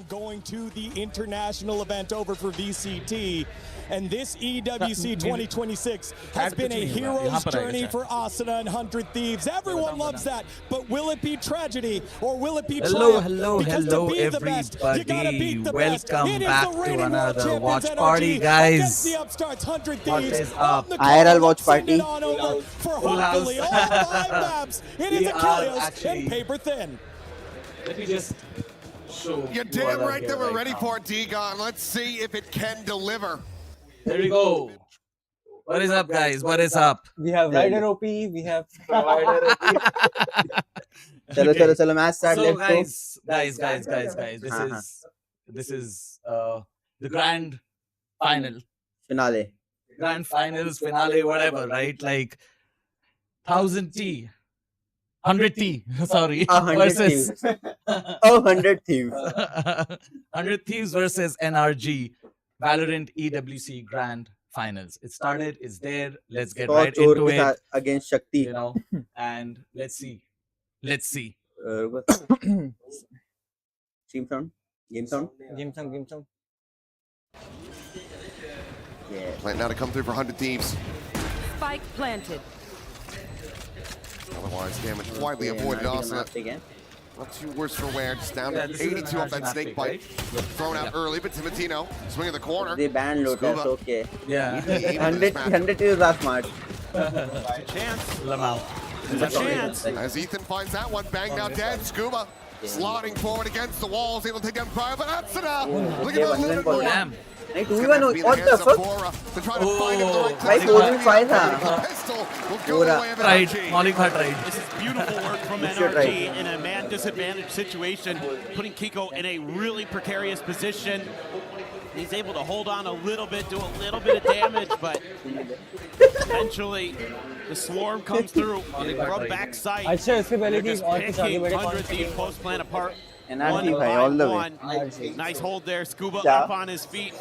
Going to the international event over for VCT, and this EWC 2026 has been a hero's journey for Asuna and 100 Thieves. Everyone loves that, but will it be tragedy or will it be triumph? Hello, because to be the everybody. best, you gotta beat the best. Welcome It is back the to reigning world another champions watch NRG party, against guys. the upstarts 100 What Thieves is up? on the IRL call. watch Send it party. on over for Full hopefully all house. 5 maps. It is We are Achilles actually- and paper thin. Let me just show. You're damn right that we're ready for it, D-Gon. Let's see if it can deliver. There we go. What is up, guys? What is up? We have Rider OP, we have चलो match start. So, Let's guys. This is the grand final, go. Finale. grand finals, finale, whatever, right? Like 1000 T, 100 T. Sorry, 100 versus thieves. Oh, 100 thieves. 100 Thieves versus NRG Valorant EWC Grand Finals. It started. It's there. Let's get right Chor into ke it. saath against Shakti. You know, and let's see. Let's see. Team sound. Game sound. Game Song. Yeah. Plan now to come through for 100 Thieves. Spike planted. Otherwise, damage widely avoided. Asuna not too worse for wear. Just down to This is 82 off that snake bite. Thrown out early, but Timotino swinging the corner. They banned Lotus. Scuba. Okay. Yeah. 100 is last smart. Lamau. There's a chance. As Ethan finds that one, banged out dead. Scuba slotting forward against the walls, able to take down prior, but Asuna. Look at that little more. Damn. Hey, 2v1. What the fuck? To try to find him the right Bhai, time. 4v5 tha. The pistol will go the way of Tried. NRG. Monica tried. This is beautiful work from You should NRG try. in a man disadvantaged situation, putting Kiko in a really precarious position. He's able to hold on a little bit, do a little bit of damage, but eventually the swarm comes through from backside. अच्छा इससे पहले They're कि just और कुछ आगे picking बढ़े 100 Thieves post plan apart. NRG One bhai, by all the way. one. Nice hold there. Scuba Yeah. up on his feet.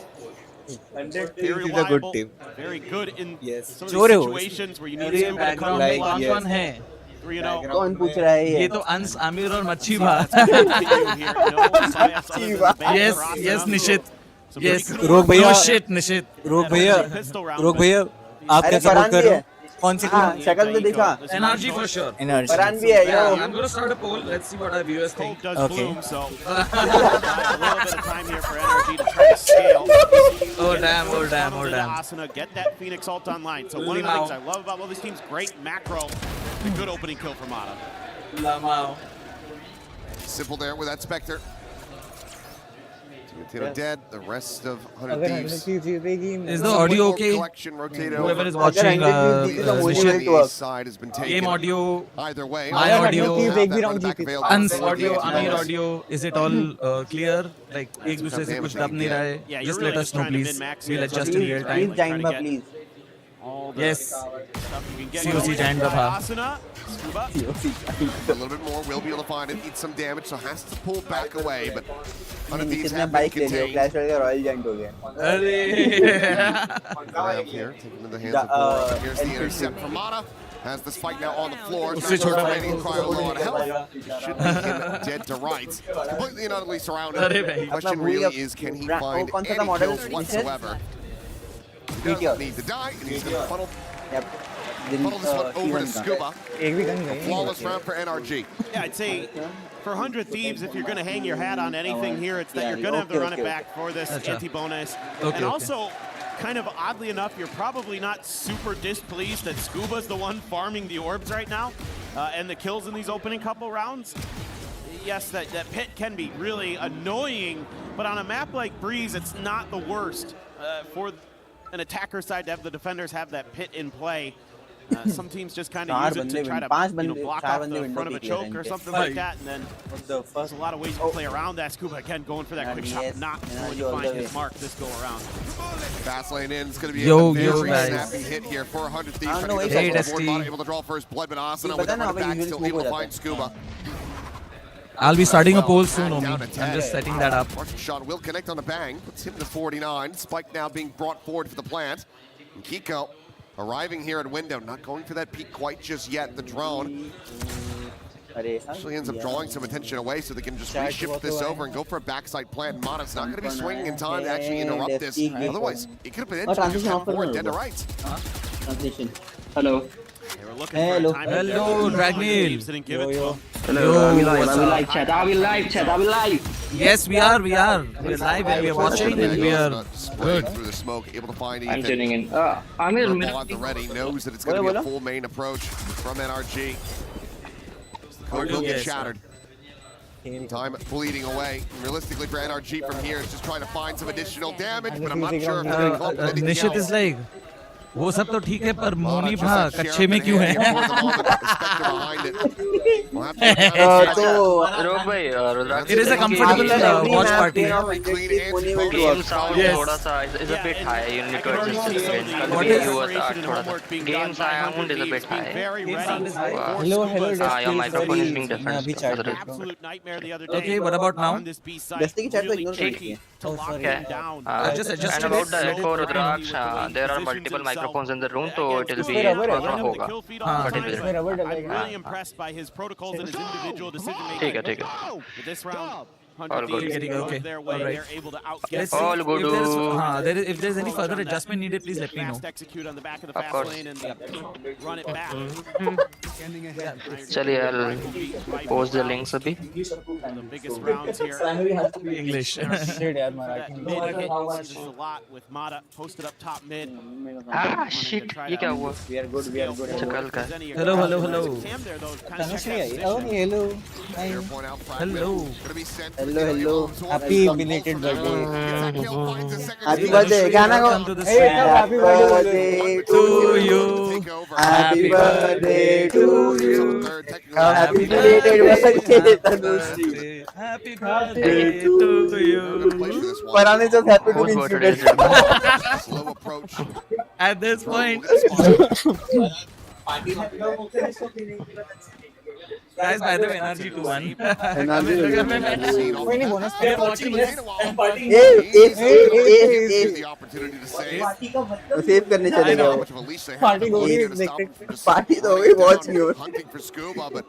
100 Very is a good reliable, team. very good in Yes. some of चोर these है वो। situations where you need अरे Scuba to come background in में clutch. कौन कौन है? 3-0. कौन पूछ रहा है ये ये? तो अंश आमिर और मच्छी भात. Yes, Nishit. Yes. रोग भैया No shit, Nishit. रोग भैया आप अरे क्या सपोर्ट फरहान कर भी रहे है. हो कौन सी हाँ, शक्ल तो दिखा. NRG for sure. Energy Farhan भी है. Yeah, Yo. I'm gonna start a poll. Let's see what our viewers think. Does Okay. bloom, so a little bit of time here for NRG to try to scale. Oh damn. Asuna, get that Phoenix ult online. So one of the things I love about all these teams, great macro, a good opening kill from Mata. Lamau. Simple there with that Spectre. Timotino dead. The rest of 100 अगर 100 Thieves. चीज जीतेगी Is the audio okay? Collection rotate Whoever is over. watching Nishit, The east side has been taken. game audio, Either way. My Asuna audio. will have एक भी that round on the back जीती. available. Ans For audio, the Amir advantage. audio, is it all clear? Like एक दूसरे से कुछ दब नहीं रहा है? Yeah, you're Just really let us just know, trying to please. min-max We'll here. adjust in real Please time. join me, please. All the Yes. stuff you can get COC going. giant buffer. Asuna, Scuba. A little bit more. Will be able to find it. Eat some damage, so has to pull back away. But 100 Thieves किसने have been bike ले लिया? contained. Clash Royale का royal joint हो गया. Grab here, taken in the hands of Bora. Here's the intercept from Mata. Has this fight now on the floor. उससे छोटा Fighting Cryo low on health. Should be him dead to rights. Completely and utterly surrounded. अरे भाई. Question really is, can he find कौन सा any था model? kills whatsoever? He Meteor. doesn't need to die, and he's going to funnel Yep. this one over to Scuba. एक भी gun गई Flawless round for NRG. Yeah, I'd say for 100 Thieves, if you're going to hang your hat on anything here, it's that you're going to have to run it back for this anti-bonus. And also, kind of oddly enough, you're probably not super displeased that Scuba's the one farming the orbs right now and the kills in these opening couple rounds. Yes, that pit can be really annoying, but on a map like Breeze, it's not the worst for an attacker side to have the defenders have that pit in play. Some teams just kind of use it to try to block off the front of a choke or something like that, and then there's a lot of ways to play around that. Scuba again going for that quick shot, not going to find his mark this go around. Fast lane in. It's going to be Yo, a very guys. snappy hit here for 100 Thieves. I don't know, Trying to hey, get Dusty. the board, able to draw first blood, but Asuna with पता ना that भाई back usually still smoke able हो to जाता find है. Scuba. I'll be starting a poll soon, Down Omi. to I'm 10. just setting that up. Martian shot will connect on the bang. Puts him to 49. Spike now being brought forward for the plant. And Kiko arriving here at window. Not going for that peak quite just yet. The drone Actually ends up drawing some attention away so they can just reshift this over and go for a backside plant. Mata's not going to be swinging in time to actually interrupt this. Otherwise, it could have been just 10-4 dead to rights. Transition. Hello. They were looking for a time to Hello, get Dragneel. didn't give it to him. Hello. Are we live? what's Are we up? live? Chat. Are we live? Chat. Are we live? Yes, we are. We're live and we're watching and we are Spraying through the smoke, able to find I'm Ethan. tuning in. I'm in a minute. At the ready, knows that it's going to be a full main approach from NRG. The code will get shattered. Time bleeding away. Realistically for NRG from here, it's just trying to find some additional damage, but I'm not sure if they're going to come up with anything Nishit else. is like, वो सब तो ठीक है पर मोनी भा कच्चे में क्यों है? It is a comfortable watch party. Game sound थोड़ा सा is a bit high. You need to adjust it. What is- थोड़ा सा. Game sound is a bit high. Hello, Your microphone is being different. Absolute nightmare the other day. Okay, what about now? On this B side, Dusty की chat तो really ignore tricky करिए. to lock Okay. him down. Just adjust And it. about the So echo, crafty Rudraksh, with the there are positions multiple himself. microphones in the room, so it will be Again, rubber है, let him होगा. kill feed all the but time, it will. but rubber I'm डलेगा. really impressed by his protocols and his individual decision making. ठीक है, ठीक है. With this round, All 100 good. Thieves Okay, goes okay. their way. All right. They're able to outguess Let's All see good. if there's any further adjustment needed, please let me know. fast execute on the back of the Of fast course. lane and run it back. चलिए I'll post the links अभी. The biggest rounds here. English. Shit यार That Marathi mid hit uses a lot with Mata posted up top mid. Ah shit. ये क्या हुआ? We are good, we are good. चकल का. Hello, hello, hello. Cam there though, kind of Tanushree check I that oh position. hello Fair point out, fragment. Hello. Gonna be sent Hello, hello. happy belated birthday Happy birthday गाना गाओ. Welcome to the Hey, stream. happy birthday To you. Happy birthday to you. Happy Happy belated birthday Tanushree. Happy birthday to you. Farhan is just happy to Whose be birthday is included. it? Slow approach. At this point, guys, by the way, energy to one. कोई नहीं bonus We are watching this. The opportunity to save. तो save करने चले How गए. much of a leash they have. Party हो गई, They're gonna stop expected. him from just Party तो हो गई, बहुत down, cute. hunting for Scuba, but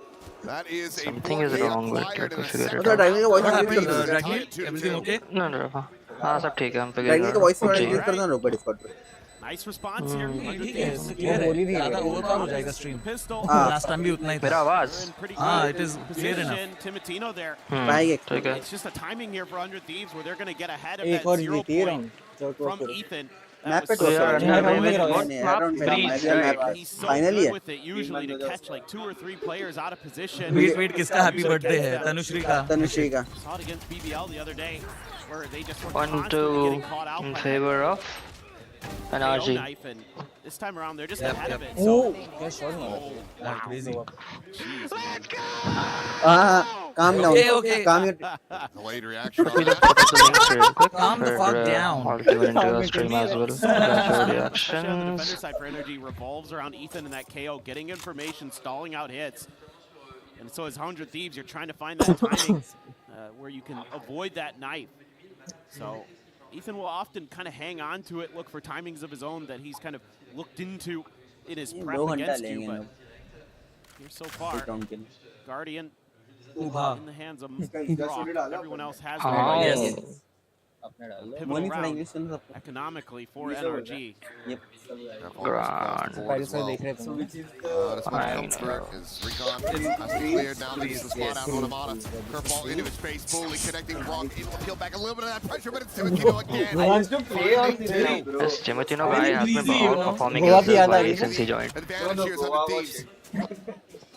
that is a Something is blockade wrong with acquired that in a configurator. second. मतलब driving का voice What active happened, कर दो. Dragneel? Everything okay? No. हाँ सब ठीक है हम पे ड्राइविंग का वॉइस एक्टिव कर दो ना ऊपर डिस्कॉर्ड पे. Nice response here. ठीक है, इससे clear है. ज़्यादा overpower हो जाएगा stream. Pistol. Last time भी उतना ही मेरा था. आवाज. In pretty Ah, good it is clear enough. position. Timatino there. Try ठीक है. It's just a timing here for 100 Thieves where they're going to get ahead of एक that और 0 जीती है point round from Ethan. Map That पे was तो So, यार yeah, round में what नहीं map round में breeze, map right? Map He's so finally good है. with it usually to catch like 2 or 3 players out of position. Wait, किसका happy birthday है? तनुश्री का. तनुश्री का. Saw it against BBL the other day where they just were 1-2 constantly getting caught out in by favor of that NRG. knife, and this time around they're just Yep, ahead yep. of it. oh So, क्या shot मारा Wow, crazy. calm down. Okay. Calm your. Delayed reaction. Let me just put up the links real quick. Calm the fuck down. I'll give it into the stream as well. especially on the Reactions. defender side for Energy revolves around Ethan and that KO, getting information, stalling out hits. And so as 100 Thieves, you're trying to find that timing where you can avoid that knife. So Ethan will often kind of hang on to it, look for timings of his own that he's kind of looked into in his prep 2 घंटा against लेंगे you. But here so far, round के लिए. Guardian Ubha. in the hands of Brock. Everyone else has Oh. their Yes. अपने डाल दो pivotal Moni थोड़ा round English सुन सकते economically for NRG. हैं. Grand. पहले से देख रहे थे This one comes through. Is Recon has to clear now that he's the spot out on Amada. Curveball into his face, fully connecting Brock. Able to peel back a little bit of that pressure, but it's Timatino again. wants to play on today This Timotino guy has been outperforming Goa भी याद आ himself गई since he joined. Advantage here is 100 Thieves.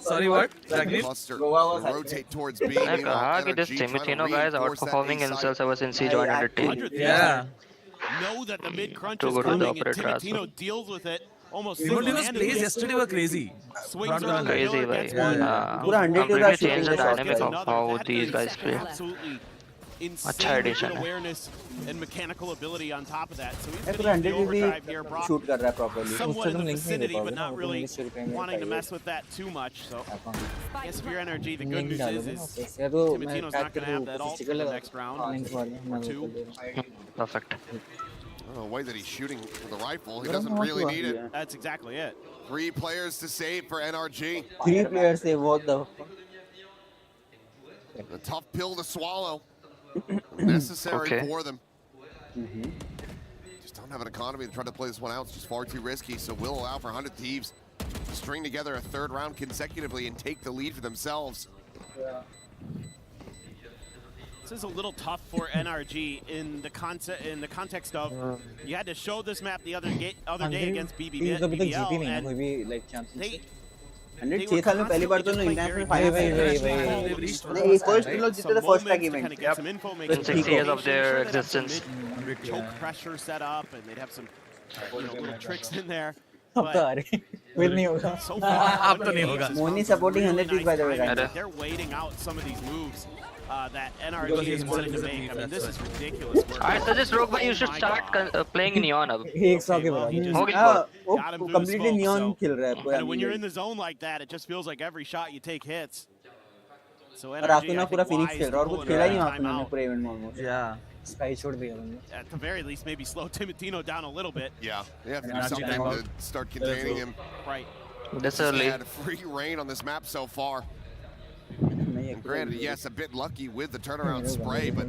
Sorry, what? Dragneel? Cluster will rotate towards B. मैंने कहा कि this Timotino guy is outperforming himself ever since he joined under team. 100 Thieves Yeah. know that the mid crunch To is go to the coming, and operator as Timatino well. deals with it almost Timotino's plays single-handedly. yesterday were crazy. Swings Not around the gonna lie. Crazy, pillar, bhai. gets Yeah, one, yeah. goes पूरा 100 Completely का changed the shooting dynamic of another. how That these is guys play. absolutely अच्छा insane addition है. awareness and mechanical ability on top of that. So he's है going पूरा to use 100 the overdrive भी here. Brock shoot कर रहा है properly. somewhat in तुम the link नहीं दे vicinity, पाओगे but ना, not वो really English replay में wanting to चाहिए. mess with that too much. So Account. I guess for your energy, the good Link news डालोगे is ना उससे या तो मैं Timatino's tag not going to कर have दूँ that ult sticker for the लगा next round. लिंक वाले मैं Two. कर दे रहा हूँ Perfect. Oh, the way that he's shooting with the rifle, he doesn't really need it. That's exactly it. 3 players to save for NRG. 3 players say what the. A tough pill to swallow. Necessary for them. Just don't have an economy to try to play this one out. It's just far too risky. So will allow for 100 Thieves to string together a third round consecutively and take the lead for themselves. This is a little tough for NRG in the context of you had to show this map the other day against BBL, and they 6 साल में पहली बार तो international final first लोग जीते थे first tag event 6 years of their existence. Choke pressure set up, and they'd have some little tricks in there. अब तो आ रही विल नहीं होगा So far, अब तो नहीं होगा. Moni supporting 100 feet by the way guys. they're waiting out some of these moves that NRG is wanting to make. I mean, this is ridiculous. I suggest Rogue, you should start playing Neon अब. 100 के बराबर वो completely neon खेल रहा है पूरा. When you're in the zone like that, it just feels like every shot you take hits. So और आकुना पूरा फिनिक्स खेल रहा है और कुछ खेला ही नहीं आकुना ने पूरे इवेंट में ऑलमोस्ट. Yeah. स्काई छोड़ दिया उन्होंने. At the very least, maybe slow Timotino down a little bit. Yeah, they have to do something to start containing him. Right. This early. Had free reign on this map so far. And granted, yes, a bit lucky with the turnaround spray, but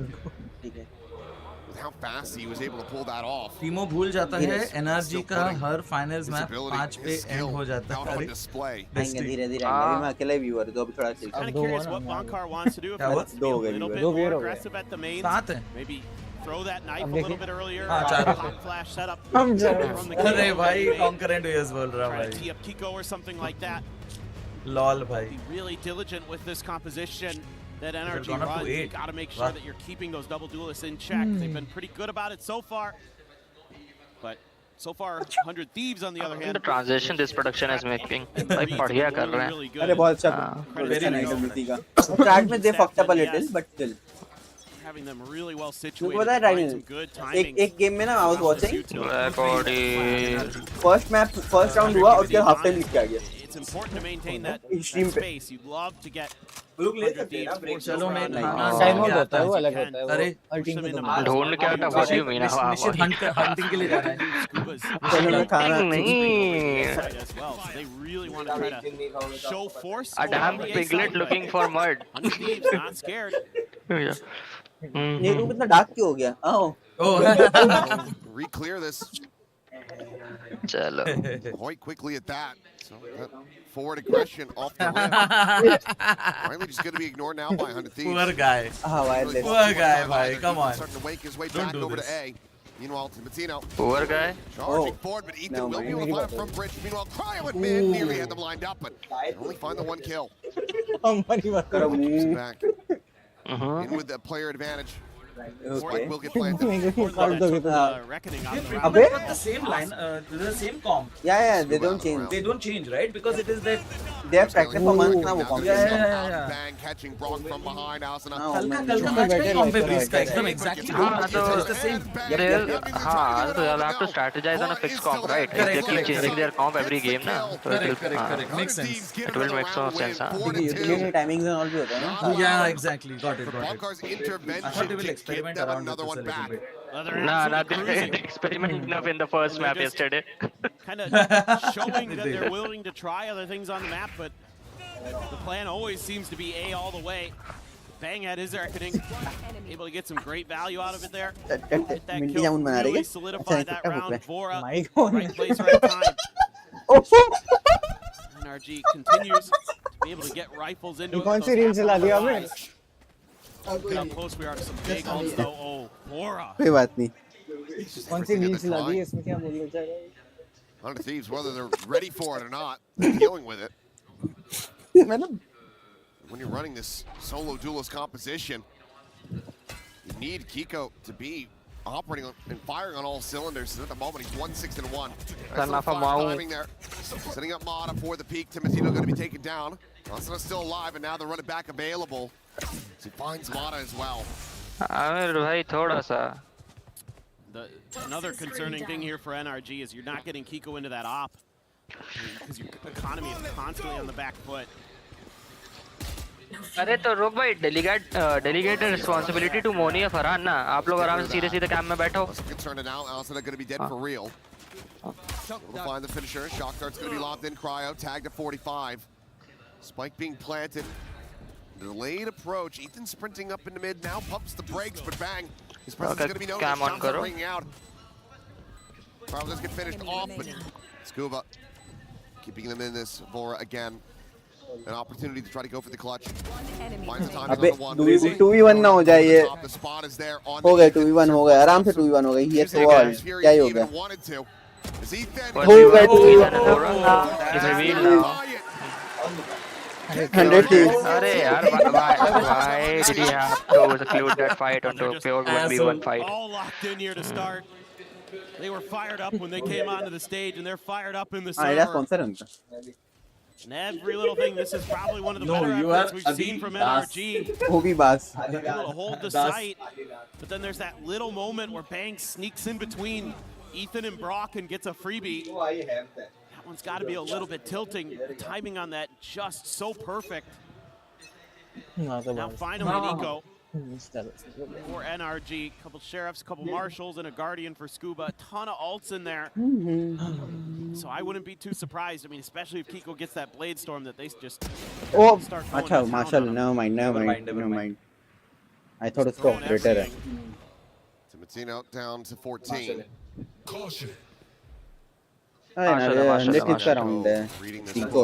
with how fast he was able to pull that off. टीमो भूल जाता है NRG का हर finals match 5 पे and हो जाता है. on display. आएंगे धीरे-धीरे आएंगे. मैं अकेला व्यूअर तो अभी थोड़ा सी. Kind of curious what Bankar wants to do. If that's a little bit more aggressive at the main. Maybe throw that knife a little bit earlier. Hot flash setup from the अरे भाई concurrent years बोल रहा try भाई. to tee up Kiko or something like that. Lol भाई. Be really diligent with this composition that NRG gone up to runs. You 8. got to make sure that you're keeping those double duelists in check. They've been pretty good about it so far. But so far, 100 Thieves on the other hand. The transition this production is making. Like बढ़िया कर रहे हैं. Really अरे good. बहुत अच्छा very nice WC का. Start में they fucked up a little but still. Having them really well तुमको situated. पता है Find some Ryan good timing. एक गेम में ना I was watching Blackwidow. first round हुआ और उसके half time लिख के आ गया. It's important to maintain that Extreme space. You'd love to get 100 Thieves forced चलो मैं around. खाना टाइम आउट गया होता है था. वो अलग होता है वो अरे हर टीम को दो ढूंढ के आता what do you mean? निश्चित हंटिंग के लिए जा रहा है. Scubas चलो मैं खाना नहीं. side as well. So they really want to try to show force. A damn on the A piglet side, looking but for mud. 100 Thieves not scared. Yeah. ये रूम इतना डार्क क्यों हो गया? Re-clear this चलो. quite quickly at that. So that forward aggression off the rip. Finally just going to be ignored now by 100 Thieves. Poor guy. wireless. Poor guy भाई. Come on. Starting to wake his way Don't back do over this. to A. Meanwhile, Timotino Poor guy. charging forward, but Ethan No, will be man. able to find him from bridge. Meanwhile, Cryo and mid nearly had them lined up, but only find the one kill. हमारी बात करो. Keeps back Uh-huh. in with the player advantage. Okay. Spike will get planted. काट दोगे तो Reckoning on the We've round. अबे? got the same line, the same comp. Yeah, they don't change. They don't change, right? Because it is that They have practiced for months now. वो Now कौन this सा है? is yeah. Bang catching Brock from behind. Asuna. हाँ, हल्का मैं- हल्का match का comp है बीस का एकदम exactly. हाँ, तो It's the same. हाँ, so you'll have to strategize on a fixed comp, right? If they keep changing their comp every game, na, so Correct. Makes sense. It will make some sense, huh? Usually timings and all भी होता है ना. Yeah, exactly. Got it. Bunkar's I thought intervention they will to experiment get them around with another this a one little back. bit. Nah, they didn't experiment enough in the first map yesterday. Kind of showing that they're willing to try other things on the map, but the plan always seems to be A all the way. Bang at his reckoning, able to get some great value out of it there. Hit that Minty kill, जामुन बना रही really है. solidified that अच्छा, round. Vora, mic कौन right है? place, right time. Oh, NRG continues to be able to get rifles into it. कौन सी reel चला दिया आपने? Look how close we are to some big ults though. Oh, Vora. कोई बात नहीं. कौन सी रील चला दी है इसमें क्या बोल रहे थे? 100 Thieves, whether they're ready for it or not, they're dealing with it. मैंने When you're running this solo duelist composition, you need Kiko to be operating and firing on all cylinders. At the moment, he's 1-6-1. Turn off a Fire Mau. timing there. Setting up Mata for the peak. Timotino going to be taken down. Asuna still alive, and now they're running back available. So he finds Mata as well. Aamir भाई थोड़ा सा. Another concerning thing here for NRG is you're not getting Kiko into that op because your economy is constantly on the back foot. अरे तो रोक भाई delegated responsibility to Moni या फरहान ना. आप लोग आराम से सीधे सीधे कैंप में बैठो. Less concerned now. Asuna going to be dead for real. We'll find the finisher. Shock dart's going to be lobbed in. Cryo tagged at 45. Spike being planted. Delayed approach. Ethan sprinting up into mid. Now pumps the brakes, but bang. His presence is going to be noticed. Cam on Shots are karo. ringing out. Probably just get finished off, but Scuba keeping them in this. Vora again. An opportunity to try to go for the clutch. Finds the time अबे on the one. 2v1 ना हो जाए ये The spot is there on हो गए 2v1 हो गए आराम से 2v1 हो गए ये तो वॉल क्या ही हो गया हो गए 2v1 100 अरे यार, why did he have to include that fight onto a pure 1v1 fight? All locked in here to start. They were fired up when they came onto the stage, and they're fired up in the हाँ ये server. Sponsor है उनका And every little thing, this is probably one of the better you efforts are we've seen from NRG. वो भी बास Able to hold the site, but then there's that little moment where Bang sneaks in between Ethan and Brock and gets a freebie. That one's got to be a little bit tilting. The timing on that just so perfect. Now finally Nico for NRG. Couple sheriffs, couple marshals, and a guardian for Scuba. A ton of ults in there. So I wouldn't be too surprised. I mean, especially if Kiko gets that blade storm, that they just O start going अच्छा to town माशाल्लाह on him. never mind I thought उसका Throwing operator है everything. Timatino down to 14. अरे ना ये 100 किसका round है Kiko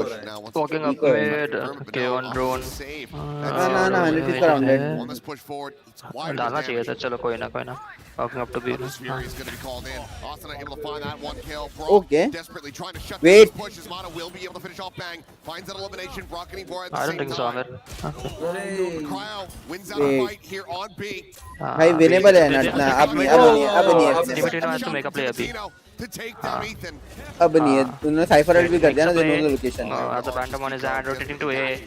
Walking up mid, okay, on drone. ना 100 किसका राउंड है On this push forward, it's quite डालना चाहिए था, चलो कोई ना. Walking up to B. Fury is going to be called in. Asuna able to find that one kill. Brock Okay. desperately trying to shut Wait. down this push. His Mana will be able to finish off Bang. Finds that elimination. Brock getting four at I the don't same think so, time. Amir. Cryo wins out a Wait. fight here on B. भाई winnable है ना अब नहीं Timatino has to make a play अभी. To take down Ethan. अब नहीं है उन्होंने साइफर आउट भी कर दिया ना दोनों location As a phantom on his hand, rotating to A.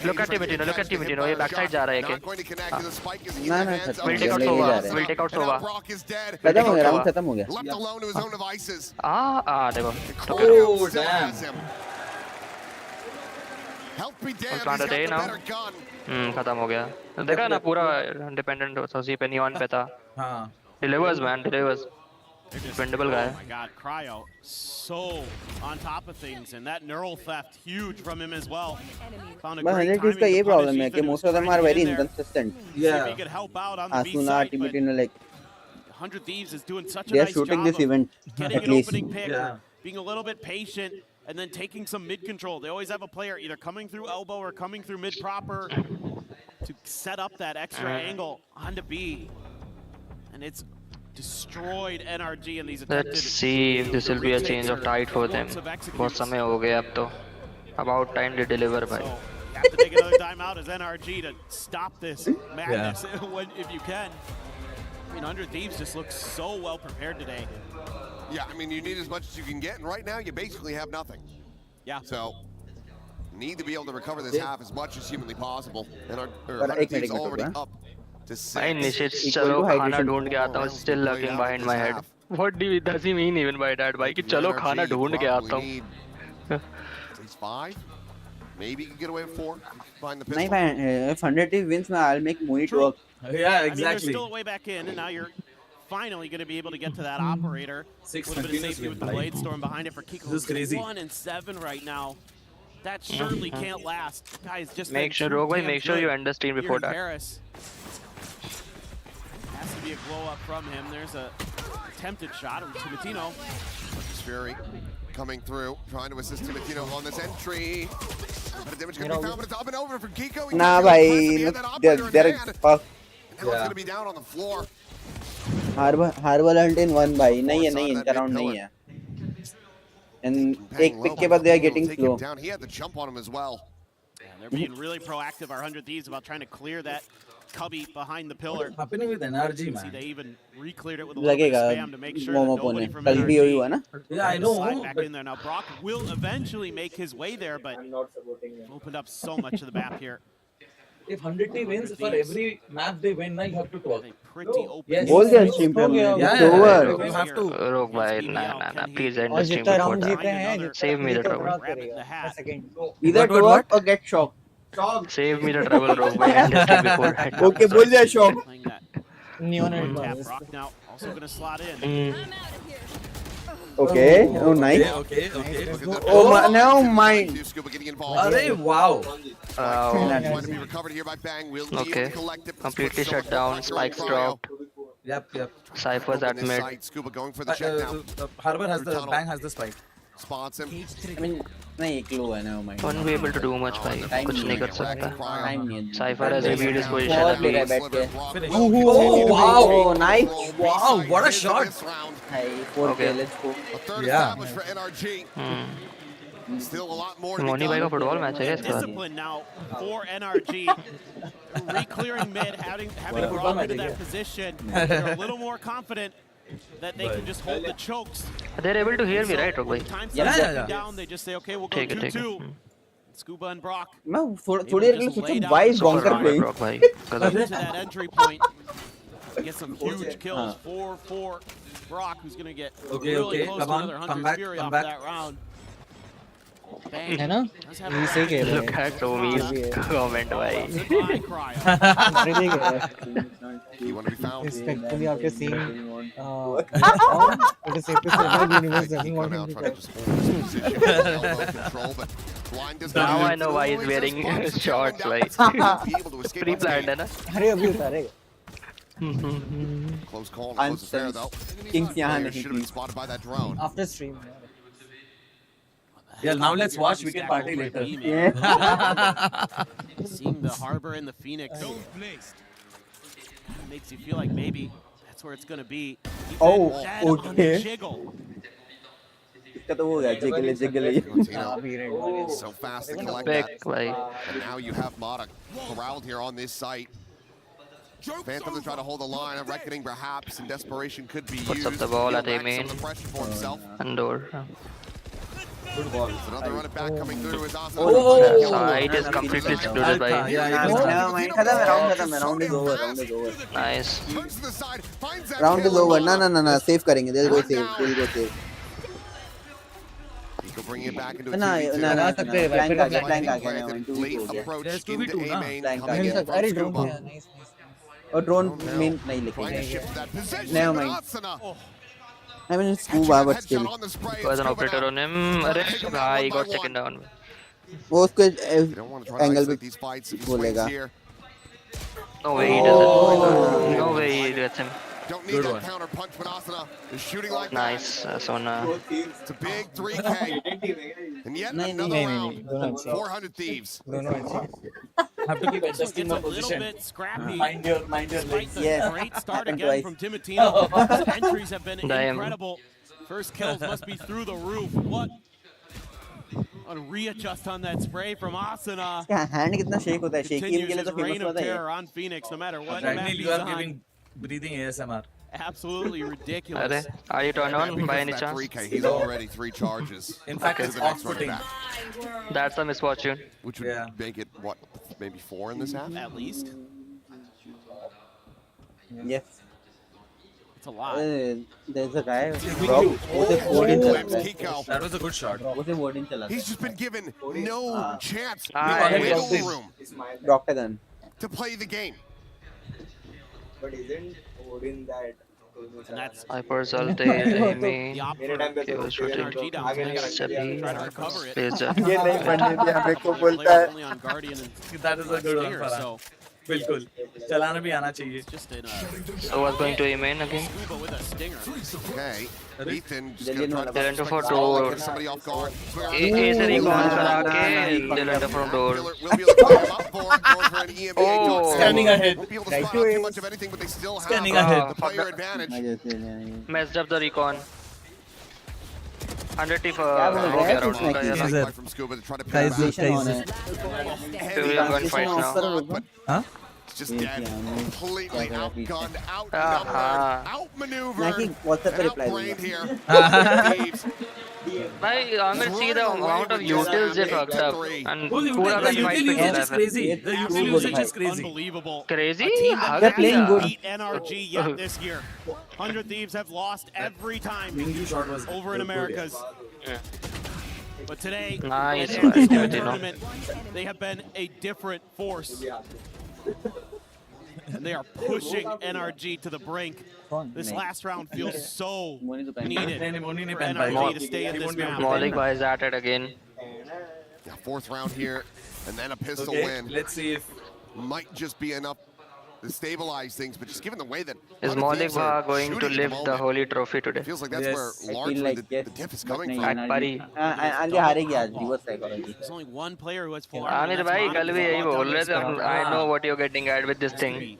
Look at Timatino, ये backside जा रहा है Not going to connect to the spike is in ना the ना hands of We'll take out ले Sova. जा रहे We'll take out And now Sova. Brock is dead. खत्म हो गया राउंड खत्म हो गया Left alone to his own devices. देखो. Oh, damn. Help me damn, he's Plant got a day the now. better gun. खत्म हो गया. देखा ना पूरा डिपेंडेंट उसी पे नियॉन पे था. हाँ. Delivers man, delivers. Dependable guy. Oh my God, Cryo so on top of things, and that neural theft huge from him as well. Found a बस great 100 timing का ये to प्रॉब्लम punish है कि Ethan, most who's of them trying are to very get in there. inconsistent See if he could help out on the B Asuna side, but Timatino like 100 Thieves is doing such a they are nice shooting job this of event getting at an least opening pick, Yeah. being a little bit patient, and then taking some mid control. They always have a player either coming through elbow or coming through mid proper to set up that extra angle onto B. And it's destroyed NRG in these attempted. Let's see if this will be a change of tide for them. बहुत समय हो गया अब तो. About time to deliver भाई. So, you have to take another timeout as NRG to stop this madness if you can. I mean, 100 Thieves just looks so well prepared today. Yeah, I mean, you need as much as you can get, and right now you basically have nothing. Yeah. So, need to be able to recover this half as much as humanly possible. And our But 100 एक minute, Thieves एक minute already होगा। up to 6. भाई निश्चित Equal चलो to खाना hydration. ढूंढ के आता हूँ. Still lurking behind my head. What does he mean even by that भाई कि चलो खाना NRG ढूंढ के आता probably हूँ. need at least 5. Maybe you can get away with 4. Find the नहीं pistol. भाई if 100 wins I'll make Mooney True. work Yeah, I mean, there's exactly. still a way back in, and now you're finally going to be able to get to that operator. A 6 little bit of continuous safety with the win, blade storm behind it for Kiko. This is crazy. 1 and 7 right now. That surely can't last. Guys, just Make sure Rogue भाई, make sure you end the stream before that. Paris. Has to be a glow up from him. There's a attempted shot of Timatino. Fury coming through, trying to assist Timatino on this entry. But a damage going to be found, but it's up and over for Kiko. He nah can't get भाई the that operator in they're hand. fuck And now it's going to be down on the floor. Harbor Hunt in 1 भाई नहीं है इनका round नहीं है and एक pick के बाद they are getting Take slow him down. He had the jump on him as well. And they're being really proactive, our 100 Thieves, about trying to clear that cubby behind the pillar. Happening with NRG, See, man. they even re-cleared it with a little bit लगेगा of spam to make sure that momo nobody पोने from कल भी वही हुआ NRG ना Yeah, I slide know. back But in there. Now Brock will eventually make his way there, but opened up so much of the map here. if 100T wins, for every map they win, now you have to talk. A pretty open. Yes. बोल दिया stream पे हमने Yeah, it's yeah, over you have to. Rogue भाई nah, please end और the stream जितना before round that. जीते हैं Save me the trouble. Rabbit in the hat. Second either What, to what, up or get shocked Save me the trouble, Rogue भाई. End the stream before that. okay बोल दिया shock Playing that neon tap. Brock now also going to slot in. Okay. Oh, nice. Okay. Oh, now mine. Scuba getting involved. Arey, wow. Trying to be recovered here by Bang. Will be able Okay. to collect it. Completely shut down. Spikes dropped. Yep. Cypher's at mid. Scuba going for the check now. Harbor has the bang has the spike. Spots him. I mean, नहीं एक लो है now mine. Won't be able to do much भाई. कुछ नहीं कर सकता. Time नहीं है. Cypher has revealed his position बहुत at ले रहा है least. बैठ के. Finish. Oh, wow. Oh, nice. Wow, what a shot. Hey, 4K, Okay. let's go. A third Yeah. established for NRG. Still a lot more to Moni be भाई का done. Football match है क्या इसके बाद? Discipline now for NRG. Re-clearing mid, having brought into that position. They're a little more confident that they can just hold the chokes. They're able to hear me, right, Rock भाई? Time Yeah. starts down, they just say, okay, we'll go ठीक है, ठीक है. 2-2. Scuba and Brock मैं थोड़ी देर के लिए सोचूं why is Super Bonker round, playing? Rock भाई. into that entry point. Get some huge kills. 4-4. Brock, who's going to get Okay, really okay. close Come to on, another come 100 back, Fury come off back. that round. Bang. है ना? Does have ये a सही कह रहे Look at Tommy's comment भाई. goodbye cry. हैं. नहीं कह रहे. You want to be found? Respectfully after seeing it is safe to say that universe doesn't want Now him to trying to catch. just hold his position. Elbow control, but blind does Now not. I know why he's wearing shorts like. Be able to escape Pre-planned है ना? अरे अभी उतारेगा. Close call, close is there though. Kings यहाँ Player नहीं should have been spotted by that drone. After stream. Yeah, now let's watch. We can party later. Seeing the Harbor and the Phoenix makes you feel like maybe that's where it's going to be. Oh, Dead on the okay. jiggle. इसका तो हो गया जिगले. So fast to collect Big that. भाई. And now you have Mata corralled here on this site. Phantom to try to hold the line. A reckoning perhaps and desperation could be Puts used. up the ball He'll at A rack some main. of the pressure for himself. Andor. Another run it back coming through is Asa. Side is completely secluded by. Never mind. खत्म है round is over. Round is over. Nice. Turns to the side, finds that Round is kill. over. ना save करेंगे. They'll go save. Nico bringing it back into a ना 2v2. ना plank आ गया. Granted, Never mind. late 2v2 हो गया. approach There's into 2v2 A ना? main Plank coming uh in गया. from अरे drone Scuba. है. Nice. और drone main नहीं लेके Trying to जाएंगे. shift that position, Never but mind. Asuna. I mean it's scuba but Headshot still. on the spray. Was an Scuba operator down. on him. अरे भाई he got taken down. वो उसको You don't want to try to angle isolate पे these fights if he बोलेगा. swings here. No way he does it. No way he gets him. Don't need that counter punch, but Asuna is shooting like Nice. Sona. that. It's a big 3K. And yet नहीं, another नहीं, round. नहीं, नहीं. 400 Thieves. दोनों अच्छे. Have to keep It's adjusting a my little position. bit scrappy. Mind your Despite legs. the Yes. great start Happened again twice. from Timatino. His entries have been Damn. incredible. First kills must be through the roof. What a readjust on that spray from Asuna. क्या hand कितना shake होता है. Shaky के Continues लिए his तो famous reign of होता है. terror on Phoenix, no matter what map Ragnil, he's you are on. giving breathing ASMR. Absolutely अरे ridiculous. are you turned on Because by of any that chance? 3K, he's already 3 charges. In fact, to it's the next off-putting. running back, That's a misfortune. which would Yeah. make it, what, maybe 4 in this half? At least. Yes. It's a lot. There's a guy. Rob, वो से 14 चला Glimpse था. Kiko. That was a good shot. वो से 14 चला He's था. just been given no chance, Ah, no yes. wiggle room Doctor gun. to play the game. But isn't Odin that? And that's Hyper Salte, Amy, the op मेरे time पे he तो was for shooting. NRG down. आगे They gotta Steppy, try to recover it. plays ये नहीं बनने दिया मेरे को बोलता Players है. only on Guardian and That is a good one, Stinger, Farhan. so बिल्कुल चलाना भी आना चाहिए. it's just in So was going to Amen again. Scuba with a stinger. Okay, Ethan just Dillian gonna try to They're into respect for the ball, door. get somebody off guard. A से recon करा के दिल under from door. Miller will be able to play him up for it, going for an EMA Oh. touch. Scanning ahead. Won't be able to spot out too much of anything, but they still have Scanning ahead. the player advantage. मजे से नहीं. Messed up the recon. 100 TF क्या बोल रहा है? around कुछ नहीं. का Nice fight from Scuba to try to pin him back. Translation on it. We are going fight now. Huh? It's just dead. Completely outgunned, Aha. outmaneuvered, Nike, WhatsApp पे and reply outbrained दूंगा. here. Thieves. Bhai, I mean, see the amount of utils they fucked up and Well, पूरा the gun fight util पे usage खेला is है. crazy. The util usage is crazy. Unbelievable. Crazy? A team that They're playing hasn't good. beat NRG yet this year. 100 Thieves have lost every time Wing shot was over in Americas. But today, Nice, at NRG Timothy, no? tournament, they have been a different force. and they are pushing NRG to the brink. This last round feels so needed for NRG to stay in this map. Malik bhai is at it again. Yeah, fourth round here, and then a pistol win. Let's see if might just be enough to stabilize things, but just given the way that Is Malik bhai going to lift the holy trophy today? feels like that's where largely like the diff is coming from. At Pari. Andy हारेगी आज reverse psychology. There's only one player who has full Amir bhai, kal bhi yahi bol rahe the. I know what you're getting at with this thing.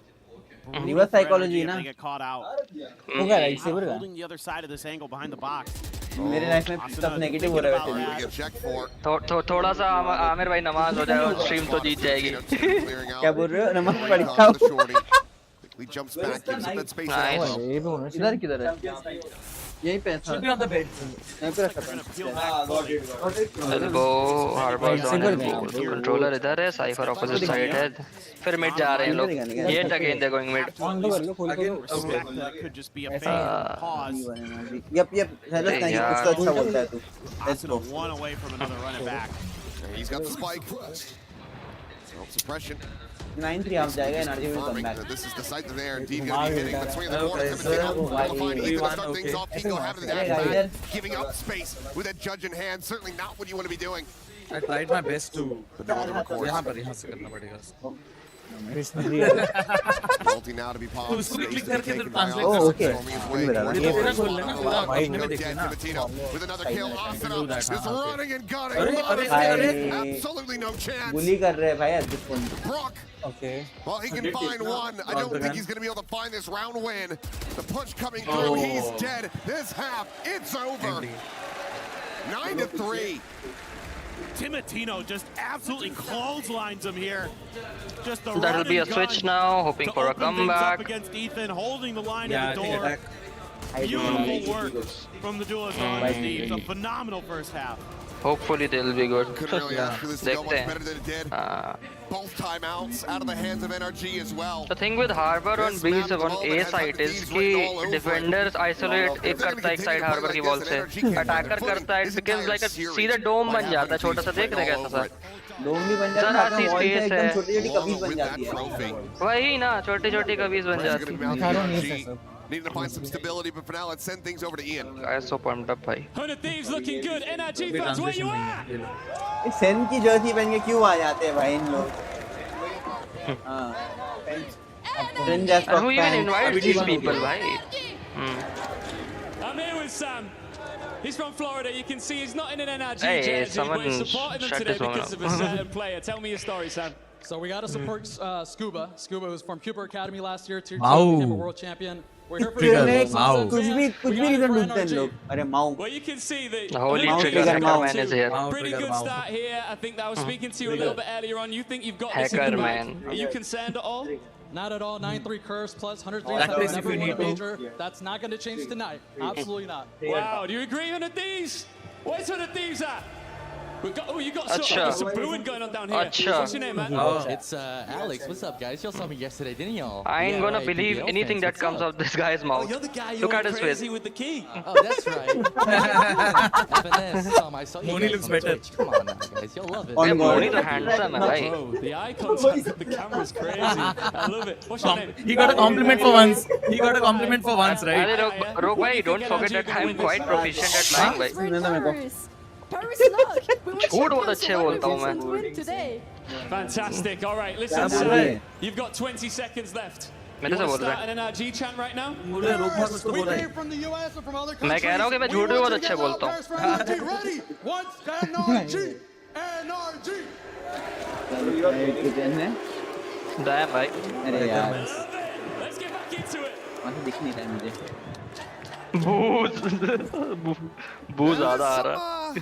Reverse psychology ना. They get caught out. हो गया right saber का. Holding the other side of this angle behind the box. मेरे life में सब negative हो रहा है We वैसे get checked for. थोड़ा सा आमिर भाई नमाज हो जाए और स्ट्रीम तो जीत जाएगी. क्या बोल रहे हो नमाज पढ़ता हूँ He jumps back, gives him that space. Nice. ये भी होना चाहिए. इधर किधर है यहीं पे था should be on the bed. यहीं पे रखा था Elbow, harbor zone elbow. तो controller इधर है, Cypher opposite side है. फिर mid जा रहे हैं लोग. Yet again they're going mid. On तो कर लो खोल Again, दो. respect that it could just be a fake pause. Yep hello नहीं कुछ तो अच्छा बोलता है तू Asuna one away from another run it back. He's got the spike. Self-suppression. 9-3 आप जाएगा एनर्जी में come back This is the site that they're indeed going to be hitting. But swing in the corner, Timotino. Qualifying. He's going to start things off. Kingo having the dash back, giving up space with that judge in hand. Certainly not what you want to be doing. I tried my best to. But no other course. यहाँ से करना पड़ेगा. Multi now to be paused. उसको भी click करके तो translate Oh, कर okay. सकते हैं. ये पूरा खोल लेना पूरा अपने में देखना. Timotino with another kill. Asuna is running and gunning. अरे Absolutely no chance. बुली कर रहे हैं भाई at this point Brock. Okay. Well, he can find one. I don't think he's going to be able to find this round win. The punch coming through. He's dead. This half, it's over. 9-3. Timotino just absolutely clotheslines him here. Just the That'll run be a and switch gun now, hoping to for a open things up comeback. against Ethan, holding the line Yeah, at the I think door. attack. Beautiful work from the duos on Steve. A phenomenal first half. Hopefully they'll be good. Couldn't really ask for this to go देखते much better than it did. हैं. Both timeouts out of the hands of NRG as well. The thing with Harbor on B on A side is कि defenders isolate एक करता है एक side Harbor की wall से, attacker करता है, it becomes like a सीधे dome बन जाता है छोटा सा देख रहे कैसा सा. डोम भी बन जाता है ऐसी वॉल से space एकदम है. छोटी-छोटी कमीज बन With that जाती है trophy. वही ना छोटी-छोटी कबीज बन जाती है. Haro needs it, sir. Needing to find some stability, but for now, let's send things over to Ian. Guys so pumped up भाई. 100 Thieves looking good. NRG fans, where you at? ये सेन की Jersey पहन के क्यों आ जाते हैं भाई इन लोग हां friend just And who even invites these people भाई? I'm here with Sam. He's from Florida. You can see he's not in an NRG Hey, jersey, but someone he's supporting them shut today this woman because up. of a certain player. Tell me your story, Sam. So we got to support Scuba. Scuba was from Cooper Academy last year. Tier 2, Wow. became a world champion. We're here for Wow. कुछ भी reason ढूंढते हैं लोग अरे माऊ Well, you can see that. The holy Mouse trigger trigger hacker mouse. man is here. Pretty good start here. I think that I was speaking to you a little bit earlier on. You think you've got this in Hacker the bag? man. Are you concerned at all? Not at all. 9-3 curse plus 103. Practice if Never you won a need to. major. That's not going to change tonight. Absolutely not. Wow. Do you agree on the thieves? Where's the thieves at? We got, oh, you got Acha. some booing going on down here. Acha. What's your name, man? It's Alex. What's up, guys? Y'all saw me yesterday, didn't y'all? I ain't gonna believe anything that comes out this guy's mouth. You're the guy who Look at went his face. crazy with the key. Oh, that's right. FNS. I saw you Moni guys looks on the better. Twitch. Come on now, guys. Y'all love it. On Yeah, God. Moni the handsome है भाई. Bro, the eye contact with the camera is crazy. I love it. What's your name? He got a compliment for once. He got a compliment for once, right? अरे रोक भाई, don't forget that I'm quite proficient at lying भाई. झूठ बहुत अच्छे बोलता हूँ मैं. Fantastic. All right, listen, Absolutely. Sam. You've got 20 seconds left. You मेरे से want बोल to रहा start है. an NRG chant right now? We came from the US and from other countries. मैं कह रहा हूँ कि मैं झूठ भी बहुत अच्छे बोलता हूँ. Ready? Once NRG. NRG. Kitchen है Damn भाई. अरे यार Let's get back into it. वहां से दिख नहीं रहा है मुझे बूझ ज़्यादा आ रहा.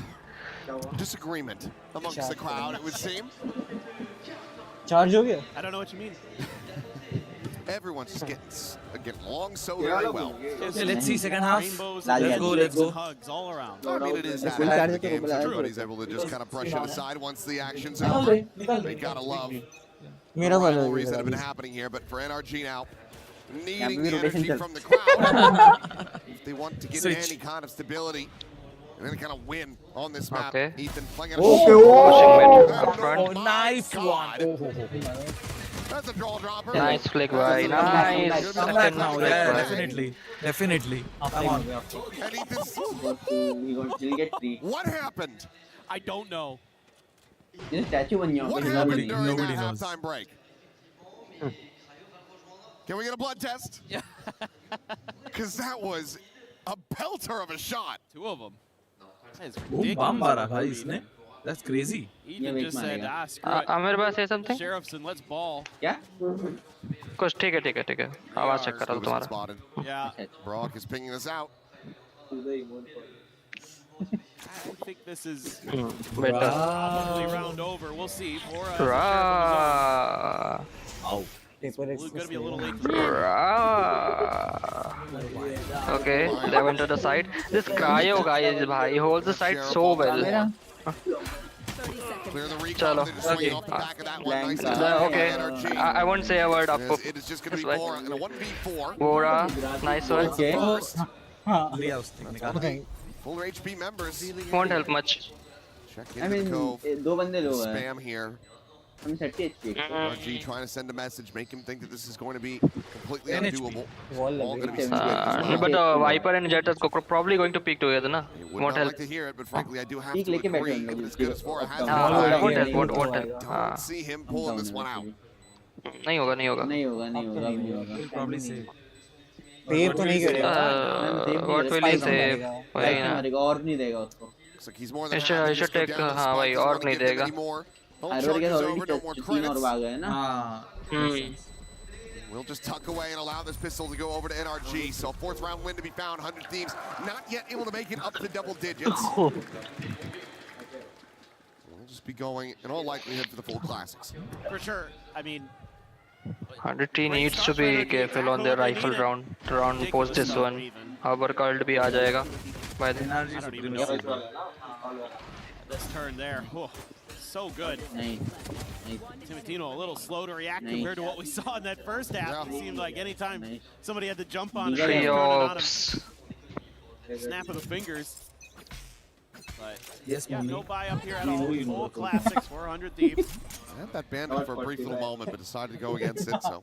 Disagreement amongst the crowd, it would seem. Charge हो गया I don't know what you mean. Everyone's just getting along so very well. Okay, let's see second half. Rainbows, Let's and go, let's let's go. Hugs all around. I mean, it is that Full half of charge the to game, so बुलाया everybody's able to just kind of brush it aside once the action's over. They gotta love मेरा वाला rivalries that have been happening here, but for NRG now, needing भी the rotation energy चल from the crowd, if they want to get Switch. any kind of stability, and then kind of win on this map. Okay. Ethan playing it. Pushing mid up front. Oh, nice one. That's a draw dropper. Nice flick, bhai. Nice. Come back now. Flick, Yeah, bhai. definitely. Come on. And he'll get 3. what happened? I don't know. ये statue बन गया What होगा happened during nobody that knows. halftime break? Can we get a blood test? Yeah. Because that was a pelter of a shot. 2 of them. That is Boom, ridiculous. bam मारा भाई इसने. That's crazy. He even just said, screw it. Amir bhai, say something. Sheriffs and let's ball. क्या कुछ ठीक है. आवाज check कर रहा हूँ तुम्हारा. Spotted. Yeah. Brock is pinging this out. I think this is Better. probably round over. We'll see. Ra. Paper It's going to be a little late. Okay, they went to the side. This cryo guy is bhai, he holds the side so well. Clear the recon. Chalo. They're just swinging Okay. off the back of that one. Nice Okay, energy. I won't say a word up. It is just going to be Bora in a 1v4. Bora, nice one. First, लिया उसने निकाला. full HP members. Won't help much. Check I into mean the cove. 2 बंदे लोग हैं Spam here. हम 30 HP RG trying to send a message, make him think that this is going to be completely undoable. Wall All going to be लग split as well. But Viper and Jet are probably going to peek together, na? Would Won't not help. like to hear it, but frankly, I do have Peek to लेके बैठे agree. होंगे But as good as Bora has Won't been, help, won't help. don't see him pulling this one out. नहीं होगा. नहीं होगा Probably say. पेप तो नहीं करेगा. What will he say? वही ना. मारेगा और नहीं देगा उसको Looks like he's more than He should- happy he to should just go take, down the हाँ spot. भाई, Doesn't और wanna नहीं give it देगा. anymore. Whole हार्बर chunk के is over, already no more 3 और credits. भाग गए ना हाँ. We'll just tuck away and allow this pistol to go over to NRG. So 4th round win to be found. 100 Thieves not yet able to make it up to double digits. We'll just be going, in all likelihood, for the full classics. For sure. I mean, 100T needs to be careful on their rifle round post this one. Harbor cult भी आ जाएगा. By then. I don't even know. This turn there. Oh, so good. नहीं Timotino a little slow to react Nice. compared to what we saw in that first half. Yeah. It seemed like anytime Nice. somebody had to jump on it, Nice. turn it on him, Triops. snap of the fingers. But Yes, yeah, mommy. no buy up here at all. Full classics, 400 Thieves. I had that bandit for a brief little moment, but decided to go against it. So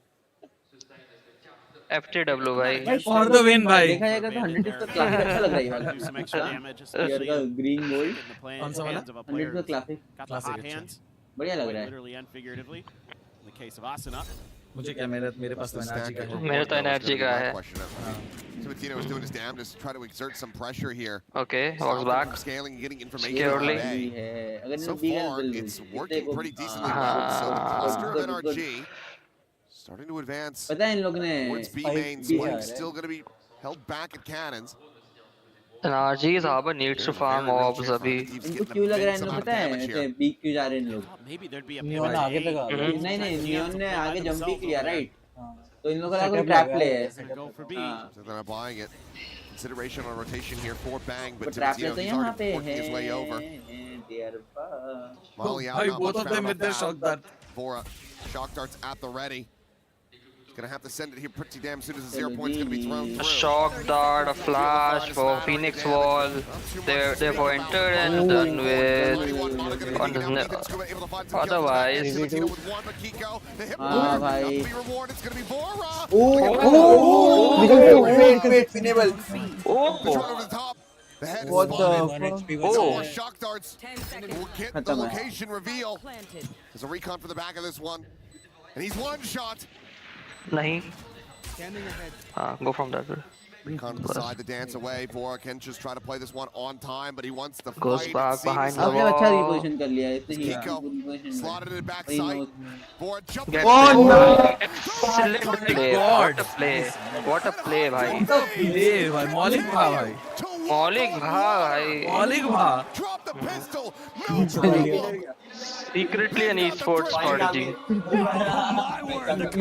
FTW भाई. For the win, भाई. देखा जाएगा तो 100 इसका classic अच्छा लग रहा है ये वाला Do some extra damage, यार especially का in ग्रीन गोल्ड the कौन सा वाला? hands of a 100 player. का classic Got the hot Classic, hands, बढ़िया लग रहा है literally and figuratively. In the case of Asuna. मुझे क्या मेरे पास तो एनर्जी का है. मेरा तो एनर्जी का है. Timotino is doing his damnedest to try to exert some pressure here. Okay, Stop walks him back. from scaling and getting information Securely. out of भी A. है अगर So इन्होंने be far, gun it's working pretty decently well. So the cluster of NRG starting to advance पता है इन लोगों ने towards B mains, B but है he's still going to be held back at cannons. NRG's Harbor needs to farm orbs अभी. इनको क्यों लग रहा है इन लोग पता है ऐसे बी क्यों जा रहे हैं इन लोग Thought maybe there'd be a neon pivot आगे A. तक आ गया. नहीं नियॉन ने आगे जंप भी किया राइट हाँ. तो इन लोगों का कोई Setup ट्रैप लगा प्ले है. है Go for B. हाँ So they're not buying it. Consideration on rotation here for Bang, but but trap play Timotino, तो he's यहाँ already पे working his way over. है dear pa. Molly out, भाई not both much of them found with their off shock that. dart. Bora, shock darts at the ready. He's going to have to send it here pretty damn soon as the 0 point's going to be thrown A through. shock dart, a flash for Phoenix Wall. They've entered and done with. On the otherwise, हाँ भाई wait enable what the More shock darts. 10 seconds. We'll get the खत्म है location reveal. Planted. There's a recon for the back of this one. And he's one shot. nahi. Go from that way. Recon beside the dance away. Bora can just try to play this one on time, but he wants to Goes fight. back behind the आपने अच्छा wall. reposition कर लिया इससे ही Kiko slotted it backside. Bora jumped Get in. played. Excellent play. What a play. What a play, bhai. Play भाई मौलिक भा भाई. Maulik bha, bhai. मौलिक भा. Drop the pistol. No problem. Secretly an esports prodigy.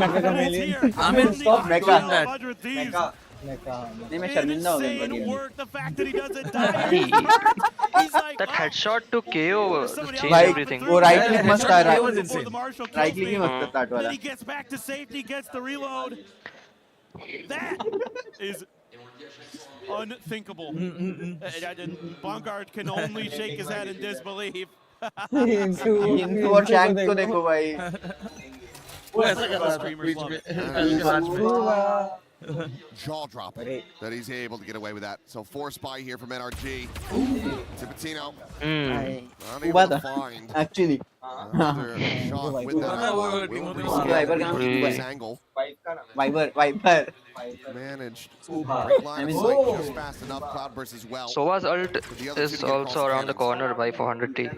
Mecha chameleon. I mean, stop Mecha. that. 100 Thieves. Mecha. नहीं मैं शर्मिंदा हो गया Insane बढ़िया work. The fact that he doesn't die. He's like, That oh, headshot to KO somebody changed else everything. वो right click मस्त आ रहा was है insane. before the Marshal right kills click me. ही मस्त स्टार्ट Then वाला he gets back to safety, gets the reload. That is unthinkable. And Bongard can only shake his head in disbelief. इनको और shank को देखो भाई ऐसा कर रहा था Streamers बीच love में it. अभी के मैच में Jaw dropping that he's able to get away with that. So force buy here from NRG. Tipitino unable to find Actually. another shot with that. Viper This angle Viper. managed to break line of sight just fast enough. Cloudburst as well. Sova's ult is also around the corner by 400T.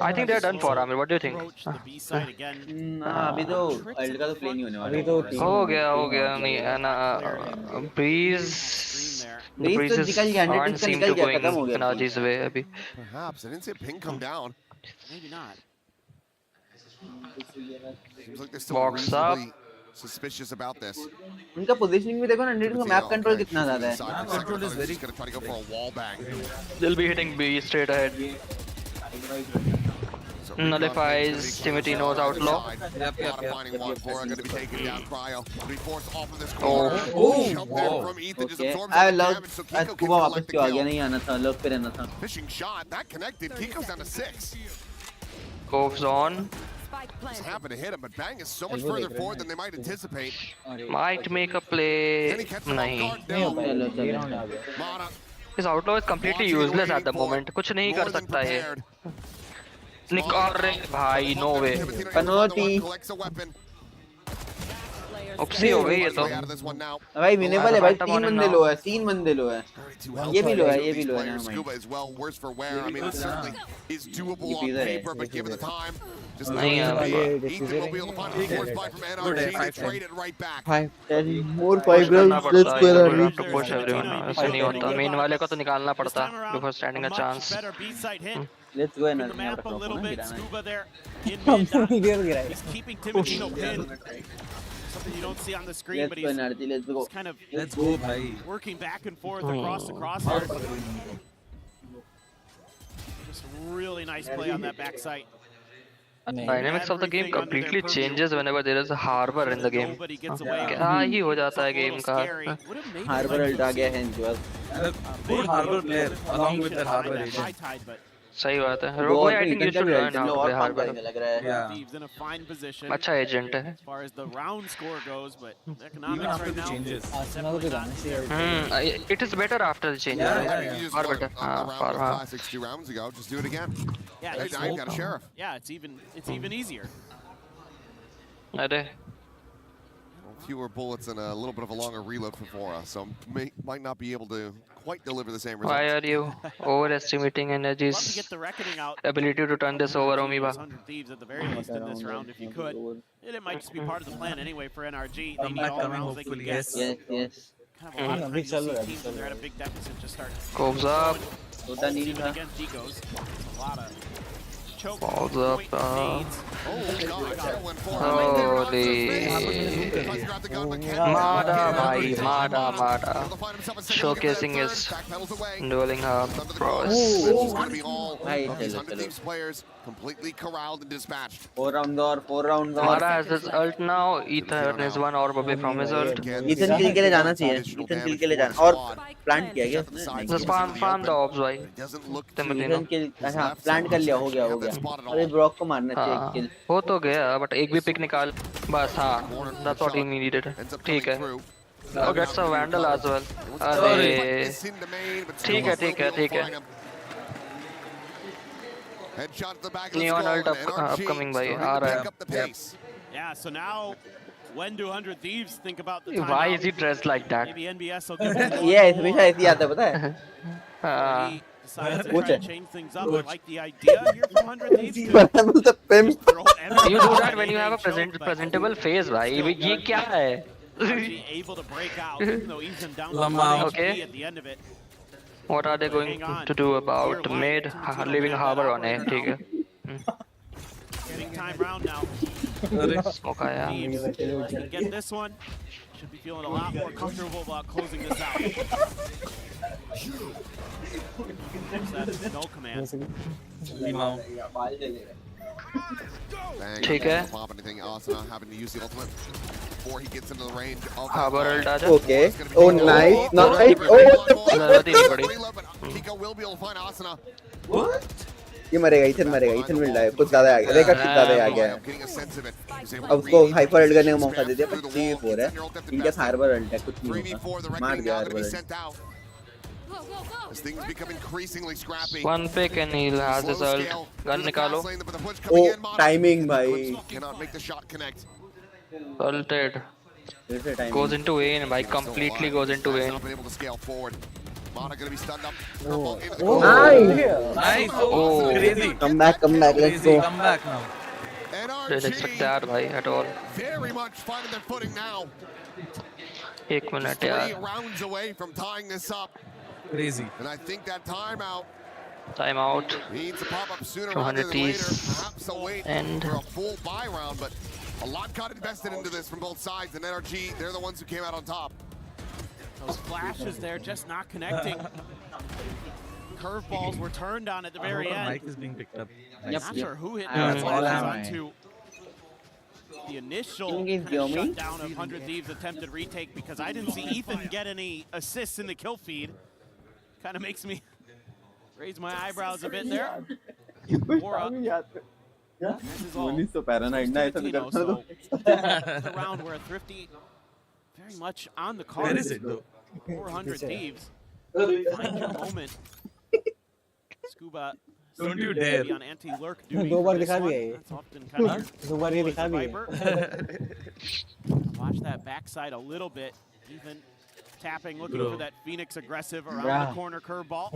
I think they're done for Amir. What do you think? अभी तो alt का तो play नहीं होने वाला. अभी तो हो गया नहीं ना breeze तो निकल गया, aren't seem to going Kanaji's way अभी. Perhaps I didn't see a ping come down. Maybe not. Seems like they're still Box up. reasonably suspicious about this. उनका पोजीशनिंग भी देखो ना, नेट का मैप कंट्रोल कितना ज्यादा है. Map control is very. He's gonna try to go for a wall bang. They'll be hitting B straight ahead. Nullifies Timotino's outlaw. Finding one for going to be taken down. Cryo to be forced off of this Oh. corner. Jump there from Ethan just Okay. absorbs I all the love. damage, so आज Kiko can Quba वापस collect the क्यों आ गया, kill. नहीं आना था, लोग पे रहना था. Fishing shot that connected. Kiko's down to 6. Coves on. Spike Just planted. happened to hit him, but Bang is so much further forward than they might anticipate. Might make a play. Can he catch him off नहीं. guard? नहीं हो No. पाया, चलो, ये round आ गया. Mana His outlaw is completely useless at the moment. कुछ नहीं कर more than सकता ये. prepared. निकाल रहे भाई, no way. Panoti. Collects a weapon. उपसी हो गई ये तो. Way out of this one now. भाई विनेबल है भाई, Phantom 3 on बंदे now. लो है, 3 बंदे लो है. ये भी लो है, ये भी लो है ना भाई. Scuba as well, worse for wear. I mean, it certainly is doable on Diffuser है, paper, but given the time, just नहीं not यार. gonna be. Ethan will be able to find a force buy from NRG to trade it right back. 10 more 5 करना rounds. पड़ता Let's है. go You Army. have to push everyone. ऐसे नहीं होता. Main वाले को तो निकालना पड़ता before standing a chance. Better B-side hit. Let's go In the Army. map a little bit. Scuba there in हम mid. तो गिर गिरा है. He's keeping Timotino pinned. Something you don't see on the screen, Let's but go he's Army. Let's go. kind of Let's go भाई. working back and forth across the crosshairs. Just really nice play on that backside. Dynamics of the game completely changes whenever there is a harbor in the game. Nobody gets away. क्या ही हो जाता है game का. Harbor ult आ गया है इनके पास. Good harbor player along with the harbor agent. High tide, but सही बात है. वो Robo, और I think you इनका should भी learn ult how to और play काम harbor. करेंगे लग रहा है. Yeah. Thieves in a fine position अच्छा agent है. as far as the round score goes, but Even economics after right the now. changes. Arsenal को जाना चाहिए. It is better after the change. Yeah, I mean, you just Far won better. a round Far, of हाँ. classics 2 rounds ago. Just do it again. Yeah, Hey, it's, now you've got a sheriff. yeah, it's even easier. अरे Fewer bullets and a little bit of a longer reload for Vora, so might not be able to quite deliver the same why results. are you overestimating Love to Energy's get the reckoning out. ability to turn this over, Omiba? 100 Thieves at the very least in this round, if you could. And it might just be part of the plan anyway for NRG. They Come need back all the coming, rounds they can hopefully, get. yes. Yes. Kind of a lot of Big times you seller, see teams big when they're at a big deficit just start Coves up. Dota नहीं even था. against Decos. A lot of choke Balls point up, nades. Oh, God, that went for him. Holy. Tries to grab the gun, but can't. Mada bhai, mada. Able to find himself a single Showcasing look at his that third, backpedals away. dueling hub Under the prowess. This is going to be all Bhai, of these chalo, 100 chalo. Thieves players completely corralled and dispatched. 4 rounds और. Mara has his ult now. Ethan is one orb away from his ult. Ethan kill के लिए जाना चाहिए. Ethan kill के लिए जाना. और plant किया क्या उसने? Just farm the orbs भाई. It doesn't look Timotino. Ethan kill. अच्छा plant कर लिया, हो गया. अरे Brock को मारना चाहिए हाँ, kill. हो तो गया but एक भी pick निकाल बस हाँ. That's what he needed. ends up ठीक coming है. through. Oh, gets a vandal as well. अरे ठीक है. Headshot to the back of the Leon skull, ult and NRG upcoming भाई starting आ to रहा pick है. up the pace. Yeah, so now when do 100 Thieves think about the timeout? Why is he dressed like that? Maybe NBS will give him one. ये हमेशा ऐसे ही आता है, पता है? हाँ. He decides to Coach try है. and change things up. I like the idea here from 100 Thieves. to But the pimp. throw everything You do at that when you have a choke, but presentable face भाई. ये क्या है? NRG able to break out, even though Ethan down to Lama. 1 Okay. HP at the end of it. What are they going to do about mid leaving harbor on it? ठीक है. Big time round now. Smoke आया. Thieves can get this one. Should be feeling a lot more comfortable about closing this out. There's that no command. Bang, ठीक है. doesn't pop anything. Asuna having to use the ultimate before he gets into the range of Harbor ult that. आजा. Okay. Oh nice. Nice. Oh what the fuck? जरूरत ही नहीं पड़ी. Kiko will be able to find Asuna. What? ये मरेगा, Ethan मरेगा, Ethan मिल रहा है, कुछ ज्यादा आ गया, रेका कुछ ज्यादा आ गया है। अब उसको हाइपर अल्ट करने का मौका दे दिया, पर 3v4 है, इनके हाइपर अल्ट है, कुछ नहीं होगा, मार दिया hyper ult. As things become increasingly scrappy. One pick and he'll has his ult. Gun निकालो. Oh, timing भाई. Cannot make the shot connect. Ulted. Goes into Vayne, भाई completely goes into Vayne. Not been able to scale forward. Mana gonna be stunned up. Oh, nice. Oh, crazy. Come back, let's go. Come back now. Didn't expect that भाई at all. Very much finding their footing now. 1 minute 3 यार. rounds away from tying this up. Crazy. And I think that timeout needs to pop up sooner rather than later. Perhaps a wait for a full buy round, but a lot got invested into this from both sides. And NRG, they're the ones who came out on top. Those flashes there just not connecting. Curveballs were turned on at the very end. Mic is being picked up. Not sure who hit that onto the initial shutdown of 100 Thieves attempted retake, because I didn't see Ethan get any assists in the kill feed. Kind of makes me raise my eyebrows a bit there. This is all so paranoid na aisa so a round where Thrifty very much on the card. Where is it though? 400 Thieves. Find your moment. Scuba. Don't you dare. On anti-lurk duty. दो बार दिखा दिया ये. That's often kind of दो बार ये दिखा दिया. Watch that backside a little bit. Even tapping, looking for that Phoenix aggressive around the corner curveball.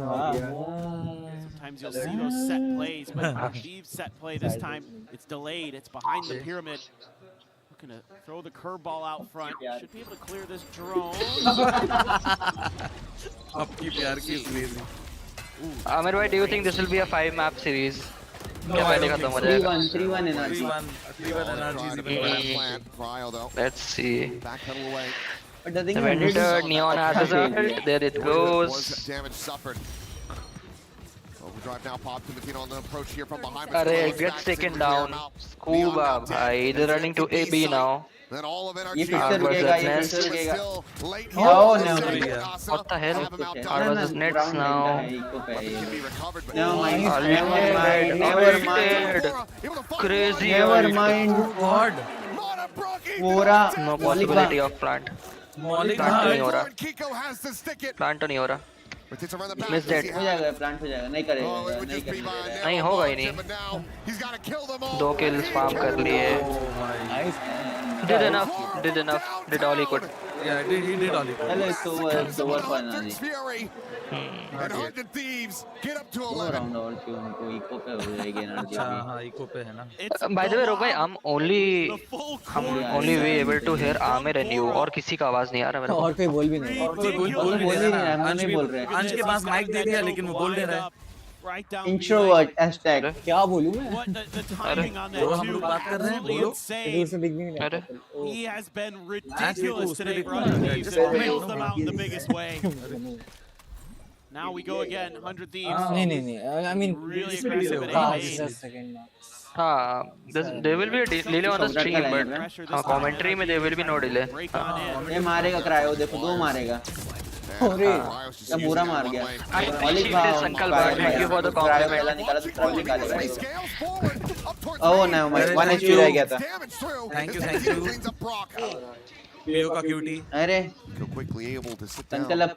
Sometimes you'll see those set plays, but Thieves set play this time, it's delayed, it's behind the pyramid. Looking to throw the curveball out front. Should be able to clear this drone. Amir bhai, do you think this will be a 5-map series? No, I don't think 3-1 NRG. 3-1 NRG is even better. Let's see. Backpedal away. But the thing Defender, Neon has his ult. There it goes. Damage suffered. Overdrive now popped in between on the approach here from behind. Arey, it gets taken down. Scuba, bhai. They're running to AB now. Then all of ये NRG picture रुकेगा, ये Nest. picture रुकेगा. still late Oh, here. no. What the hell? Arvas is nets Round now. Can be recovered, but Never mind. Ulted, Never mind. ulted. Crazy Never ult. mind. God. पूरा No possibility of plant. Maulik Plant तो नहीं हो bhai. रहा. Kiko has to stick it. Plant तो नहीं हो रहा. Rotates around the back. Missed it. हो जाएगा, प्लांट हो जाएगा, नहीं करेगा, Oh, it would नहीं just be by करेगा. a नहीं narrow होगा ही margin, नहीं. but now he's got to kill them all. 2 kills farm कर लिए. Did enough. Did all he could. Yeah, he did all he could. चलो it's over for NRG. Fury and 100 Thieves get up to दो 11. Round और क्यों उनको eco पे हो जाएगी NRG अच्छा की. हाँ इको पे है ना. By the way, Rogue bhai, I'm only way able to hear Amir and you. और किसी का आवाज नहीं आ रहा मेरे को. और कोई बोल भी नहीं. बोल नहीं रहा है ना. हम नहीं बोल रहे. अंश के पास माइक दे दिया लेकिन वो बोल नहीं रहा है. Introvert hashtag. क्या बोलूँ मैं? The timing on that वो हम too. लोग बात कर रहे हैं. बोलो. दूर से दिख भी नहीं अरे. रहा. He has been Actually, ridiculous उसने today भी for 100 बोला. Thieves. Just It comment, rails no them out in the biggest way. Now we go again, 100 Thieves. नहीं. I mean, Really aggressive at हाँ, A lane. just a second now. हाँ, there will be a delay on the stream, but commentary में there will be no delay. Break on in. ये मारेगा cryo, देखो दो मारेगा. अरे. क्या बुरा मार गया. Appreciate this, Uncle Bart. Thank you for the cryo compliment. पहला निकाला, दूसरा भी निकालेगा. Scales forward up towards Oh no, my 1 HP रह गया था. damage through. Thank you. Cleans up Brock. Leo का cutie. अरे So quickly able to sit down. संकल्प.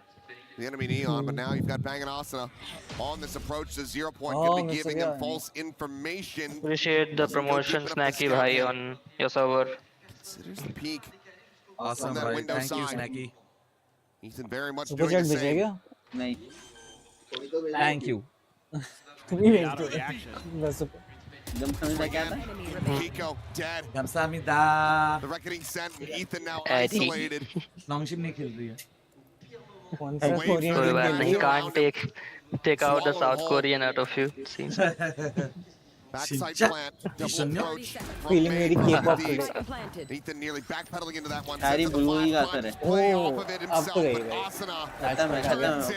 The enemy Neon, but now you've got Bang and Asuna on this approach to 0 point. Oh, Could be Mr. giving them Guy. false information. Appreciate the promotion, Snacky bhai, on your server. Considers the peak. Awesome that भाई. window Thank you side. Snacky. Ethan very much super doing chat the same. भेजेगा? नहीं. Thank you. तुम ही भेज Out दो. of the action. बस. जब समझता क्या था? Kiko dead. 감사합니다. The reckoning sent. And Ethan now Eddie. isolated. नॉन्गशिप नहीं खेल रही है. कौन सा कोरियन कोई गेम बात खेल नहीं, रही है? can't take out the South Korean out of you. Seems. Backside Shinja. plant. Double Shinja. approach. from Feeling main. very K-pop Thieves. today. Planted. Ethan nearly backpedaling into that one. सारी Sets up the blue he flag का punt. असर है. Play Oh, off of it अब himself, तो गई but भाई. Asuna खत्म है,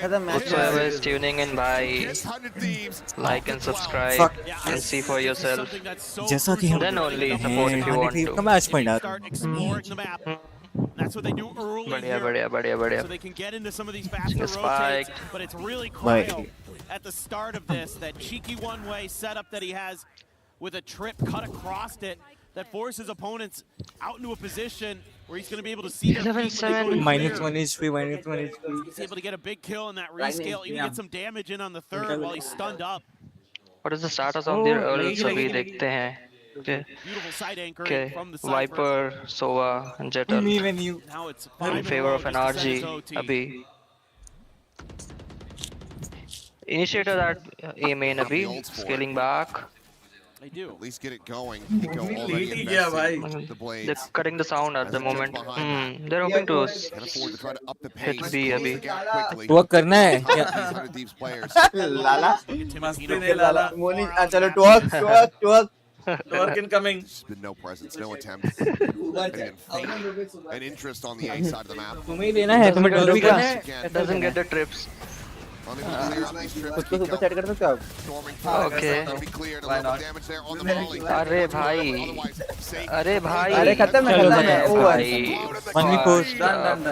खत्म है. Whoever is tuning in, bye. gets 100 Thieves. Like and subscribe and see for yourself. Something that's so जैसा कि हम Then only support if you want to. का मैच पॉइंट आता start exploring the map. That's what they do early बढ़िया here. बढ़िया बढ़िया बढ़िया. So they can get into some of these faster Spike. rotates, but it's really Bye. cryo. at the start of this. That cheeky one-way setup that he has with a trip cut across it that forces opponents out into a position where he's going to be able to see their feet when they go to minus clear. 1 HP, minus 1 HP. He's able to get a big kill in that rescale, even get some damage in on the third while he's stunned up. What is the status of their ults? अभी देखते हैं. Okay. Beautiful side anchoring Okay. from the Cypher. Viper, Sova, and Jet ult Now it's in favor of an RG. Abhi. Initiator that A main Abhi, scaling back. They do. At least get it going. Nico already investing the blades. They're cutting the sound at the moment. They're hoping to Can afford to try to up the hit pace, B close the Abhi. gap quickly. Work करना है क्या? These 100 Thieves players. Lala. मस्ती नहीं लाला. Moni, चलो twerk. Work incoming. There's been no presence, no attempt. An interest on the A side of the map. तुम्हें लेना है तुम्हें डर भी करना है. It doesn't get the trips. Unable to clear out these trips. खुद को सुपर चैट कर सकते हो आप? Storming through. Okay. Gonna be cleared. A little damage there on the volley. अरे भाई. Otherwise, safe. अरे भाई. अरे खत्म है भाई. One me push. Done.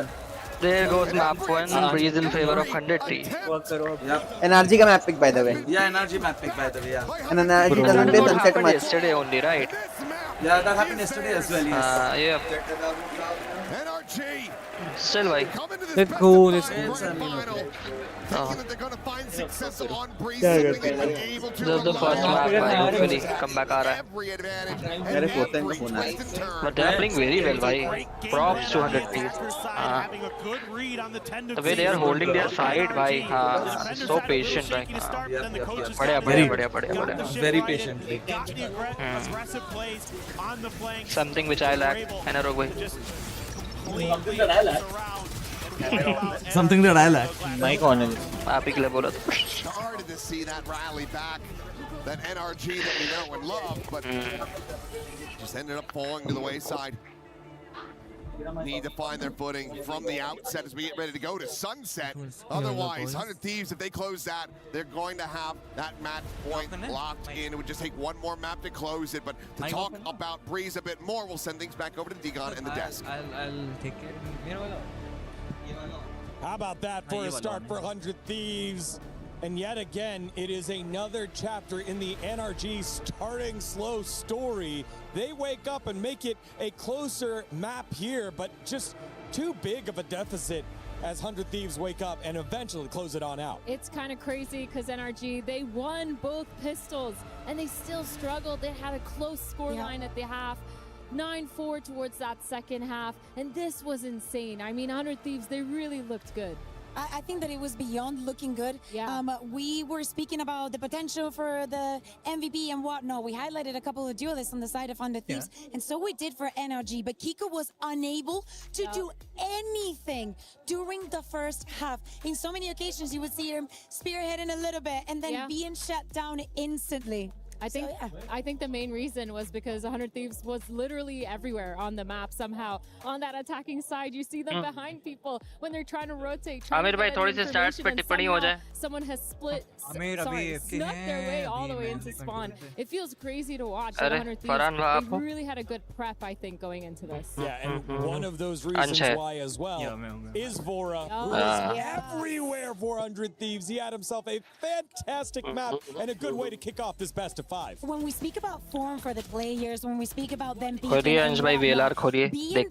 There goes map 1. Breeze in favor of 100T. Yep. NRG का map pick by the way. Yeah, energy map pick by the way. Yeah. And NRG doesn't play What sunset happened much. yesterday only, right? Yeah, that happened yesterday as well. Yes. Yeah. NRG. Still, bhai. Come into this Let's go, let's grand go. final. Thinking that they're going to find success on Breeze. Yeah, Something they've yeah. been able to Just the first map, bhai. Hopefully, come back aa raha hai. every advantage मेरे and fourth time every का phone आया. twist and turn. But they are playing very well, bhai. Props to 100T. Having a good read on the The tendency. way they are holding their side, bhai. So patient, bhai. Badhiya. Very patiently. Aggressive plays on the flank. Something which I lack. है ना रोग भाई? Something that I lack. Mic on है. आप ही के लिए बोला था. Started to see that rally back, that NRG that we know and love, but just ended up falling to the wayside. Need to find their footing from the outset as we get ready to go to sunset. Otherwise, 100 Thieves, if they close that, they're going to have that match point locked in. It would just take one more map to close it. But to talk about Breeze a bit more, we'll send things back over to Digon and the desk. I'll take care. How about that for a start for 100 Thieves? And yet again, it is another chapter in the NRG starting slow story. They wake up and make it a closer map here, but just too big of a deficit as 100 Thieves wake up and eventually close it on out. It's kind of crazy because NRG, they won both pistols and they still struggled. They had a close scoreline at the half. 9-4 towards that second half, and this was insane. I mean, 100 Thieves, they really looked good. I think that it was beyond looking good. Yeah. We were speaking about the potential for the MVP and whatnot. We highlighted a couple of duelists on the side of 100 Thieves, and so we did for NRG. But Kiko was unable to do anything during the first half. In so many occasions, you would see him spearheading a little bit and then being shut down instantly. I think the main reason was because 100 Thieves was literally everywhere on the map somehow. On that attacking side, you see them behind people when they're trying to rotate. Aamir भाई थोड़ी सी stats पे टिप्पणी हो जाए. Someone has snuck AFK their way all the way into spawn. It feels crazy to watch. अरे 100 फरहान भाई Thieves, they really had a good prep, I think, going into this. Yeah, and one of those reasons why as well is Vora, who is everywhere for 100 Thieves. He had himself a fantastic map and a good way to kick off this best of 5. When we speak about form for the players, when we speak about them being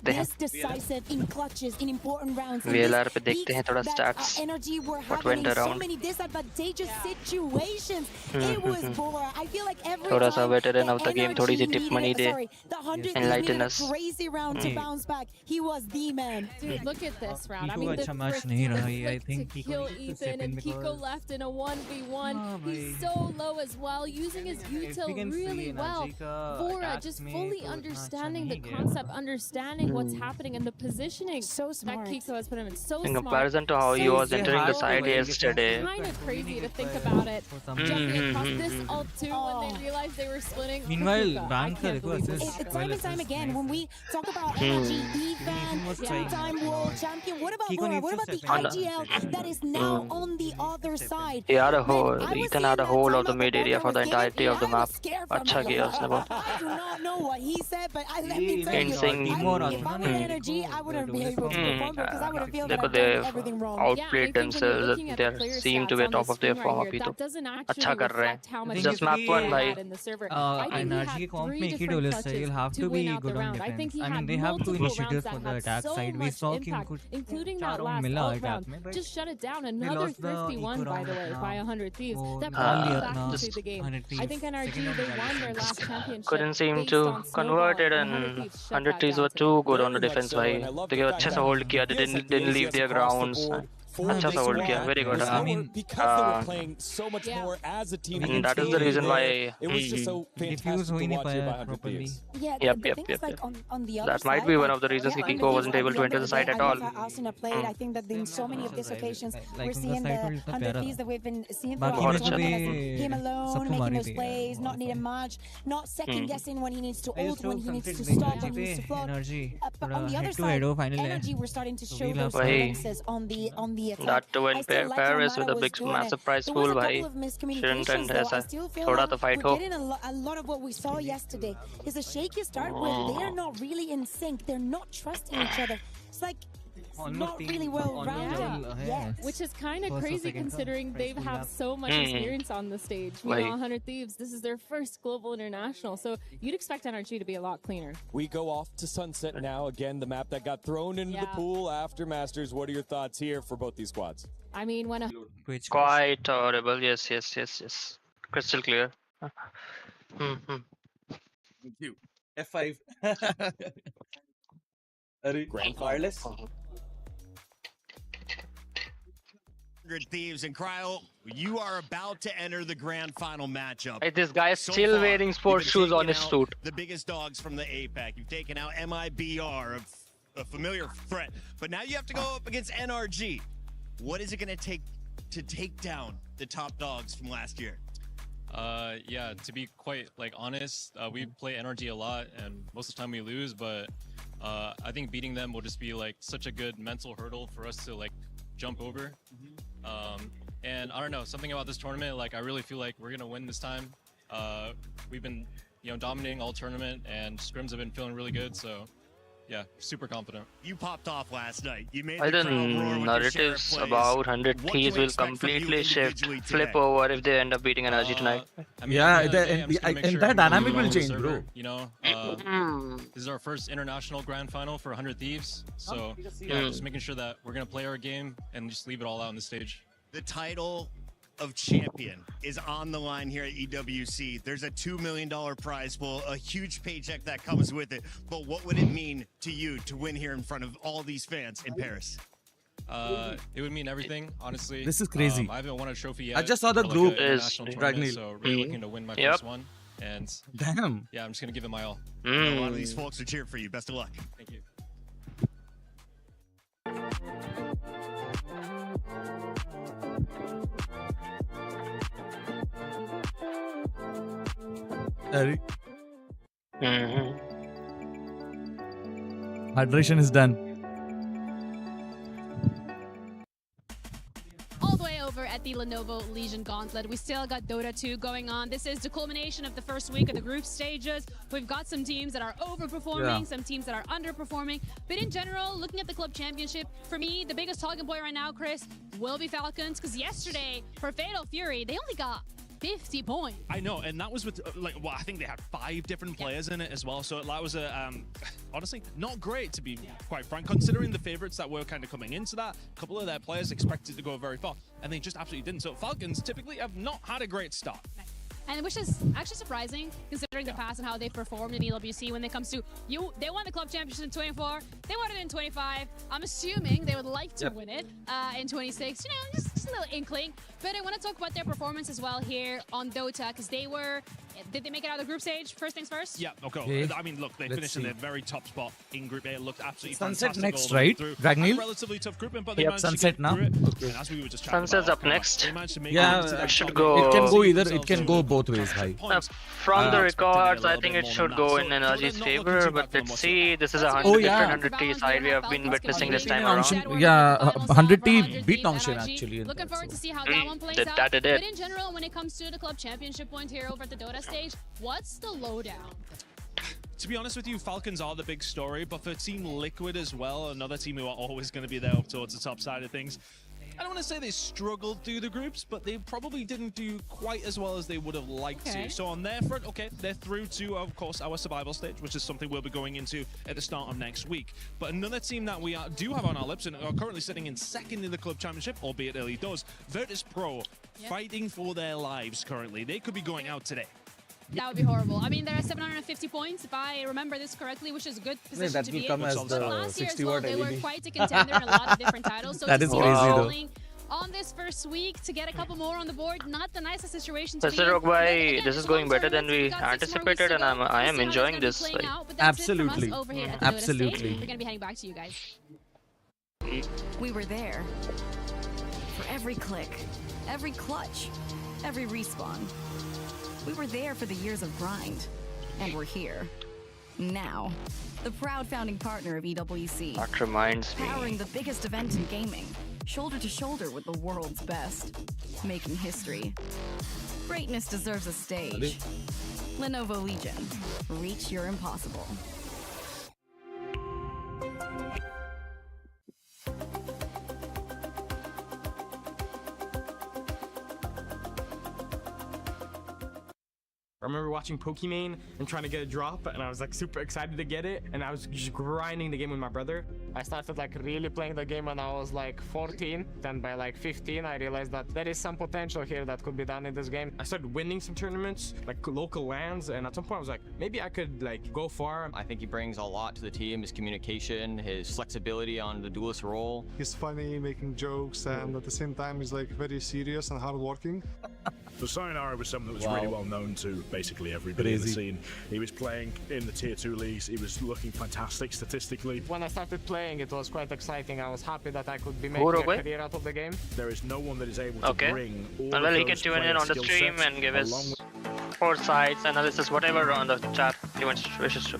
this decisive in clutches, in important rounds, VLR पे देखते हैं थोड़ा stats. Energy were What having went in so around? many disadvantageous situations. It was Bora. I feel like every थोड़ा सा time veteran the of the game NRG थोड़ी सी needed टिप्पणी it- they. sorry, the 100 Enlighten needed us. a crazy round to bounce back. He was the man. Dude, look at this round. I Kiko mean, the अच्छा match flick नहीं रहा ये, I to think Kiko kill needs to Ethan step in and Kiko because left in a 1v1. He's so low as well, using his util can see really well. NRG का Vora attack just में fully तो उतना अच्छा understanding the नहीं गया. concept, understanding what's happening and the positioning So smart. that Kiko has put him in. So In smart. comparison to how he was entering the side yesterday. Kind of crazy to think about it. Jumping across this ult too when they realized they were splitting. Meanwhile, Kiko, I Ban can't believe this. It's time and time again when we talk about energy, Ethan, two-time world champion. What about Bora? What about the IGL that is now on the other side? He had a hole. Ethan had a whole of the mid area for the entirety of of the map. अच्छा किया उसने बहुत. I do not know what he said, but let me tell you, Insane. if I were energy, I wouldn't be able to perform because I would have felt that I've done everything wrong. Outplayed themselves. They seem to be top of their form अभी तो. अच्छा कर रहे हैं. Just map one भाई. Energy comp में एक ही duelist है. You'll have to be good on defense. I mean, they have two initiatives for the attack side. We saw कि उनको चारों मिला attack में. Just shut it down. Another thrifty one, by the way, by 100 Thieves. That brought back to the game. I think NRG, they won their last championship. Couldn't seem to convert it, and 100 Thieves were too good on the defense भाई. they अच्छे से hold किया. They didn't leave their grounds. अच्छा सा hold किया. Very good. I mean, because they were playing so much more as a team. And that is the reason why it was just so fantastic to watch it by 100 Thieves. Yep. That might be one of the reasons Kiko wasn't able to enter the site at all. I think that in so many of these occasions, we're seeing the 100 Thieves that we've been seeing for him alone, making those plays, not needing much, not second guessing when he needs to ult, when he needs to stop, when he needs to float. But on the other side, energy, we're starting to show those tendencies on the attack. That to win Paris with a big massive prize pool भाई. Shouldn't end ऐसा. थोड़ा तो fight हो. A lot of what we saw yesterday is a shaky start where they're not really in sync. They're not trusting each other. It's like not really well rounded. Yeah. Which is kind of crazy considering they have so much experience on the stage. You know, 100 Thieves, this is their first global international, so you'd expect NRG to be a lot cleaner. We go off to Sunset now. Again, the map that got thrown into the pool after Masters. What are your thoughts here for both these squads? I mean, when a Quite horrible. Yes. Crystal clear. Thank you. F5. Grand wireless. 100 Thieves and Cryo, you are about to enter the grand final matchup. Hey, this guy is still wearing sports shoes on his suit. The biggest dogs from the APAC. You've taken out MIBR, a familiar threat, but now you have to go up against NRG. What is it going to take down the top dogs from last year? Yeah, to be quite honest, we play NRG a lot, and most of the time we lose, but I think beating them will just be such a good mental hurdle for us to jump over. And I don't know, something about this tournament, I really feel like we're gonna win this time. We've been dominating all tournament, and scrims have been feeling really good, so yeah, super confident. You popped off last night. You made I the think narratives about 100 Thieves will completely flip over if they end up beating NRG tonight. I mean, entire dynamic will change, bro. This is our first international grand final for 100 Thieves, so yeah, just making sure that we're gonna play our game and just leave it all out on the stage. The title of champion is on the line here at EWC. There's a $2 million prize pool, a huge paycheck that comes with it. But what would it mean to you to win here in front of all these fans in Paris? It would mean everything, honestly. This is crazy. I haven't won a trophy yet. I just saw the group is Dragneel, so really looking to win my first one. And damn. Yeah, I'm just gonna give it my all. A lot of these folks are cheering for you. Best of luck. Thank you. Hydration is done. All the way over at the Lenovo Legion Gauntlet, we still got Dota 2 going on. This is the culmination of the first week of the group stages. We've got some teams that are overperforming, some teams that are underperforming. But in general, looking at the club championship, for me, the biggest talking point right now, Chris, will be Falcons. Because yesterday, for Fatal Fury, they only got 50 points. I know, and that was with I think they had 5 different players in it as well, so that was honestly not great, to be quite frank, considering the favorites that were kind of coming into that. A couple of their players expected to go very far, and they just absolutely didn't. So Falcons typically have not had a great start. And which is actually surprising, considering the past and how they performed in EWC when it comes to they won the club championship in 24, they won it in 25. I'm assuming they would like to win it in 26. You know, just a little inkling. But I want to talk about their performance as well here on Dota, because did they make it out of the group stage? First things first? Yeah, okay. I mean, look, they finished in their very top spot in Group A. It looked absolutely Sunset fantastic. Next, right? Dragneel? Relatively tough grouping, but they managed Sunset to get now. through it. And as we were just chatting Sunset's about, up next. Yeah, it should go. It can go either. It can go both ways, bhai. From the records, I think it should go in NRG's favor, but let's see. This is a 100T side we have been witnessing this time around. Yeah, 100T beat Nongshin actually. Looking forward to see how that one plays out. That it did. But in general, when it comes to the club championship point here over at the Dota stage. What's the lowdown? To be honest with you, Falcons are the big story, but for Team Liquid as well, another team who are always going to be there up towards the top side of things, I don't want to say they struggled through the groups, but they probably didn't do quite as well as they would have liked to. So on their front, okay, they're through to, of course, our survival stage, which is something we'll be going into at the start of next week. But another team that we do have on our lips and are currently sitting in second in the club championship, albeit early doors, Virtus Pro, fighting for their lives currently. They could be going out today. That would be horrible. I mean, there are 750 points, if I remember this correctly, which is a good position to be in. But last year as well, they were quite a contender in a lot of different titles. So that is crazy, though. On this first week to get a couple more on the board, not the nicest situation to be in. This is going better than we anticipated, and I am enjoying this. Absolutely. Absolutely. We're going to be heading back to you guys. We were there for every click, every clutch, every respawn. We were there for the years of grind, and we're here now. The proud founding partner of EWC. That reminds me. Powering the biggest event in gaming, shoulder to shoulder with the world's best, making history. Greatness deserves a stage. Lenovo Legion, reach your impossible. I remember watching Pokimane and trying to get a drop, and I was like super excited to get it, and I was just grinding the game with my brother. I started like really playing the game when I was like 14. Then by like 15, I realized that there is some potential here that could be done in this game. I started winning some tournaments, like local lands, and at some point I was like, maybe I could like go far. I think he brings a lot to the team, his communication, his flexibility on the duelist role. He's funny, making jokes, and at the same time he's like very serious and hardworking. So Sayonara was someone that was really well known to basically everybody in the scene. He was playing in the tier 2 leagues. He was looking fantastic statistically. When I started playing, it was quite exciting. I was happy that I could be making a career out of the game. There is no one that is able to bring all well, he can tune in on the stream and give his foresights, analysis, whatever on the chat he wishes to.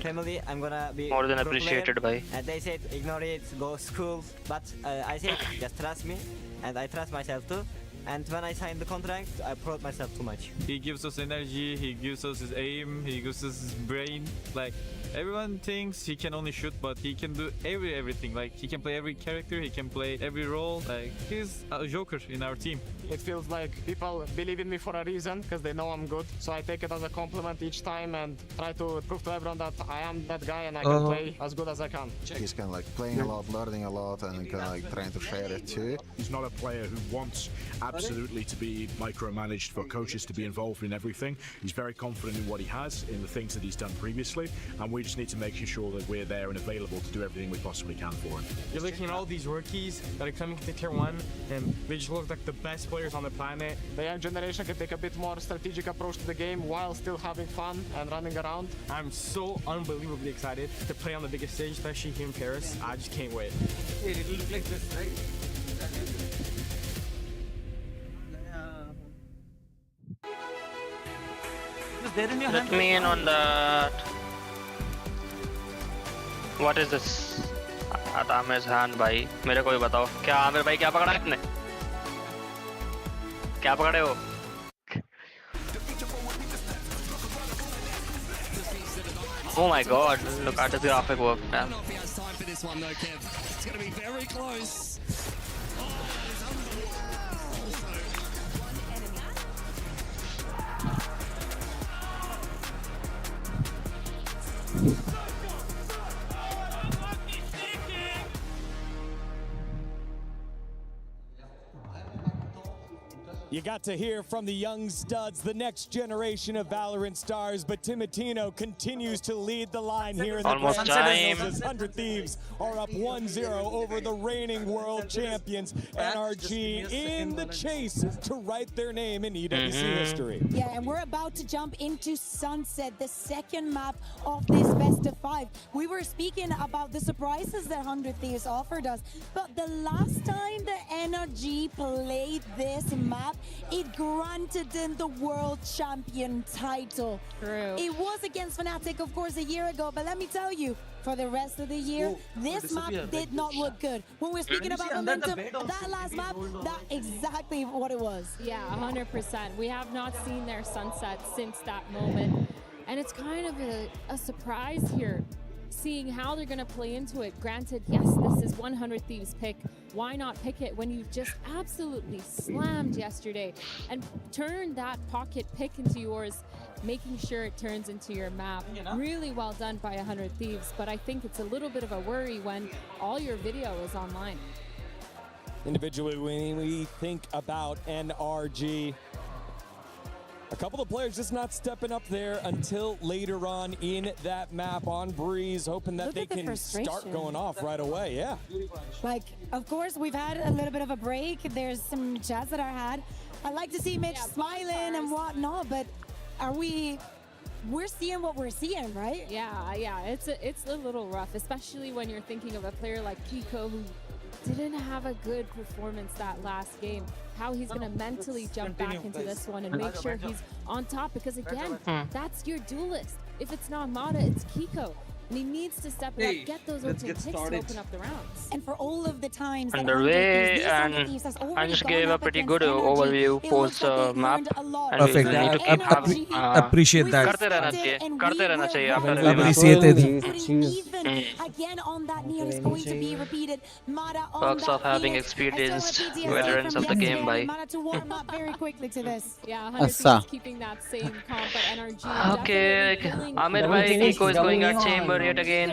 Family, I'm gonna be more than appreciated by. And they said ignore it, go school, but I said just trust me, and I trust myself too. And when I signed the contract, I proud myself too much. He gives us energy, he gives us his aim, he gives us his brain. Like, everyone thinks he can only shoot, but he can do everything. Like, he can play every character, he can play every role. Like, he's a joker in our team. It feels like people believe in me for a reason, because they know I'm good. So I take it as a compliment each time and try to prove to everyone that I am that guy and I can play as good as I can. He's kind of like playing a lot, learning a lot, and kind of like trying to share it too. He's not a player who wants absolutely to be micromanaged, for coaches to be involved in everything. He's very confident in what he has, in the things that he's done previously, and we just need to make sure that we're there and available to do everything we possibly can for him. You're looking at all these rookies that are coming to tier 1, and they just look like the best players on the planet. The young generation can take a bit more strategic approach to the game while still having fun and running around. I'm so unbelievably excited to play on the biggest stage, especially here in Paris. I just can't wait. Let me in on that. What is this? Adam's hand, भाई. मेरे को भी बताओ. क्या आमिर भाई क्या पकड़ा है तुमने? क्या पकड़े हो? Oh my God! Look at the graphic work, man. It's time for this one though, Kev. It's going to be very close. You got to hear from the young studs, the next generation of Valorant stars, but Timotino continues to lead the line here in the Almost Grand Finals. 100 Thieves are up 1-0 over the reigning world champions, NRG, in the chase to write their name in EWC history. Yeah, and we're about to jump into Sunset, the second map of this best of 5. We were speaking about the surprises that 100 Thieves offered us, but the last time the NRG played this map, it granted them the world champion title. True. It was against Fnatic, of course, a year ago, but let me tell you, for the rest of the year. This map did not look good. When we're speaking about momentum, that last map, that's exactly what it was. Yeah, 100%. We have not seen their sunset since that moment. And it's kind of a surprise here, seeing how they're going to play into it. Granted, yes, this is 100 Thieves pick. Why not pick it when you've just absolutely slammed yesterday and turned that pocket pick into yours, making sure it turns into your map? Really well done by 100 Thieves, but I think it's a little bit of a worry when all your video is online. Individually, when we think about NRG, a couple of players just not stepping up there until later on in that map on Breeze, hoping that they can start going off right away. Yeah. Like, of course, we've had a little bit of a break. There's some chats that are had. I like to see Mitch smiling and whatnot, but we're seeing what we're seeing, right? Yeah, it's a little rough, especially when you're thinking of a player like Kiko, who didn't have a good performance that last game. How he's going to mentally jump back into this one and make sure he's on top, because again, that's your duelist. If it's not Mata, it's Kiko. And he needs to step it up, get those open picks to open up the rounds. And for all of the times underway, and Ansh gave a pretty good overview post map. Perfect. Appreciate that. Appreciate it. Again on that near is going to be repeated. Perks of having experienced veterans of the game by. Very quickly to this. Yeah, 100 keeping that same comp at NRG. Okay, Amir bhai, Kiko is going at chamber yet again.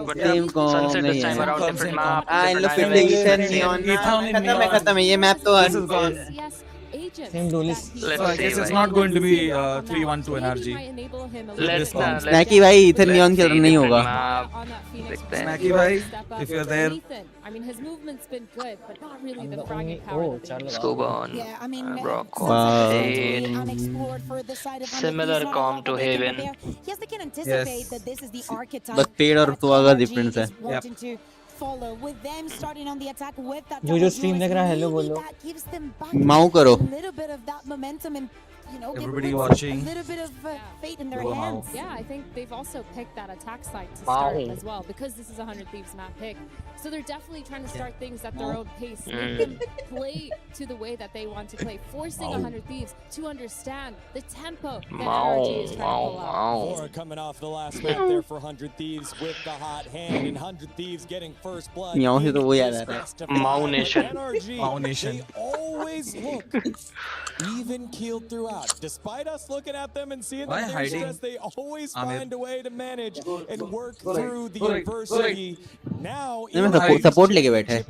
But sunset this time around different map. Same duelist. I guess it's not going to be 3-1 to NRG. Snacky bhai, इधर neon खेल नहीं होगा. Snacky bhai, if you're there. I mean, his movement's been good, but not really the fragging power. Scuba on. Yeah, I mean, similar comp to Haven. Yes, they can anticipate that this is the archetype. बस पेड़ और तुआ का difference है. Yep. Follow with them starting on the attack with that. जो stream देख रहा है हेलो बोलो. माउ करो. A little bit of that momentum and everybody watching. A little bit of fate in their hands. Yeah, I think they've also picked that attack side to start as well, because this is a 100 Thieves map pick. So they're definitely trying to start things at their own pace, make them play to the way that they want to play, forcing 100 Thieves to understand the tempo that NRG is trying to pull out. Laura coming off the last map there for 100 Thieves with the hot hand, and 100 Thieves getting first blood. Mau Nation. NRG, they always look even keeled throughout. Despite us looking at them and seeing that they're stressed, they always find a way to manage and work through the adversity. Now, support लेके बैठे.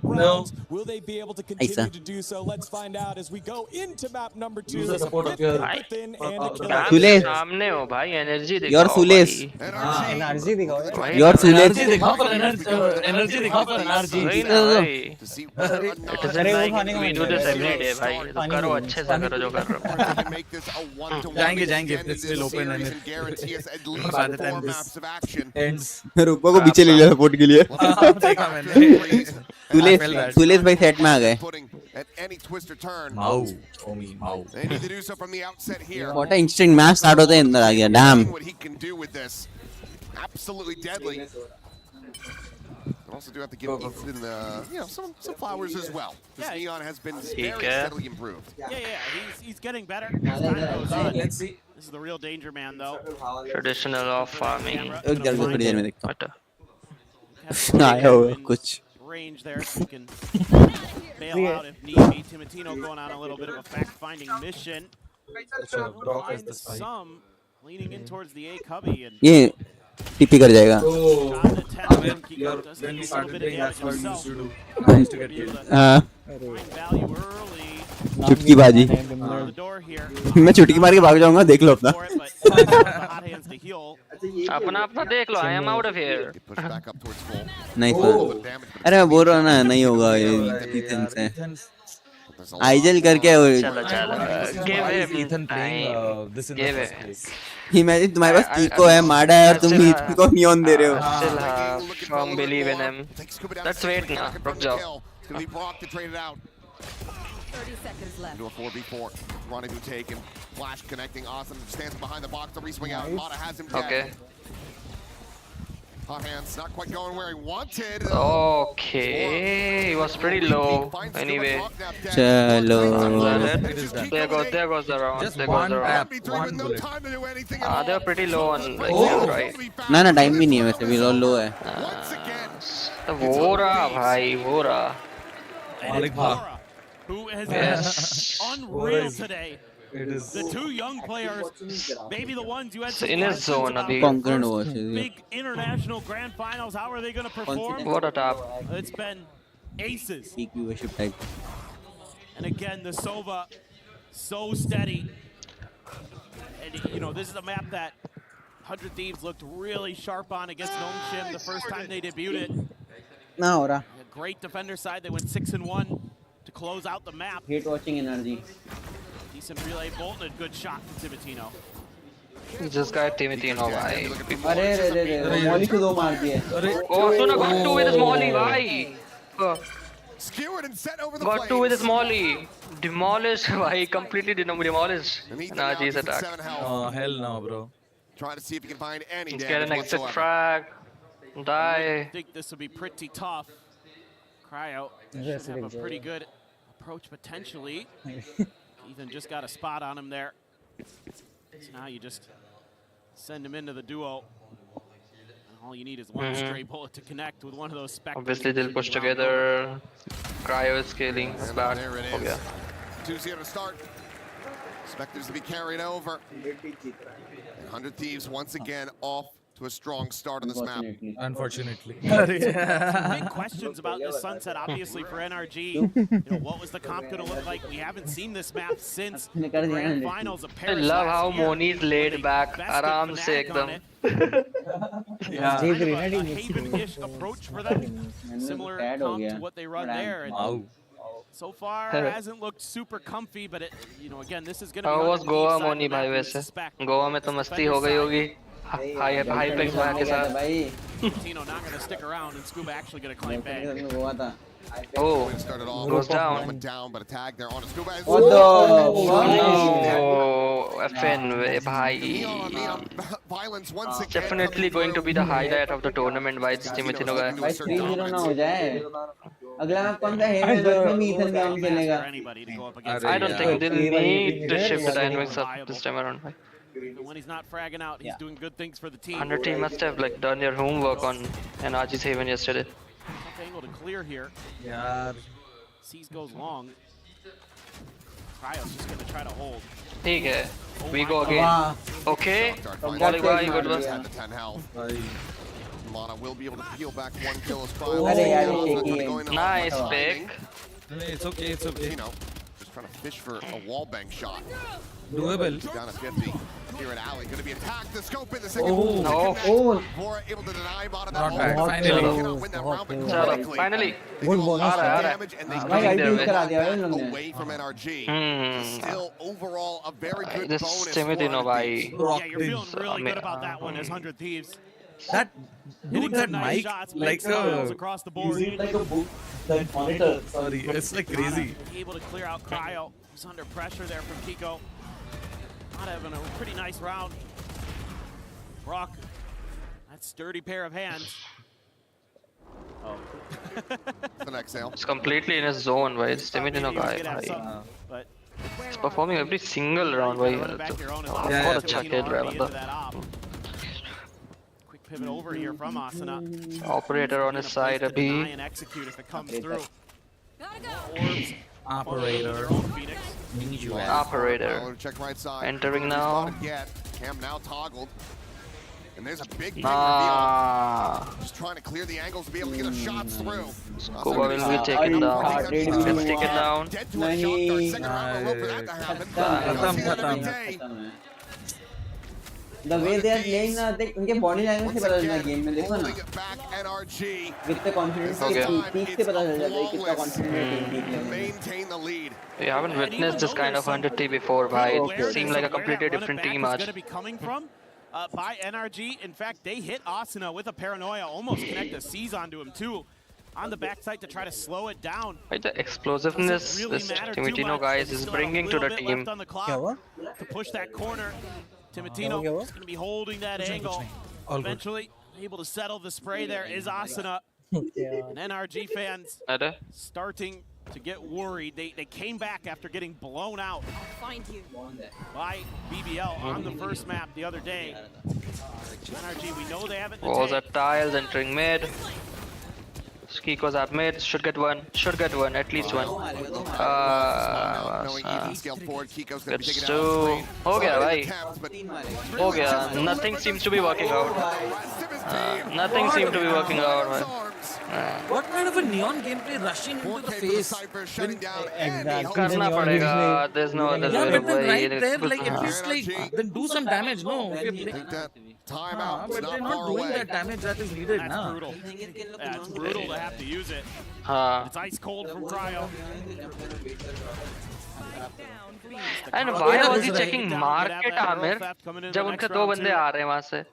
Will they be able to continue to do so? Let's find out as we go into map number 2. The support of your Sules. सामने हो भाई, energy दिखाओ. Your Sules. Energy दिखाओ. Your Sules. Energy दिखाओ पर NRG. वही ना भाई. It isn't like we do this every day भाई. तो करो अच्छे से करो जो कर रहे हो. जाएंगे. It's still open and by the time this ends. रूपा को पीछे ले लिया सपोर्ट के लिए. सुलेश भाई सेट में आ गए. Maui. What an instant match start होता है अंदर आ गया. Damn. Absolutely deadly. Also do have to give Kingston some flowers as well. This Neon has been very steadily improved. Yeah, he's getting better as time goes on. Let's see. This is the real danger man though. Traditional off farming. एक जल्दी थोड़ी देर में देखता हूँ. आया होगा कुछ. Range there, so we can bail out if need be. Timotino going on a little bit of a fact-finding mission. Some leaning in towards the A cubby and. ये टीपी कर जाएगा. चुटकी बाजी. मैं चुटकी मार के भाग जाऊंगा, देख लो अपना. अपना देख लो. I am out of here. नहीं तो. अरे मैं बोल रहा हूँ ना, नहीं होगा ये इतन से. आइजल करके इमेजिन तुम्हारे पास कीको है, माडा है और तुम कीको को नियॉन दे रहे हो. Strong believe in him. Let's wait now. रुक जाओ. 30 seconds left. Into a 4v4. Rendezvous taken. Flash connecting. Awesome. Stands behind the box. The reswing out. Mata has him dead. Okay. Hot hands not quite going where he wanted. Okay, he was pretty low. Anyway. Chalo. There goes the round. Just There goes one the round. tap, one bullet. They're pretty low on like right. ना ना time भी नहीं है वैसे भी लो है. वो रहा भाई वो रहा. Who has been unreal today. The two young players, maybe the ones you had in his zone about big international grand finals. How are they going to perform? What a tap. It's been aces. Peak viewership type. And again, the Sova, so steady. And you know, this is a map that 100 Thieves looked really sharp on against Nongshim the first time they debuted it. ना हो रहा. A great defender side. They went 6-1 to close out the map. Hate watching energy. Decent relay bolt and a good shot from Timitino. This guy Timitino, bhai. अरे Molly को 2 मार दिए. Oh, Suna got 2 with his molly, bhai. Skewered and set over the got 2 with his molly. Demolished, bhai. Completely demolished. NRG's attack. Oh hell no, bro. Trying to see if he can find any damage. Get an exit frag. Die. I think this will be pretty tough. Cryo should have a pretty good approach potentially. Ethan just got a spot on him there. So now you just send him into the duo. And all you need is one stray bullet to connect with one of those Spectres. Obviously they'll push together. Cryo is scaling. It's back. There it is. Oh, yeah. 2-0 to start. Spectres to be carried over. And 100 Thieves once again off to a strong start on this map. Unfortunately. Big questions about the sunset, obviously, for NRG. You know, what was the comp going to look like? We haven't seen this map since the grand finals of Paris. I love how last year. Moni's laid back. Aram se ekdam. Yeah. Kind of a Haven-ish approach for them. Similar comp to what they run there. And so far, hasn't looked super comfy, but it, you know, again, this is going to be. How was Goa Moni bhai वैसे? Goa में तो मस्ती हो गई होगी. High picks back के साथ. Tino not going to stick around, and Scuba actually going to climb back. Oh, goes down. Went down, but a tag there on a Scuba. Oh, FN bhai. Violence once again. Definitely going to be the highlight of the tournament by this Timitino guy. भाई 3-0 ना हो जाए. अगला match कौन सा haven versus मीथन game खेलेगा. I don't think they'll need to shift the dynamics up this time around. When he's not fragging out, he's doing good things for the team. 100 team must have like done their homework on NRG's Haven yesterday. Tough angle to clear here. Yeah. Seas goes long. Cryo's just going to try to hold. ठीक है. We go again. Okay. Molly bhai, good one. Lana will be able to peel back 1 kill as Cryo. Nice pick. It's okay, it's okay. You know, just trying to fish for a wall bang shot. Doable. Down at 50. Here at Alley, going to be attacked. The scope in the second. Bora able to deny bottom. Not bad. Finally. Win that round, but Finally. damage and they away from NRG. Still overall a very good This bonus. Timitino bhai. Yeah, you're feeling really good about that one as 100 Thieves. That dude, that nice mic, shots, like smiles across the board. that monitor. Sorry, it's like crazy. Able to clear out Cryo. He's under pressure there from Kiko. Not having a pretty nice round. Brock, that sturdy pair of hands. Oh. The next sale. It's completely in his zone, bhai. It's Timitino guy. But he's performing every single round, bhai. What a chuck it, bro. Pivot over here from Asuna. Operator on his side, Abhi. And execute if it comes through. Operator. Operator. Check right side. Entering now. Cam now toggled. And there's a big reveal. Just trying to clear the angles to be able to get the shots through. Scuba will be taken down. Gets taken down. Dead to a shot. Second round will for that to happen. The way they are playing, उनके body language से पता चलता है game में देखो ना. कितने confident से peak से पता चल जाता है कितना confident maintain the lead. We haven't witnessed this kind of 100T before, bhai. It seemed like a completely different team. Going to be coming from by NRG. In fact, they hit Asuna with a paranoia, almost connect a seize onto him too. On the backside to try to slow it down. The explosiveness this Timitino guys is bringing to the team. To push that corner. Timitino is going to be holding that angle. Eventually, able to settle the spray there is Asuna. And NRG fans starting to get worried. They came back after getting blown out by BBL on the first map the other day. NRG, we know they haven't. Walls at tiles, entering mid. Kiko's at mid, should get one, at least one. Gets two. हो गया भाई. हो गया. Nothing seems to be working out. Nothing seems to be working out. What kind of a neon gameplay rushing into the face? करना पड़ेगा. There's no other way. Right there, like at least like then do some damage. No. Timeout. But they're not doing that damage that is needed now. That's brutal. That's brutal to have to use it. It's ice cold from Cryo. And why was he checking market, Amir? जब उनके दो बंदे आ रहे हैं वहाँ से.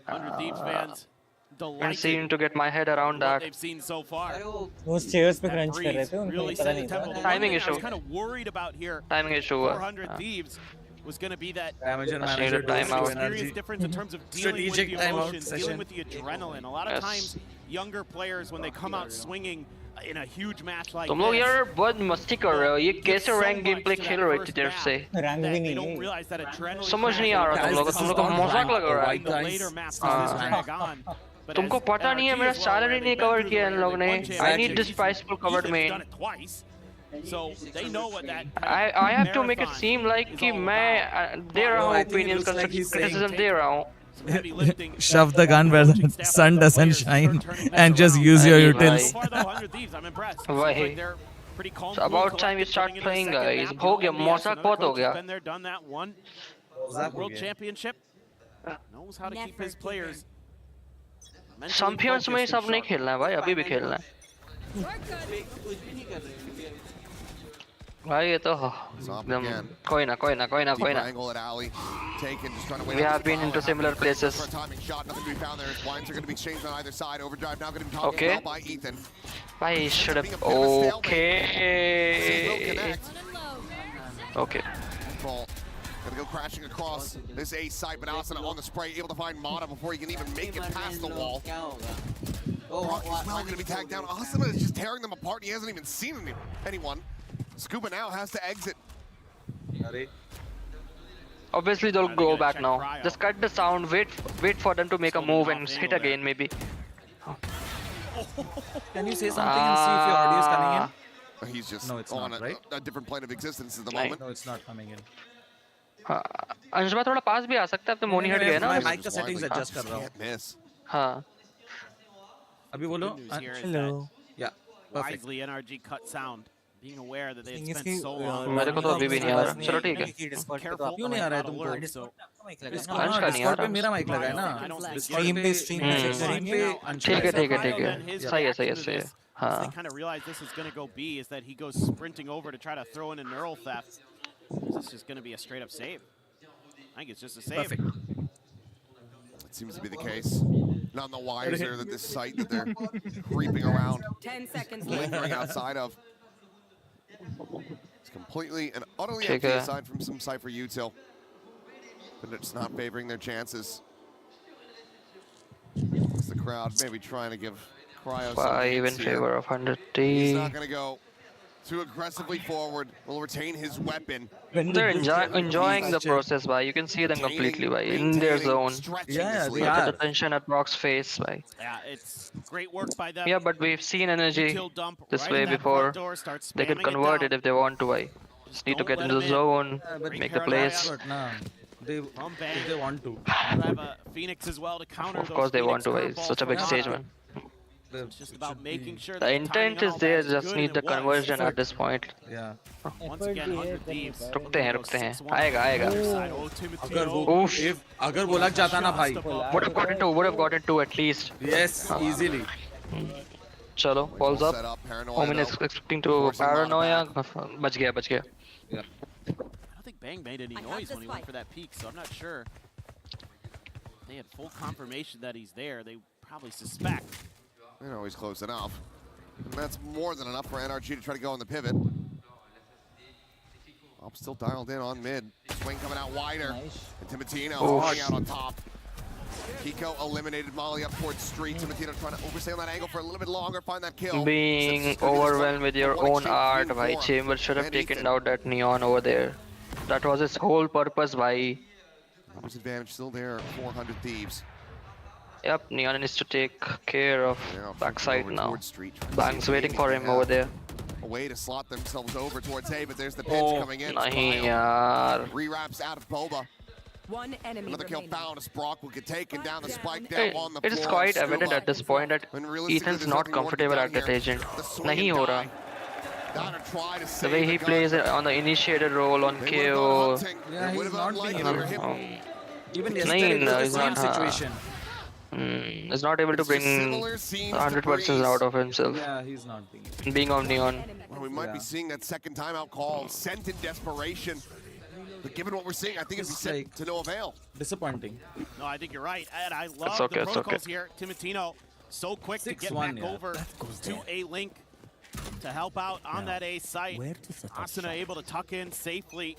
100 Thieves fans I seem to get my head around that. They've seen so far. वो stairs पे crunch कर रहे थे उनको Really पता set नहीं the tempo. था. Timing issue. I was kind of worried about here. Timing issue. 400 Thieves was going to be that experience difference in terms of dealing with the emotions, dealing with the adrenaline. A lot of times, younger players when they come out swinging in a huge match like तुम लोग यार बहुत मस्ती कर रहे हो. ये कैसे रैंक गेम प्ले खेल रहे थे तेरे से? रैंक भी नहीं. समझ नहीं आ रहा तुम लोगों को मजाक लग रहा है. तुमको पता नहीं है मेरा सैलरी नहीं कवर किया इन लोगों ने. I need this price pool covered main. So they know what that. I have to make it seem like कि मैं दे रहा हूँ opinion criticism दे रहा हूँ. Shove the gun where the sun doesn't shine and just use your utils. It's about time you start playing, guys. हो गया मौसम बहुत हो गया. Been there, done that one. World Championship knows how to keep his players. Champions में सब नहीं खेलना है भाई, अभी भी खेलना है. भाई ये तो कोई ना. We have been into similar places. Okay. भाई should have. Okay. Gonna go crashing across this A side, but Asuna on the spray, able to find Mana before he can even make it past the wall. Brock is well gonna be tagged down. Asuna is just tearing them apart. He hasn't even seen anyone. Scuba now has to exit. Obviously they'll go back now. Just cut the sound, wait for them to make a move and hit again maybe. Can you say something and see if your audio is coming in? He's just on a different plane of existence at the moment. No, it's not coming in. Anshuma थोड़ा पास भी आ सकता है. अब तो मोनी हट गया ना. मैं माइक का सेटिंग्स एडजस्ट कर रहा हूं. हाँ. अभी बोलो. Hello. Yeah. Perfect. Wisely NRG cut sound. Being aware that they had spent so long. मेरे को तो अभी भी नहीं आ रहा. चलो ठीक है. क्यों नहीं आ रहा है तुमको? अंश का नहीं आ रहा. मेरा माइक लगा है ना. स्ट्रीम पे ठीक है. सही है. हाँ. They kind of realize this is going to go B is that he goes sprinting over to try to throw in a neural theft. This is just going to be a straight up save. I think it's just a save. Perfect. It seems to be the case. None the wiser that this site that they're creeping around, 10 seconds lingering outside of. It's completely and utterly empty aside from some Cypher util. But it's not favoring their chances. It's the crowd maybe trying to give Cryo 5 in favor of 100 T. He's not going to go too aggressively forward. Will retain his weapon. They're enjoying the process, bhai. You can see them completely, bhai, in their zone. Yeah, they Look are. at the tension at Brock's face, bhai. Yeah, it's great work by them. Yeah, but we've seen energy this way before. They can convert it if they want to, bhai. Just need to get into the zone, make the plays. If they want to. Have a Phoenix as well to counter. Of course they want to, bhai. It's such a big stage, man. It's just about making sure the intent is there, just need the conversion at this point. Yeah. Once again, 100 Thieves. रुकते हैं. आएगा. अगर वो लग जाता ना भाई. Would have gotten two at least. Yes, easily. चलो, balls up. Omen is expecting to paranoia. बच गया. I don't think Bang made any noise when he went for that peek, so I'm not sure. They had full confirmation that he's there. They probably suspect. You know, he's close enough. And that's more than enough for NRG to try to go on the pivot. I'm still dialed in on mid. Swing coming out wider. And Timotino falling out on top. Kiko eliminated Molly up towards street. Timotino trying to overstay on that angle for a little bit longer, find that kill. Being overwhelmed with your own art, bhai. Chamber should have taken out that Neon over there. That was his whole purpose, bhai. Numbers advantage still there, 400 Thieves. Yep, Neon needs to take care of backside now. Bang's waiting for him over there. A way to slot themselves over towards A, but there's the pinch coming in. Nahi yaar. Rewraps out of Boba. One enemy Another kill found as Brock will get taken down the spike Hey, down on the it is floor. quite evident at this point that Ethan's not comfortable at that agent. Nahi ho raha. The way he plays on the initiated role on KO. Yeah, he's not being able to. Even Nahi, yesterday, it was he's the same not. situation. He's not able to bring 100% out of himself. Yeah, he's not being. Being on Neon. Well, we might be seeing that second timeout call sent in desperation. But given what we're seeing, I think it'd be sent to no avail. Disappointing. No, I think you're right. And I love It's okay, the protocols here. Timotino, so quick to get back over to A Link to help out on that A site. Asuna able to tuck in safely.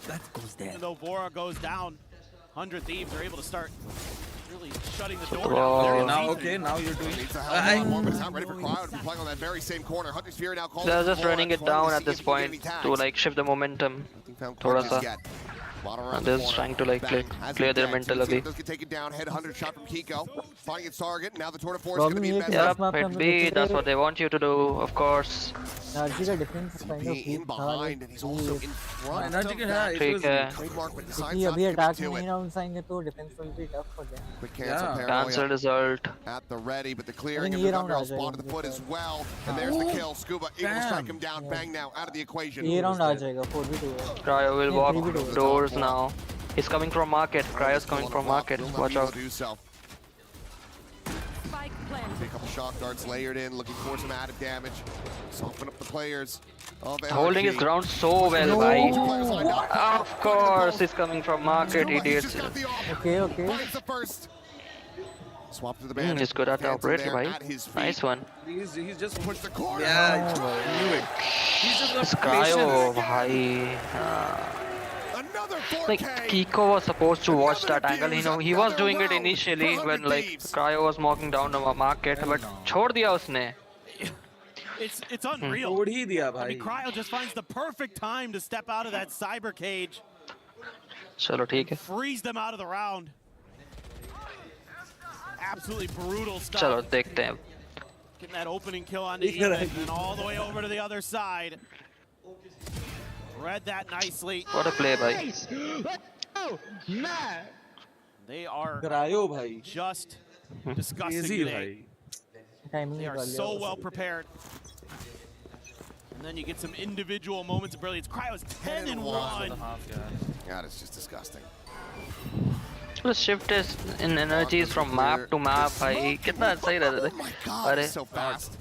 Even though Vora goes down, 100 Thieves are able to start really shutting the door down. Now, okay, now you're doing it. It's not ready for Cryo to be playing on that very same corner. Hunter's Fury now calls. They're just running it down at this point to like shift the momentum. Thoda sa. And they're just trying to like clear their mental again. Does get taken down. Head 100 shot from Kiko. Finding its target. Now the Tour de Force is going to be messed Yep, up. hit B. That's what they want you to do, of course. In behind, and he's also in front. ठीक है. Trademark with the signs अभी attack to में it. He round आएंगे तो defence will be tough for them. Quick cancel Cancel result. at the ready, but the clearing of ये the round Thunder आ spawn to the foot as well. And there's the kill. Scuba able to strike him down. Bang now out of the equation. ये round आ जाएगा 4v2 है. Cryo will walk doors now. He's coming from market. Cryo's coming from market. Watch out. A couple shock darts layered in, looking for some added damage. Soften up the players. Holding his ground so well, bhai. Of course, he's coming from market, idiots. Okay. Swap to the band. He's good at the operator, bhai. Nice one. He's just pushed the corner. Yeah, I knew it. He's just This Cryo, bhai. Like Kiko was supposed to watch that angle. You know, he was doing it initially when like Cryo was mocking down the market, but छोड़ दिया उसने. It's unreal. I mean, Cryo just finds the perfect time to step out of that cyber cage. चलो ठीक है. Freeze them out of the round. Absolutely brutal stuff. चलो देखते हैं. Getting that opening kill on the Ethan and all the way over to the other side. Read that nicely. What a play, bhai. Oh, man. They are just disgusting Easy, today. They are so well prepared. And then you get some individual moments of brilliance. Cryo's 10 and 1. God, it's just disgusting. The shift is in energies from map to map, bhai. कितना सही रहता है. अरे. So fast.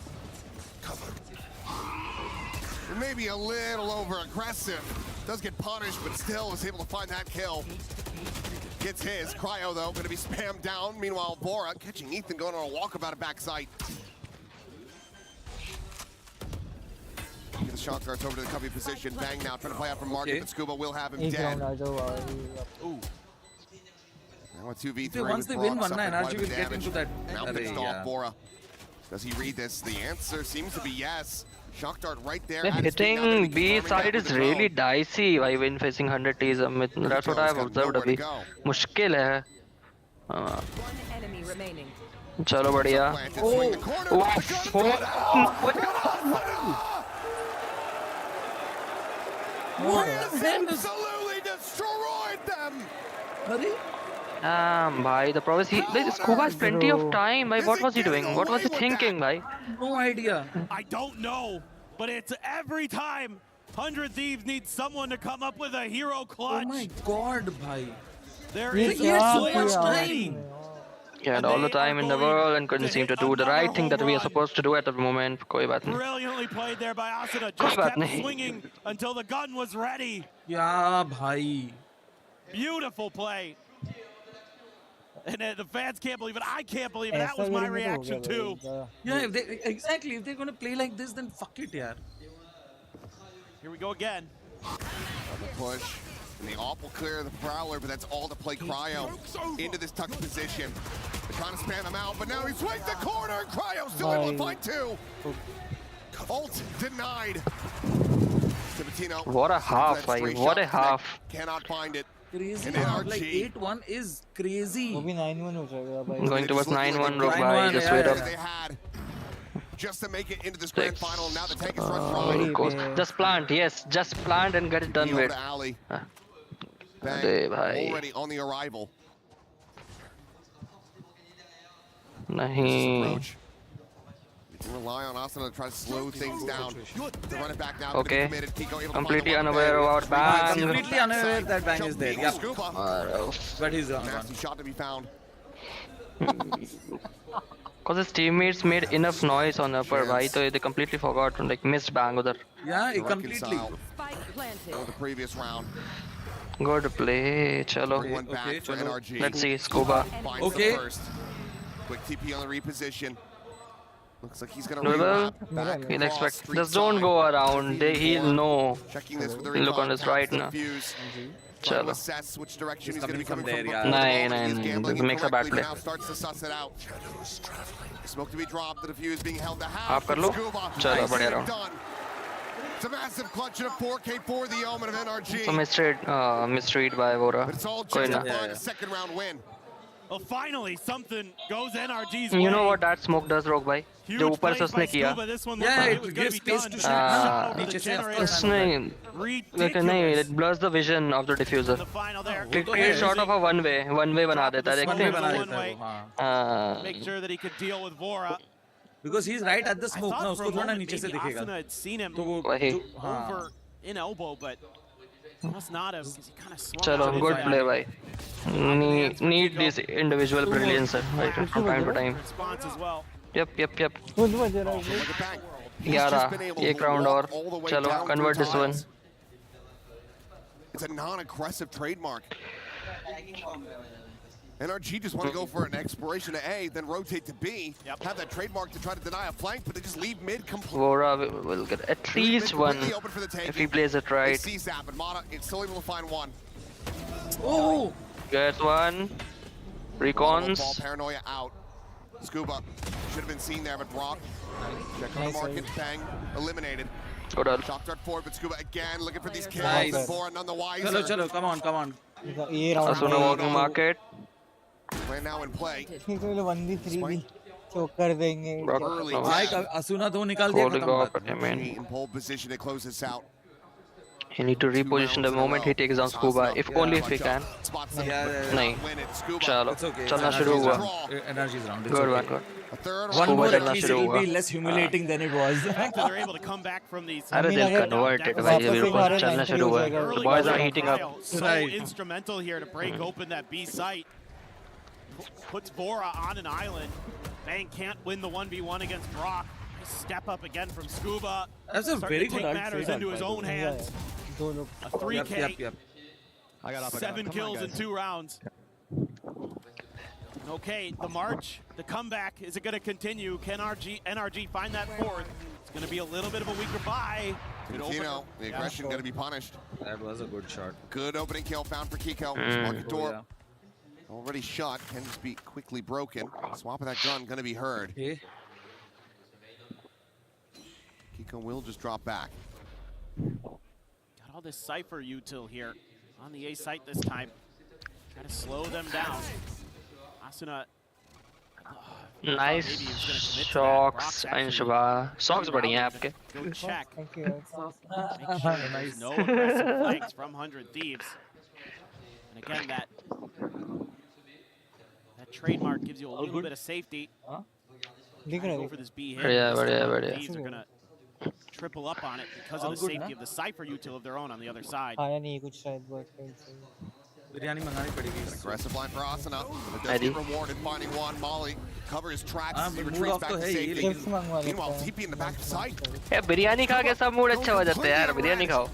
Maybe a little over aggressive. Does get punished, but still is able to find that kill. Gets his. Cryo, though, going to be spammed down. Meanwhile, Bora catching Ethan going on a walkabout at backside. Get the shock darts over to the cubby position. Bang now, trying to play out from market, but Scuba will have him dead. Ooh. Now a 2v3 So once with they Brock, win one, suffering quite NRG a will bit get damage. into that. Now pissed off Bora. Does he read this? The answer seems to be yes. Shock dart right there. The hitting B side is really dicey while when facing 100 Ts. That's what I've observed अभी. मुश्किल है. चलो बढ़िया. Absolutely destroyed them. Bhai, the problem is the Scuba has plenty of time. Bhai, what was he doing? What was he thinking, bhai? No idea. I don't know, but it's every time 100 Thieves need someone to come up with a hero clutch. Oh my god, bhai. There is so much time. He had all the time in the world and couldn't seem to do the right thing that we are supposed to do at the moment. कोई बात नहीं. Brilliantly played there by Asuna. Just kept swinging until the gun was ready. Yeah, bhai. Beautiful play. And the fans can't believe it. I can't believe it. That was my reaction too. Yeah, exactly. If they're gonna play like this, then fuck it, yaar. Here we go again. On the push. And the AWP will clear the Prowler, but that's all to play Cryo into this tucked position. They're trying to spam him out, but now he swings the corner, and Cryo still able to find two. Ult denied. Tibatino. What a half, like, what a half. Cannot find it. Crazy. And Like 8-1 is crazy. वो भी 9-1 हो जाएगा भाई. Going towards 9-1, Rogue bhai, just wait up. They had just to make it into this grand final. Now the tank is run dry. Just plant, yes, just plant and get it done with. Bang, already on the arrival. Nahi. Rely on Asuna to try to slow things down. To run it back now. Okay. Completely unaware about bang. Completely unaware that bang is there. Yeah. But he's gone. Nasty shot to be found. Because his teammates made enough noise on upper, right? So they completely forgot, like missed bang udhar. Yeah, it completely. The previous round. Good play, chalo. Okay, chalo. Let's see, Scuba. Okay. Quick TP on the reposition. Looks like he's gonna rewrap. He'll expect. Just don't go around. He'll know. He'll look on his right now. Chalo. Assess which direction he's gonna be coming from. Nah. Makes a bad play. Now starts to suss it out. Smoke to be dropped. The defuse being held to half. Aap kar lo. Chalo, badhiya round. It's a massive clutch and a 4K for the Omen of NRG. So misread by Vora. But it's all just to find a second round win. Well, finally, something goes NRG's You way. know what that smoke does, Rogue bhai? जो ऊपर से उसने किया. Yeah, it gives space to shoot. उसने नहीं, it blurs the vision of the diffuser. It creates sort of a one way बना देता है, देखते हैं. Make sure that he could deal with Vora. Because he's right at the smoke ना, उसको थोड़ा नीचे से दिखेगा. Asuna had seen him वही. over in elbow, but must not have, because he kind of swung. Chalo, good play, bhai. Need this individual brilliance, right, from time to time. Response as well. Yep. 11, एक round और. Chalo, convert this one. It's a non-aggressive trademark. NRG just want to go for an exploration to A, then rotate to B, have that trademark to try to deny a flank, but they just leave mid completely. Vora will get at least one if he plays it right. CSAP, but Mata is still able to find one. Oh! Gets one. Recons. Ball paranoia out. Scuba should have been seen there, but Brock. Check on the market. Bang. Eliminated. Shot dart forward, but Scuba again looking for these kills. Nice. Bora none the wiser. Chalo, come on. Asuna walking market. We're now in play. 1v3 भी choke कर देंगे. भाई Asuna दो निकाल दिया खत्म बात. In pole position to close this out. He need to reposition the moment he takes down Scuba, if only if he can. नहीं. चलो, चलना शुरू हुआ. Energy is round. Good one, good. One more at least it will be less humiliating than it was. They're able to come back from these. अरे they'll convert it भाई जब ये चलना शुरू हुआ. The boys are heating up. So instrumental here to break open that B site. Puts Vora on an island. Bang can't win the 1v1 against Brock. Step up again from Scuba. That's a very good take matters into his own hands. A 3K. Yep. 7 kills in 2 rounds. Okay, the march, the comeback, is it going to continue? Can NRG find that fourth? It's going to be a little bit of a weaker buy. Kino, the aggression going to be punished. That was a good shot. Good opening kill found for Kiko. Market door already shot, can just be quickly broken. Swap of that gun going to be heard. Okay. Kiko will just drop back. Got all this Cypher util here on the A site this time. Try to slow them down. Asuna. Nice shocks and Shiva. Socks बढ़िया हैं आपके. Go check. Make sure there's no aggressive flanks from 100 Thieves. And again, that trademark gives you a little bit of safety. Go for this B hit. बढ़िया. Thieves are gonna triple up on it because of the safety of the Cypher util of their own on the other side. आया नहीं कुछ शायद बहुत. बिरयानी मंगानी पड़ेगी. Aggressive line for Asuna. But does get rewarded finding one. Molly cover his tracks as he retreats back to safety. Meanwhile, TP in the back side. यार बिरयानी खा के सब मूड अच्छा हो जाता है यार. बिरयानी खाओ.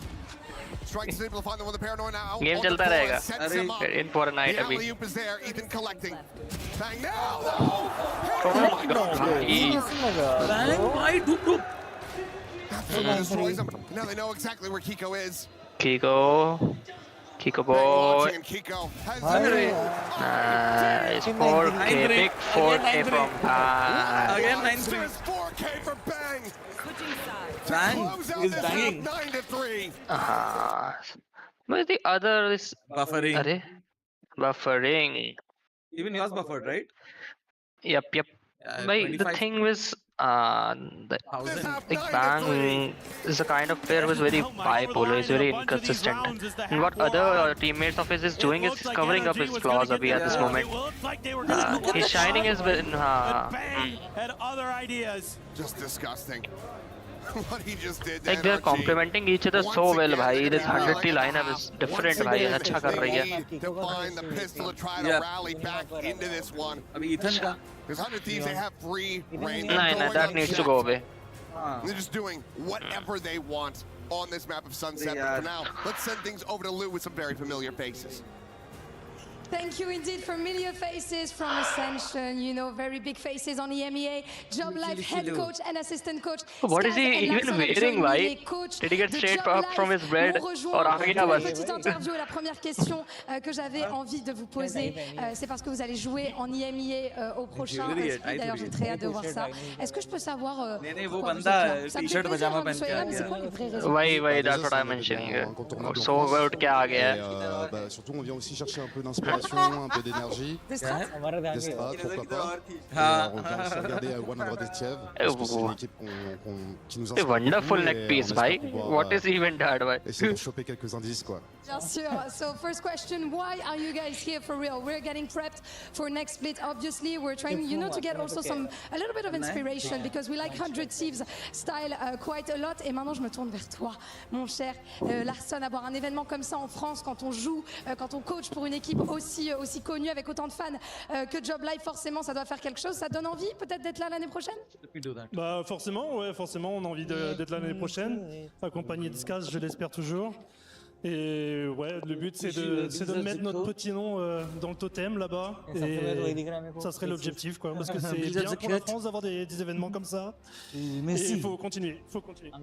Strikes able to find the one with the paranoia now. Game चलता रहेगा. In for a night the अभी. alley-oop is there. Ethan collecting. Bang now. Oh my god. Bang! Why do? Destroys him. Now they know exactly where Kiko is. Kiko Kiko boy. Nice. 4K, big 4K from Again 9-3. 4K for Bang. Bang is banging. 9-3. Where's the other? Is Buffering. Arre? Buffering. Even yours buffered, right? Yep. But the thing was, the Bang is a kind of player who is very bipolar, is very inconsistent. And what other teammates of his is doing is covering up his flaws at this moment. His shining has been. Had other ideas. Just disgusting. What he just did. Like they're complementing each other so well, bhai. This 100T lineup is different, bhai. अच्छा कर रही है. To find the pistol to try to rally back into this one. Because 100 Thieves, they have free reign. No, that needs to go away. They're just doing whatever they want on this map of Sunset. But for now, let's send things over to Lou with some very familiar faces. Thank you indeed. Familiar faces from Ascension, you know, very big faces on EMEA. Job Life head coach and assistant coach. What is he even wearing, bhai? Did he get straight up from his bed or petite interview. La première question que j'avais envie de vous poser, c'est parce que vous allez jouer en EMEA au prochain split. D'ailleurs, j'ai très hâte de voir ça. Est-ce que je peux savoir t-shirt pajama पहन के आ गया. वही, that's what I'm mentioning. So good क्या आ गया है. Surtout, on vient aussi chercher un peu d'inspiration. Un peu d'énergie. Des strats, pourquoi pas. On vient aussi regarder One Hundred Thieves, parce que c'est une équipe qui nous inspire. Wonderful neck piece, bhai. What is even that, bhai? Essayer de choper quelques indices, quoi. Bien sûr. So first question, why are you guys here for real? We're getting prepped for next split. Obviously, we're trying, you know, to get also a little bit of inspiration because we like 100 Thieves style quite a lot. Et maintenant, je me tourne vers toi, mon cher Larson. Avoir un événement comme ça en France, quand on joue, quand on coach pour une équipe aussi connue avec autant de fans que Job Life, forcément, ça doit faire quelque chose. Ça donne envie, peut-être, d'être là l'année prochaine? Bah forcément, on a envie d'être là l'année prochaine, accompagné de Skaz, je l'espère toujours. Et ouais, le but c'est de mettre notre petit nom dans le totem là-bas. Et ça serait l'objectif, quoi, parce que c'est bien pour la France d'avoir des événements comme ça. Et il faut continuer,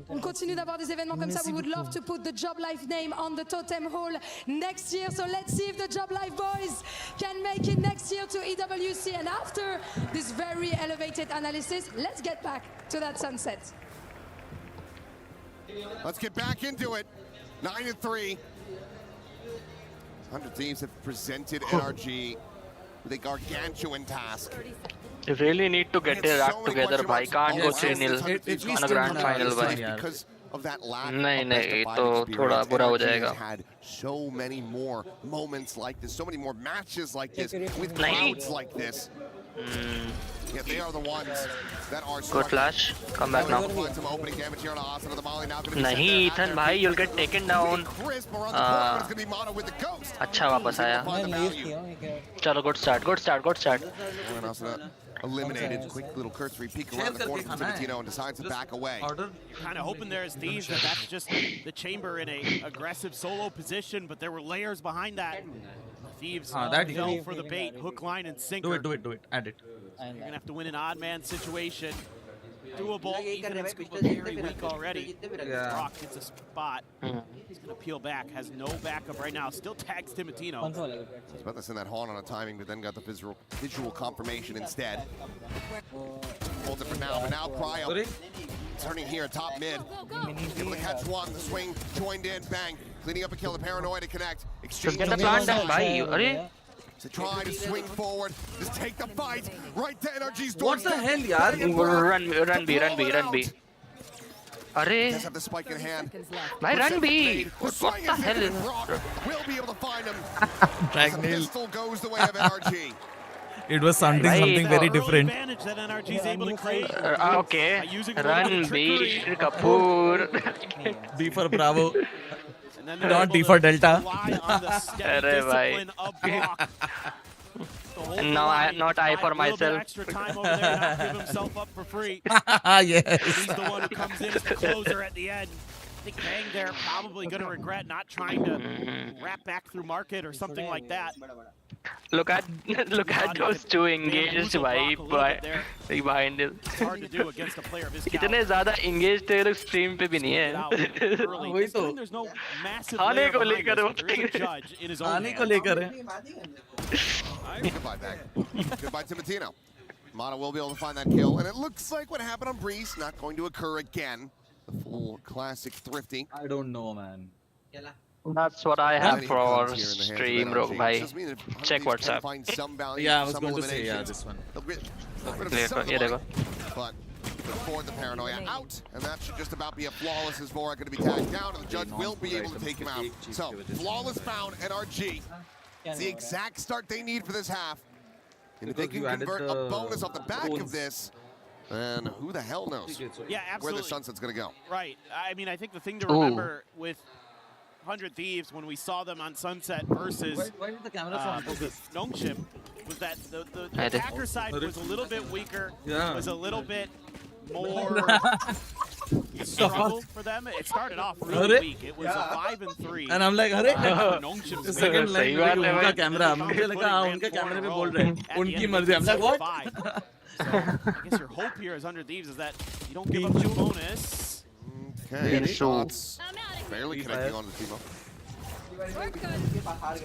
On continue d'avoir des événements comme ça. We would love to put the Job Life name on the totem hall next year. So let's see if the Job Life boys can make it next year to EWC. And after this very elevated analysis, let's get back to that sunset. Let's get back into it. 9-3. 100 Thieves have presented NRG with a gargantuan task. You really need to get their act together, bhai. Can't go 3-0 on a grand final, bhai. Because of that lack नहीं, तो थोड़ा बुरा हो जाएगा. Had so many more moments like this, so many more matches like this, with crowds like this. Yeah, they are the ones that are good flash. Come back now. नहीं, Ethan भाई, you'll get taken down. अच्छा वापस आया. चलो, good start. Eliminated. Quick little cursory peek around the corner from Timotino and decides to back away. You're kind of hoping there as Thieves that's just the chamber in a aggressive solo position, but there were layers behind that. Thieves fell for the bait, hook, line, and sinker. Do it. Add it. You're going to have to win an odd man situation. Doable. Ethan and Scuba very weak already. Rock hits a spot. He's going to peel back. Has no backup right now. Still tags Timotino. He's about to send that Haunt on a timing, but then got the visual confirmation instead. Holds it for now, but now Cryo turning here top mid. Able to catch one. The swing joined in. Bang. Cleaning up a kill. The Paranoid to connect. Just get the plant down, bhai. To try to swing forward, just take the fight right to NRG's door. What the hell, yaar? Run B. Arre. Does have the spike in hand. Bhai, run B. What the hell is? We'll be able to find him. Dragneel. The pistol goes the way of NRG. It was something very different. That NRG is able to create. Okay. Run B. Kapoor. B for Bravo. Not D for Delta. Arre bhai. Not I for myself. Extra time over there, not give himself up for free. Yes. He's the one who comes in as the closer at the end. think Bang there probably going to regret not trying to wrap back through market or something like that. Look at those two engaged behind it. It's hard to do against a player of his caliber. इतने ज़्यादा engaged थे लोग stream पे भी नहीं है. वही तो. There's no massive layer behind this. There is a judge in his own आने को लेकर है. Goodbye, Bang. Goodbye, Timotino. Mata will be able to find that kill, and it looks like what happened on Breeze not going to occur again. The full classic thrifty. I don't know, man. That's what I have for our stream, Rogue bhai. Check WhatsApp. Yeah, I was going to say, yeah, this one. But before the paranoia out, and that should just about be a flawless as Vora going to be tagged down, and the judge will be able to take him out. So, flawless found, NRG. It's the exact start they need for this half. And if they can convert a bonus off the back of this, then who the hell knows Yeah, absolutely. where the sunset's going to go. Right. I mean, I think the thing to remember with 100 Thieves when we saw them on Sunset versus Gnome was that the attacker side was a little bit weaker, was a little bit more struggle for them. It started off really weak. It was a 5-3. And I'm like, अरे second line उनका camera मुझे लगा उनके कैमरे पे बोल रहे हैं उनकी मर्जी. I'm like, what? So I guess your hope here as 100 Thieves is that you don't give up the bonus. Okay, shots. Barely connecting on the team up. It's going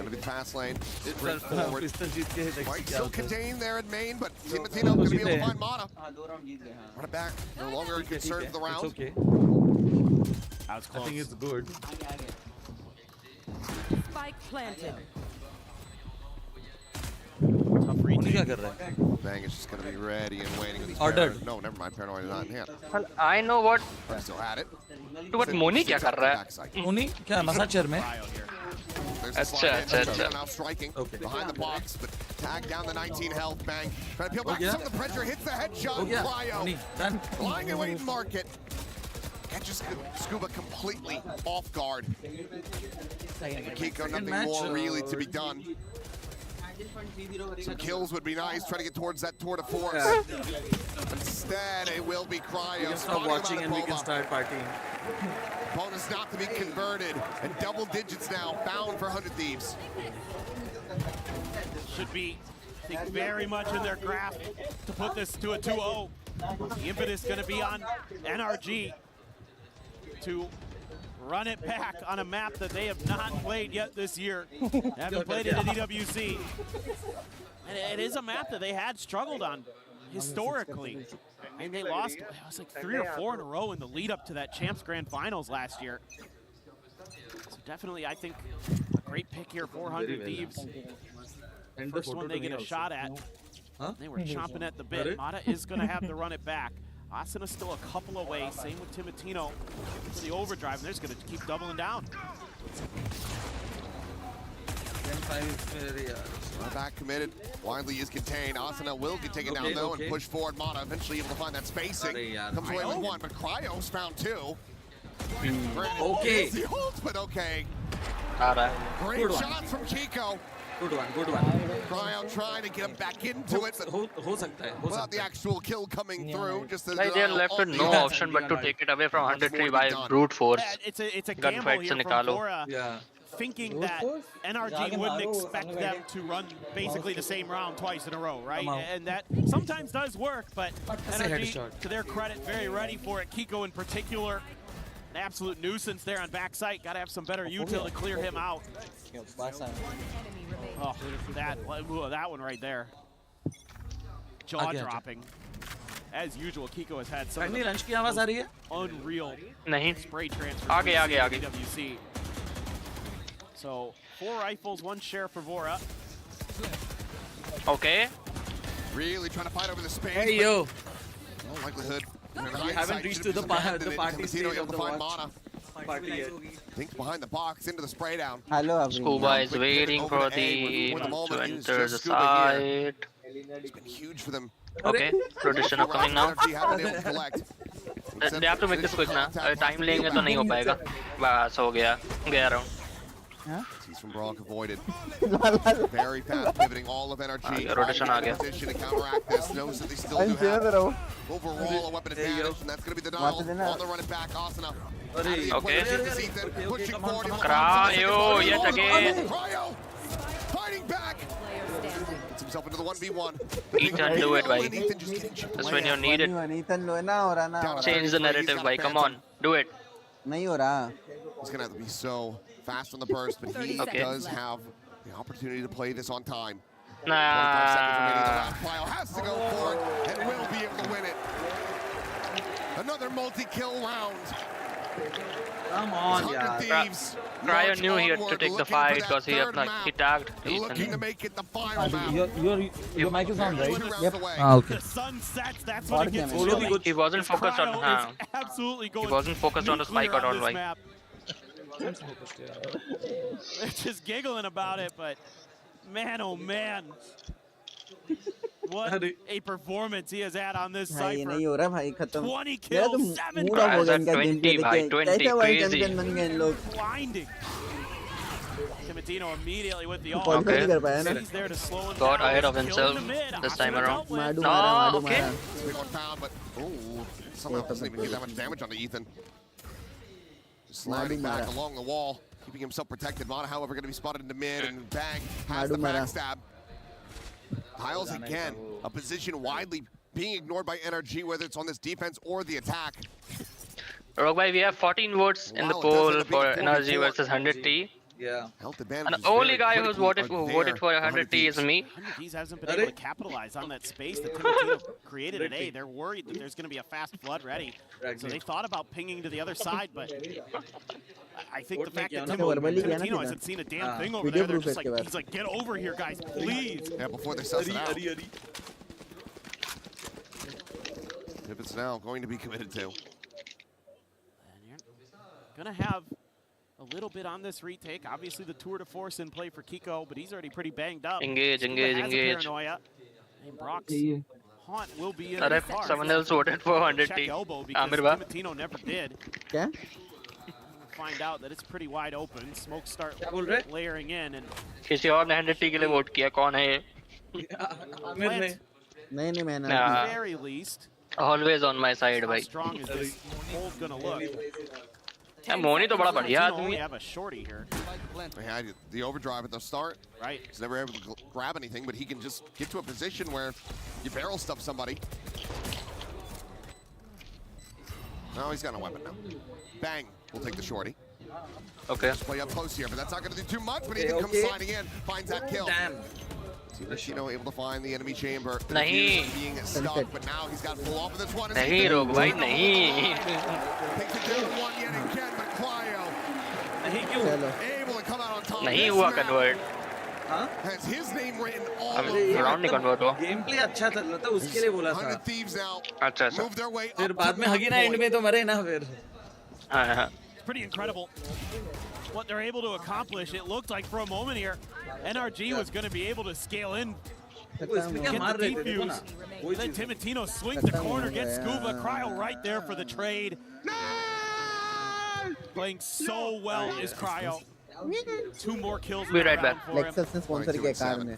to be fast lane. Straight forward. Might still contain there at main, but Timotino going to be able to find Mata. Run it back. No longer concerned for the round. It's okay. I think it's good. Spike planted. Tough retake. Bang is just going to be ready and waiting. With Ordered. No, never mind. Paranoid is not in hand. Well, I know what. But still had it. But Moni क्या कर रहा है? Moni क्या massage chair में? अच्छा. Now striking behind the box, but tag down the 19 health. Bang. Trying to peel back some of the pressure. Hits the headshot. Cryo. Flying away in market. Catches Scuba completely off guard. Kiko, nothing more really to be done. Some kills would be nice. Try to get towards that tour de force. Instead, it will be Cryo. Stop watching and we can start partying. Bonus not to be converted. And double digits now bound for 100 Thieves. Should be, I think, very much in their grasp to put this to a 2-0. The impetus going to be on NRG to run it back on a map that they have not played yet this year. They haven't played it at EWC. And it is a map that they had struggled on historically. I mean, they lost, it was like 3 or 4 in a row in the lead up to that Champs Grand Finals last year. So definitely, I think, a great pick here, 400 Thieves. First one they get a shot at. They were chomping at the bit. Mata is going to have to run it back. Asuna still a couple away. Same with Timotino for the overdrive. And they're just going to keep doubling down. Back committed. Widely is contained. Asuna will get taken down though and push forward. Mata eventually able to find that spacing. Comes away with 1, but Cryo's found 2. Okay. But okay. Great Good shots from Chico. Good one. Cryo trying to get him back into it, but without the actual kill coming through. Just like they're left with no option but to take it away from 103 by brute force. It's a gamble here from Vora, thinking that NRG wouldn't expect them to run basically the same round twice in a row, right? And that sometimes does work, but NRG, to their credit, very ready for it. Kiko in particular, an absolute nuisance there on backside. Got to have some better util to clear him out. Oh, that one right there. Jaw dropping. As usual, Kiko has had some unreal spray transfers. WC. So 4 rifles, 1 share for Vora. Okay. Really trying to fight over the space. Hey yo. No likelihood. We haven't reached to the party stage of the watch. Thinks behind the box into the spray down. Hello, Scuba is waiting for the to enter the side. It's been huge for them. Okay, rotation upcoming now. They have to make this quick now. Time लेंगे तो नहीं हो पाएगा. बस हो गया round. piece from Brock avoided. Very fast pivoting all of NRG. Rotation aa gaya. Position to counteract this. Knows that they still do have overall a weapon advantage, and that's going to be the denial on the running back. Asuna. Okay. Pushing forward. Cryo, yet again. Cryo fighting back. Gets himself into the 1v1. Ethan, do it, bhai. Just when you need it. Change the narrative, bhai. Come on, do it. नहीं हो रहा. He's going to have to be so fast on the burst, but he does have the opportunity to play this on time. 25 seconds remaining. The last plyo has to go for it and will be able to win it. Another multi-kill round. Come on, yeah. Cryo knew he had to take the fight because he tagged Looking to make it the final map. Your mic is on, right? Yep. Okay. The sun sets, that's when it gets really. He wasn't focused on absolutely going. He wasn't focused on the spike or on right. They're just giggling about it, but man, oh man. What a performance he has had on this भाई cypher. नहीं हो रहा भाई खत्म. 20 kills, 7 mood off हो गया इनका game play देख के. कैसे वर्ल्ड crazy. चैंपियन बन गए इन लोग. Blinding. Timotino immediately with the ult. Okay. He's there to slow him Got down. ahead of himself this time around. No, okay. Somehow doesn't even get that much damage onto Ethan. Sliding back along the wall, keeping himself protected. Mana, however, going to be spotted in the mid, and bang, has the backstab. Tiles again, a position widely being ignored by NRG, whether it's on this defense or the attack. Roguespectre, we have 14 votes in the poll for NRG versus 100T. Yeah. Health advantage. And the only guy who's voted for 100T is me. 100Ts hasn't been able to capitalize on that space that Timotino created at A. They're worried that there's going to be a fast flood ready. So they thought about pinging to the other side, but I think the fact that Timotino hasn't seen a damn thing over there, they're just like, he's like, get over here, guys, please. Yeah, before they suss it out. Pivots now going to be committed to. And you're going to have a little bit on this retake. Obviously, the tour de force in play for Kiko, but he's already pretty banged up. Engage. Paranoia. And Brock's haunt will be in the car. Someone else voted for 100T. Timotino never did. क्या? Find out that it's pretty wide open. Smoke start layering in, and किसी और ने 100T के लिए vote किया. कौन है ये? नहीं मैंने. At the very least. Always on my side, How भाई. strong is this hold gonna look? Yeah, Moni तो बड़ा बढ़िया आदमी We है. have a shorty here. They had the overdrive at the start. Right. He's never able to grab anything, but he can just get to a position where you barrel stuff somebody. No, he's got no weapon now. Bang. We'll take the shorty. Okay. Just play up close here, but that's not going to do too much. But Ethan comes sliding in, finds that kill. Damn. Timotino able to find the enemy chamber. नहीं. Being stuck, but now he's got full off of this one. नहीं रोक भाई नहीं. Takes it down one yet again, but Cryo able to come out on top. नहीं हुआ convert. Has his name written all अब over. round नहीं convert हुआ. Gameplay अच्छा था उसके लिए बोला था. 100 Thieves now. अच्छा. Move their way फिर up बाद to में हगी ना एंड में तो मरे ना फिर. हाँ. It's pretty incredible what they're able to accomplish. It looked like for a moment here, NRG was going to be able to scale in, get the defuse. Then Timotino swings the corner, gets Scuba. Cryo right there for the trade. Playing so well is Cryo. 2 more kills. Be right back. Lexus ने sponsor किया car में.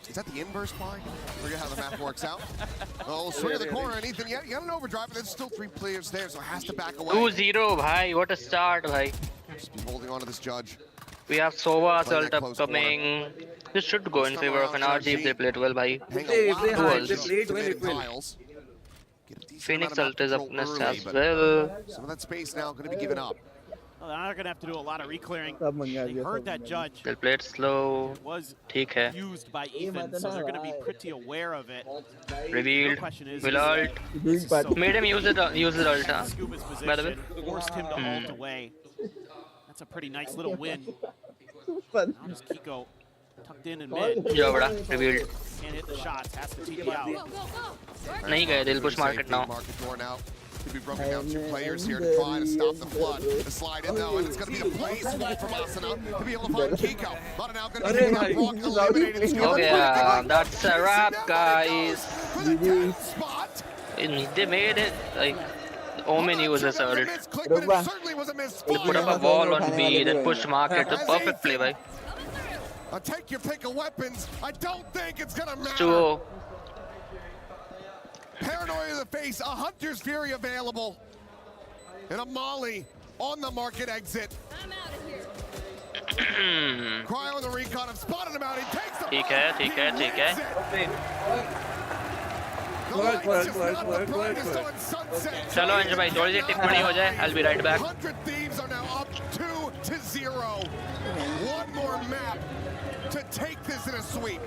Is that the inverse play? Forget how the map works out. Oh, swing of the corner, and Ethan, you got an overdrive, but there's still 3 players there, so it has to back away. 2-0, bhai. What a start, bhai. Just be holding on to this judge. We have Sova's ult upcoming. This should go in favor of NRG if they play it well, bhai. Phoenix ult is up next as well. Some of that space now going to be given up. Well, they're not going to have to do a lot of reclearing. They heard that judge. They'll play it slow. It was ठीक है. used by Ethan, so they're going to be pretty aware of it. Revealed. Will ult. Made him use it ult. Scuba's By the way. position forced him to ult away. That's a pretty nice little win. Now just Kiko tucked in and mid. जो बड़ा. Revealed. Can't hit the shots, has to TP out. नहीं गए. They'll push market now. Market door now. Could be broken down 2 players here to try to stop the flood. The slide in though, and it's going to be the place from Asuna to be able to find Kiko. But now going to be Brock eliminated. Okay, that's a wrap, guys. Spot. They made it. Like, Omen uses ult. He put up a wall on B, then pushed market. The perfect play, bhai. Take your pick of weapons. I don't think it's gonna matter. 2-0. Paranoia in the face, a Hunter's Fury available, and a Molly on the market exit. Cryo on the recon, I've spotted him out, he takes the ठीक है. चलो अंजू भाई थोड़ी सी टिप्पणी हो जाए. I'll be right back. 100 Thieves are now up 2-0. One more map to take this in a sweep.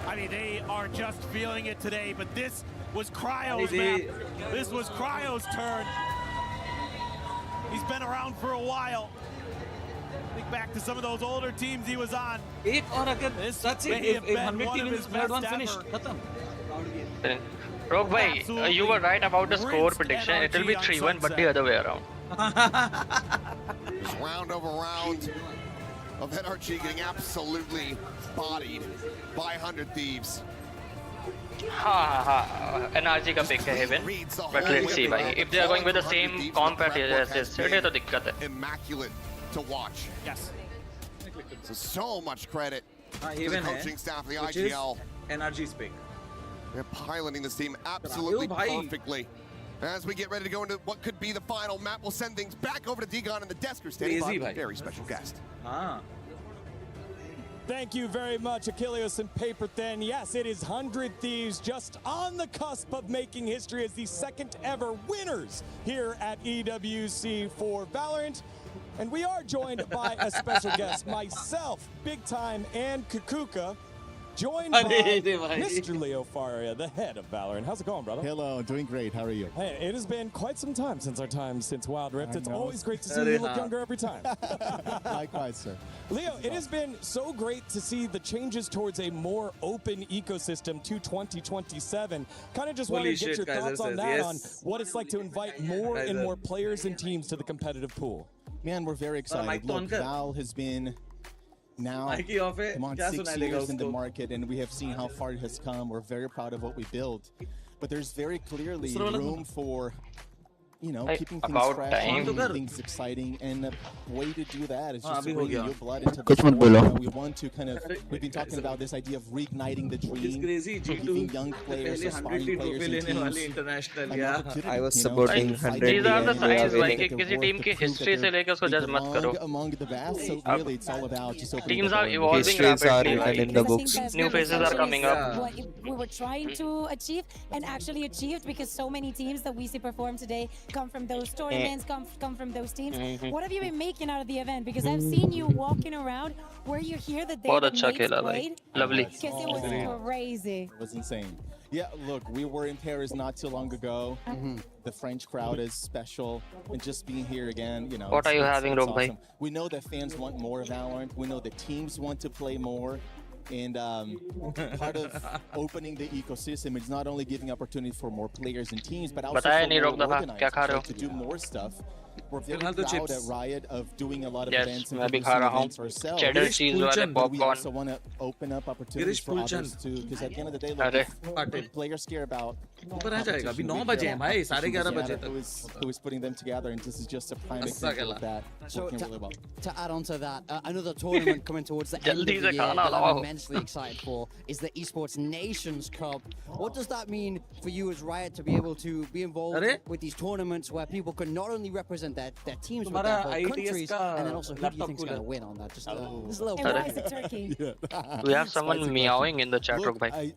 I mean, they are just feeling it today, but this was Cryo's map. This was Cryo's turn. He's been around for a while. Think back to some of those older teams he was on. That's it. If 100 team is third one finished. Rogue bhai, you were right about the score prediction. It will be 3-1, but the other way around. Round over round of NRG getting absolutely bodied by 100 Thieves. NRG का pick है Heaven, but let's see bhai. If they are going with the same comp as yesterday, तो दिक्कत है. Immaculate to watch. Yes. So much credit to the Heaven coaching staff of the which is IGL. NRG's pick. They're piloting this team absolutely perfectly. As we get ready to go into what could be the final map, we'll send things back over to Degon and the Desker standing by with a very special guest. Thank you very much, Achilles and Paper Thin. Yes, it is 100 Thieves just on the cusp of making history as the second ever winners here at EWC for Valorant. And we are joined by a special guest, myself, Big Time, and Kukuka, joined by Mr. Leo Faria, the head of Valorant. How's it going, brother? Hello, doing great. How are you? Hey, it has been quite some time since Wild Rift. It's always great to see you look younger every time. Likewise, sir. Leo, it has been so great to see the changes towards a more open ecosystem to 2027. Kind of just wanted to get your thoughts on that, on what it's like to invite more and more players and teams to the competitive pool. Man, we're very excited. Look, Val has been now come on 6 years in the market, and we have seen how far it has come. We're very proud of what we built, but there's very clearly room for, you know, keeping things fresh, keeping things exciting, and the way to do that is just to bring new blood into the sport. You know, we want to kind of, we've been talking about this idea of reigniting the dream, giving young players, aspiring players and teams. I was supporting 100. These are the signs भाई कि किसी team की history से लेकर उसको judge मत करो. Among the best, so really it's all about just opening teams the are evolving rapidly. Like, in the books. New faces are coming up. What we were trying to achieve and actually achieved, because so many teams that we see perform today come from those tournaments, come from those teams. What have you been making out of the event? Because I've seen you walking around. Were you here the day the mates played? Lovely. Because it was crazy. It was insane. Yeah, look, we were in Paris not too long ago. The French crowd is special, and just being here again, you know. What are you having, Rogue bhai? We know that fans want more Valorant. We know the teams want to play more. And part of opening the ecosystem is not only giving opportunity for more players and teams, but also for more organizers to do more stuff. We're very proud at Riot of doing a lot of events and events ourselves. Cheddar cheese wale But we popcorn. also want to open up opportunities for others too, because at the end of the day, look, players care about who is putting them together, and this is just a prime example of that. So working really well. to add on to that, another tournament coming towards the end of the year that I'm immensely excited for is the Esports Nations Cup. What does that mean for you as Riot to be able to be involved with these tournaments where people can not only represent their teams with their whole countries, and then also who do you think is going to win on that? Just a little turkey. We have someone meowing in the chat room. I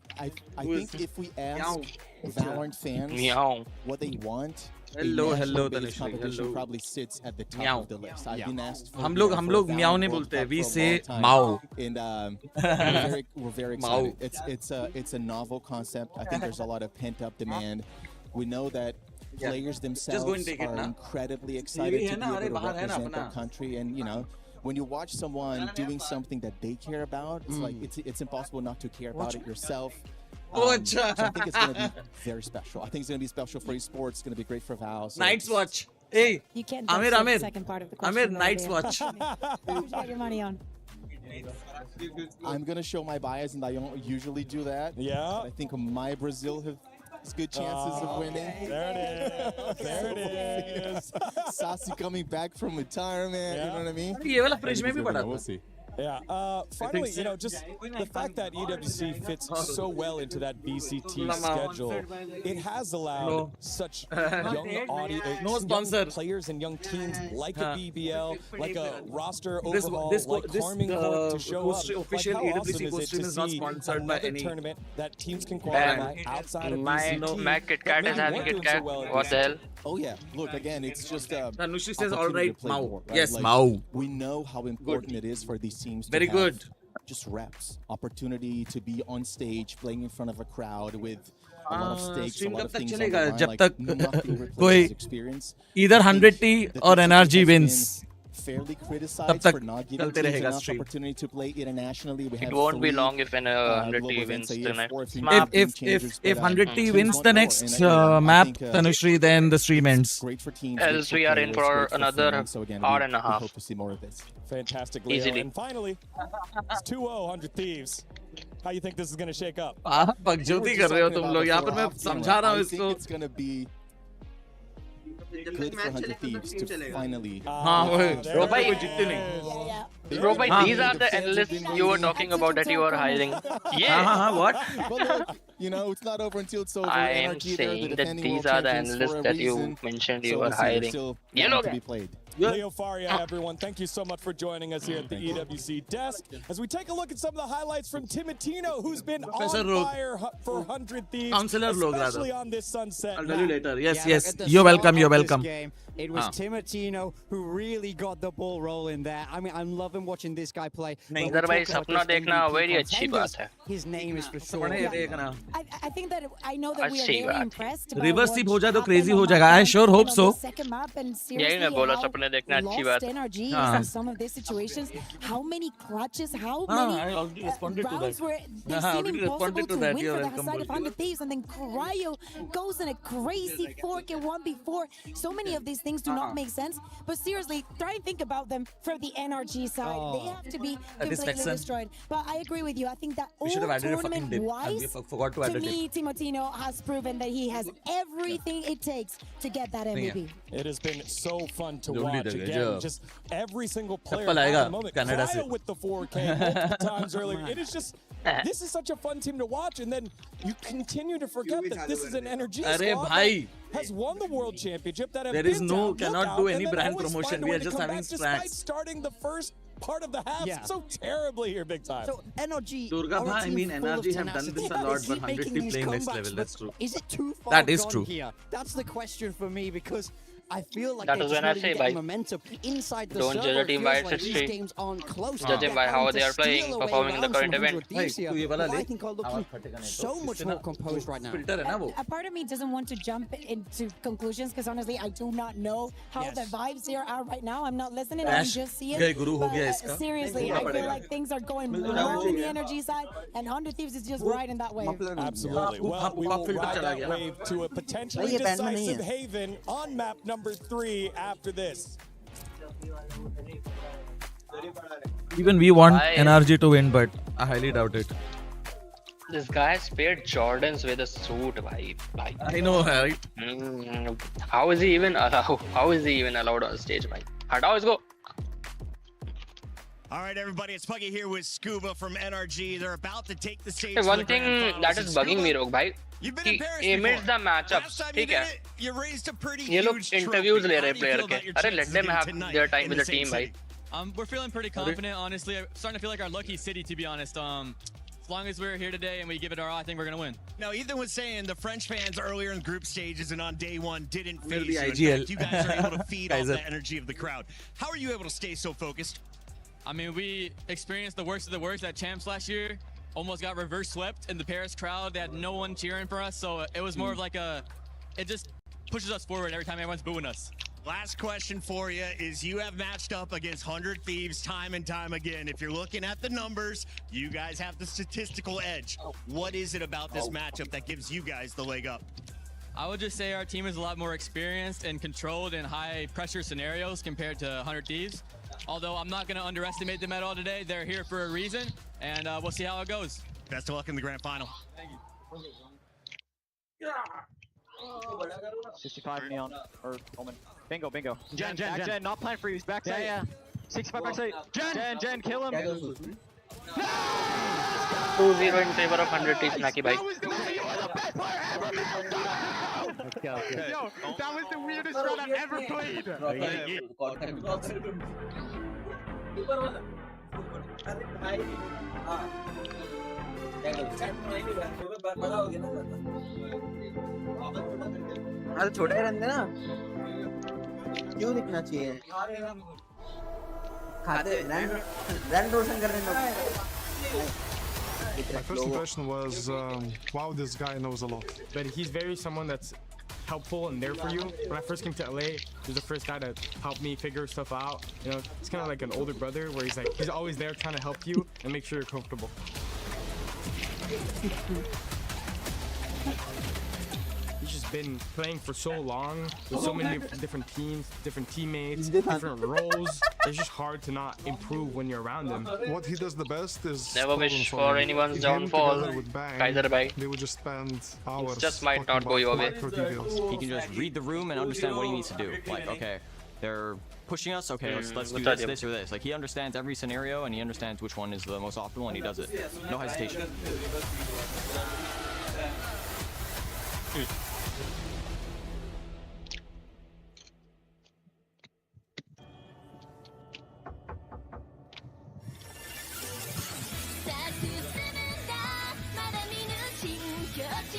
think if we ask Valorant fans what they want, hello competition probably sits at the top of the list. I've been asked for हम लोग meow नहीं बोलते, we say mao. And we're very excited. It's a novel concept. I think there's a lot of pent up demand. We know that players themselves are incredibly excited to be able to represent their country, and you know, when you watch someone doing something that they care about, it's like it's impossible not to care about it yourself. So I think it's going to be very special. I think it's going to be special for esports. It's going to be great for Val. So Night's Watch. Hey, you can't Amir, the second part of the question. Amir, Night's Watch. Who'd you get your money on? I'm going to show my bias, and I don't usually do that. Yeah. But I think my Brazil have good chances of winning. There it is. There it is. Sasu coming back from retirement. You know what I mean? ये वाला fridge में भी पड़ा We'll था. see. Yeah, finally, just the fact that EWC fits so well into that BCT schedule, it has allowed such young players and young teams like a BBL, like a roster overhaul, like Carming Corp to show up. Like how awesome is it to see another tournament that teams can qualify outside of BCT? My KitKat is having KitKat. What the hell? Oh yeah, look again. It's just Tanushri says all right, Mau. More, right? Yes, like, Mau. We know how important it is for these teams. Very to good. have just reps, opportunity to be on stage, playing in front of a crowd with a lot of stakes, a lot of things on the line. जब Like, तक nothing कोई replaces experience. either 100T or NRG wins. Fairly तब criticized तक for not giving चलते teams रहेगा enough stream. opportunity to play internationally. We It have won't be 3, long if an 100T global wins events a year, tonight. 4 team Smart. changers, If but, 100T teams wins want the more, next and I map, think, Tanushri, then the stream ends. great for teams. Else we are in for another hour and a half. We hope to see more of this. Fantastic, Leo. Easily. And finally, it's 2-0, 100 Thieves. How you think this is going to shake up? बकचोदी कर रहे हो तुम लोग यहाँ पर मैं समझा रहा हूँ इसको. It's going to be good for 100 Thieves to finally. हाँ वही. Bro, bhai, कोई जीतते नहीं. Bro, bhai, these are the analysts you were talking about that you were hiring. Yeah. What? But look, it's not over until it's over. I am NRG, they're the saying that defending these world are the champions analysts for a that you reason. mentioned you So were we'll see, there's hiring. still You games look. to be played. Leo Faria, everyone, thank you so much for joining us here at the EWC desk. As we take a look at some of the highlights from Timotino, who's been Professor on Rogue. fire for 100 Thieves, Counselor Rogue, especially rather. on this sunset I'll tell you map. later. Yes, Yeah, yes. at the You're start welcome. You're of this welcome. game, it was Timotino who really got the ball rolling there. I mean, I'm loving watching this guy play. नहीं, But we're इधर भाई talking सपना about this देखना MVP very अच्छी बात contenders. है. His name is for sure. I think that I know that we are अच्छी very बात. impressed. by Reverse what sweep हो जाए तो happened crazy on हो that जाएगा. I map sure and hope on so. the second map, and यही मैं seriously, बोला how सपने देखना अच्छी lost बात. NRG हाँ. in some of these situations. How many clutches? How हाँ, many I already responded to rounds that. where they हाँ, seem already impossible responded to to that. win You're for the welcome, side of bro. 100 Thieves, and then Cryo goes in a crazy fork in 1v4. So many of these things do not make sense. But seriously, try and think about them from the NRG side. They have to be completely Satisfaction. destroyed. But I agree with you. I think that We should have added a fucking dip. tournament-wise, We forgot to add to a dip. me, Timotino has proven that he has everything it takes to get that MVP. It has been so fun to Don't watch. need it, Again, yeah. just every single player chappal at आएगा the moment. Canada से. Cryo with the 4K multiple times earlier. It is just, this is such a fun team to watch, and then you continue to forget that this is an energy अरे squad भाई. that has won the world championship. That have There is been no- down, cannot lookout, do and any then brand always find promotion. a We way are to just come having back despite strats. starting the first part of the half Yeah. so terribly here, big time. So NRG, Durga are a bhai, I team mean, full of NRG have done tenacity. this a lot, Is he but 100 making keep these playing next comebacks? level. That's But true. Is it too far That is gone true. here? That's the question for me, because I feel like That they're is just when I not say, even getting bhai, momentum inside the don't server. judge a It team feels by its like these history. games aren't close. Judge it by how they are playing, performing in the current event. Here, तू ये वाला who ले. I think are looking so much more composed right now. Filter है ना वो. A part of me doesn't want to jump into conclusions because honestly, I do not know how the vibes here are right now. I'm not listening. I'm Ash, just seeing. गए गुरु हो But, गया इसका. seriously, I feel like things are going wrong in the energy side, and 100 Thieves is just riding that wave. Absolutely. Well, we will filter ride चला that गया. wave to a potentially ये band में नहीं decisive है. haven on map number 3 after this. Even we want Bye. NRG to win, but I highly doubt it. This guy spared Jordans with a suit, bhai. I know, right? How is he even allowed? How is he even allowed on stage, bhai? Hata, let's go. All right, everybody, it's Puggy here with Scuba from NRG. They're about to take the stage. Hey, to one the thing grand that finals. is bugging me, Rogue, bhai. You've been He embarrassed imits the before. matchups, Last time you ठीक did है? it, you raised a pretty ये लोग huge interviews trophy. ले How रहे do you player feel के. about your अरे let chances them again have tonight their time in with the same team, bhai. city? We're feeling pretty confident, honestly. I'm starting to feel like our lucky city, to be honest. As long as we're here today and we give it our all, I think we're gonna win. Now, Ethan was saying the French fans earlier in group stages and on day one didn't Maybe phase you. In IGL. fact, you guys are able to feed off Kaiser. the energy of the crowd. How are you able to stay so focused? I mean, we experienced the worst of the worst at Champs last year. Almost got reverse swept in the Paris crowd. They had no one cheering for us, so it was more of like it just pushes us forward every time everyone's booing us. Last question for you is you have matched up against 100 Thieves time and time again. If you're looking at the numbers, you guys have the statistical edge. What is it about this matchup that gives you guys the leg up? I would just say our team is a lot more experienced and controlled in high pressure scenarios compared to 100 Thieves. Although I'm not going to underestimate them at all today. They're here for a reason, and we'll see how it goes. Best of luck in the grand final. Thank you. 65 neon or Omen. Bingo. Gen, not plan for you. Backside. Yeah. 65 backside. Gen, kill him. 2-0 in favor of 100 Thieves, Naki bhai. Okay. Yo, that was the weirdest run I've ever played. अरे छोटा ही रहने ना क्यों दिखना चाहिए खाते run रोशन करने में My first impression was, wow, this guy knows a lot. But he's very someone that's helpful and there for you. When I first came to LA, he was the first guy to help me figure stuff out. You know, it's kind of like an older brother where he's always there trying to help you and make sure you're comfortable. He's just been playing for so long with so many different teams, different teammates, different roles. It's just hard to not improve when you're around him. What he does the best is Never wish for anyone's downfall, Kaiser bhai. They would just spend hours. It just might not go your way. He can just read the room and understand what he needs to do. Like, okay, they're pushing us. Okay, let's do this or this. Like, he understands every scenario and he understands which one is the most optimal and he does it. No hesitation.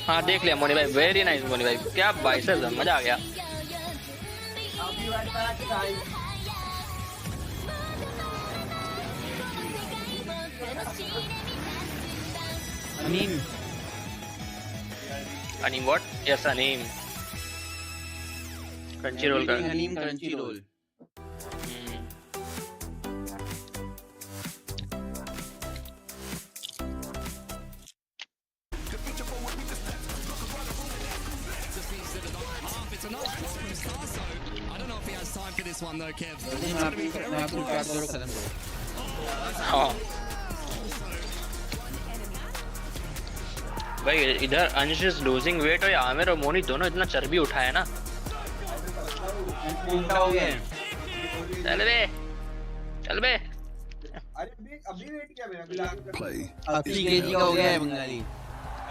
हाँ देख लिया मोनी भाई very nice Moni भाई क्या biceps है मजा आ गया anime what yes anime Crunchyroll का anime Crunchyroll Time for this one though, Kev. भाई इधर अंश इज लूजिंग वेट और आमिर और मोनी दोनों इतना चर्बी उठाया ना चल बे अभी वेट क्या मेरा 80 kg का हो गया है बंगाली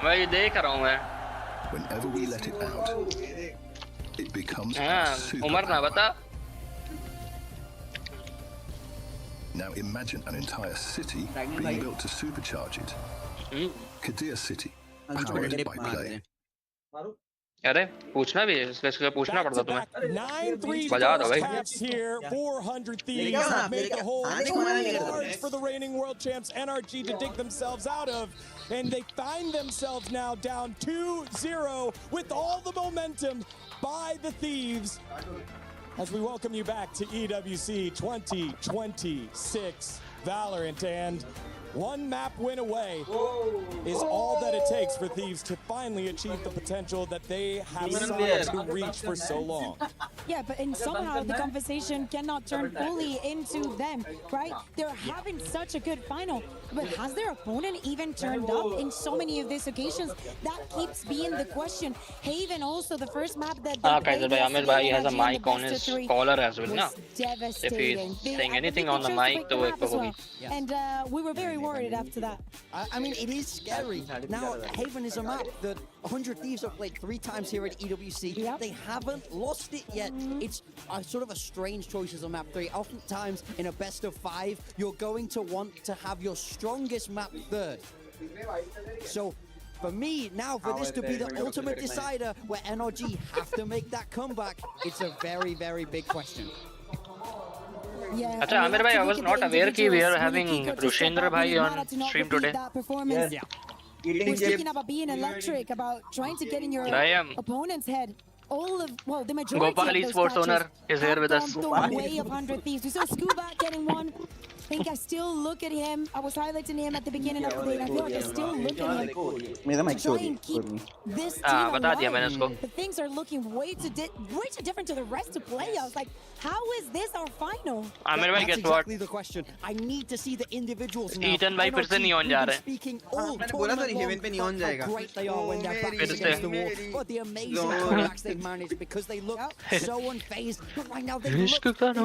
भाई देख रहा हूँ मैं Whenever we let it out, it becomes Umar ना बता Now imagine an entire city being built to supercharge it. Kadir City, powered by play. अरे पूछना भी है इसलिए पूछना पड़ता तुम्हें बजा दो भाई here 400 Thieves have made the hole too large for the reigning world champs NRG to dig themselves out of, and they find themselves now down 2-0 with all the momentum by the Thieves as we welcome you back to EWC 2026 Valorant. And one map win away is all that it takes for Thieves to finally achieve the potential that they have sought to reach for so long. Yeah, but and somehow the conversation cannot turn fully into them, right? They're having such a good final, but has their opponent even turned up in so many of these occasions? That keeps being the question. Haven also, the first map that they Kaiser bhai, Amir bhai has a mic on his collar as well, na? If he's saying anything on the mic, to it hogi. And we were very worried after that. I mean, it is scary. Now, Haven is a map that 100 Thieves have played 3 times here at EWC. They haven't lost it yet. It's a sort of a strange choice as a map 3. Oftentimes, in a best of 5, you're going to want to have your strongest map third. So, for me, now for this to be the ultimate decider where NRG have to make that comeback, it's a very, very big question. Yeah, Acha, Amir bhai, I was not aware that we are having Rushendra bhai on stream today. Yes. We're speaking about being electric, about trying to get in your opponent's head. All of, well, the majority Gopal of those Esports owner is here with us. The way of 100 Thieves. We saw Scuba getting one. think I still look at him. I was highlighting him at the beginning of the day, and I feel like I still look at him to try and keep this team alive. But things are looking way too different to the rest of playoffs. Like, how is this our final? That's exactly the question. I need to see the individuals now. Ethan भाई फिर से neon जा रहे हैं. Speaking all tournament long how great they are when they're back against the wall. But the amazing comebacks they've managed because they look so unfazed. But right now they look difficult.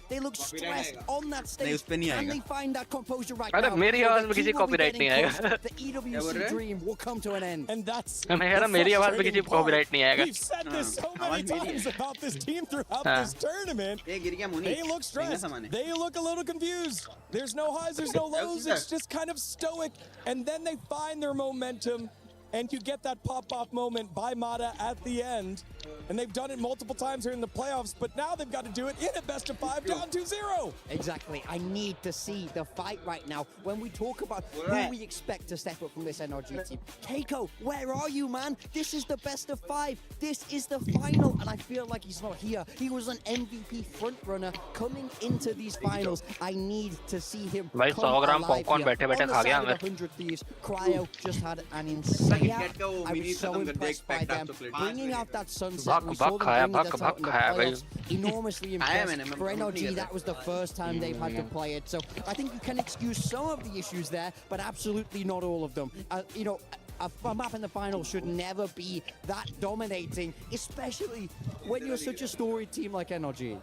They look stressed on that stage. And they find that composure right now. मेरी आवाज में किसी copyright नहीं आएगा. The EWC dream will come to an end. And that's मैं कह रहा मेरी आवाज में किसी copyright नहीं आएगा. We've said this so many times about this team throughout this tournament. They look stressed. They look a little confused. There's no highs, there's no lows. It's just kind of stoic. And then they find their momentum. And you get that pop-off moment by Mata at the end. And they've done it multiple times here in the playoffs, but now they've got to do it in a best-of-5 down 2-0. Exactly. I need to see the fight right now. When we talk about who we expect to step up from this NRG team. Keiko, where are you, man? This is the best-of-5. This is the final, and I feel like he's not here. He was an MVP front-runner coming into these finals. I need to see him come alive here. On the side of 100 Thieves, Cryo just had an insane... I was so impressed by them. Bringing out that sunset, we saw them bring that out in the playoffs. Enormously impressed. For NRG, that was the first time they've had to play it. So I think you can excuse some of the issues there, but absolutely not all of them. You know, a map in the final should never be that dominating, especially when you're such a storied team like NRG.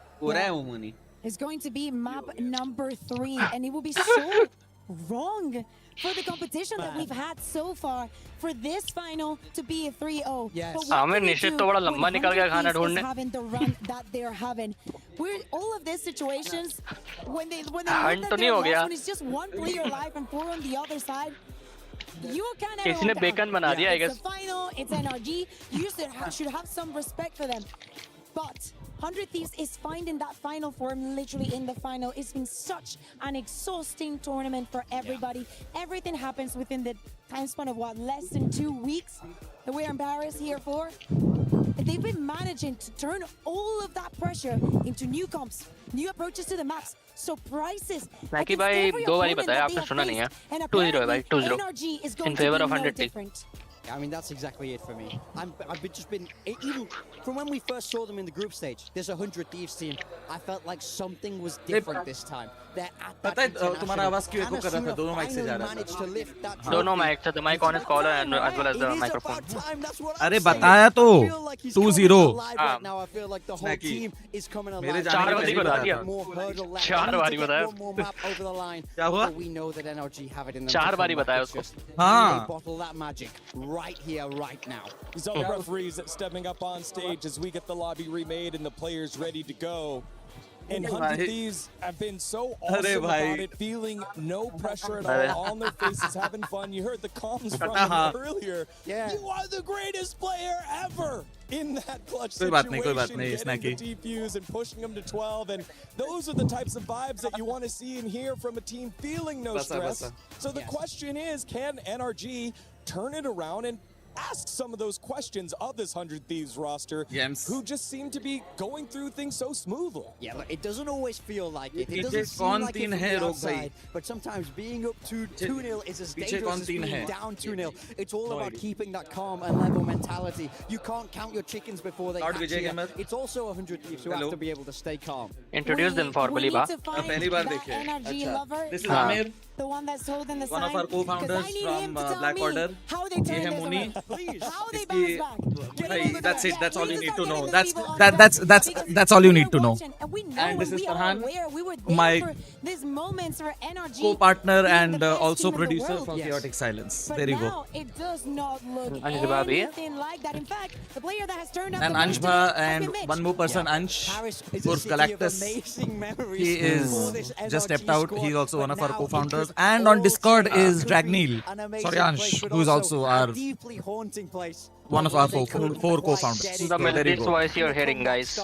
It's going to be map number 3, and it will be so wrong for the competition that we've had so far for this final to be a 3-0. Yes. हमें निश्चित तो बड़ा लंबा निकल गया खाना ढूंढने. Having the run that they're having, we're all of these situations when they look Hunt at तो नहीं their हो loss, गया. when it's just one player alive and 4 on the other side. You kind of किसी ने bacon बना दिया, I guess. It's the final. It's NRG. You should have some respect for them. But 100 Thieves is finding that final form literally in the final. It's been such an exhausting tournament for everybody. Everything happens within the time span of what, less than 2 weeks that we're in Paris here for. They've been managing to turn all of that pressure into new comps, new approaches to the maps, surprises. Naki bhai, 2 बार ही बताया, आपने सुना नहीं है. 2-0 है भाई, 2-0 in favor of 100 Thieves. I mean, that's exactly it for me. I've just been, even from when we first saw them in the group stage, there's a 100 Thieves team. I felt like something was different this time. They're at that international. तुम्हारा आवाज क्यों एको कर रहा था? दोनों mic से जा रहा था. दोनों माइक से, the mic on his collar and as well as the microphone. अरे बताया तो 2-0. Right now, I feel like the whole team is coming alive. मेरे जाने के पहले बता दिया. More hurdle left. 4 बारी बताया. One more map over the line. क्या हुआ? But we know that NRG have it in them. 4 बारी बताया उसको. हाँ. Bottle that magic right here, right now. Zone referees stepping up on stage as we get the lobby remade and the players ready to go. And 100 Thieves have been so awesome about it, feeling no pressure at all, on their faces, having fun. You heard the comms from them earlier. Yeah. You are the greatest player ever in that clutch situation, getting the defuse and pushing them to 12. And those are the types of vibes that you want to see and hear from a team feeling no stress. So the question is, can NRG turn it around and ask some of those questions of this 100 Thieves roster, who just seem to be going through things so smoothly. Yeah, but it doesn't always feel like it. It doesn't seem like it from the outside, but sometimes being up 2-0 is as dangerous as being down 2-0. It's all about keeping that calm and level mentality. You can't count your chickens before they hatch you. It's also 100 Thieves who have to be able to stay calm. Introduce them formally, ba. This is Amir, the one that's holding the sign. One of our co-founders from Blackwidow. How they turn this around. How they bounce back. That's it. That's all you need to know. That's all you need to know. And this is Farhan, my co-partner and also producer from Chaotic Silence. There you go. It does not look anything like that. In fact, the player that has turned up and Anshba and one more person, Ansh, for Galactus. He is just stepped out. He's also one of our co-founders. And on Discord is Dragneel. Sorry, Ansh, who is also our one of our four co-founders. This voice you're hearing, guys.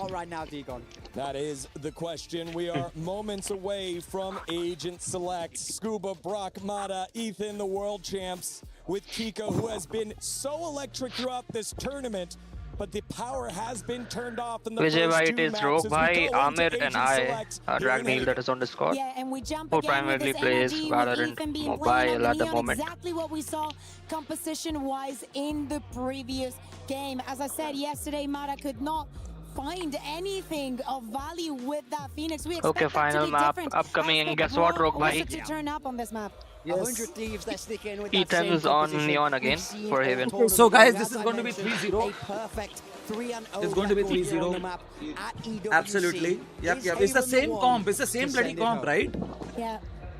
That is the question. We are moments away from Agent Select. Scuba, Brock, Mata, Ethan, the world champs, with Kiko, who has been so electric throughout this tournament. but the power has been turned off in the Gigabyte is Rogue Bhai, Amir, and I, Dragneel, that is on Discord, Yeah, and we jump who again with primarily this plays energy, Valorant with Ethan being Mobile playing on at the Neon, moment. exactly what we saw composition-wise in the previous game. As I said yesterday, Mara could not find anything of value with that Phoenix. We expect Okay, that final to be map different. upcoming, and As guess the what, Pro Rogue Bhai? also to turn up on this map. 100 Thieves, they're sticking with that Ethan same is on composition Neon again we've seen for all Haven. tournament So guys, long. this As is I going to be mentioned, 3-0. a perfect 3-0 It's going to be record here on 3-0. the map at EWC. Absolutely. Yep, Is yep. It's the Haven same one comp. It's the same to bloody send it comp, home? right? Yeah.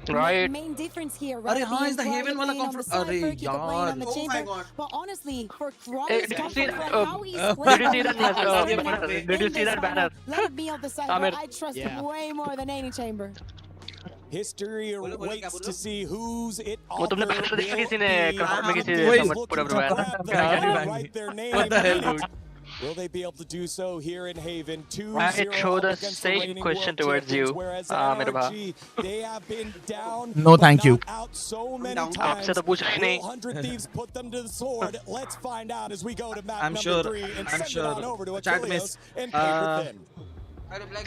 Right. Main difference here, right? Arey, haan, is the Being Haven Kraken wala playing on comfort? the Cypher, Arey, Kiko playing on the yaar. Chamber. But honestly, for Kraken's Did you comfort, see for that? how he's Did playing you see that? Did you in see this that banner? final, let it be on the Cypher. Amir. I trust him way more than any Chamber. History waits to see who's it वो तुमने offer पहले देखा will किसी ने be. comment में किसी Who's ने looking put up to a grab the banner. ball, write their name What the hell, in it. dude? Will they be able to do so here in Haven? 2-0 I throw the against same reigning question world towards champions, you, whereas Mirabha. ARGB, they have been down, No, but thank you. not out so many आपसे times. तो पूछा ही Will नहीं. 100 Thieves put them to the sword? Let's find out as we go to map I'm number sure. 3 and I'm send sure. it on over to Chat Achilles miss. and paper thin.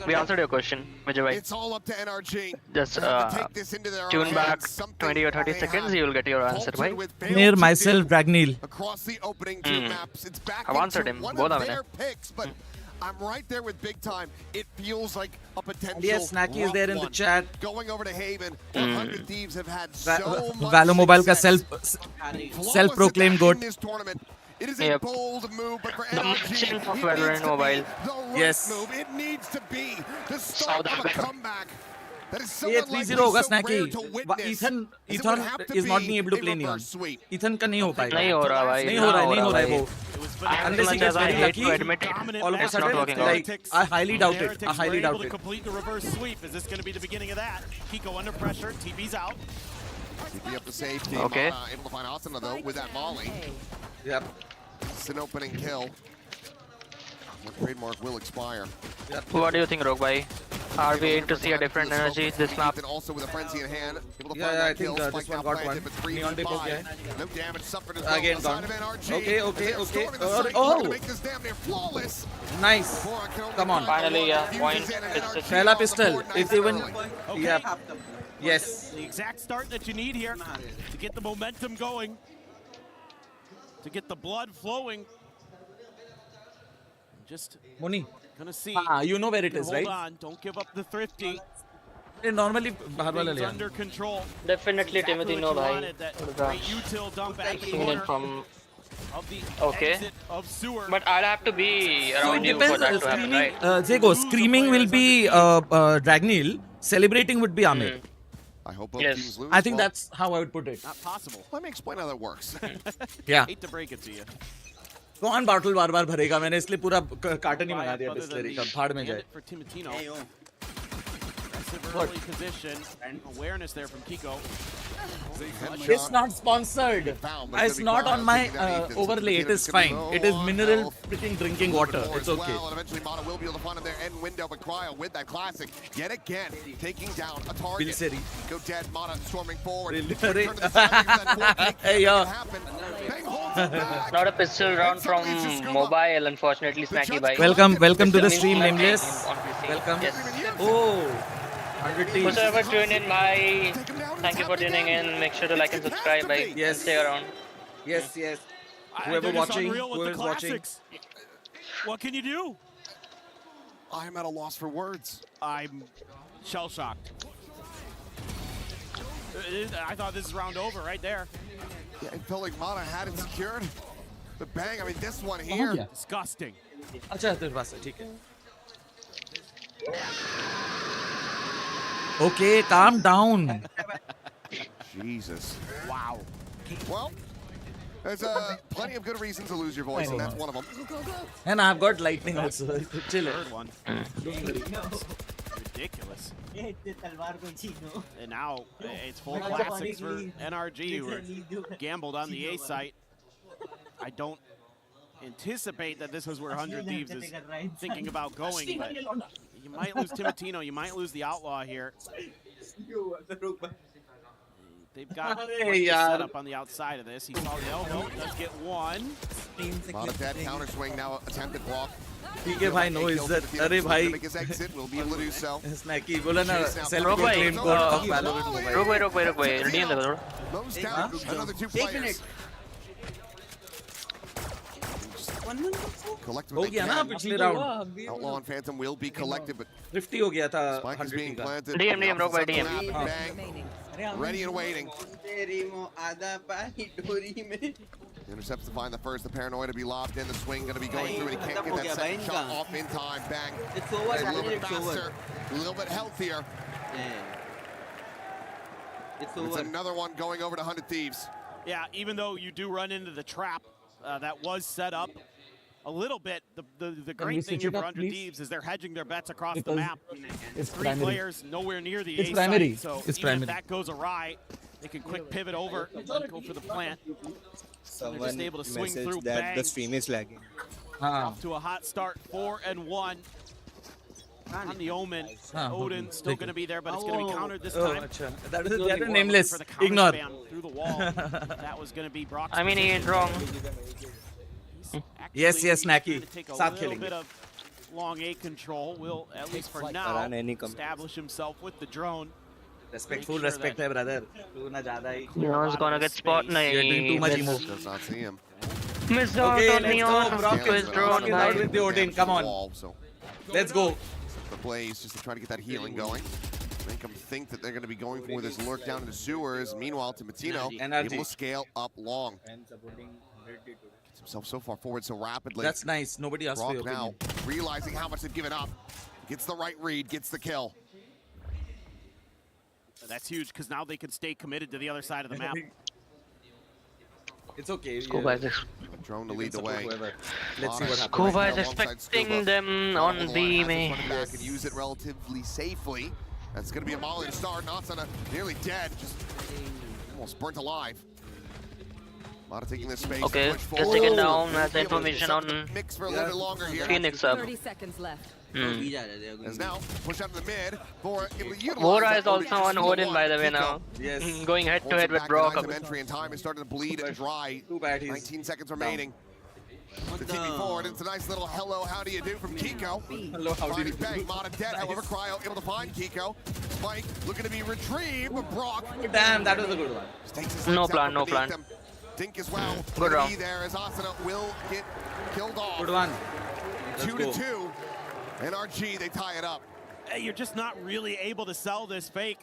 We answered your question, Vijay. It's all up to NRG. Just They have to take this into their tune own back hands. Something 20 or 30 they seconds, have you will get your answer, faltered bhai. with failed Near to myself, do Dragneel. across the opening two maps. It's back I've answered into him. one Bola of मैंने. their picks, but I'm right there with big time. It feels like a potential Yes, Snacky is rough there in the one. chat. Going over to Haven, 100 Thieves have had so much Valo Mobile ka success. self-proclaimed goat. In this tournament. It is Yep. a bold move, but for The NRG, merchant of it Valorant needs to Mobile. be the right Yes. move. It needs to be the South start of a Africa. comeback. That is so ये unlikely, 3-0 होगा so Snacky. rare to witness. Ethan As it would have to is not be being able to a play Neon. reverse sweep. Ethan का नहीं हो पाएगा. नहीं हो रहा भाई, नहीं हो रहा है, नहीं हो रहा है भाई. वो. As Unless he much gets as I very hate lucky, to admit it, all of a it's not sudden, working out. like, I highly doubt it. I highly doubt able it. to complete the reverse sweep. Is this going to be the beginning of that? Kiko under pressure. TB's out. TP up the safety. Okay. Able to find Asuna though with that volley. Yep. It's an opening kill. The trademark will expire. What do you think, Rogue Bhai? Are we in to see a different energy this map? And also with a frenzy in hand, able to Yeah, find yeah, I that think kill. this Spike one now got planted, one. but 3 Neon v dip हो 5. गया है. No damage suffered as well Again on the side gone. of NRG. Okay, As they are okay. storming the Oh, site, looking to oh. make this damn near flawless. Nice. Come on. Finally, yeah, point. Pehla pistol. It's even. Okay. Yep. Yes. The exact start that you need here to get the momentum going, to get the blood flowing. Just Moni. gonna see. You know where it is, Hold right? on, don't give up the thrifty. Normally, बाहर वाला Things लिया. under control. Definitely Exactly Timothy what no you bhai. wanted, that great util dump at the Seen it corner from of the okay. exit of sewer. But I'll have to be So it around you for depends. that to happen, Screaming, right? Zego, screaming will be Dragneel. Celebrating would be Amir. I hope both Yes. teams lose. I think Well, that's how I would put it. Not possible. Let me explain how that works. Yeah. Hate to break it to you. कौन bottle बार-बार भरेगा? मैंने इसलिए पूरा carton ही मंगा दिया Other than Bisleri the का. भाड़ में जाए. bandit for Timotino. Aggressive early position and awareness there from Kiko. It's not sponsored. It's not on my overlay. It is fine. It is mineral freaking drinking water. It's okay. Well, and eventually Mata will be able to find him there end window, but Cryo with that classic yet again taking down a target. Bilseri. Go dead, Mata storming forward. Bilseri. Return to the center, that one Hey, yo. Bang holds it back. Not a pistol round from mobile, unfortunately, Snacky bhai. Welcome to the stream, Pistol Nameless. on PC. Welcome. Yes. Oh, 100 teams. Whoever tune in, bye. Thank you for tuning in. Make sure to like and subscribe, bye. Yes. Stay around. Yes. They're Whoever just watching, unreal with the whoever's watching. classics. What can you do? I'm at a loss for words. I'm shell-shocked. I thought this is round over right there. Yeah, it felt like Mata had it secured. The bang, I mean, this one here. Disgusting. अच्छा तेरे पास है ठीक है. Okay, calm down. Jesus. Wow. Well, there's plenty of good reasons to lose your voice, and that's one of them. And I've got lightning also. Chill. Third one. Ridiculous. And now it's full classics for NRG, who gambled on the A site. I don't anticipate that this was where 100 Thieves is thinking about going, but you might lose Timotino, you might lose the Outlaw here. They've got the setup on the outside of this. He saw the elbow, does get one. Not a dead counter swing now, attempted block. ठीक है भाई, no इज्जत. अरे भाई. Make his exit, will be able to do so. Snacky बोला ना self-proclaimed god of Valorant Mobile. रुक भाई redeem दे थोड़ा. Moves down, another 2 players. Collect what they can. ना पिछले round. Outlaw and Phantom will be collected, but Thrifty हो गया था. Spike is being planted. DM रुक भाई DM. Bang. Ready and waiting. Intercepts to find the first. The paranoia to be lobbed in. The swing going to be going through, and he can't get that second shot off in time. Bang. It's over. A little bit faster, a little bit healthier. It's over. It's another one going over to 100 Thieves. Yeah, even though you do run into the trap that was set up a little bit, the great thing here for 100 Thieves is they're hedging their bets across the map. It's 3 players nowhere near the It's A primary. site, so It's even primary. if that goes awry, they can quick pivot over and go for the plant. They're just able to swing through, that bang. the stream is lagging. Off to a hot start, 4-1. On the Omen, Odin still going to be there, but it's going to be countered this time. That is nameless. For the counter Ignore. spam through the wall. That was going to be Brock's I mean, he ain't wrong. Yes, Snacky. Take a Start little killing bit it. of long A control. Will, at least for now, establish himself with the drone. Respectful respect है brother. तू ना ज़्यादा ही. Leon's gonna get spot. You're doing too much नहीं. emo. Does not see him. Miss out Okay, on let's Leon. go. Brock His drone. is out with the Odin. Come on. So Let's go. the Blaze just to try to get that healing going. Make them think that they're going to be going for this lurk down in the sewers. Meanwhile, Timatino able to scale up long. Gets himself so far forward so rapidly. That's nice. Nobody asked for your Brock now opinion. realizing how much they've given up. Gets the right read, gets the kill. That's huge because now they can stay committed to the other side of the map. It's okay. Scuba is Drone to lead the way. Let's see what happens. Scuba is expecting them on B, man. Back and use it relatively safely. That's going to be a molly to start. Natsana nearly dead, just almost burnt alive. Mata taking this space. Okay, push just forward. taking down as information on Mix for a little bit longer here. Phoenix up. 30 seconds left. As now push out to the mid for Vora is also on Odin, by the way, now. Yes. Going head to head with Brock. Entry and time is starting to bleed and dry. Too bad 19 seconds remaining. The TV forward, it's a nice little hello, how do you do from Kiko. Hello, how do you do? Bang, Mata dead, however, Cryo able to find Kiko. Spike looking to be retrieved, but Brock. Damn, that was a good one. No plan, no plan. Dink as well. Good round. Be there as Asuna will get killed off. Good one. 2-2. NRG, they tie it up. Hey, you're just not really able to sell this fake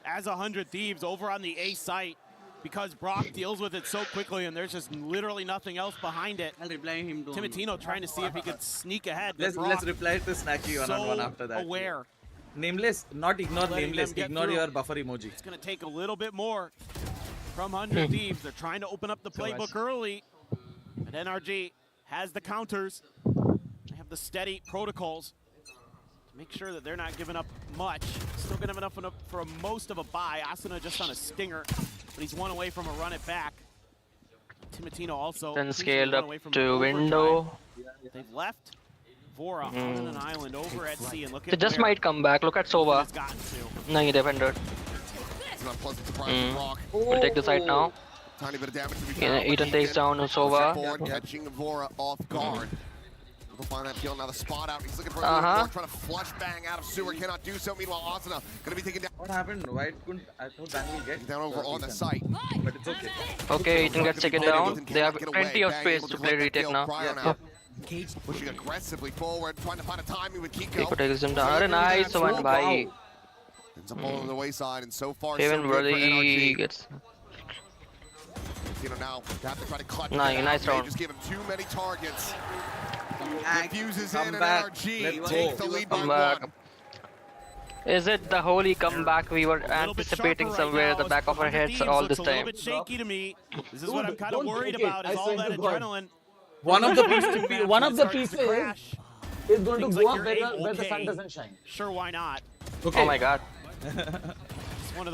as 100 Thieves over on the A site because Brock deals with it so quickly and there's just literally nothing else behind it. Timatino trying to see if he could sneak ahead. Let's reply to Snacky one-on-one after that. Aware. Nameless, not ignore nameless. Ignore your buffer emoji. It's going to take a little bit more from 100 Thieves. They're trying to open up the playbook early. But NRG has the counters. They have the steady protocols to make sure that they're not giving up much. Still going to have enough for most of a buy. Asuna just on a stinger, but he's one away from a run it back. Timatino also. Then scaled up to window. They've left Vora on an island over at sea. And look at They just might come back. Look at Sova. No, defender. It's an unpleasant surprise for Brock. We'll take the site now. Tiny bit of damage to be Yeah, found. Ethan takes down Sova. Forward, catching Vora off guard. We'll find that kill. Now the spot out. He's looking for Uh-huh. trying to flush bang out of sewer. Cannot do so. Meanwhile, Asuna going to be taken down. What happened? Why couldn't I thought Daniel get down over on the site? But it's okay. Okay, Ethan gets taken down. They have plenty of space to play retake now. Yeah. Pushing aggressively forward, trying to find a timing with Kiko. Kiko takes him down. Nice one by. Ends up all on the wayside, and so far, Even so good for Worthy NRG. gets. Now have to try to clutch. Nice round. Just give him too many targets. Refuses Come in, and back. NRG Let's takes go. the lead by Come back. one. Is it the holy comeback we were anticipating somewhere at the back of our heads all this A time? little bit shaky to me. This is what I'm kind of worried about is all that adrenaline. One of the pieces is going to go up where the sun doesn't shine. Sure, why not? Okay. Oh my god.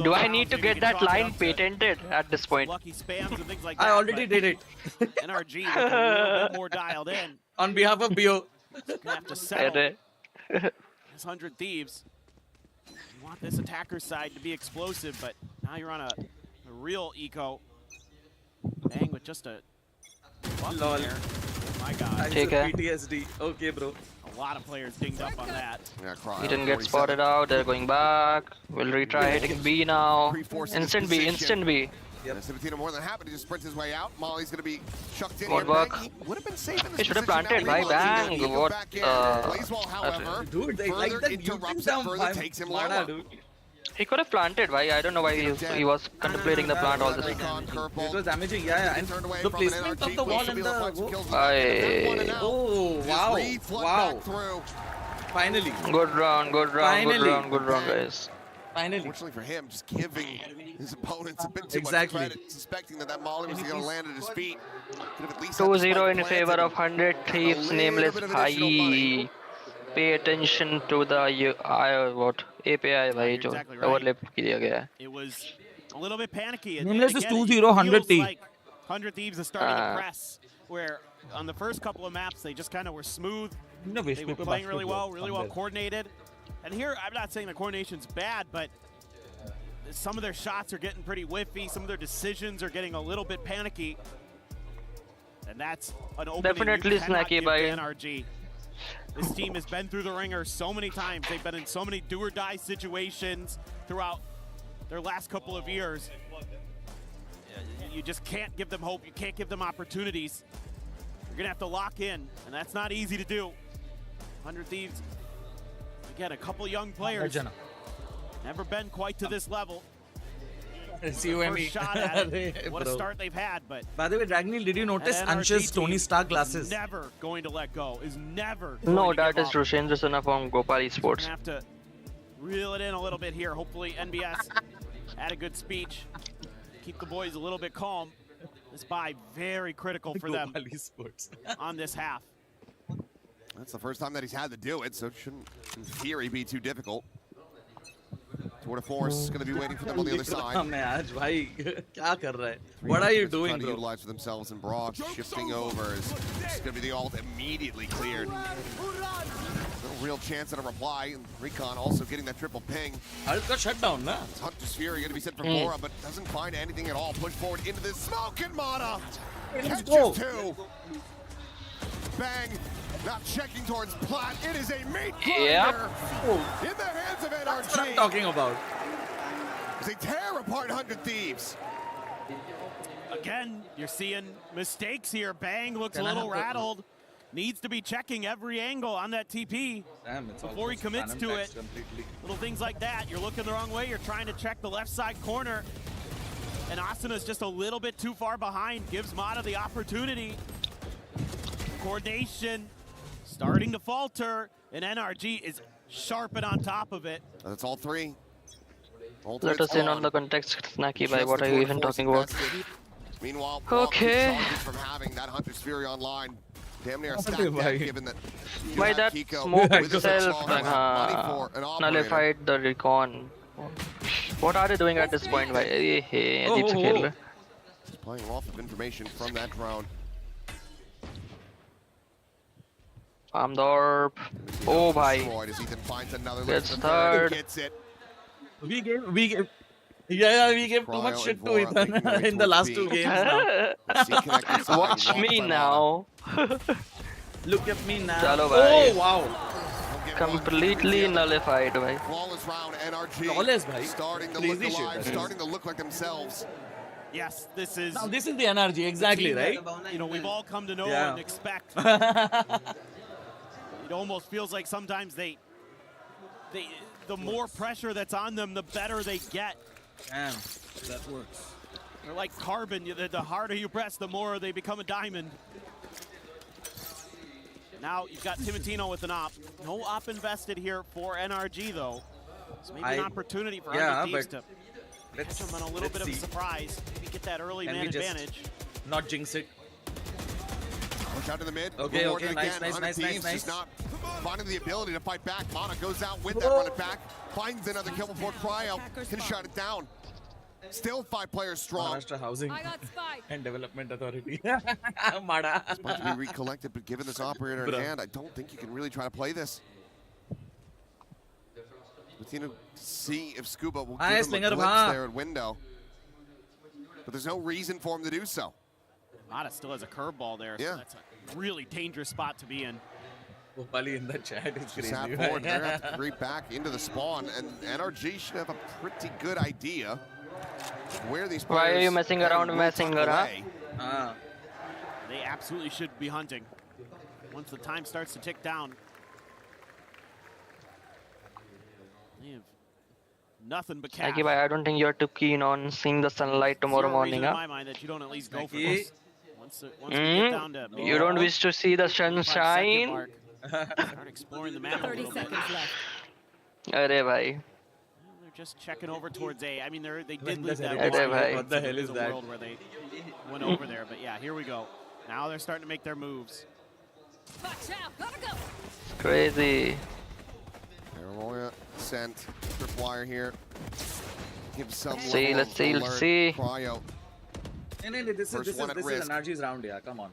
Do I need to get that line patented at this point? Lucky spams and things like that. I already did it. NRG a little bit more dialed in. On behalf of Bio. Gonna have to settle. This 100 Thieves. You want this attacker side to be explosive, but now you're on a A real eco. Bang with just a Lol. there. My God. Take care. PTSD. Okay, bro. A lot of players dinged up on that. Yeah, He didn't get spotted out. They're going back. We'll retry hitting B now. Instant B. Instant B. Yep. Sabatino more than happy to just sprint his way out. Molly's going to be chucked in Good here. work. Bang, he would have been safe in this He should have position. planted. Now Bye realizing bang. that he What? back in. Blazewall, however, Dude, they further like that interrupts YouTube it, further takes him lower. dude. He could have planted. Why? I don't know why he was contemplating the plant all this time. It was damaging, yeah. And the placement of the wall and the... Oh, wow. Wow. Finally. Good round, good round, good round, good round, guys. Finally. Fortunately for him, just giving his opponents a bit too much credit, suspecting that Molly was going to land at his feet. 2-0 in favor of 100 Thieves, nameless Bhai. Pay attention to the what API bhai jo overlap kiya gaya hai. It was a little bit panicky. Nameless is 2-0, 100 Thieves. Like 100 Thieves is starting to press, where on the first couple of maps they just kind of were smooth. They were playing really well coordinated. And here, I'm not saying the coordination's bad, but some of their shots are getting pretty whiffy. Some of their decisions are getting a little bit panicky. And that's an opening Definitely you cannot snacky give by to NRG. This team has been through the ringer so many times. They've been in so many do-or-die situations throughout their last couple of years. You just can't give them hope. You can't give them opportunities. You're going to have to lock in, and that's not easy to do. 100 Thieves, again, a couple young players. Never been quite to this level. First shot at it. What a start they've had, but by the way, Dragneel, did you notice Ansh's Tony Stark glasses? Never going to let go. Is never. No, that is Rushendra Sana from Gopal Esports. Have to reel it in a little bit here. Hopefully, NBS had a good speech. Keep the boys a little bit calm. This bye very critical for them on this half. That's the first time that he's had to do it, so it shouldn't, in theory, be too difficult. Tour de Force is going to be waiting for them on the other side. What are you doing, trying to bro? utilize for themselves, and Brock shifting over is just going to be the ult immediately cleared. No real chance at a reply, and Recon also getting that triple ping. Ult got shut down, na? Hunter's Fury going to be sent for Bora, but doesn't find anything at all. Push forward into this smoke, and Mana catches two. Bang. Not checking towards Plat. It is a meat grinder in the hands of NRG. That's what I'm talking about. As they tear apart 100 Thieves. Again, you're seeing mistakes here. Bang looks a little rattled. Needs to be checking every angle on that TP before he commits to it. Little things like that. You're looking the wrong way. You're trying to check the left side corner. And Asana's just a little bit too far behind. Gives Mata the opportunity. Coordination starting to falter, and NRG is sharp and on top of it. That's all three. Let us in on the context, Snacky, by what are you even talking about? Meanwhile, okay. From having that Hunter's Fury online, damn near a stack deck, given that by that smoke itself nullified the recon. What are they doing at this point? Just playing off of information from that drone. Amdorp. Oh, bhai. Gets third. We gave too much shit to Ethan in the last two games now. Watch me now. Look at me now. Chalo, bhai. Oh, wow. Completely nullified, bhai. Flawless round, NRG. Flawless, bhai. Starting to look alive, starting to look like themselves. Yes, this is. Now, this is the NRG, exactly, right? That, you know, we've all come to know and expect. It almost feels like sometimes the more pressure that's on them, the better they get. Damn, that works. They're like carbon. The harder you press, the more they become a diamond. Now you've got Timotino with an op. No op invested here for NRG though. So maybe an opportunity for other teams to catch them on a little bit of a surprise. Maybe get that early man advantage. Not jinx it. Push out to the mid. Okay, nice. Just not finding the ability to fight back. Mana goes out with that run it back. Finds another kill before Cryo can shut it down. Still 5 players strong. Maharashtra Housing and Development Authority. Mada. It's about to be recollected, but given this operator in hand, I don't think you can really try to play this. Bettina, see if Scuba will give him a glimpse there at window. but there's no reason for him to do so. Mata still has a curveball there, so that's a really dangerous spot to be in. Bali in the chat is crazy. Forward, they're going to have to creep back into the spawn, and NRG should have a pretty good idea where these players. Why are you messing around, Messenger? They absolutely should be hunting once the time starts to tick down. They have nothing but cash. I don't think you're too keen on seeing the sunlight tomorrow morning, in my mind that you don't at least go for this. Once we get down to you don't wish to see the sunshine? Start exploring the map a little bit. Arey bhai. They're just checking over towards A. I mean, they did leave that. What the hell is that? World where they went over there, but yeah, here we go. Now they're starting to make their moves. Crazy. Aroya sent tripwire here. Give some let's see. Cryo. This is NRG's round, yeah. Come on.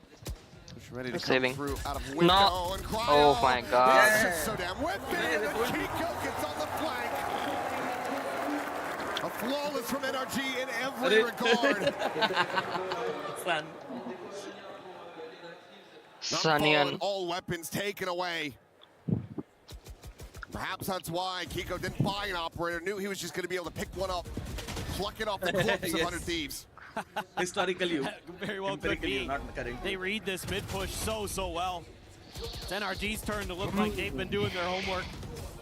Ready to saving. come through out of window and Cryo. Oh my god. Yes, so damn with it. And Kiko gets on the flank. A flawless from NRG in every regard. Sunyan. All weapons taken away. Perhaps that's why Kiko didn't buy an operator. Knew he was just going to be able to pick one up, pluck it off the corpse of 100 Thieves. Historically, very well could be. They read this mid push so well. It's NRG's turn to look like they've been doing their homework.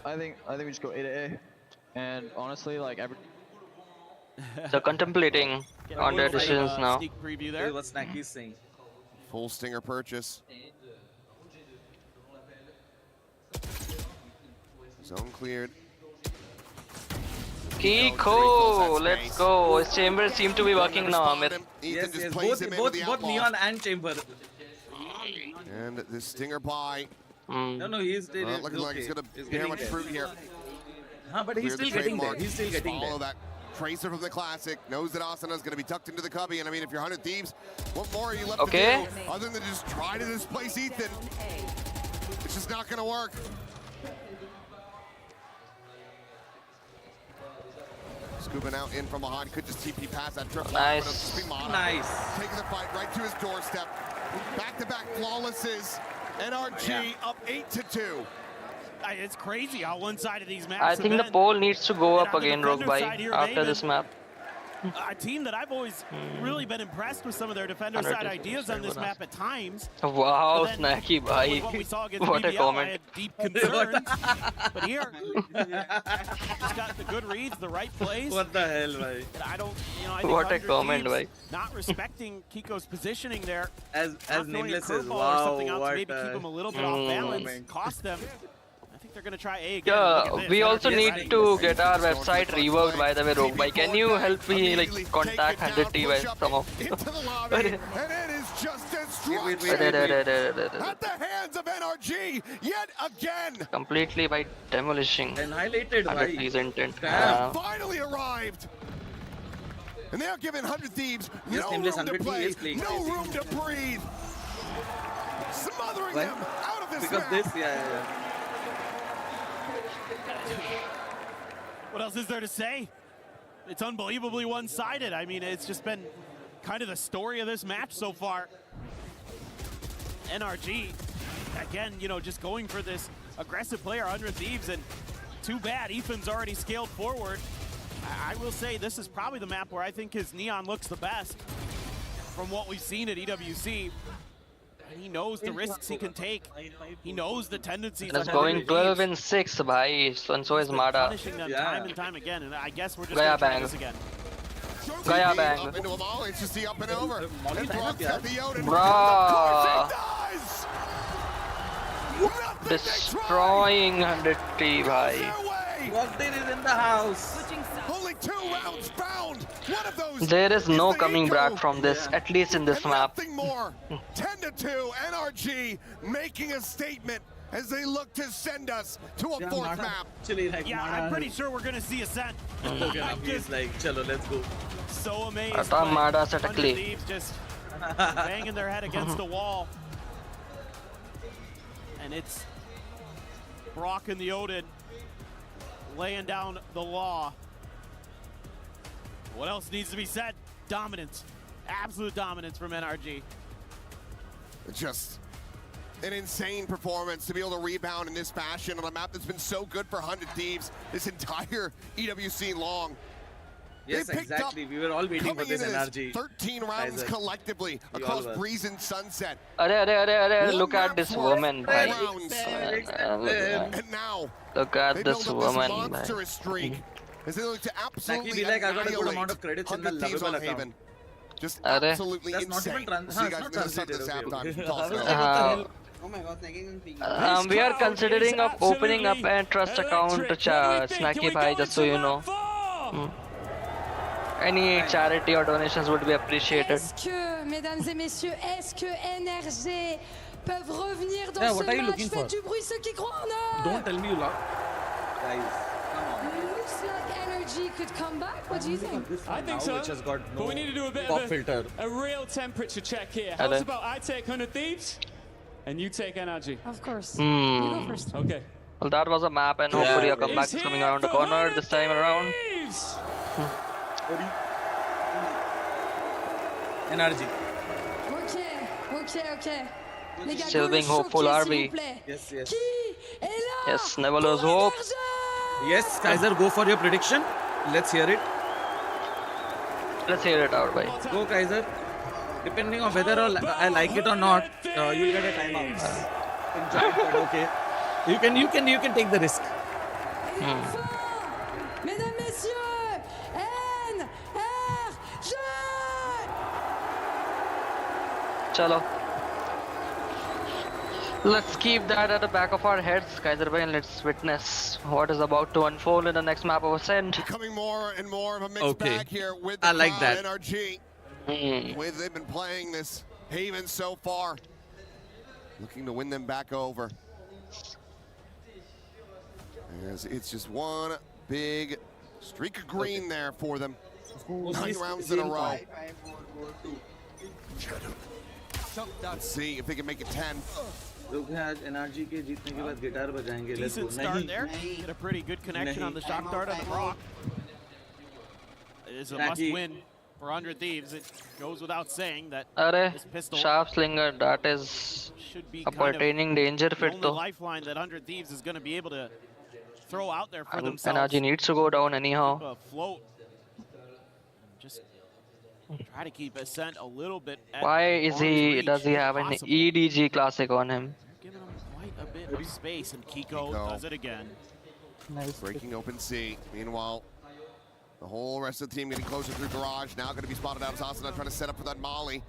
I think we just go A to A, and honestly, like every. They're contemplating on their decisions now. Sneak preview there. What Snacky's saying. Full stinger purchase. Zone cleared. Kiko, let's go. His chambers seem to be working now, Amit. Yes, both Neon and Chamber. And the stinger by. No, he's looking like he's going to bear much fruit here. But he's still getting there. He's still getting there. That tracer from the classic knows that Asana is going to be tucked into the cubby, and I mean, if you're 100 Thieves, what more are you left to do other than just try to displace Ethan? It's just not going to work. Scooping out in from behind, could just TP past that trip. Nice. Nice. Taking the fight right to his doorstep. Back-to-back flawlesses. NRG up 8-2. It's crazy how one side of these maps I think the poll needs to go up again, Roguespectre, after this map. A team that I've always really been impressed with some of their defender side ideas on this map at times. Wow, Snacky bhai. What a comment. I had deep concerns. But here, just got the good reads, the right plays. What the hell, bhai? I don't, I think what a comment, bhai. Not respecting Kiko's positioning there. As Nameless says, wow, wow, or something else what to maybe keep him a little bit off balance, cost them. They're gonna try A again. Yeah, we also need to get our website reworked, by the way, Roguespectre. Can you help me contact 100T by some of into the lobby, and it is just destruction at the hands of NRG yet again. Completely by demolishing. Annihilated by his intent. Finally arrived. And they are giving 100 Thieves no room to play, no room to breathe. Smothering them out of this map. Because this, What else is there to say? It's unbelievably one-sided. I mean, it's just been kind of the story of this match so far. NRG, again, just going for this aggressive player, 100 Thieves, and too bad Ethan's already scaled forward. I will say this is probably the map where I think his Neon looks the best from what we've seen at EWC. And he knows the risks he can take. He knows the tendencies. That's going 12 and 6, bhai. And so is Mada. Punishing them time and time again, and I guess we're just going to try this again. Gaya bang. Up into a volley, it's just the up and over. And blocks out the Odin. Bruh. Of course it does! Destroying 100T, bhai. Walked in in the house. Only 2 rounds bound. One of those. There is no coming back from this, at least in this map. Nothing more. 10-2, NRG making a statement as they look to send us to a 4th map. Yeah, I'm pretty sure we're gonna see Ascent. He's like, chalo, let's go. So amazed. Mada 100 Thieves just banging their head against the wall. And it's Brock and the Odin laying down the law. What else needs to be said? dominance. Absolute dominance from NRG. Just an insane performance to be able to rebound in this fashion on a map that's been so good for 100 Thieves this entire EWC long. Yes, exactly. We were all waiting for this NRG. 13 rounds Ryzen. collectively across Breeze and Sunset. Look at this woman, bhai. And now, Look at this woman, bhai. monstrous streak. As they look to absolutely Be like, I got a good amount of credits in the 100 Thieves lovable on account. Haven. Just Are? absolutely That's not insane. even See you guys in the sun this halftime. Oh my god, snagging. We are considering of opening up a trust account to Snacky Bhai, just so you know. Any charity or donations would be appreciated. Est-ce que, mesdames et messieurs, est-ce que NRG peuvent revenir dans ce what are you match? looking for? Faites du bruit ceux qui croient en eux. Don't tell me you lost. Guys, Looks like NRG could come back. What do you think? I think so. Which has got no But we need to do a bit pop of filter. a real temperature check here. Are How's they? about I take 100 Thieves and you take NRG? Of course. You go first. Okay. Well, that was a map, and hopefully a comeback is coming around the corner this time around. NRG. Okay. Les gars, Still go being le hopeful, choquer, are s'il we? vous plaît. Yes, yes. Qui est là? Yes, never lose hope. Yes, Kaiser, go for your prediction. Let's hear it. Let's hear it out, bhai. Go, Kaiser. Depending on whether I like it or not, you'll get a timeout. Enjoy it, but okay. You can take the risk. Mesdames, messieurs, NRG! Chalo. Let's keep that at the back of our heads, Kaiser bhai, and let's witness what is about to unfold in the next map of Ascent. Becoming more and more of a mixed bag here with the I like crowd, that. NRG. With they've been playing this Haven so far. Looking to win them back over. As it's just one big streak of green there for them. 9 rounds in a row. Let's see if they can make it 10. Decent start there. Get a pretty good connection on the shock dart on the Brock. It is a must-win for 100 Thieves. It goes without saying that this pistol Sharp Slinger, that is should be a pertaining danger the fit only though. lifeline that 100 Thieves is going to be able to throw out there for themselves. NRG needs to go down anyhow. Float. Just try to keep Ascent a little bit at Why is he? reach Does he have an possible. EDG classic on him? Giving him quite a bit of space, and Kiko does it again. Breaking open C. Meanwhile, the whole rest of the team getting closer through garage. Now going to be spotted out as Asana trying to set up for that molly.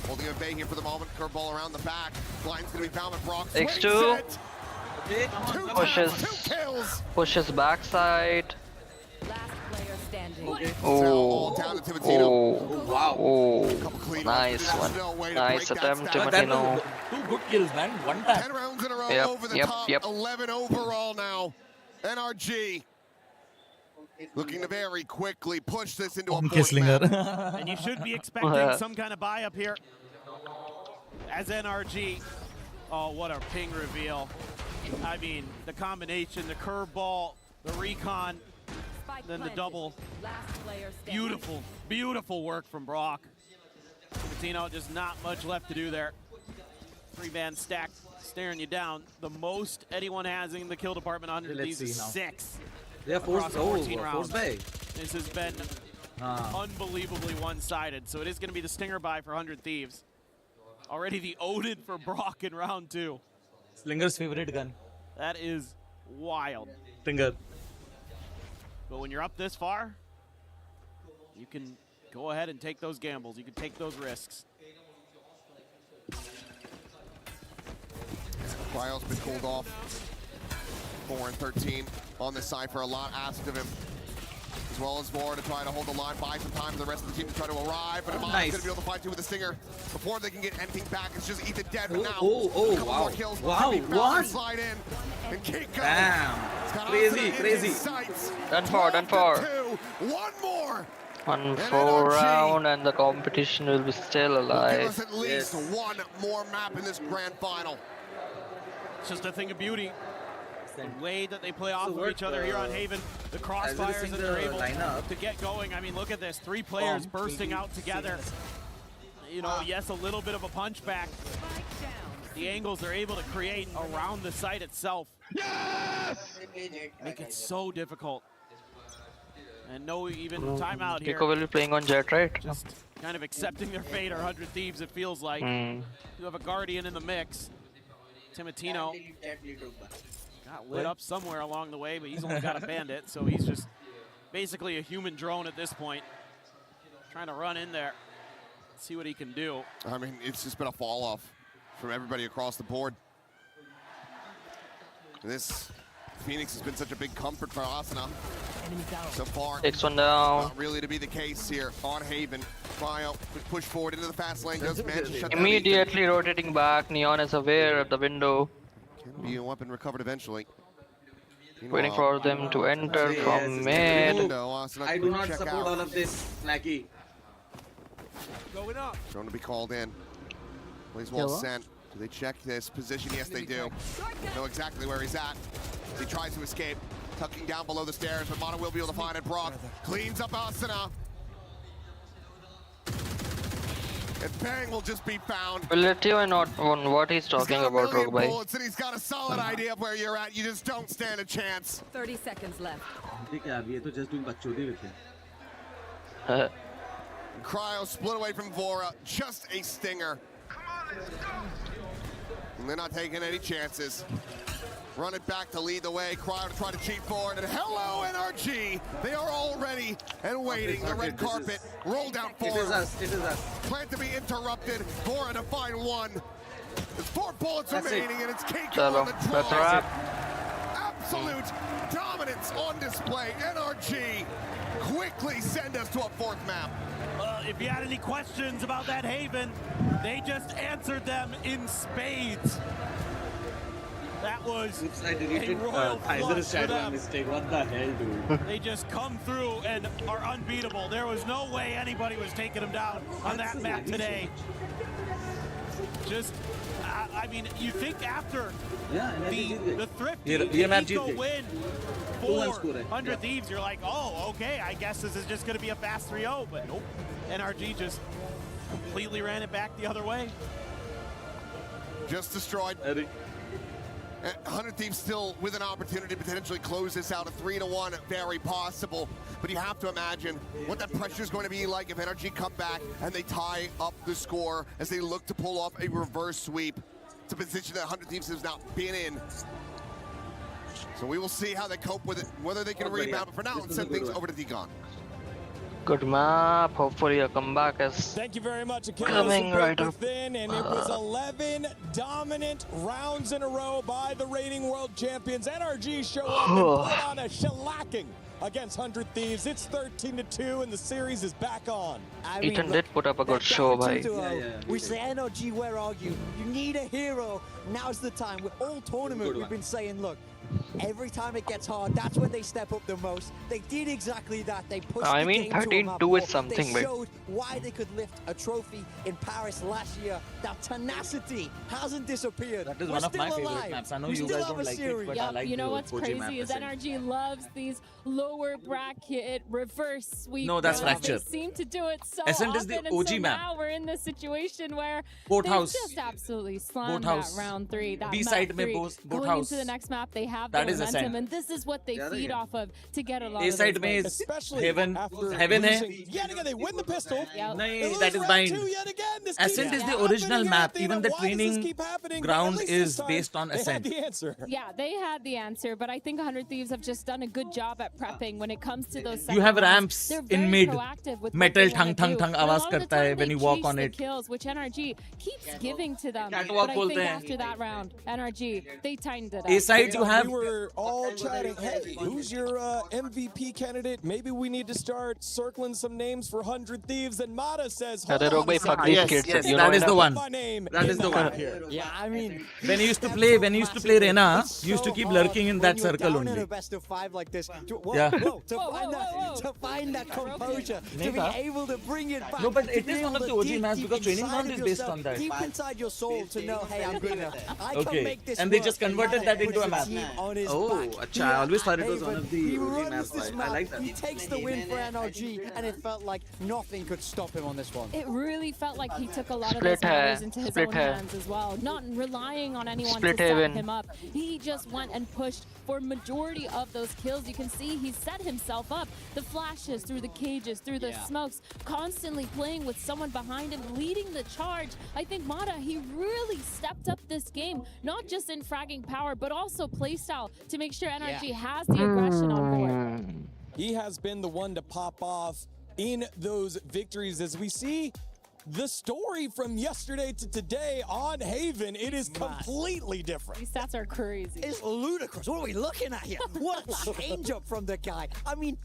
Holding him at bay here for the moment. Curveball around the back. Blind's going to be found with Brock. X2 pushes backside. Oh, nice one. Nice attempt, Timotino. 2 good kills, man. One tap. 10 rounds in a row over the top. 11 overall now. NRG looking to very quickly push this into a fourth map. And you should be expecting some kind of buy up here as NRG. Oh, what a ping reveal. I mean, the combination, the curveball, the recon, then the double. Beautiful, beautiful work from Brock. Martino, just not much left to do there. 3-man stack staring you down. The most anyone has in the kill department under these is 6. They are forced. Oh, 14 rounds. forced by. This has been unbelievably one-sided. So it is going to be the stinger buy for 100 Thieves. Already the Odin for Brock in round 2. Slinger's favorite gun. That is wild. Stinger. But when you're up this far, you can go ahead and take those gambles. You can take those risks. Cryo's been cooled off. 4 and 13 on this side for a lot asked of him. As well as more to try to hold the line, buy some time for the rest of the team to try to arrive. But Amon's going to be able to fight through with the stinger before they can get anything back. It's just Ethan dead. But now, a couple more kills. What? Slide in. And Kiko. Damn. Crazy. Done for. One more. 1-4 round, and the competition will be still alive. Give us at least one more map in this grand final. It's just a thing of beauty. The way that they play off of each other here on Haven. the crossfires that they're able to get going. I mean, look at this. 3 players bursting out together. You know, yes, a little bit of a punchback. The angles they're able to create around the site itself make it so difficult. And no even timeout here. Kiko will be playing on Jet, right? Just kind of accepting their fate, or 100 Thieves, it feels like. You have a Guardian in the mix. Timatino got lit up somewhere along the way, but he's only got a Bandit, so he's just basically a human drone at this point. Trying to run in there, see what he can do. I mean, it's just been a fall off from everybody across the board. This Phoenix has been such a big comfort for Asuna so far. Takes one down. Not really to be the case here on Haven. Cryo push forward into the fast lane. Does manage to shut down. Immediately rotating back. Neon is aware of the window. Can be a weapon recovered eventually. Waiting for them to enter from mid. I do not support all of this, Slacky. Going up. Drone to be called in. Blaze wall sent. Do they check this position? Yes, they do. They know exactly where he's at. He tries to escape, tucking down below the stairs, but Mono will be able to find it. Brock cleans up Asuna. And Bang will just be found. We'll let you know on what he's talking about, Roguespectre. Bullets, and he's got a solid idea of where you're at. You just don't stand a chance. 30 seconds left. Cryo split away from Vora, just a stinger. And they're not taking any chances. Run it back to lead the way. Cryo to try to cheat forward. And hello, NRG. They are all ready and waiting. The red carpet rolled out for them. It is us. Plan to be interrupted. Vora to find one. There's 4 bullets remaining, and it's Keiko on the draw. Absolute dominance on display. NRG quickly send us to a 4th map. If you had any questions about that Haven, they just answered them in spades. That was a royal flush for them. Mistake. What the hell, dude? They just come through and are unbeatable. There was no way anybody was taking them down on that map today. Just, I mean, you think after the thrifty Eco win for 100 Thieves, you're like, oh, okay, I guess this is just going to be a fast 3-0, but nope. NRG just completely ran it back the other way. Just destroyed. 100 Thieves still with an opportunity to potentially close this out. A 3-1, very possible. But you have to imagine what that pressure is going to be like if NRG come back and they tie up the score as they look to pull off a reverse sweep. It's a position that 100 Thieves has not been in. So we will see how they cope with it, whether they can rebound. But for now, let's send things over to Degon. Good map. Hopefully a comeback is Thank you very much. coming right up. Thin, and it was 11 dominant rounds in a row by the reigning world champions. NRG show up and put on a shellacking against 100 Thieves. It's 13-2, and the series is back on. Ethan did put up a good show, bhai. We say, NRG, where are you? You need a hero. Now's the time. With all tournament, we've been saying, look, every time it gets hard, that's when they step up the most. They did exactly that. They pushed I the mean, game to 13-2 is something, They big. showed why they could lift a trophy in Paris last year. That tenacity hasn't disappeared. That is We're one of still my favorite alive. maps. I know We you still guys have don't a like series. it, but I like You know the what's OG crazy map is percent. NRG loves these lower bracket reverse sweep. No, that's runs. Fracture. They seem to do it so Ascent often, is the and OG so map. now we're in this situation where Boathouse. they just absolutely slammed Boathouse. that round 3. That B-side map mein 3. Boathouse. Going into the next map, they have the That is momentum, Ascent. and this is what they feed off of to get a lot A of side those mein wins. is Heaven. Heaven hai. Yet again, they win the pistol. No, that is bind. Ascent is the original map. Even the training ground is based on Ascent. Yeah, they had the answer, but I think 100 Thieves have just done a good job at prepping when it comes to those. You have second rounds. ramps They're in very mid. proactive with what Metal they wanna thang do. thang thang And a आवाज lot of the करता है time when they you walk chase on the it. kills, which NRG keeps giving to them. Catwalk But I बोलते think हैं. after that round, NRG, they tightened it up. A side you have. We were all chatting, hey, who's your MVP candidate? Maybe we need to start circling some names for 100 Thieves. And Mata says, hold on a second. Yes, that is the one. That is the one. Yeah, I mean, When he used to play Reyna, he used to keep lurking in that circle down in only. a best of 5 like this. Yeah. To find that composure, to be Naga. able to bring it back. No, but to it be is one able of to the OG deep, maps deep because training inside ground of is based yourself, on that. Deep inside your soul to know, hey, I'm good enough. I Okay. can make this And they work. just converted that into a map. Puts the team on is Oh, back. I always thought it was one Haven, of the he OG runs maps. this I map, like that. He takes the win for NRG, and it felt like nothing could stop him on this one. It really felt like he took a lot of Split those matters hai. into his Split own hai. hands as well, not relying on anyone Split to set heaven. him up. He just went and pushed for majority of those kills. You can see he set himself up. The flashes through the cages, through the smokes, constantly playing with someone behind him, leading the charge. I think Mata, he really stepped up this game, not just in fragging power, but also playstyle to make sure NRG has the aggression on board. He has been the one to pop off in those victories as we see the story from yesterday to today on Haven. It is completely different. These stats are crazy. It's ludicrous. What are we looking at here? What a change up from the guy. I mean,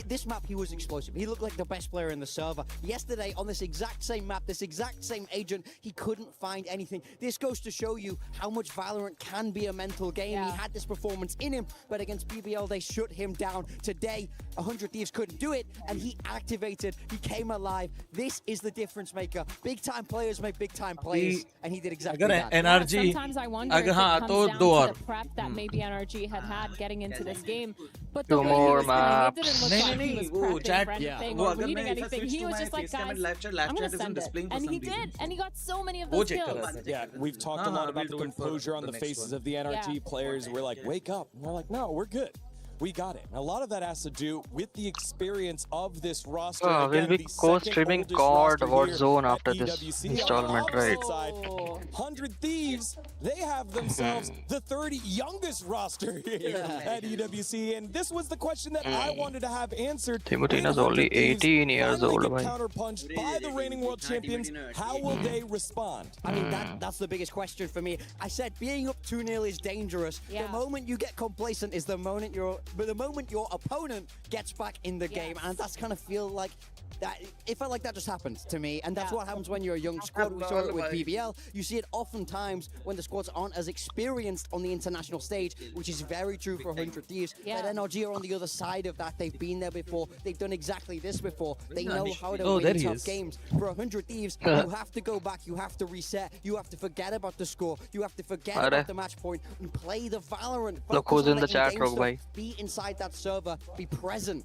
this map, he was explosive. He looked like the best player in the server. Yesterday, on this exact same map, this exact same agent, he couldn't find anything. This goes to show you how much Valorant can be a mental game. He had this performance in him, but against BBL, they shut him down. Today, 100 Thieves couldn't do it, and he activated. He came alive. This is the difference maker. Big-time players make big-time plays, and he did exactly that. NRG, Sometimes I wonder if it comes down to the prep that maybe NRG had getting into this game. But the Two way more he was playing, it maps. didn't look like he was prepping for anything or reading anything. He was just like, guys, I'm going to send it. And he did. And he got so many of those kills. Yeah, we've talked a lot about the composure on the faces of the NRG players. We're like, wake up. And they're like, no, we're good. We got it. And a lot of that has to do with the experience of this roster. We'll be co-streaming COD Warzone after this installment, right? 100 Thieves, they have themselves the third youngest roster here at EWC. And this was the question that I wanted to have answered. Timotina's only 18 years old. Counterpunched by the reigning world champions. How will they respond? I mean, that's the biggest question for me. I said being up 2-0 is dangerous. The moment you get complacent is the moment your opponent gets back in the game, and that's kind of feel like that. It felt like that just happened to me, and that's what happens when you're a young squad. We saw it with BBL. You see it oftentimes when the squads aren't as experienced on the international stage, which is very true for 100 Thieves. But NRG are on the other side of that. They've been there before. They've done exactly this before. They know how to win tough games. For 100 Thieves, you have to go back. You have to reset. You have to forget about the score. You have to forget about the match point and play the Valorant. Look who's in the chat, Rogue. Be inside that server. Be present.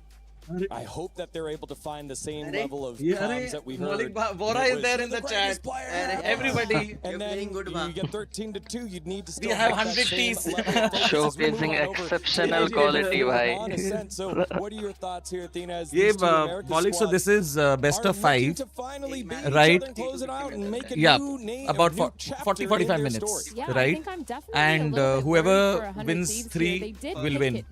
I hope that they're able to find the same level of comms that we heard. Bora is there in the chat. Everybody. And then you get 13-2. You'd need to still have 100 Ts. Showcasing exceptional quality, bhai. So what are your thoughts here, Athena? Malik, so this is best of 5, right? Yeah, about 40-45 minutes, right? And whoever wins 3 will win.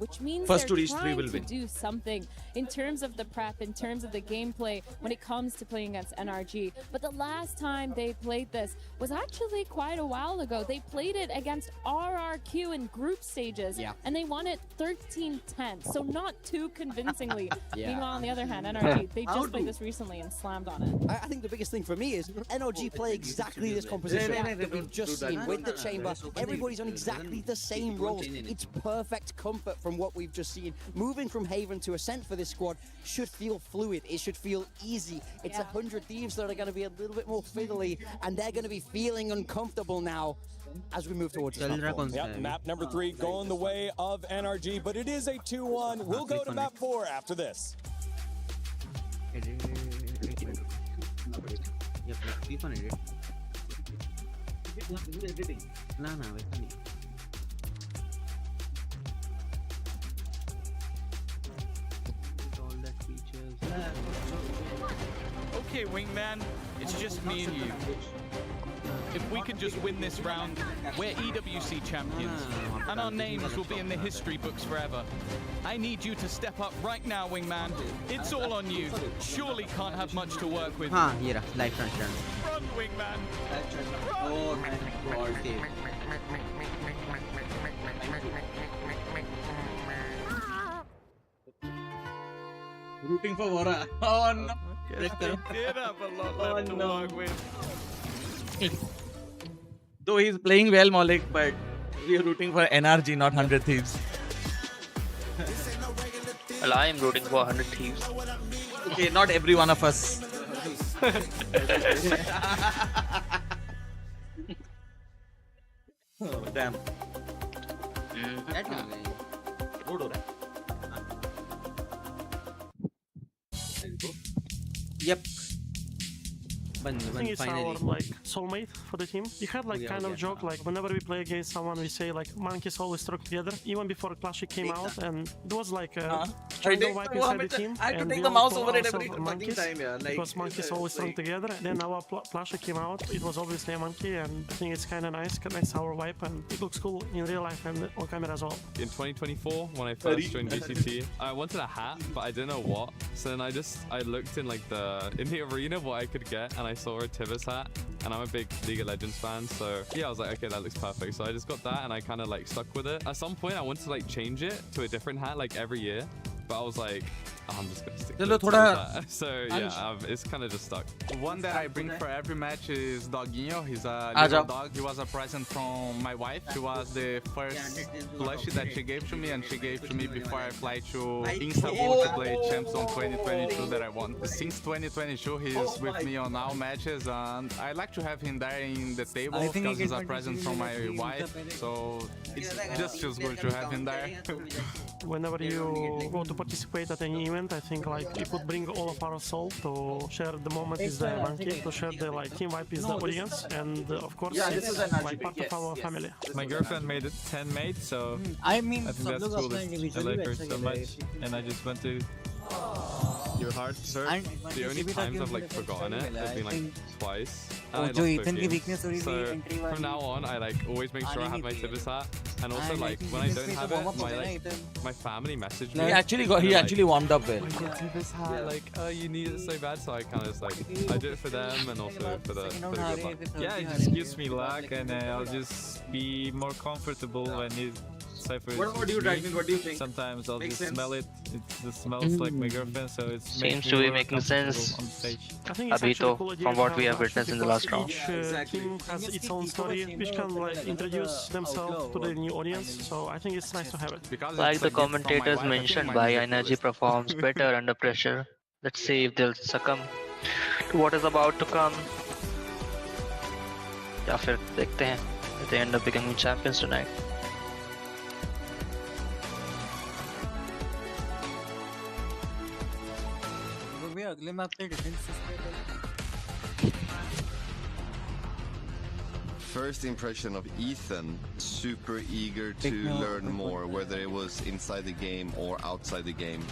First to reach 3 will win. Do something in terms of the prep, in terms of the gameplay when it comes to playing against NRG. But the last time they played this was actually quite a while ago. They played it against RRQ in group stages, and they won it 13-10, so not too convincingly. Meanwhile, on the other hand, NRG, they just played this recently and slammed on it. I think the biggest thing for me is NRG play exactly this composition that we've just seen with the chamber. Everybody's on exactly the same roles. It's perfect comfort from what we've just seen. Moving from Haven to Ascent for this squad should feel fluid. It should feel easy. It's 100 Thieves that are going to be a little bit more fiddly, and they're going to be feeling uncomfortable now as we move towards this map number 3 going the way of NRG, but it is a 2-1. We'll go to map 4 after this. Okay, Wingman, it's just me and you. If we can just win this round, we're EWC champions, and our names will be in the history books forever. I need you to step up right now, Wingman. It's all on you. Surely can't have much to work with. हाँ ये रहा life transfer Run, Wingman. Oh my God. Rooting for Vora. Oh no. Did have a lot left to work with. Though he's playing well, Malik, but we are rooting for NRG, not 100 Thieves. Well, I am rooting for 100 Thieves. Okay, not every one of us. Oh, damn. Upload हो रहा है. Yep. I think it's our like soulmate for the team. We had like kind of joke like whenever we play against someone we say like monkeys always stuck together. Even before Clash came out, and it was like a jungle vibe inside the team. I had to and take we the all mouse call over it ourselves every fucking monkeys time, yeah. Like, because monkeys always strung together. Then our Clash came out. It was obviously a monkey, and I think it's kind of nice. Connects our vibe, and it looks cool in real life and on camera as well. In 2024, when I first joined VCT, I wanted a hat, but I didn't know what. So then I looked in like in the arena what I could get, and I saw a Tivus hat, and I'm a big League of Legends fan, so yeah, I was like, okay, that looks perfect. So I just got that, and I kind of like stuck with it. At some point, I wanted to like change it to a different hat like every year, but I was like, oh, I'm just gonna stick to that. So yeah, it's kind of just stuck. One that I bring for every match is Doguinho. He's a little dog. He was a present from my wife. She was the first plush that she gave to me, and she gave to me before I fly to Istanbul to play Champs on 2022 that I won. Since 2022, he's with me on all matches, and I like to have him there in the table because he's a present from my wife. So it just feels good to have him there. Whenever you go to participate at any event, I think like it would bring all of our soul to share the moment with the monkey, to share the like team vibe with the audience, and of course it's like part of our family. My girlfriend made it 10 mates, so I mean, I think that's cool. I like her so much, and I just went to your heart, sir. The only times I've like forgotten it have been like twice. And I lost both games. So from now on, I like always make sure I have my Tivus hat, and also like when I don't have it, my family message me. He actually warmed up well. Tivus hat, like you need it so bad, so I kind of just like I do it for them and also for the good luck. Yeah, it just gives me luck, and I'll just be more comfortable when it. What about you, Dragon? What do you think? Sometimes I'll just smell it. It just smells like my girlfriend, so it seems to be making sense. Abhito, from what we have witnessed in the last round. Each team has its own story, which can like introduce themselves to the new audience. So I think it's nice to have it. Like the commentators mentioned, by energy performs better under pressure. Let's see if they'll succumb to what is about to come. या फिर देखते हैं. They end up becoming champions tonight. अगले map पे defence First impression of Ethan, super eager to learn more, whether it was inside the game or outside the game.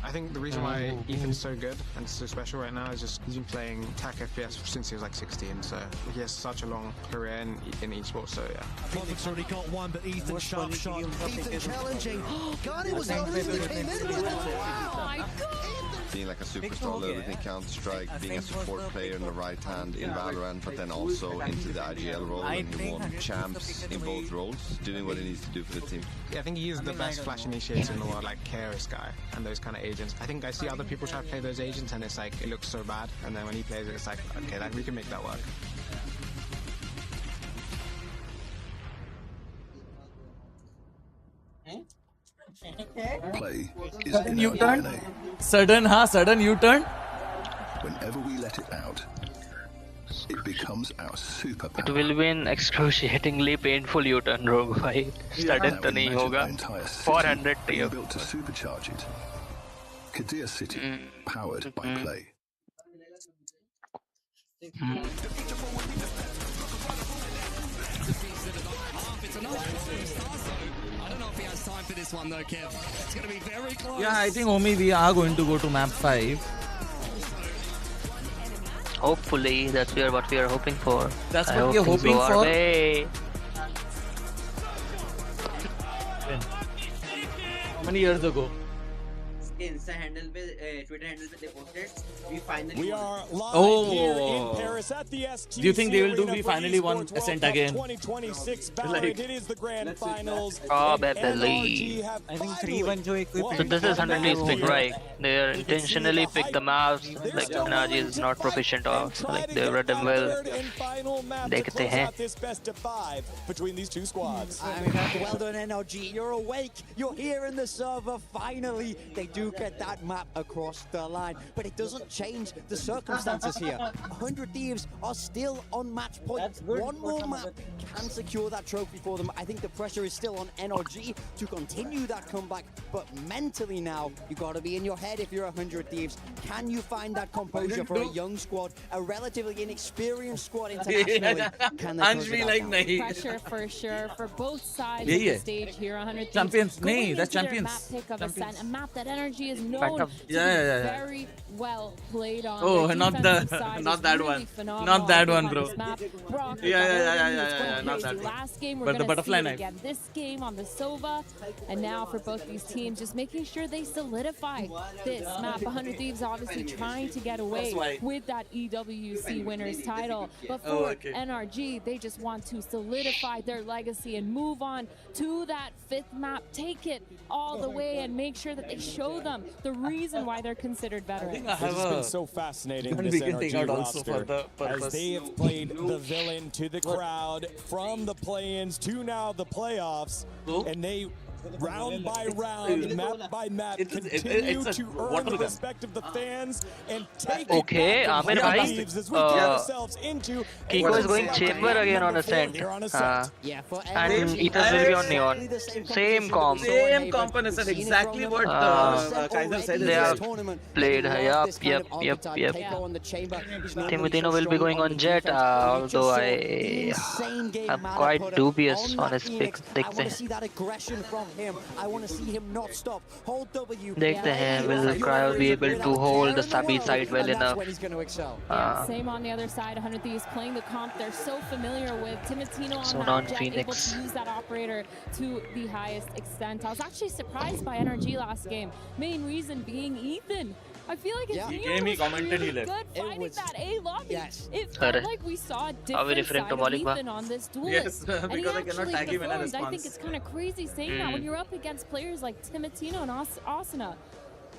I think the reason why Ethan's so good and so special right now is just he's been playing TAC FPS since he was like 16, so he has such a long career in esports, so yeah. Prophet's already got one, but Ethan sharp shot. Ethan challenging. God, it was Elise that came in with it. Oh my God! Being like a superstar level in Counter-Strike, being a support player in the right hand in Valorant, but then also into the IGL role, and he won champs in both roles, doing what he needs to do for the team. Yeah, I think he is the best flash initiator in the world, like Keras guy, and those kind of agents. I think I see other people try to play those agents, and it's like, it looks so bad, and then when he plays it, it's like, okay, like, we can make that work. Play is Sudden in our U-turn. DNA. Sudden U-turn. Whenever we let it out, it becomes our superpower. It will be an excruciatingly painful U-turn, Rogue भाई. Sudden तो नहीं होगा. 400 TF. Built to supercharge it. Kadir City, powered by Play. I don't know if he has time for this one though, Kev. It's going to be very close. Yeah, I think Omi, we are going to go to map 5. Hopefully, that's what we are hoping for. That's what we are hoping for. How many years ago? Insta handle पे Twitter handle पे they posted we finally we are live here in Paris at the STC. Do you think they will do? We finally won Ascent again. 2026 Valorant. It is the grand finals. Probably. I think 3-1 जो equipped. So this is 100 days pick, right? They are intentionally pick the maps like Energy is not proficient of. Like they read them well. देखते हैं. This best of 5 between these two squads. I mean, well done, NRG. You're awake. You're here in the server. Finally, they do to get that map across the line. But it doesn't change the circumstances here. 100 Thieves are still on match point. One more map can secure that trophy for them. I think the pressure is still on NRG to continue that comeback, but mentally now, you got to be in your head if you're 100 Thieves. Can you find that composure for a young squad, a relatively inexperienced squad internationally? Can they close it out now? Pressure for sure for both sides of the stage here. 100 Thieves champions, going that's into their champions. map pick of Ascent, a map that Energy is known Backup. to be very well played on. Oh, Their not defensive the, side not is that really one, phenomenal not that on one, bro. this map. Brock, Yeah, not that one. Last game we're But the going to butterfly see it knife. again this game on the Sova, and now for both these teams, just making sure they solidify this map. 100 Thieves obviously trying to get away with that EWC winners title, but for NRG, they just want to solidify their legacy and move on to that 5th map, take it all the way and make sure that they show them the reason why they're considered veterans. It has been so fascinating, this NRG roster, as they have played the villain to the crowd, from the play-ins to now the playoffs, and they round by round, map by map, continue to earn the respect of the fans and take Okay, it back Amir from bhai, Thieves as we get ourselves into Kiko is going chamber again on Ascent. And Ethos will be on Neon. Same comp. Same component, exactly what Kaiser said. They are played. Yep. Timotino will be going on Jet, although I am quite dubious on his pick. I want to see him not stop. Hold W. देखते हैं, will Cryo be able to hold the Sabi side well enough? Same on the other side. 100 Thieves playing the comp they're so familiar with. Timotino on that Jet, able to use that operator to the highest extent. I was actually surprised by NRG last game. Main reason being Ethan. I feel like his Neon was really good fighting that A lobby. It felt like we saw a different side of Ethan on this duelist. And he actually performed. I think it's kind of crazy saying that when you're up against players like Timotino and Asuna.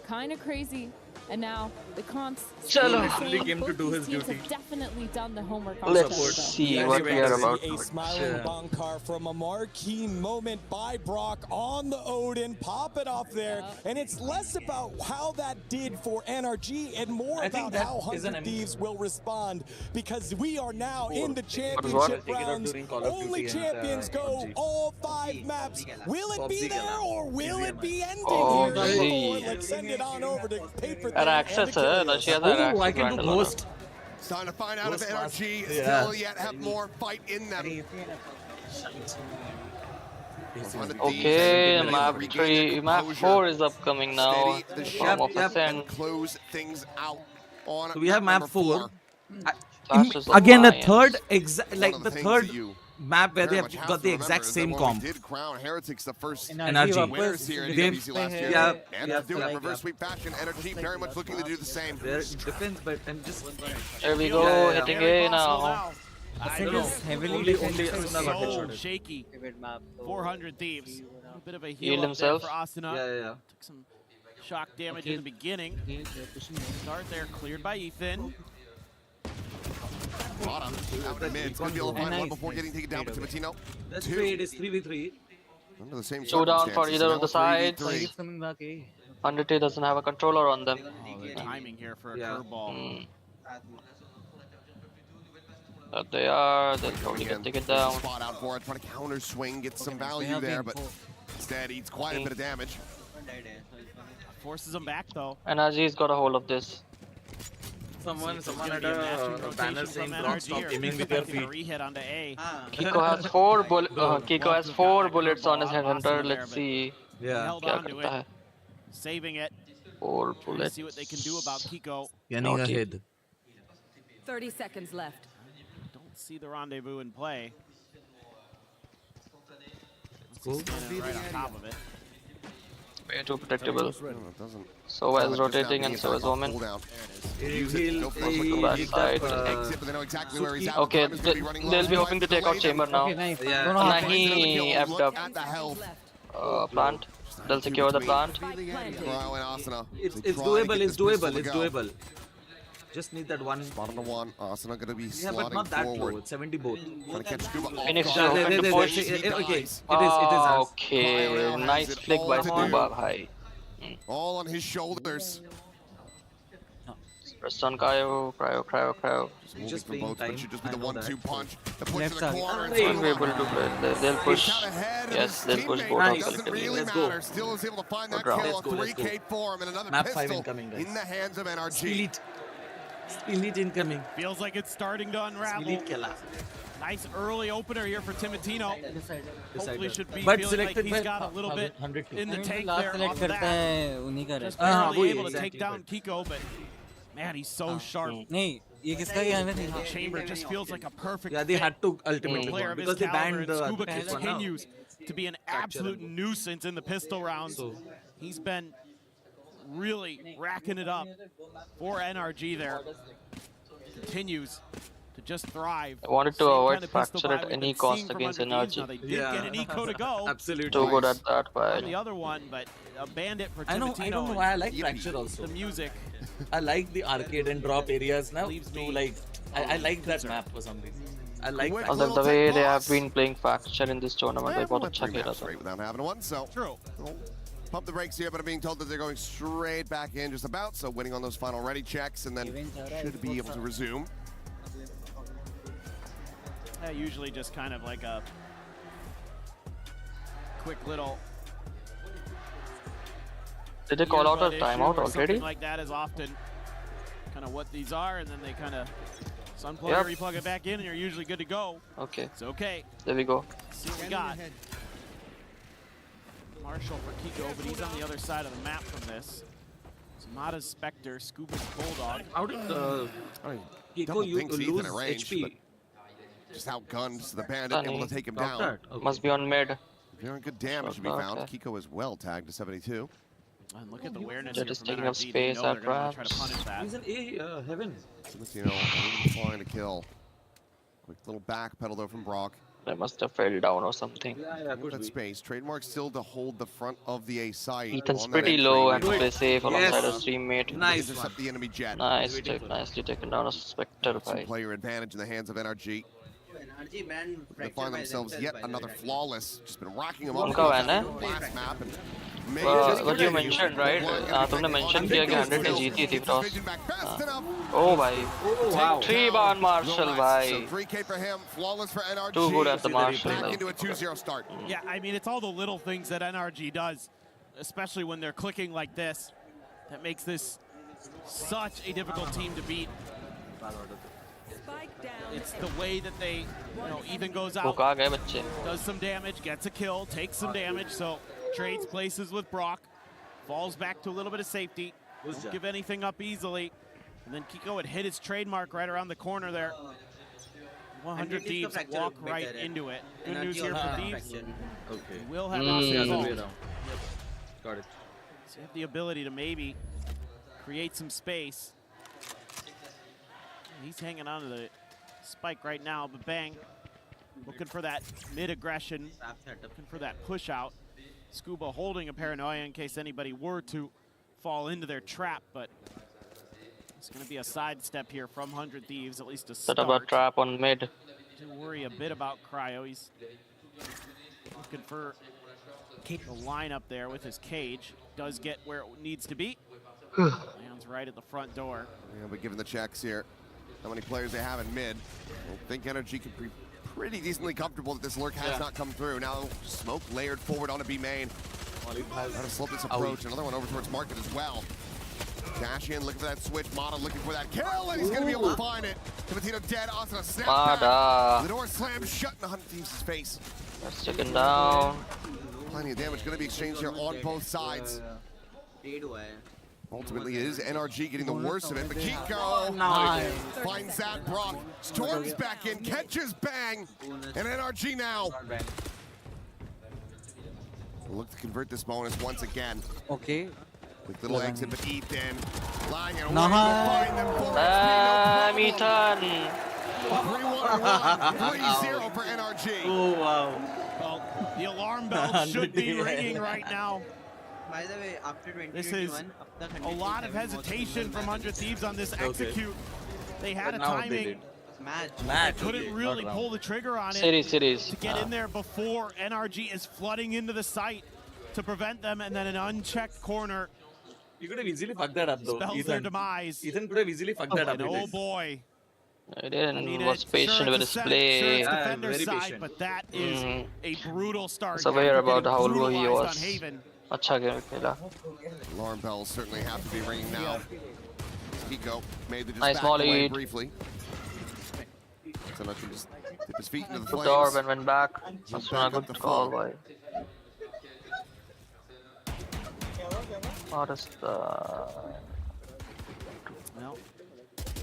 Kind of crazy. And now the comps came to do his duty. have definitely done the homework. Let's see what we are about. A smiling Bankar from a marquee moment by Brock on the Odin. Pop it off there. And it's less about how that did for NRG and more about how 100 Thieves will respond, because we are now in the championship rounds. Only champions go all 5 maps. Will it be there or will it be ending here? Let's send it on over to paper. Access I can do ghost. It's time to find out if NRG still yet have more fight in them. Okay, map 4 is upcoming now. Close things out on so we have map 4. Again, the third third map where they have got the exact same comp. Did crown Heretics the first NRG winners here in WC last year. And doing it reverse sweep fashion. NRG very much looking to do the same. Defense, but and just here we go, hitting A now. So shaky. 400 Thieves. A bit of a heal himself. For Asuna. Took some shock damage in the beginning. Start there, cleared by Ethan. Bottom, out in mid. It's going to be able to find one before getting taken down by Timotino. That's great. It is 3v3. Under the same showdown for either of the sides. 100 doesn't have a controller on them. The timing here for a curveball. But they'll probably get taken down. Spot out for it, trying to counter swing, get some value there, but instead eats quite a bit of damage. Forces him back though. NRG's got a hold of this. Someone had a banner saying "Don't stop aiming with your feet." Kiko has 4 bullets on his headhunter. Let's see. Held on to it. Saving it. 4 bullets. Let's see what they can do about Kiko. Getting ahead. 30 seconds left. Don't see the rendezvous in play. Cool. Right on top of it. Way too predictable. So is rotating and so is Omen. Okay, they'll be hoping to take out Chamber now. Nahi effed up. Plant. They'll secure the plant. It's doable. Just need that one. Bottom of 1. Asuna gonna be but not that low. It's 70 both. Trying to catch Scuba. Phoenix hoping to push. Okay, it is. Okay, nice flick by Scuba. Bhai. All on his shoulders. Press on cryo. Just from both, but should just be the 1-2 punch. The push Left to the side. corner. Won't be able to play. They'll push. Yes, they'll push both of Doesn't collectively. really matter. Still is able to find that Good kill. round. A 3K form and another Map 5 pistol incoming, guys. in the hands of NRG. Elite incoming. Feels like it's starting to unravel. Nice early opener here for Timotino. Hopefully should be But feeling like selected he's by got a little bit 100 in the tank last there select off करता that. है उन्हीं का Just रहता barely able to take down Kiko, but man, he's so sharp. है नहीं ये किसका ज्ञान है Chamber just feels like a perfect Yeah, they had to ultimately player of his because they caliber, banned and the Scuba this one now. continues to be an absolute nuisance in the pistol rounds. He's been really racking it up for NRG there. Continues to just thrive. I wanted to Same avoid kind of pistol fracture buy at we've any been cost seeing from against Under Thieves. NRG. Now they did get an eco to go. Absolutely. Too good at that, On the but other one, but a bandit for I Timotino. don't know why I like Fracture also. The music. I like the arcade and drop areas now. To like, I like that map for some reason. I like that. although the way they have been playing fracture in this tournament, I got a check it out. Straight without having one, so True. pump the brakes here, but I'm being told that they're going straight back in just about, so winning on those final ready checks, and then should be able to resume. Usually just kind of like a quick little. Did they call out a earbud issue timeout or already? something like that is often kind of what these are, and then they kind of unplug Yep. it, replug it back in, and you're usually good to go. Okay. It's okay. There we go. Let's see what we got. Marshall for Kiko, but he's on the other side of the map from this. Mata's Spectre, Scuba's Bulldog. How did Kiko Double thinks lose Ethan at range, HP? but just outgunned the bandit, able to take him down. Must be on mid. Very good damage to be Okay. found. Kiko is well tagged to 72. And look at the awareness They're here just from taking up NRG. They space know they're at gonna wanna try to traps. punish that. He's an A heaven. Timotino flying to kill. Quick little back pedal though from Brock. They must have fell down or something. Look at that space. Trademark still to hold the front of the A site. Ethan's on that pretty entry. low and play safe alongside Yes. his teammate. Nice Intercept the enemy jet. Nice, nicely taken down a Spectre by. Player advantage in the hands of NRG. NRG man They find themselves yet another flawless. Just been rocking them up. उनका van है? Last map and What you mentioned, right? तुमने mention किया कि 100 ने जीती थी toss. Oh भाई. 3 bar Marshall भाई. So 3K for him, flawless for NRG. Too good at the Marshall. Back like. into a 2-0 start. Yeah, I mean, it's all the little things that NRG does, especially when they're clicking like this, that makes this such a difficult team to beat. It's the way that they, Ethan goes वो out, कहाँ गए बच्चे? does some damage, gets a kill, takes some damage, so trades places with Brock, falls back to a little bit of safety, won't give anything up easily, and then Kiko had hit his trademark right around the corner there. 100 Thieves walk right into it. Good news here for Thieves. Okay. We will have Austin Got it. So you have the ability to maybe create some space. He's hanging on to the spike right now, but bang. Looking for that mid-aggression, looking for that push out. Scuba holding a paranoia in case anybody were to fall into their trap, but it's going to be a sidestep here from 100 Thieves, at least to Set start. up a trap on mid. Do worry a bit about Cryo. He's looking for the lineup there with his cage. Does get where it needs to be. Lands right at the front door. Yeah, but given the checks here, how many players they have in mid, I think NRG could be pretty decently comfortable that this lurk has not come through. Now smoke layered forward onto B main. How to slow this approach. Another one over towards market as well. Dash in, looking for that switch. Mata looking for that kill, and he's going to be able to find it. Timotino dead. Asuna snap back. The door slams shut in 100 Thieves' face. That's taken down. Plenty of damage going to be exchanged here on both sides. Ultimately, it is NRG getting the worst of it, but Kiko finds that. Brock storms back in, catches bang, and NRG now look to convert this bonus once again. Okay. With little exit, but Ethan lying and Nice. find them for Damn, Ethan. 3-1-1, 3-0 for NRG. Oh wow. Well, the alarm bell should be ringing right now. By the way, after 2021, This is a lot of hesitation from 100 Thieves on this execute. They had a But now they timing. did. match. Couldn't really pull the trigger on it Series. to get in there before NRG is flooding into the site to prevent them, and then an unchecked corner. You could have easily fucked that up, though. Spells their demise. Ethan could have easily fucked that up. And oh boy. He was patient with his play. Sure, it's defender's side, but that is a brutal start. So aware about how low he was. Acha game khela. Alarm bells certainly have to be ringing now. Kiko made the just nice back away volley. briefly. So much he just dipped his feet into the Took flames. the orb and went back. That's not a good call by. What is the... Well,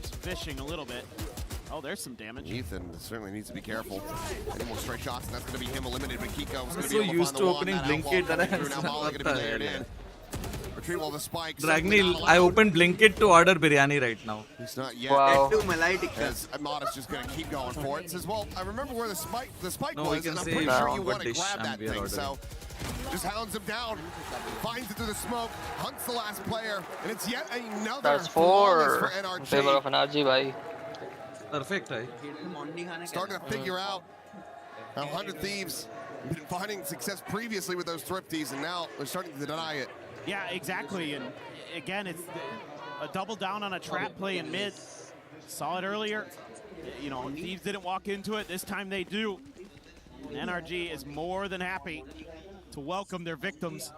just fishing a little bit. Oh, there's some damage. Ethan certainly needs to be careful. Any more straight shots, and that's going to be him eliminated. But Kiko's going to so be able used to to find the opening wall. Blinkit that I Now Molly going to be layered in. Retrieval of the spikes. Dragneel, I opened Blinkit to order biryani right now. It's not yet. Wow. As Modest just going to keep going for it. Says, well, I remember where the spike No, was, and I'm pretty sure you want to grab that thing. So just hounds him down, finds it through the smoke, hunts the last player, and it's yet another That's flawless four for NRG. in favor of NRG by. Perfect, right? Starting to figure out how 100 Thieves have been finding success previously with those thrifties, and now they're starting to deny it. Yeah, exactly. And again, it's a double down on a trap play in mid. Saw it earlier. You know, Thieves didn't walk into it. This time they do. And NRG is more than happy to welcome their victims.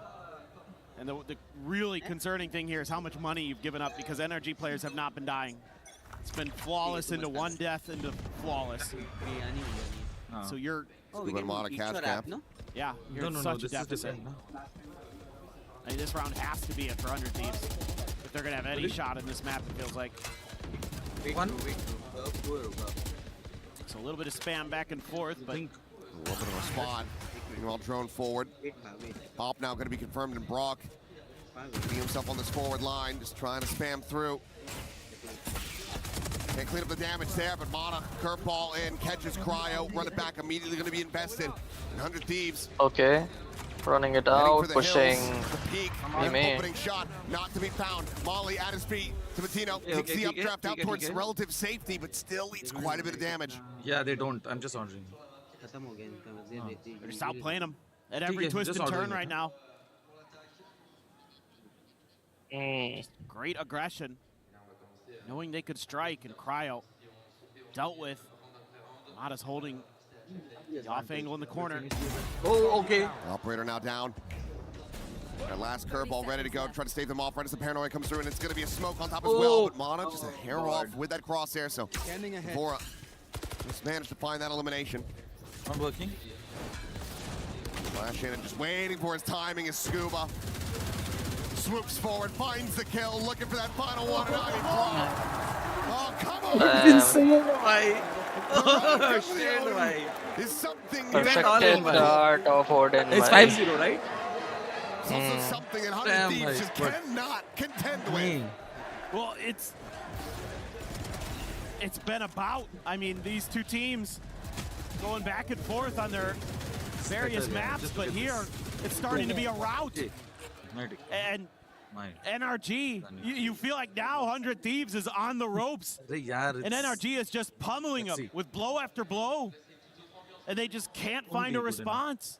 And the really concerning thing here is how much money you've given up, because NRG players have not been dying. It's been flawless into one death into flawless. So you're... Yeah, you're in such a deficit. I mean, this round has to be it for 100 Thieves. If they're going to have any shot in this map, it feels like. So a little bit of spam back and forth, but... A little bit of a spot. Meanwhile, drone forward. Pop now going to be confirmed in Brock. Putting himself on this forward line, just trying to spam through. Can't clean up the damage there, but Mata, curveball in, catches Cryo, run it back, immediately going to be invested in 100 Thieves. Okay. Running it out, pushing. Opening shot, not to be found. Molly at his feet. Timatino takes the updraft out towards relative safety, but still leads quite a bit of damage. Yeah, they don't. I'm just wondering. They're just outplaying him at every twist and turn right now. Great aggression. Knowing they could strike, and Cryo dealt with. Mata's holding the off angle in the corner. Oh, okay. Operator now down. That last curveball ready to go. Try to stave them off right as the paranoia comes through, and it's going to be a smoke on top as well. But Mana just a hair off with that crosshair. So Vora just managed to find that elimination. Not working. Flash in and just waiting for his timing is Scuba. Swoops forward, finds the kill, looking for that final one. And oh, come on! Oh, shit, why? Is something Perfected dart of Odin. It's 5-0, right? It's also something that 100 Thieves just cannot contend with. Well, it's been about. I mean, these two teams going back and forth on their various maps, but here it's starting to be a rout. And NRG, you feel like now 100 Thieves is on the ropes. And NRG is just pummeling them with blow after blow. And they just can't find a response.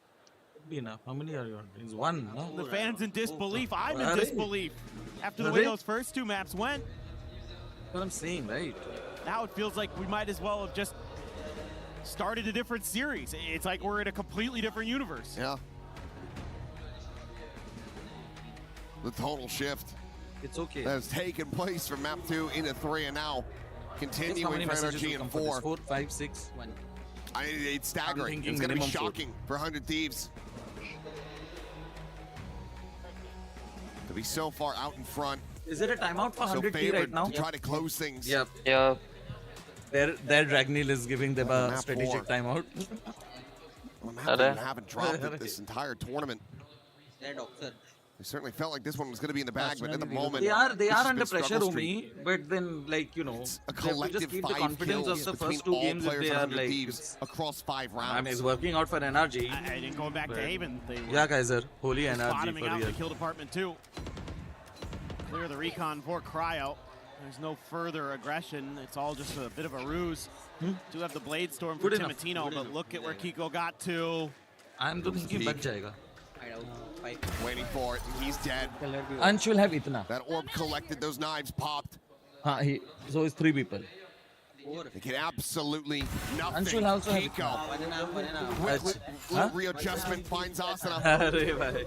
How many are you on? It's one, no? The fans in disbelief. I'm in disbelief after the way those first two maps went. That's what I'm saying, right? Now it feels like we might as well have just started a different series. It's like we're in a completely different universe. Yeah. The total shift. It's okay. That has taken place from map 2 into 3, and now continuing for NRG in 4. 4, 5, 6, 1. It's staggering. It's going to be shocking for 100 Thieves to be so far out in front. Is there a timeout for 100T right now? To try to close things. Yep. Yep. Their Dragneel is giving them a strategic timeout. Well, map they haven't dropped it this entire tournament. They certainly felt like this one was going to be in the bag, but at the moment they are under pressure, Umi. But then, like, you know, a collective just keep the 5 confidence of the first 2 games if they are like across 5 rounds. I mean, it's working out for NRG. I didn't go back to Haven. Yeah, Kaiser, holy NRG bottoming for out real. the kill department too. Clear the recon for Cryo. There's no further aggression. It's all just a bit of a ruse. Do have the Blade Storm for Timatino, but look at where Kiko got to. I'm thinking bach jayega. Waiting for it, and he's dead. Ansh will have itna. That orb collected, those knives popped. So it's 3 people. They get absolutely nothing. Ansh will also have Kiko. With readjustment finds Asana.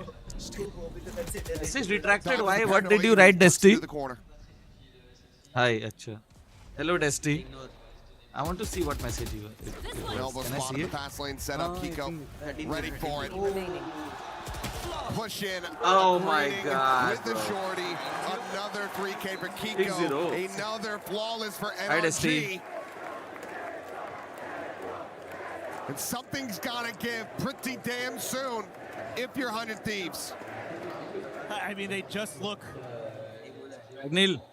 This is retracted. Why? What did you write, Dusty? Hi, Acha. Hello, Dusty. I want to see what message you have. Elbow spot in the fast lane set up. Kiko ready for it. Push in. Oh my God. With the shorty. Another 3K for Kiko. Another flawless for NRG. And something's gotta give pretty damn soon if you're 100 Thieves. I mean, they just look Neil.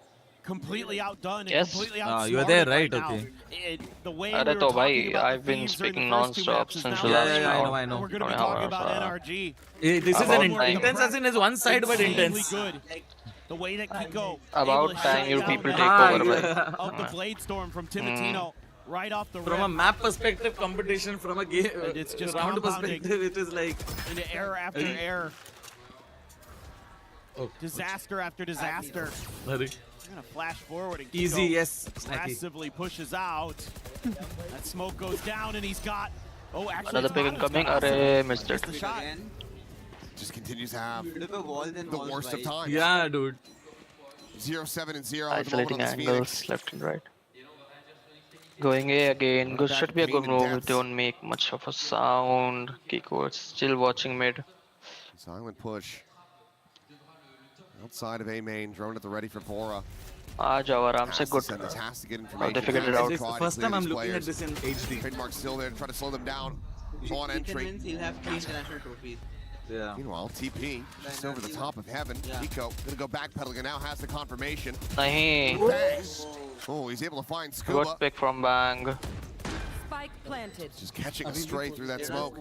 completely outdone. Yes. And completely outsmarted You are there, right? now. Okay. The way Arre we were to talking bhai, about I've the been Thieves during speaking the first 2 non-stop maps is since now the last Yeah, I know. We're going to be talking about NRG. This is About an time. intense as in is one side, but intense. Good. The way that Kiko About able to time shut you down people the take power over, bhai. of the Blade Storm from Timotino right off the From a rip. map perspective, competition from a game It's just round compounding. perspective, it is like Into error after error. Disaster after disaster. We're going to flash forward and Kiko Easy, yes. aggressively pushes out. That smoke goes down and he's got... Oh, actually, Another pick incoming. Arre, missed it. the shot. Just continues to have the worst of times. Yeah, dude. 0-7 and 0. Isolating angles left and right. Going A again. Good, should be a good move. Don't make much of a sound. Kiko is still watching mid. Silent push. Outside of A main, drone at the ready for Bora. आ जाओ आराम से good. Has to get information. They figured it out. This is the first time I'm looking at this in HD. Trademark still there to try to slow them down on entry. He'll have 3 international trophies. Yeah. Meanwhile, TP just over the top of heaven. Kiko gonna go backpedaling and now has the confirmation. नहीं. Bang. Oh, he's able to find Scuba. Good pick from Bang. Spike planted. Just catching a stray through that smoke.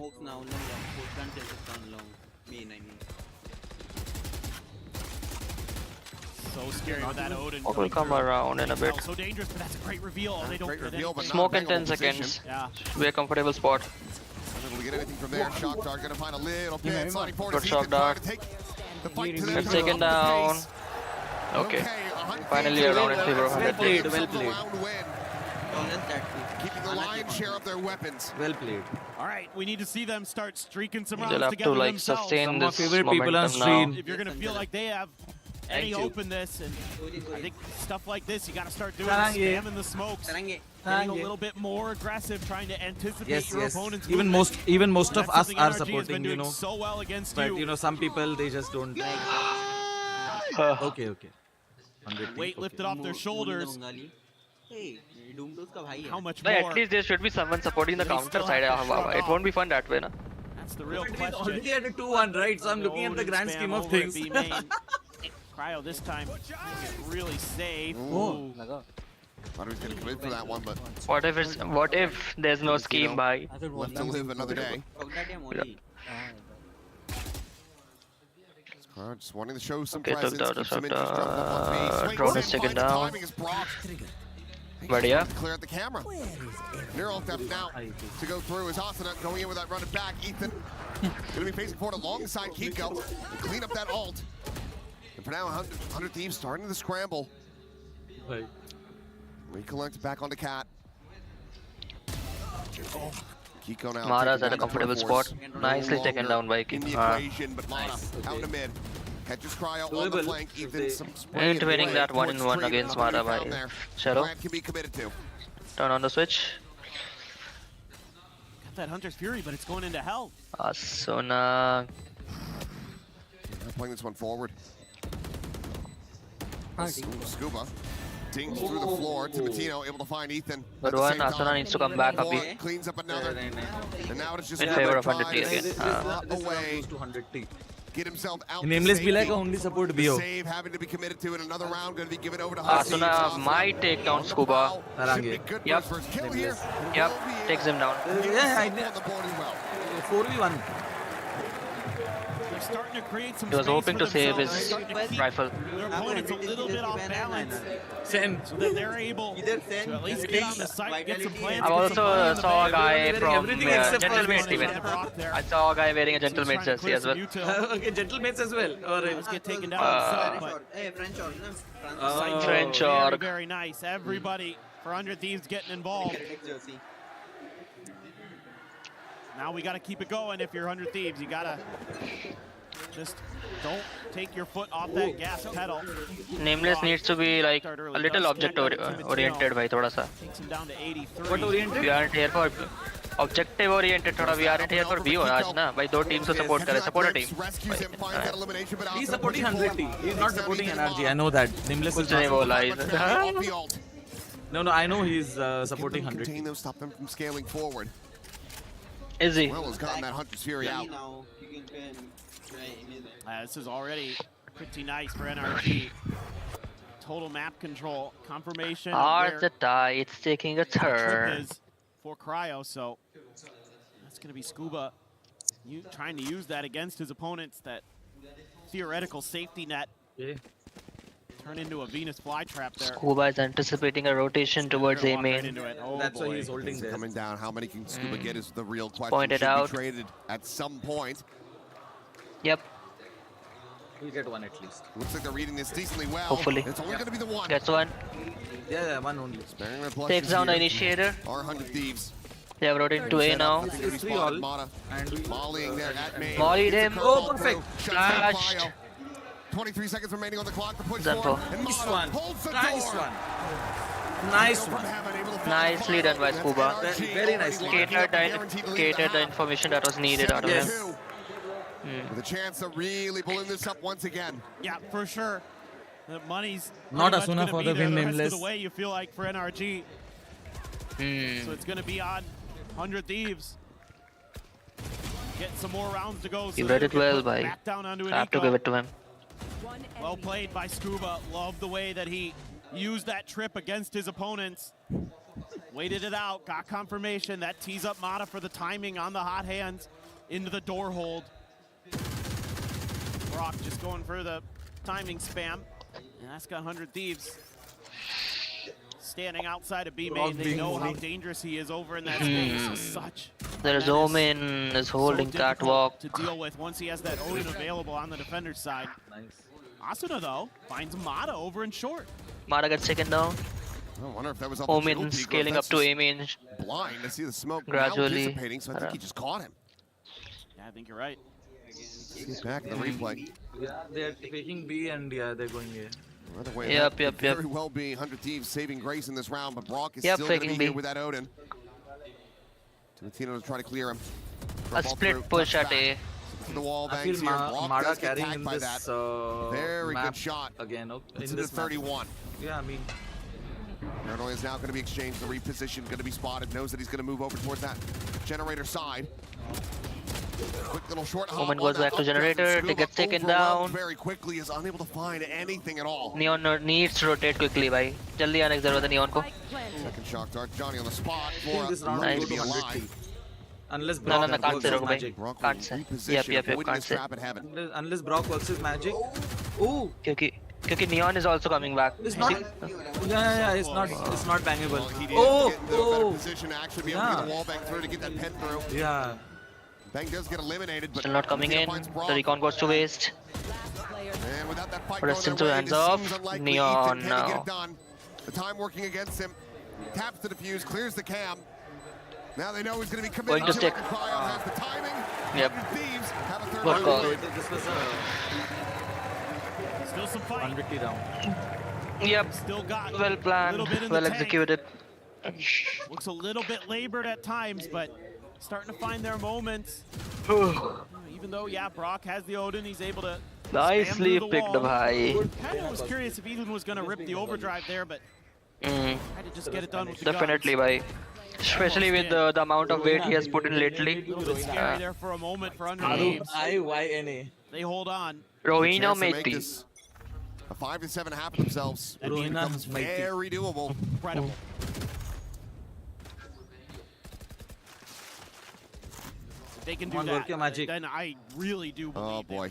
So scary with that Odin. What will come around in a bit. So dangerous, but that's a great reveal. They don't Great get reveal, it. but Smoke not in a 10 position. seconds. Yeah. Should be a comfortable spot. Unable to get anything from there. Shock Dart gonna find a little bit. Sliding forward. Good He's shock gonna try dart. to take the fight to them. Gets taken down. Okay. Finally around in favor of 100 played, Thieves. well played. Keeping the lion's share of their weapons. Well played. All right, we need to see them start streaking some rounds They'll have together to like themselves. sustain Some of this my favorite people on momentum stream. now. If you're going to feel like they have any openness, and I think stuff like this, you got to start doing spamming the smokes, getting a little bit more aggressive, trying to anticipate your opponent's Even movement. most of That's us something are NRG has been supporting, doing you know. so well against But you. you know, some people they just don't. Okay. Weight lifted off their shoulders. How much But more? at least there should be someone supporting the counter side. It won't be fun that way, na? That's the real But it is question. already at a 2-1, right? So I'm looking at the grand scheme of things. Cryo this time get really safe. Ooh. Thought he was gonna come in for that one, but What if there's no scheme, bhai? left to live another day. Just wanting to show some Okay, took presence, the keep some other interest side, jumping up on base. Swings drone in, is taken finds the down. timing is Brock. बढ़िया. Clear at the camera. Neural theft now to go through is Asana going in with that running back. Ethan gonna be facing forward alongside Kiko to clean up that ult. And for now, 100 Thieves starting the scramble. Right. Recollect back onto Cat. Kiko now. Mara's taking at a down comfortable the spot. Force. Nicely No taken longer down by in the Kiko. equation, but Mana out in the mid. Catches Cryo on the flank. Ethan some Ain't winning that 1-in-1 against Mara, bhai. Chalo. Brad can be committed to. Turn on the switch. Got that Hunter's Fury, but it's going into hell. Asuna. Playing this one forward. Scuba dings through the floor. Timotino able to find Ethan. Good one. Asuna needs to come back, Abhi. Cleans up another. And now it's just In favor of 100T again. away. Get himself out. Nameless be like only support BO. Save having to be committed to in another round. Going to be given over to Asuna might take down Scuba. Yep. Kill here. Yep. Takes him down. Yeah, I know. 4v1. They're starting to create some He was space hoping for to save themselves. his rifle. Their opponent's a little bit off balance, so that they're able to at least get on the site, get some plans. I also saw a guy from Gentlemate even. I saw a guy wearing a Gentlemate jersey as well. Okay, Gentlemates as well. Or Let's get taken down on site, but French very, org. very nice. Everybody for 100 Thieves getting involved. Now we got to keep it going. If you're 100 Thieves, you got to just don't take your foot off that gas pedal. Nameless needs to be like a little object oriented by thoda sa. Takes him down to 83. What oriented? We aren't here for objective oriented thoda. We aren't here for view aaj na. By do teams ko support kare, support a team. He's supporting 100T. He's not supporting NRG. I know that. Nameless is Kuch nahi bola. No, I know he's supporting 100T. Stop them from scaling forward. Is he? Will has gotten that Hunter's Fury out. This is already pretty nice for NRG. Total map control, confirmation. The tie, it's taking a turn. Is for Cryo, so that's going to be Scuba trying to use that against his opponents, that theoretical safety net. Yeah. Turn into a Venus flytrap there. Scuba is anticipating a rotation towards A main. Oh, that's why he's holding there. Coming down, how many can Scuba get is the real question. Pointed Should out. be traded at some point. Yep. He'll get one at least. Looks like they're reading this decently well. Hopefully. It's only going to be the one. Gets one. Yeah, one only. Takes down the initiator. Our 100 Thieves. They have rotated to A now. It's 3 all. And Mollying there at main. Mollied him. Oh, perfect. Flashed. 23 seconds remaining on the clock to push Done forward. for. And Nice Mara one. holds the Nice door. one. Nice one. Nicely done by Scuba. Very nicely. Catered the information that was needed out of him. With a chance to really balloon this up once again. Yeah, for sure. The money's Not pretty Asuna much for gonna the be win, there the rest Nameless. of the way, you feel like, for NRG. So it's going to be on 100 Thieves. Get some more rounds to go. He So read they it can well put by. back down onto an I have to eco. give it to him. Well played by Scuba. Love the way that he used that trip against his opponents. Waited it out, got confirmation. That tees up Mata for the timing on the hot hands into the door hold. Brock just going for the timing spam. And that's got 100 Thieves standing outside of B main. They know how dangerous he is over in that space. Such There's Omen is holding catwalk. to deal with once he has that Odin available on the defender's side. Asuna, though, finds Mata over in short. Mara gets taken down. I wonder if that was Omen scaling up to A main. Blind to see the smoke Gradually. now dissipating, so I think he just caught him. Yeah, I think you're right. He's back in the replay. Yeah, they're taking B and yeah, they're going A. By the way, Yep, that yep, could yep. very well be 100 Thieves saving grace in this round, but Brock is Yep, still going to be faking here B. with that Odin. Timatino to try to clear him. A split push at A. The wall I bangs feel here. Brock Mara does get carrying tagged in by this that. Very map good shot. again. It's In into this map. 31. Yeah, I mean. Paranoia is now going to be exchanged. The reposition going to be spotted. Knows that he's going to move over towards that generator side. Quick little short hop Omen on goes that back to updraft, generator. and They get Scuba taken overwhelmed down. very quickly, is unable to find anything at all. Neon needs to rotate quickly, bhai. Jaldi aane ki zarurat hai Neon ko. Second shock dart. Johnny on the spot I think for this round Nice. will be 100 alive. Unless No, Brock can't works say his bhai. magic. Brock Can't will say. reposition, Yep, avoiding can't this say. trap in heaven. Unless Brock works his magic. Ooh! Kyunki Neon is also coming back. It's not. Yeah, it's not bangable. Well, he did Oh! get into a better Oh! position to actually be able to get the wall back through to get that pen through. Yeah. Bang does get eliminated, but Still not coming in. finds The Brock. recon goes to waste. And without that fight Rest going into their way, hands this off. seems unlikely. Neon Ethan, can he get now. it done? The time working against him. Taps the defuse, clears the cam. Now they know he's going to be committed Going to stick. it. Cryo has the timing. Yep. Thieves have a third Good round call. lead. This was a Still some fight. 150 round. Yep. Still got Well a planned, little bit in well the tank. executed. Looks a little bit labored at times, but starting to find their moments. Even though, yeah, Brock has the Odin, he's able to Nicely spam through the picked, wall. bhai. Kind of was curious if Ethan was going to rip the overdrive there, but Mm. tried to just get it done with the Definitely, guns. bhai. Especially with the amount of weight he has put in lately. A little bit scary there for a moment for under teams. IYNA. They hold on. Rohino Chance to make Meiti. this a 5 to 7 happen themselves. It Rohina becomes Meiti. very doable. they can do that, then I really do believe. Oh boy.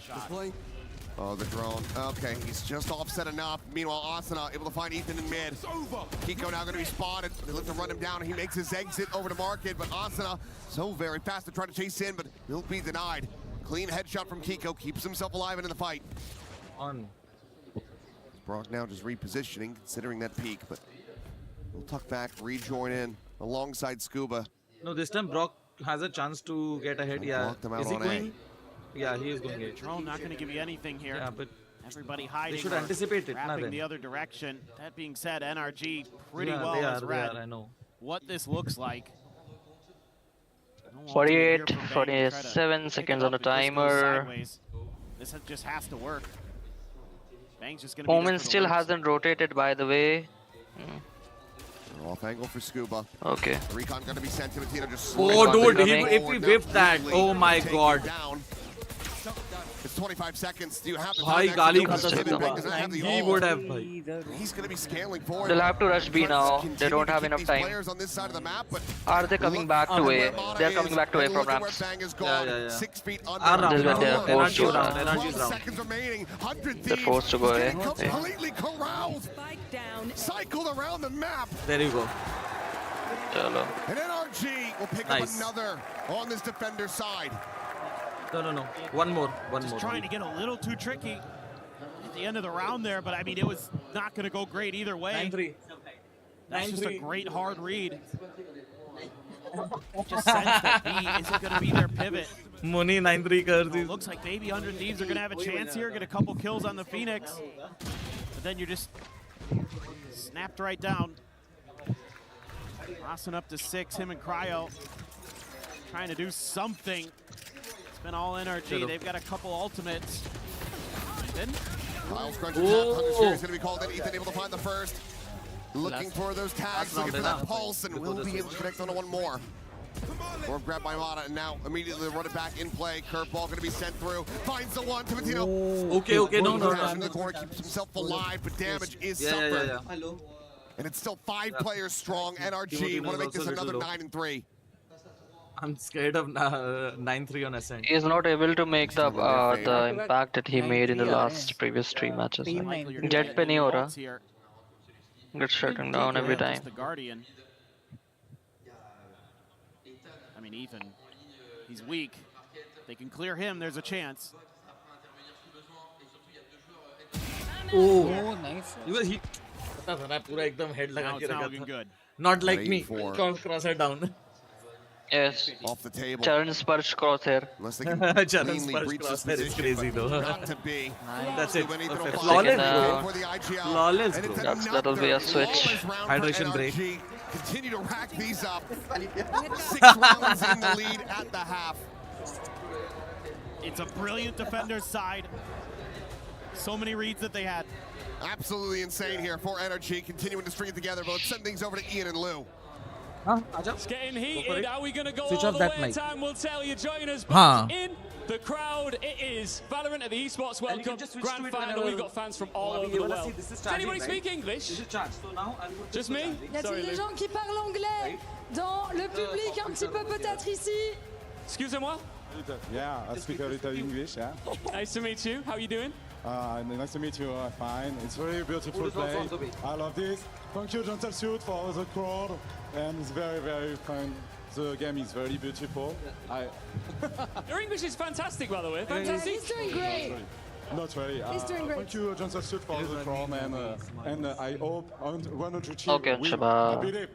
Oh, the drone. Okay, he's just offset enough. Meanwhile, Asuna able to find Ethan in mid. Kiko now going to be spotted. They look to run him down. He makes his exit over to market, but Asuna so very fast to try to chase in, but he'll be denied. Clean headshot from Kiko, keeps himself alive and in the fight. Brock now just repositioning, considering that peak, but he'll tuck back, rejoin in alongside Scuba. No, this time Brock has a chance to get ahead. Yeah, is he going? Yeah, he is going to. Drone not going to give you anything here. Yeah, but everybody hiding. they should anticipate it. Wrapping the other direction. That being said, NRG pretty well has read I know what this looks like. 47 seconds on the timer. This just has to work. Bang's just gonna Omen still hasn't rotated, by the way. Off angle for Scuba. Okay. Recon gonna be sent to Matino. Just dude, if he whiffed that, oh my god. It's 25 seconds. Do you have the time? He would have. He's gonna be scaling forward. They'll have to rush B now. They don't have enough time. On this side of the map, but are they coming back to A? They're coming back to A from ramps. 6 feet under. This is when they're forced to seconds remaining. 100 They're forced to go A. Completely corralled. Cycled around the map. There you go. And NRG will pick up another on this defender side. No. One more. Just trying to get a little too tricky at the end of the round there, but I mean, it was not going to go great either way. 9-3. That's just a great hard read. Just sense that B isn't going to be their pivot. Moni 9-3 looks like maybe 100 Thieves are going to have a chance here, get a couple kills on the Phoenix. But then you're just snapped right down. Crossing up to 6, him and Cryo trying to do something. It's been all NRG. They've got a couple ultimates. Ethan. Miles crunching is going to be called in. Ethan able to find the first. Looking for those tags, looking for that pulse, and will be able to connect on to one more. Orb grabbed by Mata, and now immediately run it back in play. Curveball going to be sent through. Finds the one. Timotino. Okay, no. In the corner, keeps himself alive, but damage is suffered. And it's still 5 players strong. NRG want to make this another 9-3. I'm scared of 9-3 on Ascent. He is not able to make the impact that he made in the previous 3 matches. Jet pe nahi ho raha. Gets shutting down every time. The Guardian. I mean, Ethan, he's weak. They can clear him, there's a chance. Oh, nice. He now it's not looking good. Not like me. Crosshair down. Yes. Off the table. Charan Sparsh crosshair. Unless they can cleanly breach this position, is crazy though. Got to be. That's it. Flawless. That'll be a switch. Hydration break. Continue to rack these up. 6 rounds in the lead at the half. It's a brilliant defender's side. So many reads that they had. Absolutely insane here for NRG, continuing to string it together, but let's send things over to Ian and Lou. It's getting heated. Are we going to go Switch all off the that way? mic. Time will tell you. Join us back in the crowd. It is Valorant at the Esports World Cup Grand Final. We've got fans from all over the world. Does anybody speak English? Just me? Y a-t-il des gens qui parlent anglais dans le public un petit peu peut-être ici? Excusez-moi? Yeah, I speak a little English, yeah. Nice to meet you. How are you doing? Nice to meet you, fine. It's very beautiful play. I love this. Thank you, Gentle Suit, for the crowd. And it's very, very fun. The game is very beautiful. Your English is fantastic, by the way. Fantastic. He's doing great. Not really. He's doing great. Thank you, Gentle Suit, for the crowd. And I hope 100 Thieves Okay, win. Shabba. I believe.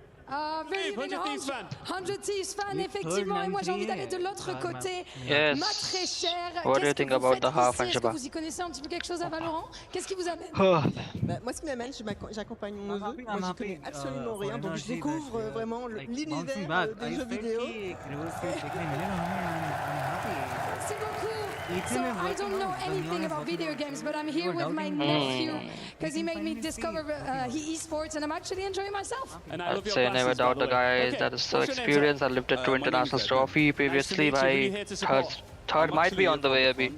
Very 100 Thieves fan. 100 Thieves fan, effectivement. Et moi, j'ai envie d'aller de l'autre côté. Yes. Ma très chère, What do you think about the half and est-ce que Shabba? vous y connaissez un petit peu quelque chose à Valorant? Qu'est-ce qui vous amène? Moi, ce qui m'amène, j'accompagne mon neveu. Moi, je connais absolument rien, donc je découvre vraiment l'univers des jeux vidéo. Merci beaucoup. So I don't know anything about video games, but I'm here with my nephew because he made me discover esports, and I'm actually enjoying myself. I'd say never doubt the guy that is so experienced. I lifted 2 international trophy previously. By third might be on the way. Abhi.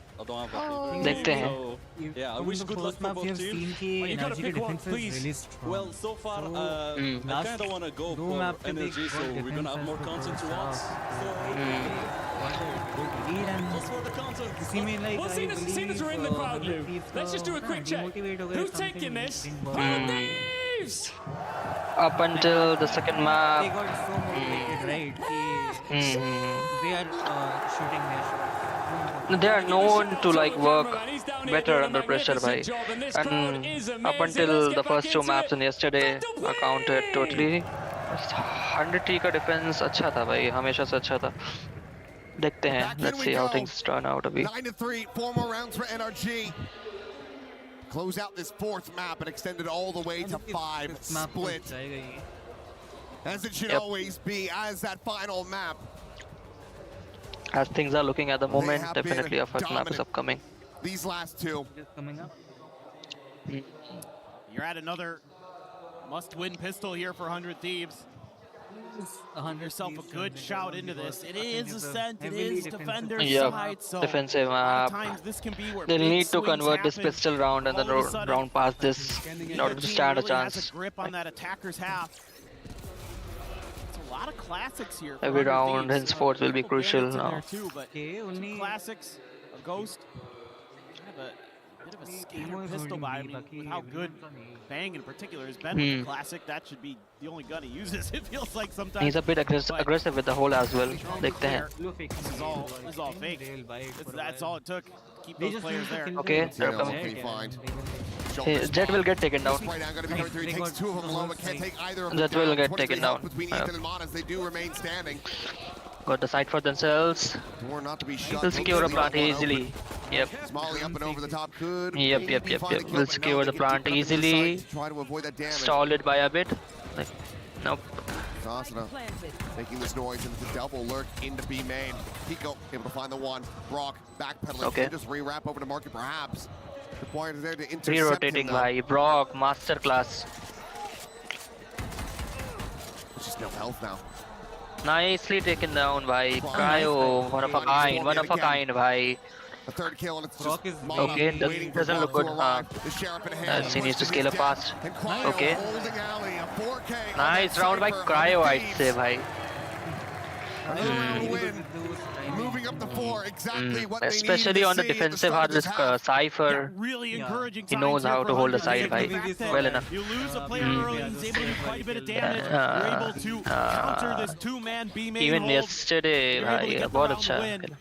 देखते हैं. Yeah, I wish good luck for both teams. You gotta pick one, please. Well, so far, I kind of want to go for energy, so we're gonna have more content to watch. So, Well, seeing as we're in the crowd, Lou, let's just do a quick check. Who's taking this? Thieves! Up until the second They map. got so motivated, right? They are shooting their shots. They are known to like work better under pressure, bhai. And up until the first two maps and yesterday, I counted totally. 100 का defense अच्छा था भाई, हमेशा से अच्छा था. देखते हैं. Let's see how things turn out. अभी. 9-3, 4 more rounds for NRG. Close out this fourth map and extend it all the way to 5 split. As it should always be, as that final map. As things are looking at the moment, definitely a first map is upcoming. These last two. Coming up. You're at another must-win pistol here for 100 Thieves. Yourself a good shout into this. It is Ascent, it is Defender's side, so defensive map. this can be where They'll need to convert this happen. pistol round and then round past this in order to stand a chance. Has a grip on that attacker's half. It's a lot of classics here. Every round henceforth will be crucial now. Classics, a ghost, kind of a bit of a scattered pistol by. I mean, with how good Bang in particular has been with the classic, that should be the only gun he uses. It feels like sometimes. He's a bit aggressive with the hole as well. Dekte hain. This is all fake. That's all it took. Keep those players there. Okay, they're coming. Jet will get taken down. Jet will get taken down. They do remain standing. Got the site for themselves. Will secure a plant easily. Yep. Smalley up and over the top could. Yep. Will secure the plant easily. Try to avoid that damage. Stall it by a bit. Like, nope. Saxena making this noise and the double lurk into B main. Pico able to find the one. Brock backpedaling. Okay. Just re-wrap over to market perhaps. The point is there to intercept Re-rotating by Brock, masterclass. There's just no health now. Nicely taken down by Cryo. One of a kind, bhai. A third kill and it's just okay, doesn't look good. He needs to scale up fast. Okay. Nice round by Cryo, I'd say, bhai. Moving up the floor, exactly what especially on the defensive hard risk Cypher. He knows how to hold the side, bhai. Well enough. You lose a player early, he's able to do quite a bit of damage. You're able to counter this two-man B main even hold. yesterday, bhai, bahut acha.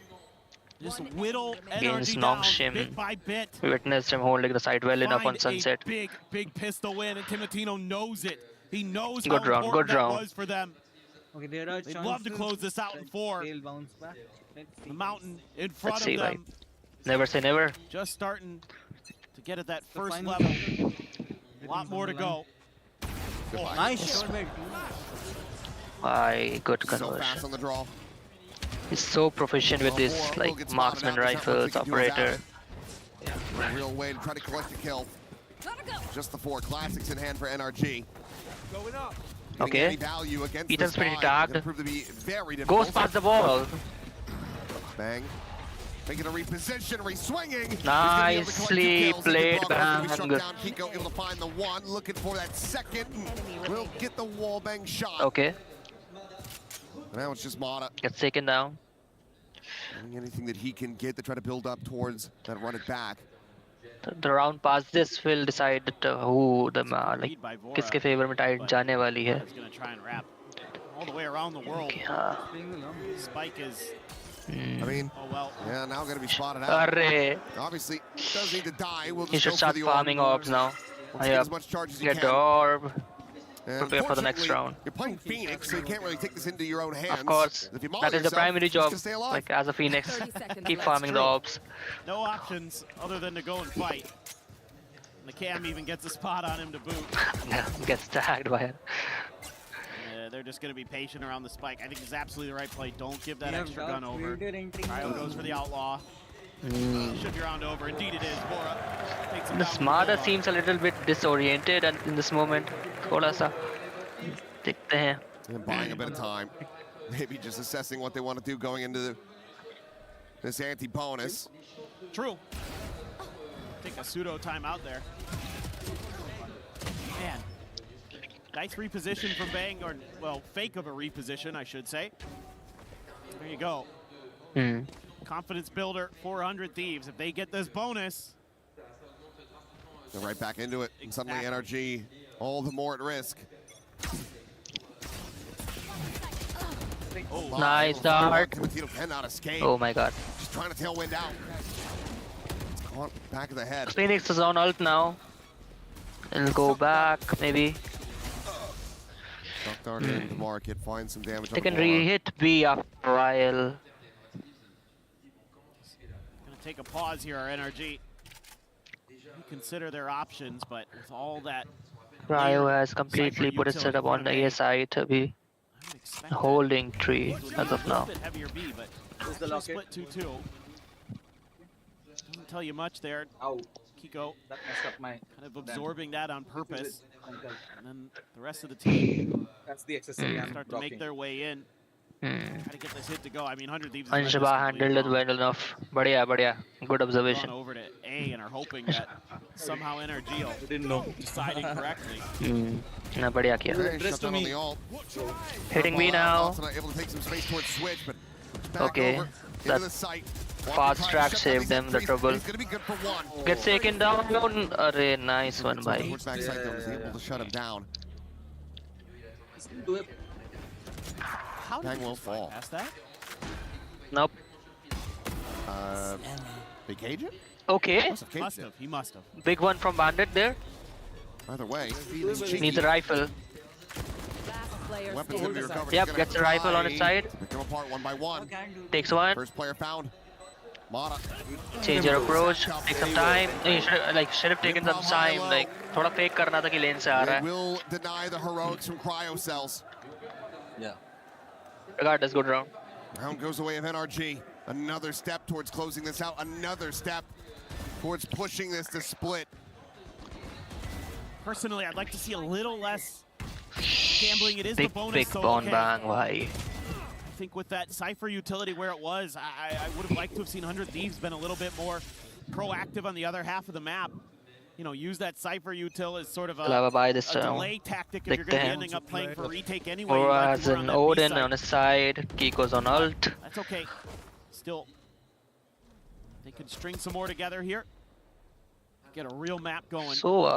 Just whittle Against NRG down Nongshim, bit by bit. we witnessed him holding the side well enough on Find Sunset. a big pistol win, and Timotino knows it. He knows Good how round, important good that round. was for them. Okay, there are They'd love to close this out in 4. They'll bounce back. The mountain in front Let's see, of bhai. them. Never say never. Just starting to get at that first level. A lot more to go. Nice. Bhai, good So fast conversion. on the draw. He's so proficient with this, like marksman rifles, operator. A real way to try to collect a kill. Just the 4 classics in hand for NRG. Okay. Ethan's pretty tagged. Goes past the ball. Bang. Making a reposition, re-swinging. Nicely played, Bang. Kiko able to find the one, looking for that second. Will get the wall bang shot. Okay. Now it's just Mata. Gets taken down. Anything that he can get to try to build up towards that run it back. The round past this will decide who the like किसके favor में tide जाने वाली है. He's gonna try and wrap all the way around the world. Spike is. I mean, oh well. Yeah, now gonna be spotted out. Arre. Obviously, does need to die. We'll He just should go start for the farming orbs now. Let's get as much charge as he Get can. the orb. And Prepare for the next unfortunately, round. You're playing Phoenix, so you can't really take this into your own hands. Of course, If you maul that is the yourself, primary it's job. to stay alive. Like as a Phoenix, keep farming the orbs. No options other than to go and fight. And the cam even gets a spot on him to boot. Gets tagged by it. They're just going to be patient around the spike. I think it's absolutely the right play. Don't give that extra gun over. Cryo goes for the outlaw. Should be round over. Indeed it is. Bora takes him The down Smada with the seems a little bit disoriented and in this moment. थोड़ा सा देखते हैं. And buying a bit of time. Maybe just assessing what they want to do going into this anti-bonus. True. Take a pseudo timeout there. Man. Nice reposition from Bang, or, well, fake of a reposition, I should say. There you go. Confidence builder, 400 Thieves. If they get this bonus, they're right back into it. And suddenly NRG all the more at risk. Oh, nice dart. Cannot escape. Oh my god. Just trying to tailwind out. It's caught back of the head. Phoenix is on ult now. It'll go back, maybe. Duck dart in the market, find some damage. They can re-hit B after a while. Gonna take a pause here, our NRG. Consider their options, but with all that. Cryo has completely put its setup on the A side to be holding tree as of now. Heavier B, but split 2-2. Doesn't tell you much there. Kiko kind of absorbing that on purpose. And then the rest of the team start to make their way in. Try to get this hit to go. I mean, 100 Thieves Anshaba handled it well enough. Badhiya. Good observation. Over to A and are hoping that somehow NRG will decide incorrectly. Badhiya kiya. Hitting me now. Able to take some space towards switch, but okay. That fast track saved them the trouble. Gets taken down. Array, nice one, bhai. Backside though was able to shut him down. Bang will fall. Past that? Nope. Big Cajun? Okay. Must have. He must have. Big one from Bandit there. Either way, Needs a rifle. Weapons gonna be recovered. Yep, gets a rifle on its side. Pick them apart one by one. Takes one. First player found. Mata. Change your approach. Take some time. Should have taken some time. Like, thoda fake karna tha ki lane se aa raha hai. Will deny the heroics from cryo cells. Yeah. Regardless, good round. Round goes away of NRG. Another step towards closing this out. Another step towards pushing this to split. Personally, I'd like to see a little less gambling. It is Big, the bonus. big so bone okay. bang, why? I think with that Cypher utility where it was, I would have liked to have seen 100 Thieves been a little bit more proactive on the other half of the map. You know, use that Cypher util as sort of a delay tactic if you're going to be ending up playing for retake anyway. AORUS and Odin on his side. Kiko's on ult. That's okay. Still, they could string some more together here. Get a real map going. So,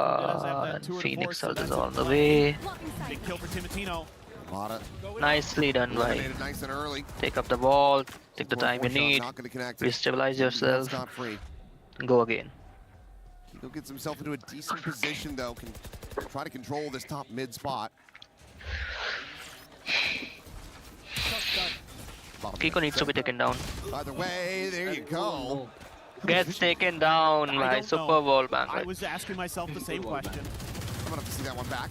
Phoenix ult is on the way. Big kill for Timotino. Nicely done, bhai. Nice and early. Take up the ball. Take the time you need. Restabilize yourself. Go again. Kiko gets himself into a decent position, though. Can try to control this top mid spot. Kiko needs to be taken down. Either way, there you go. Gets taken down by Super Bowl bang. I was asking myself the same question. I'm gonna have to see that one back.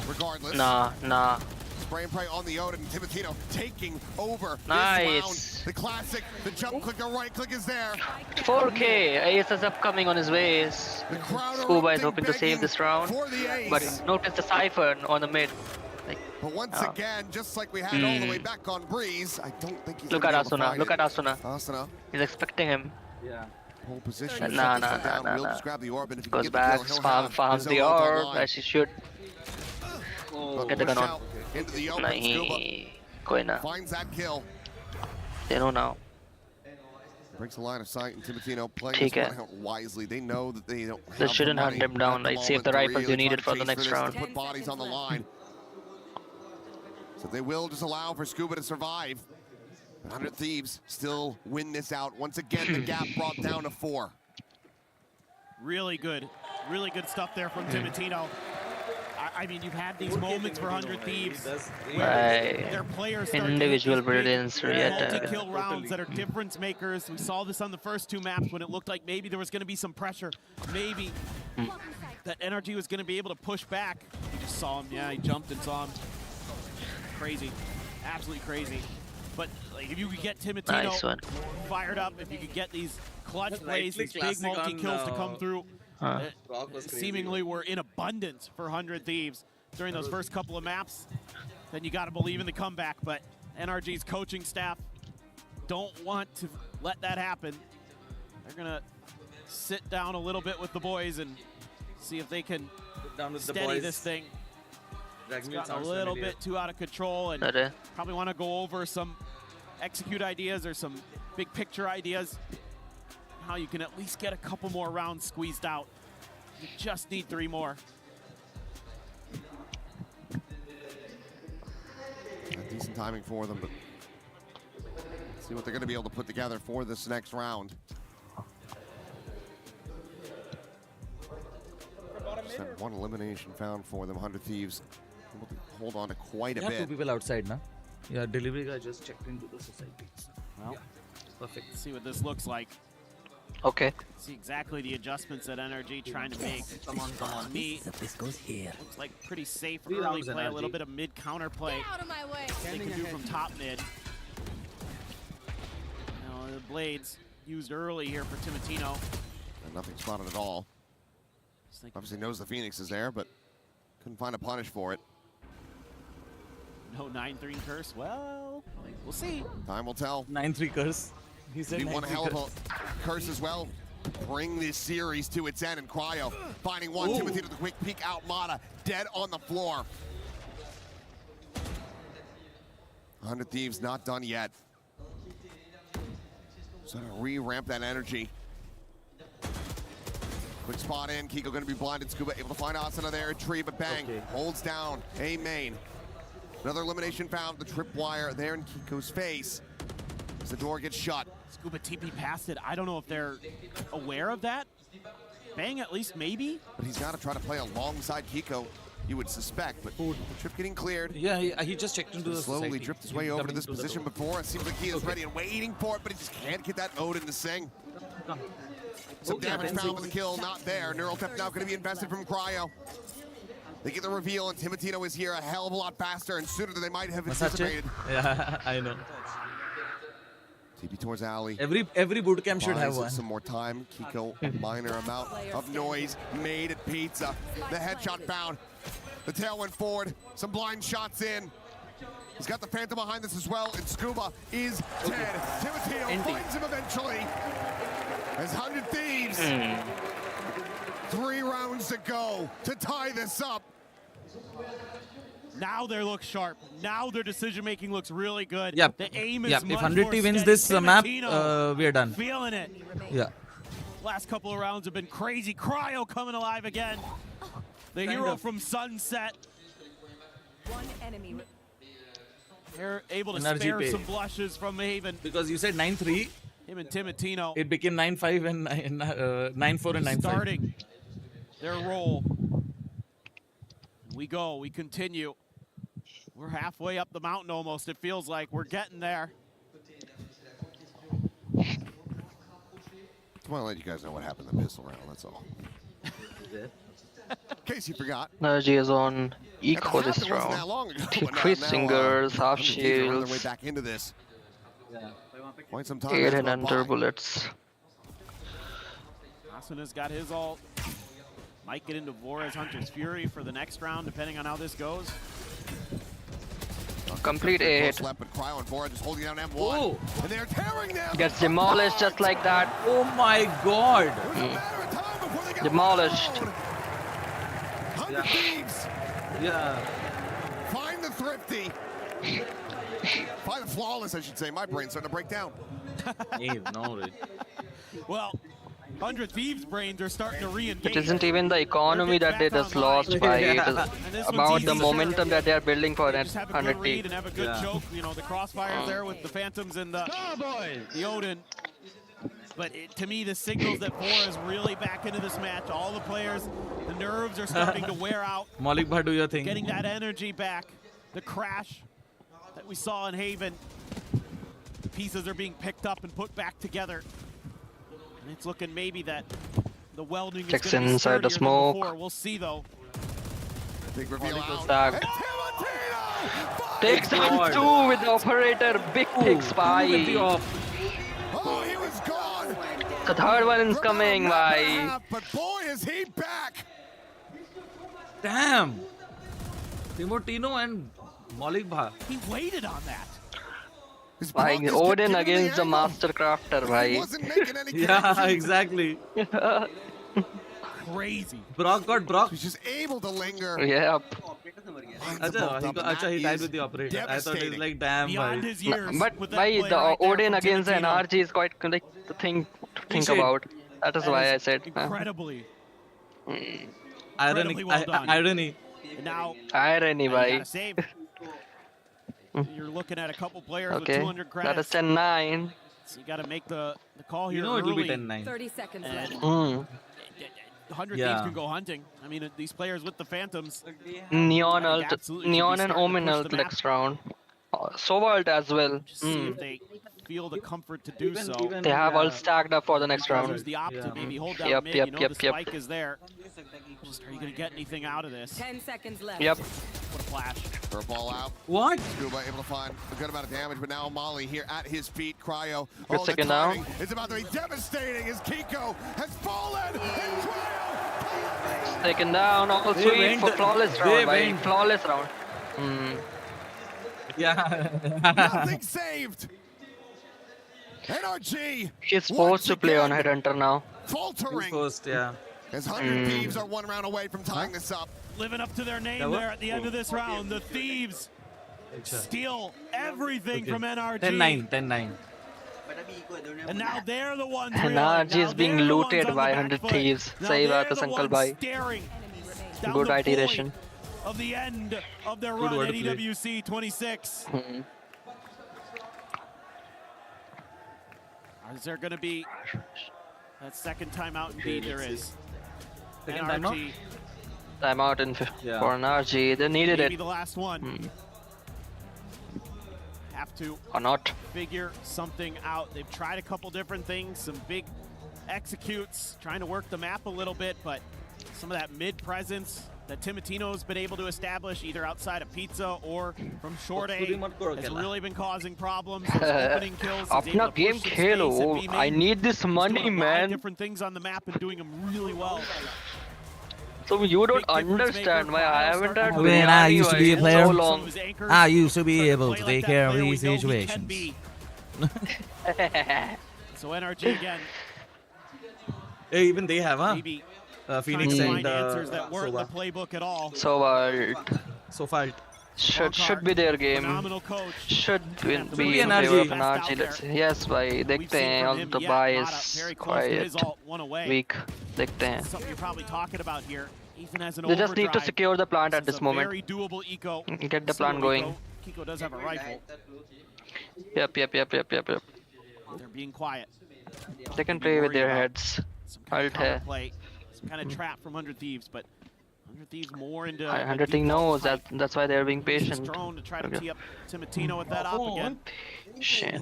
Regardless. Nah. Spray and pray on the Odin. Timotino taking over Nice. this round. The classic, the jump click, the right click is there. 4K. Ace is upcoming on his ways. Scuba is hoping to save this round. But notice the Cypher on the mid. But once again, just like we had all the way back on Breeze, I don't think he's Look at gonna be able to Asuna. find Look it. at Asuna. He's expecting him. Yeah. Whole position. Nah. We'll just grab the orb, and if he Goes can get back, the kill, he'll have farms his the own orb online. as he should. Get the gun on. Into the open, Nahi. Koi na. finds that kill. They know now. Breaks the line of sight, and Timotino playing Take this it. one out wisely. They know that they don't have They shouldn't the hunt money him down, at right? the Save the moment to rifles you really needed try for to the chase next this, round. to put bodies on the line. So they will just allow for Scuba to survive. 100 Thieves still win this out. Once again, the gap brought down to 4. Really good stuff there from Timotino. I mean, you've had these moments for 100 Thieves where their players start Individual to hit brilliance, these multi-kill rounds that are difference makers. We saw this on the first 2 maps when it looked like maybe there was going to be some pressure. Maybe that NRG was going to be able to push back. You just saw him. Yeah, he jumped and saw him. Crazy. Absolutely crazy. But like, if you could get Timotino fired up, if you could get these clutch plays, these big multi-kills to come through, seemingly were in abundance for 100 Thieves during those first couple of maps, then you got to believe in the comeback. But NRG's coaching staff don't want to let that happen. They're going to sit down a little bit with the boys and see if they can steady this thing. It's gotten a little bit too out of control, and probably want to go over some execute ideas or some big picture ideas. How you can at least get a couple more rounds squeezed out. You just need 3 more. Decent timing for them, but let's see what they're going to be able to put together for this next round. Just had 1 elimination found for them. 100 Thieves able to hold on to quite a bit. 2 people outside, na? Yeah, delivery guy just checked into the society. Well, perfect. Let's see what this looks like. Okay. See exactly the adjustments that NRG trying to make. Come on. Me, this goes here. looks like pretty safe 3 early rounds play, a NRG. little bit of mid counter play. Get out of my way. They can do from top mid. Now the blades used early here for Timotino. And nothing spotted at all. Obviously knows the Phoenix is there, but couldn't find a punish for it. No 9-3 curse. Well, we'll see. Time will tell. 9-3 curse. He said He won a 9-3 hell of curse. a curse as well. Bring this series to its end, and Cryo finding one. Ooh. Timothy to the quick peek out. Mata dead on the floor. 100 Thieves not done yet. So to re-ramp that energy. Quick spot in. Kiko going to be blinded. Scuba able to find Asuna there. A tree, but bang. Okay. Holds down. A main. Another elimination found. The tripwire there in Kiko's face. As the door gets shut. Scuba TP past it. I don't know if they're aware of that. Bang, at least maybe. But he's got to try to play alongside Kiko, you would suspect. But the trip getting cleared. Yeah, he just checked into the slowly society. drift his way over to Coming this the position door. before. It seems like he is ready and waiting for it, but he just can't get that Odin to sing. Some damage found with the kill, not there. Neural Theft now going to be invested from Cryo. They get the reveal, and Timotino is here a hell of a lot faster and sooner than they might have anticipated. Yeah, I know. TP towards Alley. Every bootcamp should have Buys one. some more time. Kiko, a minor amount of noise made at Pizza. The headshot found. The tail went forward. Some blind shots in. He's got the Phantom behind this as well, and Scuba is dead. Timotino finds him eventually. As 100 Thieves. 3 rounds to go to tie this up. Now they look sharp. Now their decision making looks really good. Yep. The aim is Yep. much If 100 more T wins steady. this map, Timotino we are done. Feeling it. Yeah. Last couple of rounds have been crazy. Cryo coming alive again. The hero from Sunset. One enemy. They're able to Energy spare pay. some blushes from Haven. Because you said 9-3. Him and Timotino. It became 9-5 and 9-4 and 9-5. Starting their roll. We go, we continue. We're halfway up the mountain almost, it feels like. We're getting there. Just want to let you guys know what happened in the pistol round, that's all. In case you forgot. Energy is on eco this round. Three singers, half On their way shields, back into this. Quite some time. 8 and under bullets. Asuna's got his ult. Might get into Vora's Hunter's Fury for the next round, depending on how this goes. Complete 8. But Cryo and Vora just holding down M1. And they're tearing them. Gets demolished just like that. Oh my god. Demolished. 100 Thieves. Yeah. Find the thrifty. Find the flawless, I should say. My brain's starting to break down. Well, 100 Thieves' brains are starting to re-engage. It isn't even the economy that they just lost by. It is about the momentum that they are building for that Just have a 100 good read team. and have a good choke. You know, the crossfires there with the Phantoms and the Odin. But to me, the signals that Vora is really back into this match. All the players, the nerves are starting to wear out. Malik Bhai, do your thing. Getting that energy back. The crash that we saw in Haven. The pieces are being picked up and put back together. And it's looking maybe that the welding Checks is going to be inside the sturdier than smoke. before. We'll see though. Big reveal out. Tag. Takes down 2 with the operator. Big spy. Oh, he was gone. The third one is coming, bye. But boy, is he back. Damn. Timotino and Malik Bhai. He waited on that. Bhai, Odin against the Master Crafter, bhai. Wasn't making any Yeah, exactly. Crazy. Brock got Brock. He's just able to linger. Yeah. Acha, he died with the operator. I thought it was like damn. Beyond his years. But with that why play the right there Odin from against the Timotino. NRG is quite like the thing to think should. about. That is why I said. Incredibly. Irony. Well done. Irony. And now, Irony, you bhai. gotta save. You're looking at a couple players with Okay. 200 That credits. is 10-9. So you got to make the call here. You know it will be early. 10-9. 30 seconds And left. 100 Yeah. Thieves can go hunting. I mean, these players with the Phantoms. Neon I think ult, absolutely should Neon be and starting to Omen push ult the map. next round. Sova ult as well. See if they feel the comfort to do so. They have ult stacked up for the next round. Use the op to maybe hold down Yep, mid. yep, You know yep, the yep. spike is there. Just, are you going to get anything out of this? 10 seconds left. Yep. What a flash. For a ball out. What? Scuba able to find a good amount of damage, but now Molly here at his feet. Cryo. Good the second timing down. is about to be devastating as Kiko has fallen. And Cryo. Taken down. All They sweet went- for flawless they round, bhai. went- Flawless round. Yeah. Nothing saved. NRG. He's forced to play on Headhunter now. Faltering. First, yeah. As 100 Thieves are one round away from tying this up. Living up to their name That what? there at the end of this round. The Thieves steal everything from NRG. 10-9. 10-9. And now they're the ones. NRG is being they're the ones looted on by the 100 back foot. Thieves. Now Sahi they're baat hai, the Uncle ones bhai. staring down Good the iteration. point of the end of their Good run word at to play. EWC 26. Is there going to be that second timeout? Indeed, there is. Second NRG, timeout? Timeout in Yeah. for NRG. They needed maybe it. the last one. Have to Or not. figure something out. They've tried a couple different things, some big executes, trying to work the map a little bit, but some of that mid presence that Timotino's been able to establish either outside of Pizza or from short A has really been causing problems. Those opening kills, he's able Apna to game push some space and khelo. be I made. need this He's money, doing a lot of man. different things on the map and doing them really well. So you don't Big difference understand maker, why I Cryo haven't had starting to When I used to be a biryani player, so long. I used to be able to Play take like care that of player, these we know he can situations. be. So NRG again, Hey, even they have, huh? maybe Phoenix trying to and find answers that weren't in the Sova. playbook at all. So So far. should be their game. Phenomenal coach. Should be in be favor of NRG. NRG. Let's see. Yes, भाई देखते हैं. All the buy is quiet, weak. देखते हैं. Something you're probably talking about here. Ethan has an They just need to overdrive. secure the plant at This this is a moment. very doable eco. Get the plant Solo going. eco. Kiko does have a rifle. Yep. They're being quiet. They can play with their heads. Some kind of Alt hai. counterplay, some kind of trap from 100 Thieves, but 100 Thieves more into 100 thing knows that. That's why they're being patient. drone to try to Okay. tee up Timotino with that op again. Shit.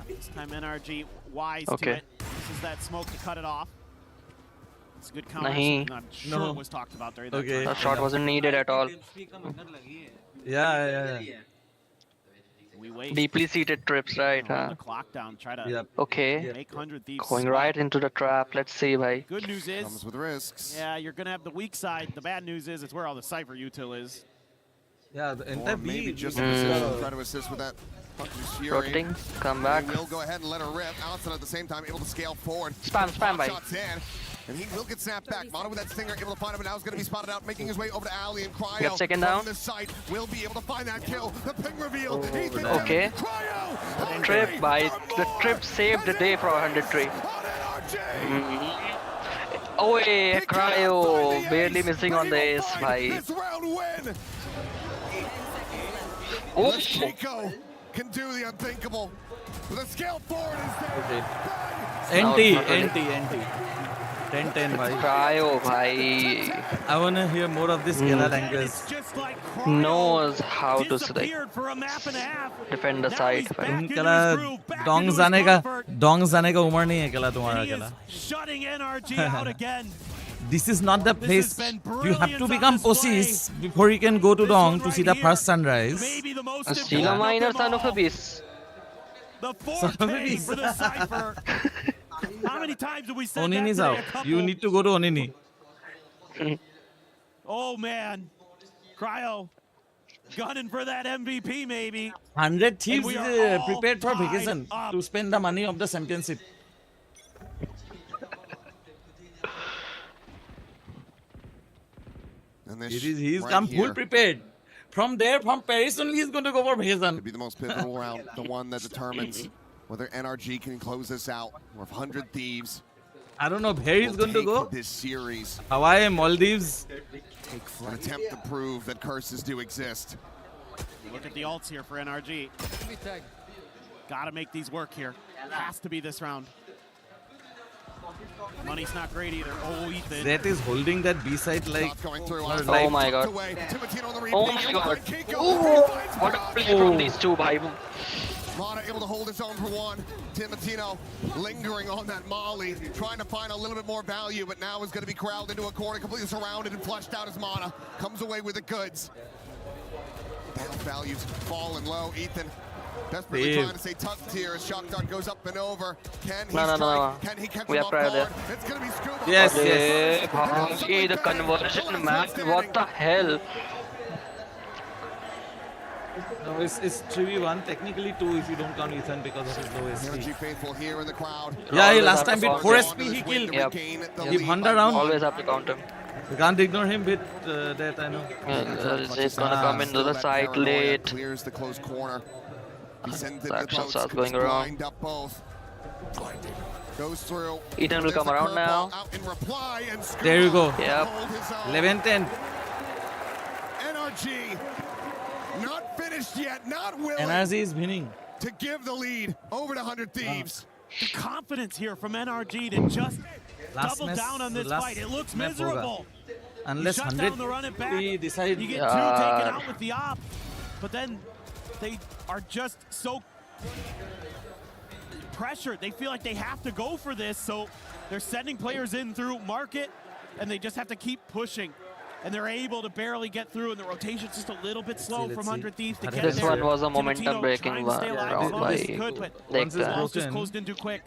This time NRG wise Okay. to it. This is that smoke to cut it off. It's a good counter. Nahi. I'm sure it was talked about during that Okay. That shot wasn't needed at all. Yeah. We wait. Deeply seated trips, right? Run Huh? the clock down. Try to Yep. Okay. make 100 Thieves Going stop. right into the trap. Let's see, bhai. Good news is, Comes with risks. yeah, you're going to have the weak side. The bad news is it's where all the Cypher util is. Yeah, the Or entire maybe B. just try to assist with that. Fury. Rotating. Come back. He will go ahead and let her rip. Allison at the same time able to scale forward. Spam, bhai. Shots in. And he will get snapped back. Mono with that stinger, able to find him, and now he's going to be spotted out, making his way over to Ali and Cryo. Get second from down. this side will be able to find that kill. The ping reveal. He's been Okay. down. Cryo. Trip, bhai. The trip saved the day for 100 tree. Oh, yeah, Cryo. Barely missing on the ace, bhai. This round win. Oh, Chico can do the unthinkable. The scale forward is there. NT. 10-10, bhai. Cryo, bhai. I wanna hear more of this Kela language. Knows how to defend the side. bhai. Kela dong जाने का उम्र नहीं है Kela तुम्हारा Kela. Shutting NRG out again. This is not the place. You have to become pussies before you can go to Dong to see the first sunrise. Still a minor son of a beast. The fourth pay for the Cypher. How many times have we said Onini is that out. today? A couple. You need to go to Onini. Oh man, Cryo, gunning for that MVP maybe. 100 Thieves we is are all prepared for tied vacation to spend the money of the championship. He's come full prepared. From Paris only he's going to go for Bhezan. Could be the most pivotal round, the one that determines whether NRG can close this out. We're 100 Thieves. I don't know where he's going to go. This series. Hawaii, Maldives. An attempt to prove that curses do exist. Look at the ults here for NRG. Gotta make these work here. Has to be this round. Money's not great either. Oh, Ethan. That is holding that B side like. Oh my god. Oh my god. Oh, what a play from these two, bhai. Mana able to hold his own for one. Timotino lingering on that Molly, trying to find a little bit more value, but now is going to be corralled into a corner, completely surrounded and flushed out as Mana comes away with the goods. Balance values falling low. Ethan desperately trying to stay tucked here as Shock Dart goes up and over. Can he strike? Can he catch him off guard? It's going to be Scuba. Yes. Okay, the conversion map. What the hell? No, it's 3v1, technically 2 if you don't count Ethan because of his low SP. NRG faithful here in the crowd. Yeah, last time with 4 SP he killed. Yep. He won the round. Always have to count him. You can't ignore him with that, I know. He's gonna come into the side late. Clears the close corner. Action starts going around. Goes through. Ethan will come around now. There you go. Yep. 11-10. NRG not finished yet, not willing. NRG is winning. To give the lead over to 100 Thieves. The confidence here from NRG to just double down on this fight. It looks miserable. Unless 100 we decide. You get 2 taken out with the op, but then they are just so pressured. They feel like they have to go for this, so they're sending players in through market, and they just have to keep pushing. And they're able to barely get through, and the rotation's just a little bit slow from 100 Thieves to get This there. one was a momentum-breaking round by just closed in too quick.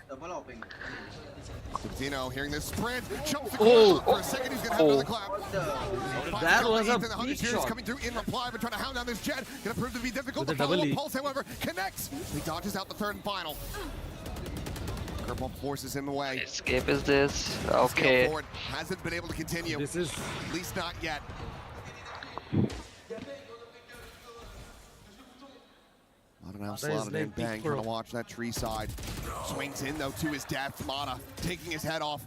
Timotino hearing this sprint, jumps the corner for a second. He's going to have another clap. That was a big shot. Coming through in reply, but trying to hound down this jet. Going to prove to be difficult. The follow-up pulse, however, connects. He dodges out the third and final. Curveball forces him away. Escape is this. Okay. Hasn't been able to continue. This is at least not yet. Mana now slotted in. Bang, trying to watch that tree side. Swings in though to his death. Mana taking his head off.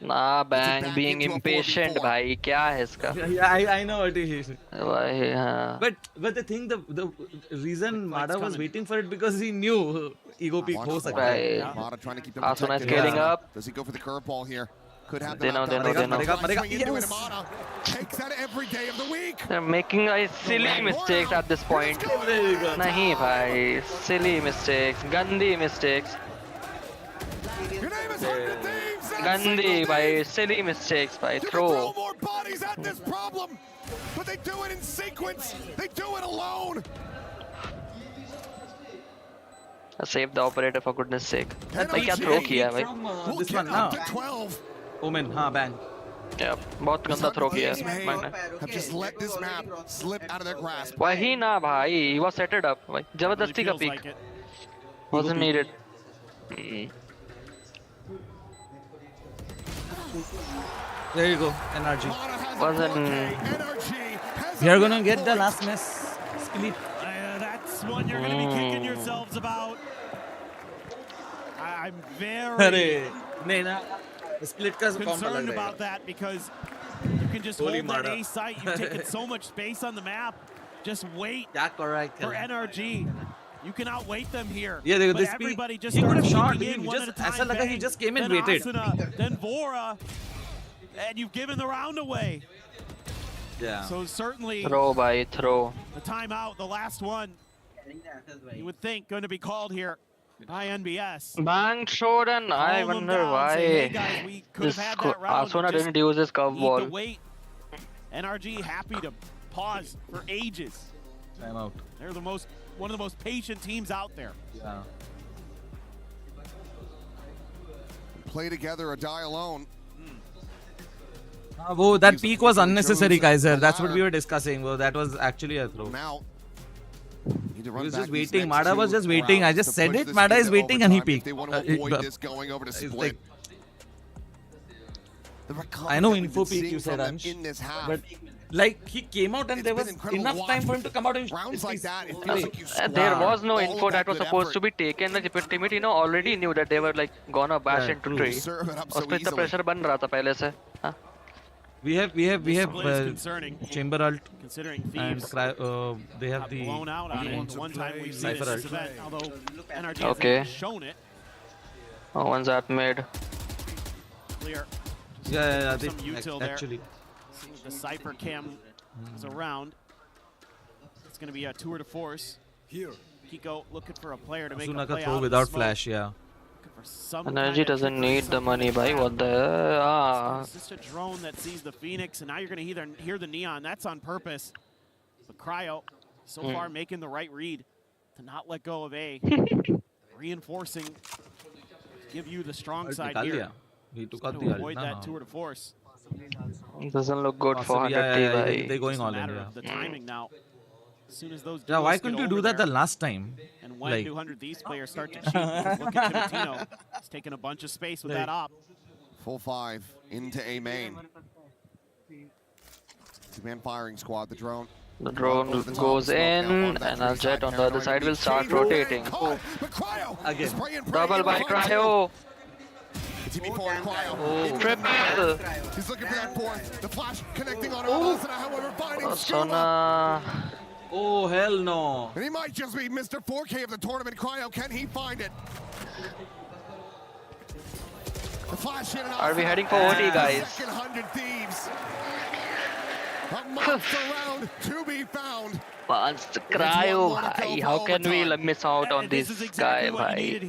Nah, Bang being impatient, bhai. Kya hai iska? Yeah, I know what he is. Yeah. But the thing, the reason Mada was waiting for it because he knew ego peak ho sakta hai. Mada trying to keep him Asuna is protected. scaling up. Does he go for the curveball here? Could have They know. Yes. Takes that every day of the week. They're making silly mistakes at this point. Nahi, bhai. Silly mistakes. Gandhi mistakes. Your name is 100 Thieves. Gandhi, bhai. Silly mistakes, bhai. Throw. More bodies at this problem, but they do it in sequence. They do it alone. Save the operator for goodness sake. भाई क्या throw किया है भाई? This one now. Omen, हाँ bang. Yeah, बहुत गंदा throw किया है मैंने. Have just let this map slip out of their grasp. वही ना भाई, he was set it up. भाई जबरदस्ती का peek. Wasn't needed. There you go, NRG. Wasn't. We are gonna get the last mess. Split. That's one you're gonna be kicking yourselves about. I'm very concerned about that because you can just hold that A site. You've taken so much space on the map. Just wait for NRG. You can outweight them here. Yeah, but this everybody just he could have shot. in one at a time. ऐसा लगा he just came and then waited. Asuna, then Vora, and you've given the round away. Yeah. So certainly throw by throw. The timeout, the last one. You would think going to be called here by NBS. Bang showdown. I wonder why this Asuna didn't use his curveball. NRG happy to pause for ages. Timeout. They're one of the most patient teams out there. Yeah. Play together or die alone. That peak was unnecessary, Kaiser. That's what we were discussing. That was actually a throw. Now, he was just waiting. Mada was just waiting. I just said it. Mada is waiting and he peaked. They want to avoid this going over to split. I know info peak you said, Ansh, but Like he came out and there was enough time for him to come out and rounds like that. It feels like you there was no all info of that was good supposed effort. to be taken. The Timotino already knew that they were like gonna bash into tree. Serve it up so उसपे इतना easily. pressure बन रहा था पहले से. हाँ. We have chamber ult considering and they have the blown out on it. One time we've seen Cypher this ult. event, although NRG Okay. hasn't shown it. Oh, one's at mid. Clear. Yeah, Some util there. actually. See if the Cypher cam is around. It's going to be a tour de force. Here. Kiko looking for a player to make Asuna a ka play throw out of without the smoke. flash, yeah. For some Energy kind of doesn't trick, need the money, bhai. What the? It's just a drone that sees the Phoenix, and now you're going to either hear the Neon. That's on purpose. But Cryo, so far making the right read to not let go of A. Reinforcing, give you the strong side here. He took Just out to the avoid ult. that tour de force. It doesn't look good for 100 yeah, bhai. they're going It's a all in, matter yeah. of the timing now. As soon as those Yeah, why duels couldn't get you do over that the there, last time? and when Like, do 100 Thieves players start to cheat? Because look at Timotino. He's taking a bunch of space with that op. Full 5 into A main. Two-man firing squad. The drone. The drone goes in, and our jet on the other side will start rotating. Again. Double by Cryo. TB4 and Cryo. Oh, triple. He's looking for that fourth. The flash connecting on Asuna, however, finding Sona. Oh, hell no. And he might just be Mr. 4K of the tournament. Cryo, can he find it? The flash in and Are we heading for OT, guys? Second 100 Thieves. A monster round to be found. Once Cryo, bhai. How can we miss out on this guy, bhai?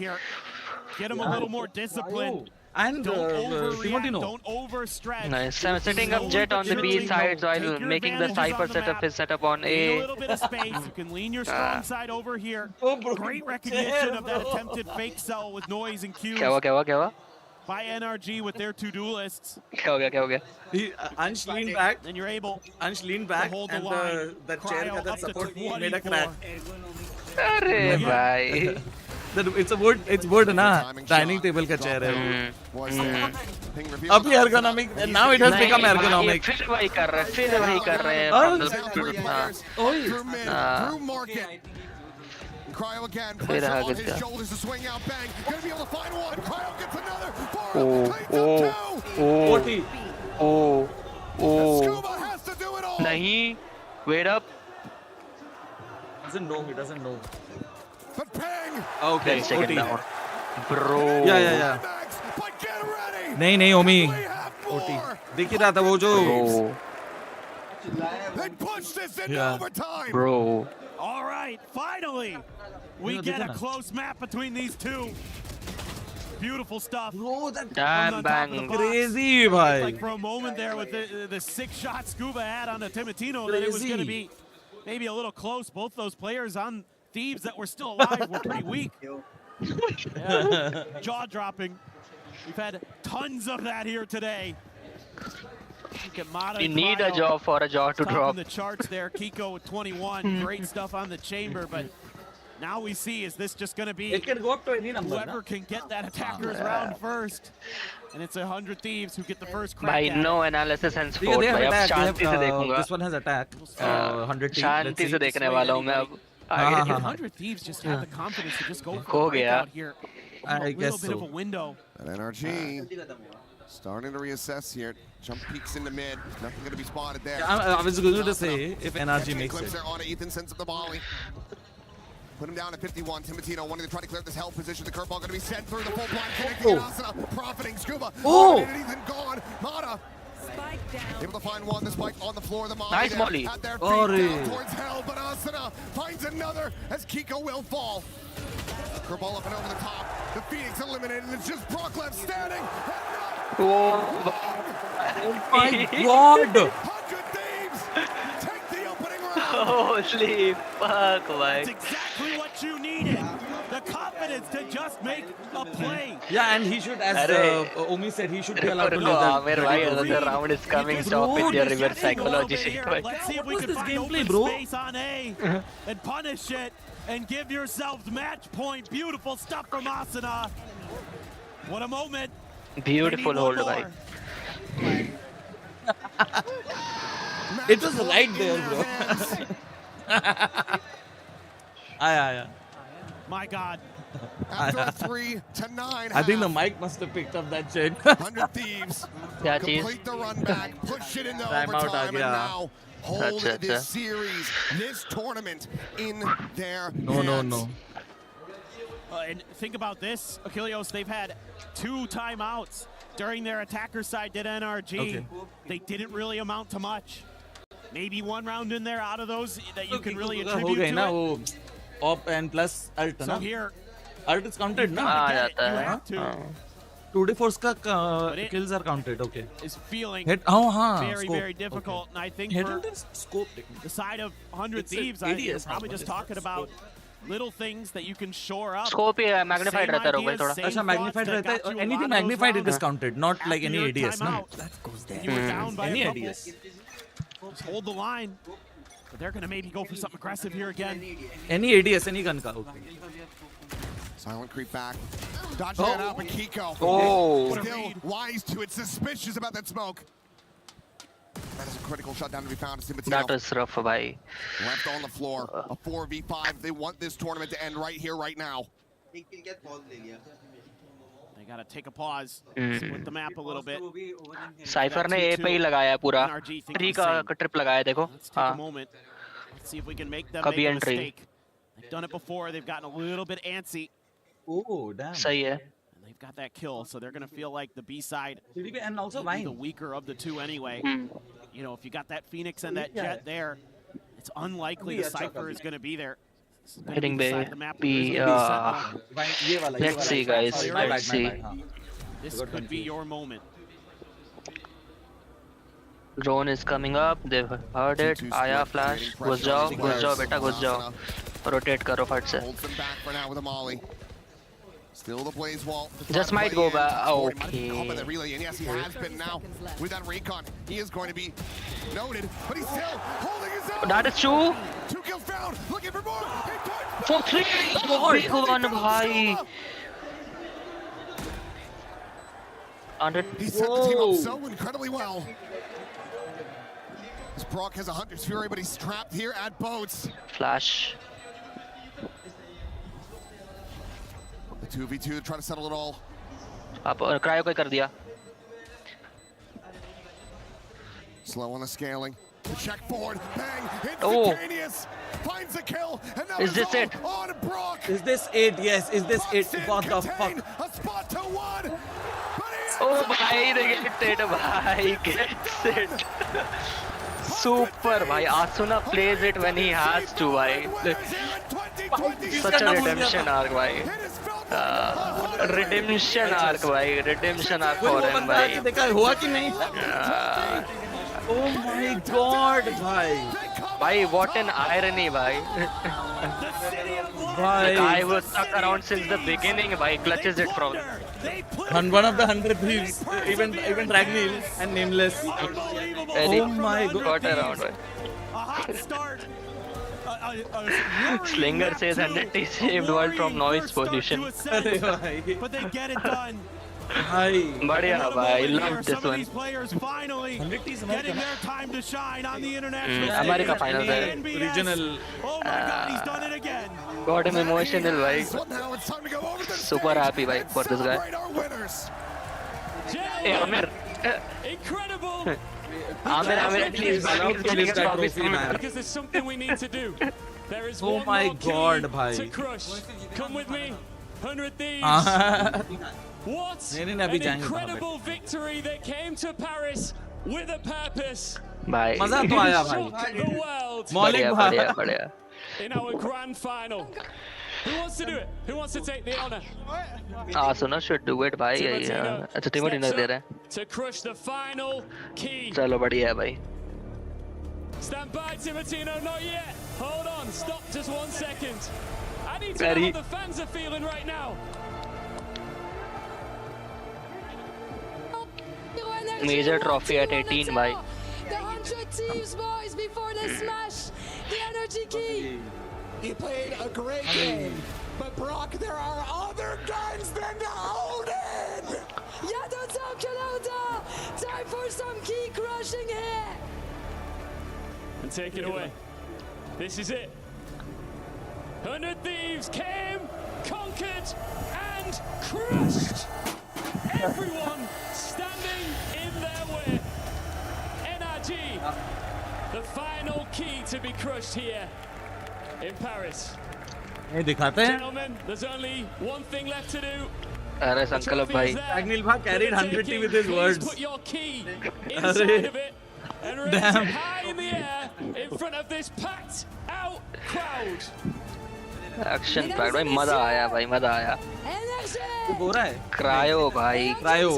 Get him a little more disciplined. And Timotino. Don't overstretch. Nice. I'm setting up jet on the B side while making the Cypher setup his setup on A A. little bit of space. You can lean your strong side over here. Great recognition of that attempted fake cell with noise and cues. क्या हुआ? By NRG with their two duelists. क्या हो गया? Ansh leaned back. Then you're able Ansh leaned back to hold the and line. the chair Cryo that up to support 24. made a crack. अरे भाई. It's a wood na. Dining table ka chair hai. Abhi ergonomic. Now it has become ergonomic. फिर वही कर रहे हैं. Through market. Cryo again. Pressure on his shoulders to swing out. Bang. Gonna be able to find one. Cryo gets another. Scuba has to do it all. नहीं. Wait up. He doesn't know. But Pang. Okay. Second down. Bro. Yeah. But get ready. नहीं Omi. OT. दिख ही रहा था वो जो. They push this into overtime. Bro. All right, finally, we get a close map between these two. Beautiful stuff. Bro, that damn bang. Crazy, bhai. Like for a moment there with the 6-shot Scuba had on the Timotino, that it was going to be maybe a little close. Both those players on Thieves that were still alive were pretty weak. Yeah. Jaw-dropping. We've had tons of that here today. You need a jaw for a jaw to drop. The charts there, Kiko with 21, great stuff on the chamber, but now we see, is this just going to be it can go up to any number, whoever can get that attacker's round first? And it's 100 Thieves who get the first crack By at no it. analysis and They sport. have attack. शांति से देखूंगा. This one has attack. 100 शांति से देखने वाला हूँ मैं अब. If 100 Thieves just have the confidence to just go for a breakout here. I guess a little bit of a window. And NRG starting to reassess here. Jump peaks into mid. Nothing going to be spotted there. I was going to say, if NRG makes it. There on it. Ethan sends up the volley. Put him down at 51. Timotino wanting to try to clear this hell position. The curveball going to be sent through the full blind. Connecting Asuna. Profiting Scuba. Oh! Ethan gone. Mata. Able to find one. The spike on the floor. The Molly. Nice Molly. At their feet down towards hell. But Asuna finds another as Kiko will fall. Curveball up and over the top. The Phoenix eliminated. And it's just Brock left standing. Oh my God! 100 Thieves take the opening round. Holy fuck, That's exactly what you needed. The confidence to just make a play. Yeah, and he should, as Omi said, he should be allowed to live Amir bhai, another round is coming. Stop with your reverse psychology shit. Let's see if we can find open space on A and punish it and give yourselves match point. Beautiful stuff from Asuna. What a moment. Beautiful hold, bhai. It was right there, bro. Yeah. My God. After a 3-9 I think the mic must have picked up that shit. 100 Thieves Yeah, complete the run back, push it into Time out, overtime, and yeah. now hold this series, this tournament in their hands. No. And think about this, Achilleos, they've had 2 timeouts during their attacker side did NRG. Okay. They didn't really amount to much. Maybe 1 round in there out of those that you can really हो attribute गई to ना it. वो op and plus alt So ना. here, Alt is counted ना. जाता है. you have to. 2D force का kills are counted. Okay. Is feeling Hit. very, scope. very difficult. And I think Hit for and scope. the side of 100 It's Thieves, an you're ADS probably now, just but talking it's about little things that you can shore up. Scope he magnified Same रहता है रोबे ideas, थोड़ा. same अच्छा magnified thoughts that रहता got है. you a Anything lot of those magnified it is rounds counted, not like after any your ADS. No. timeout. You were down by Any a couple. ADS. Just hold the line. But they're going to maybe go for something aggressive here again. Any ADS, any gun ka. Okay. Silent creep back. Dodging that out, but Kiko. Oh. Still wise to it, suspicious about that smoke. That is a critical shutdown to be found. That was rough, bhai. Left on the floor. A 4v5. They want this tournament to end right here, right now. They got to take a pause, split the map a little bit. Cypher ने A पे ही लगाया पूरा. 3 का trip लगाया देखो. Let's take a moment. Let's see if we can make them Kabhi make a entry. mistake. They've done it before. They've gotten a little bit antsy. Oh, damn. सही है. And they've got that kill, so they're going to feel like the B side and also will be the weaker of the 2 anyway. You know, if you got that Phoenix and that Jet there, it's unlikely the Cypher is going to be there. Hitting bay. Let's see, guys. Let's see. This could be your moment. Drone is coming up. They've heard it. Aya flash. घुस जाओ बेटा घुस जाओ. Rotate करो फट से. Holds them back for now with a molly. Still the blaze wall. Just might go back. Okay. And yes, he has been now with that recon. He is going to be noted, but he's still holding his own. That is true. 2 kills found. Looking for more. For 3. Big one, bhai. He set the team up so incredibly well. This Brock has a Hunter's Fury, but he's trapped here at boats. Flash. The 2v2 trying to settle it all. आप cryo को कर दिया. Slow on the scaling. The check forward. Bang. Oh. Instantaneous. Finds the kill. And now Is this it? on Brock. Is this it? Yes. Is this it? What the fuck? A spot to 1. Oh, bhai, they get it, bhai. Gets it. Super, bhai. Asuna plays it when he has to, bhai. Such a redemption arc, bhai. Redemption arc, bhai. Redemption arc for him, bhai. हुआ कि नहीं? Oh my God, bhai. Bhai, what an irony, bhai. The guy who was stuck around since the beginning, bhai, clutches it from. And one of the 100 Thieves, even Dragneel and Nameless. Oh my God. Got around, bhai. Slinger says 100 T saved world from noise pollution. But they get it done. Badhiya, bhai. Love this one. Players finally getting their time to shine on the international stage. America finals hai. Regional. Oh my God, he's done it again. Got him emotional, bhai. Super happy, bhai, for this guy. Hey, Amir. Incredible. Amir, please. Because there's something we need to do. There is Oh one my more key God, bhai. to crush. Come with me, 100 Thieves. What नहीं, an अभी जाएंगे incredible victory that came to Paris with a purpose. Bye. मजा तो आया Shock भाई. the world Badhiya. in our grand final. Who wants to do it? Who wants to take the honor? Asuna should do it, bhai. अच्छा team dinner दे रहे हैं. To crush the final key. चलो बढ़िया है भाई. Stand by, Timotino, not yet. Hold on, stop just 1 second. I need to Very- know how the fans are feeling right now. Major trophy at 18, bhai. The 100 Thieves boys before they smash the energy key. He played a great game, but Brock, there are other guns than the Holden! Time for some key crushing here. and take it away. This is it. 100 Thieves came, conquered, and crushed everyone standing in their way. NRG, the final key to be crushed here in Paris. Gentlemen, there's only one thing left to do. Ares uncle bhai. Agnil bhai carried 100T with his words. Put your key inside of it and raise it high in the air in front of this packed out crowd. Action packed भाई मजा आया भाई मजा आया. हो रहा है. Cryo भाई. Cryo.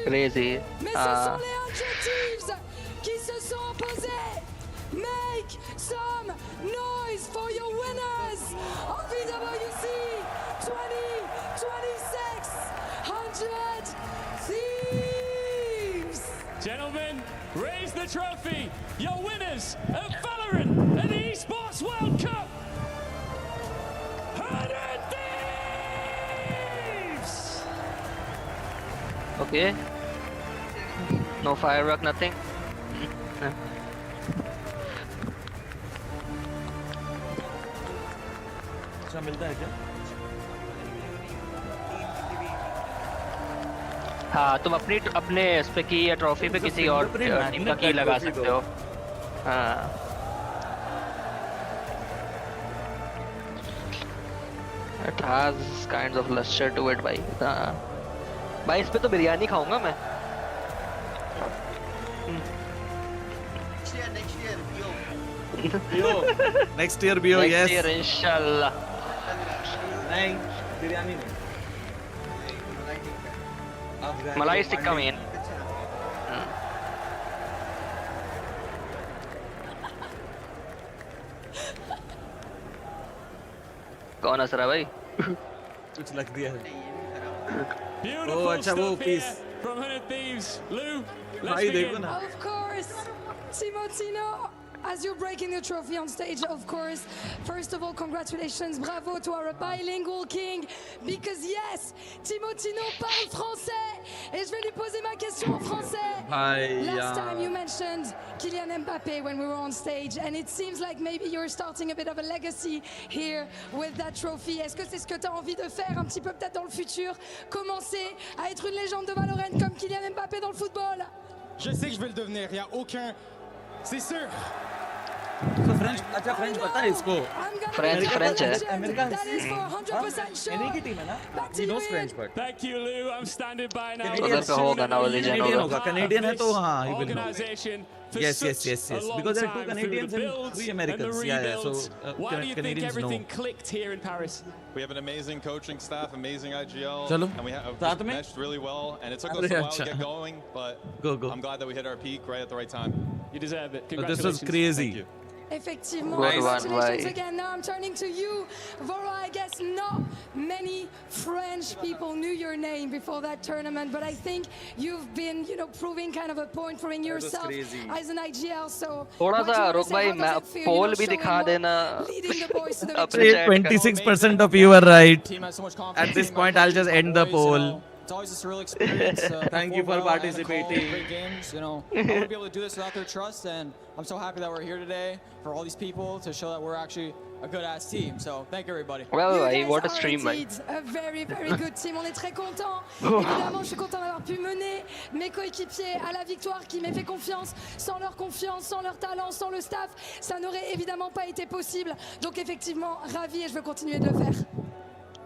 Crazy. Qui se sont opposés. Make some noise for your winners of EWC 2026 100 Thieves. Gentlemen, raise the trophy. Your winners of Valorant and the Esports World Cup. 100 Thieves. Okay. No firework, nothing. अच्छा मिलता है क्या? हाँ तुम अपने इस पे की या ट्रॉफी पे किसी और टीम का की लगा सकते हो. हाँ. It has kinds of luster to it भाई. हाँ. भाई इस पे तो बिरयानी खाऊंगा मैं. Next year BO, yes. Next year inshallah. नहीं बिरयानी नहीं. मलाई टिक्का मेन. कौन हंस रहा है भाई? कुछ लग दिया है. Beautiful अच्छा वो stuff here piece. from 100 Thieves. Lou, let's भाई देखो begin. ना. Of course, Timotino, as you're breaking the trophy on stage, of course, first of all, congratulations, bravo to our bilingual king, because yes, Timotino parle français, et je vais lui poser ma question en français. Last time you mentioned Kylian Mbappé when we were on stage, and it seems like maybe you're starting a bit of a legacy here with that trophy. Est-ce que c'est ce que tu as envie de faire un petit peu peut-être dans le futur? Commencer à être une légende de Valorant comme Kylian Mbappé dans le football? Je sais que je vais le devenir, il n'y a aucun... C'est sûr. तो French अच्छा French पता है इसको. French है. American. That is for 100% sure. इन्हीं की team है ना. He knows French but. Thank you, Lou. I'm standing by now. उधर पे होगा ना वो legend होगा. Canadian है तो हाँ he will know. Organization for Yes. such a Because there are two long time Canadians through the and builds three and Americans. the Yeah. So rebuilds. Why do you think Canadians everything know. clicked here in Paris? We have an amazing coaching staff, amazing IGL, Chalo. and we have साथ में? meshed really well. And it took अरे us a while अच्छा. to get going, but Go. I'm glad that we hit our peak right at the right time. You deserve it. This Congratulations. was crazy. Thank you. Effectivement, Good one, congratulations bye. again. Now I'm turning to you, Vora. I guess not many French people knew your name before that tournament, but I think you've been, proving kind of a point, proving yourself as an IGL. So थोड़ा सा रुक भाई मैं पोल भी दिखा देना. leading the boys to the अपने chat का. 26% of you are right. At this point, I'll just end the poll. It's always a surreal experience. Thank you for participating. Great games, I wouldn't be able to do this without their trust, and I'm so happy that we're here today for all these people to show that we're actually a good-ass team. So thank you, everybody. Well, You भाई guys what a are stream भाई. indeed a very, very good team. On est très contents. Évidemment, je suis content d'avoir pu mener mes coéquipiers à la victoire, qui m'aient fait confiance. Sans leur confiance, sans leur talent, sans le staff, ça n'aurait évidemment pas été possible. Donc effectivement, ravi, et je veux continuer de le faire.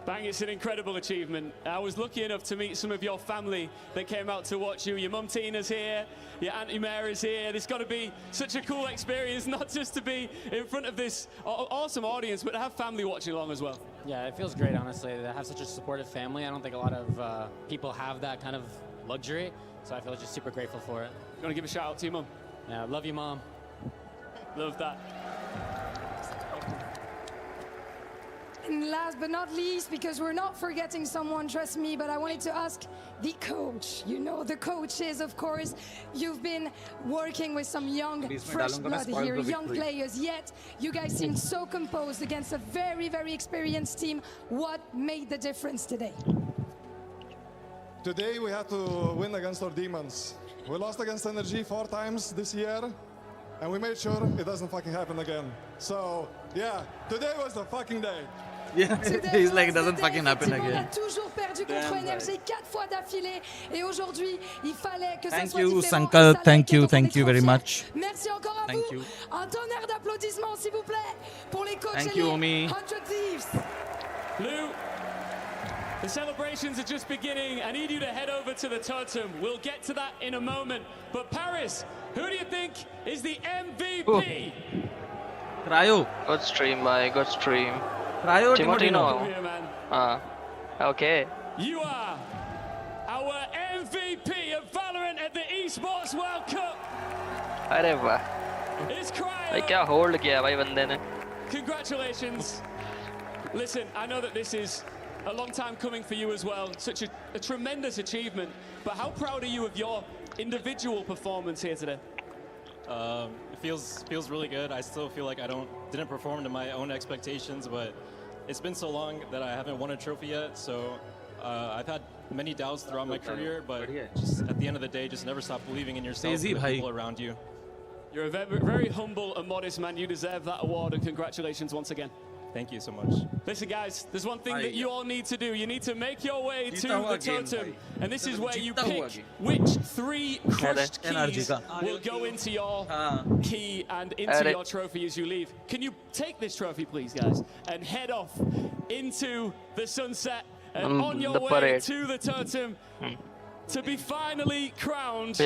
Bang, it's an incredible achievement. I was lucky enough to meet some of your family that came out to watch you. Your mum Tina's here, your auntie Mary's here. It's got to be such a cool experience, not just to be in front of this awesome audience, but to have family watching along as well. Yeah, it feels great, honestly, to have such a supportive family. I don't think a lot of people have that kind of luxury, so I feel just super grateful for it. You want to give a shout out to your mum? Yeah, love you, Mom. Love that. And last but not least, because we're not forgetting someone, trust me, but I wanted to ask the coach. The coaches, of course. You've been working with some young, fresh blood here, young players, yet you guys seem so composed against a very, very experienced team. What made the difference today? Today we had to win against our demons. We lost against Energy 4 times this year, and we made sure it doesn't fucking happen again. So yeah, today was the fucking day. Yeah, he's like, it doesn't fucking happen On a again. toujours perdu contre NRG 4 fois d'affilée et aujourd'hui, il fallait que ça Thank soit you, différent. Sankal. Ça Thank l'est, you, donc on thank est you trop very fiers. much. Merci encore à Thank vous. you. Un tonnerre d'applaudissements, s'il vous plaît, pour les coachs Thank you, Omi. 100 Thieves. Lou, the celebrations are just beginning. I need you to head over to the totem. We'll get to that in a moment. But Paris, who do you think is the MVP? Cryo. Good stream, bhai. Good stream. Cryo Timotino. Here, man. Okay. You are our MVP of Valorant at the Esports World Cup. अरे वाह. It's Cryo. भाई क्या hold किया भाई बंदे ने. Congratulations. Listen, I know that this is a long time coming for you as well. Such a tremendous achievement. But how proud are you of your individual performance here today? It feels really good. I still feel like I didn't perform to my own expectations, but it's been so long that I haven't won a trophy yet. So I've had many doubts throughout my career, but just at the end of the day, just never stop believing in yourself and the people around you. You're a very, very humble and modest man. You deserve that award, and congratulations once again. Thank you so much. Listen, guys, there's one thing that you all need to do. You need to make your way to the totem, and this is where you pick which 3 crushed keys will go into your key and into your trophy as you leave. Can you take this trophy, please, guys, and head off into the sunset and on your way to the totem to be finally crowned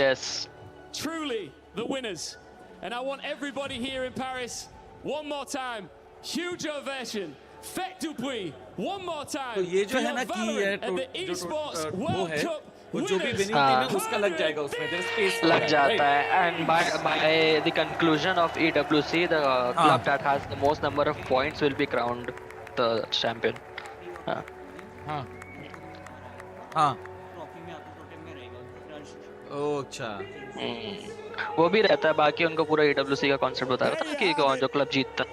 truly the winners. And I want everybody here in Paris, one more time, huge ovation. Faites du bruit, one more time. तो ये जो है ना की है at the Esports वो World है Cup वो जो भी winning team है उसका लग जाएगा उसमें there is space लग जाता है. And by the conclusion of EWC, the club that has the most number of points will be crowned the champion. हाँ. ओह अच्छा. वो भी रहता है. बाकी उनको पूरा EWC का कॉन्सेप्ट बता रहा था कि कौन जो क्लब जीतता.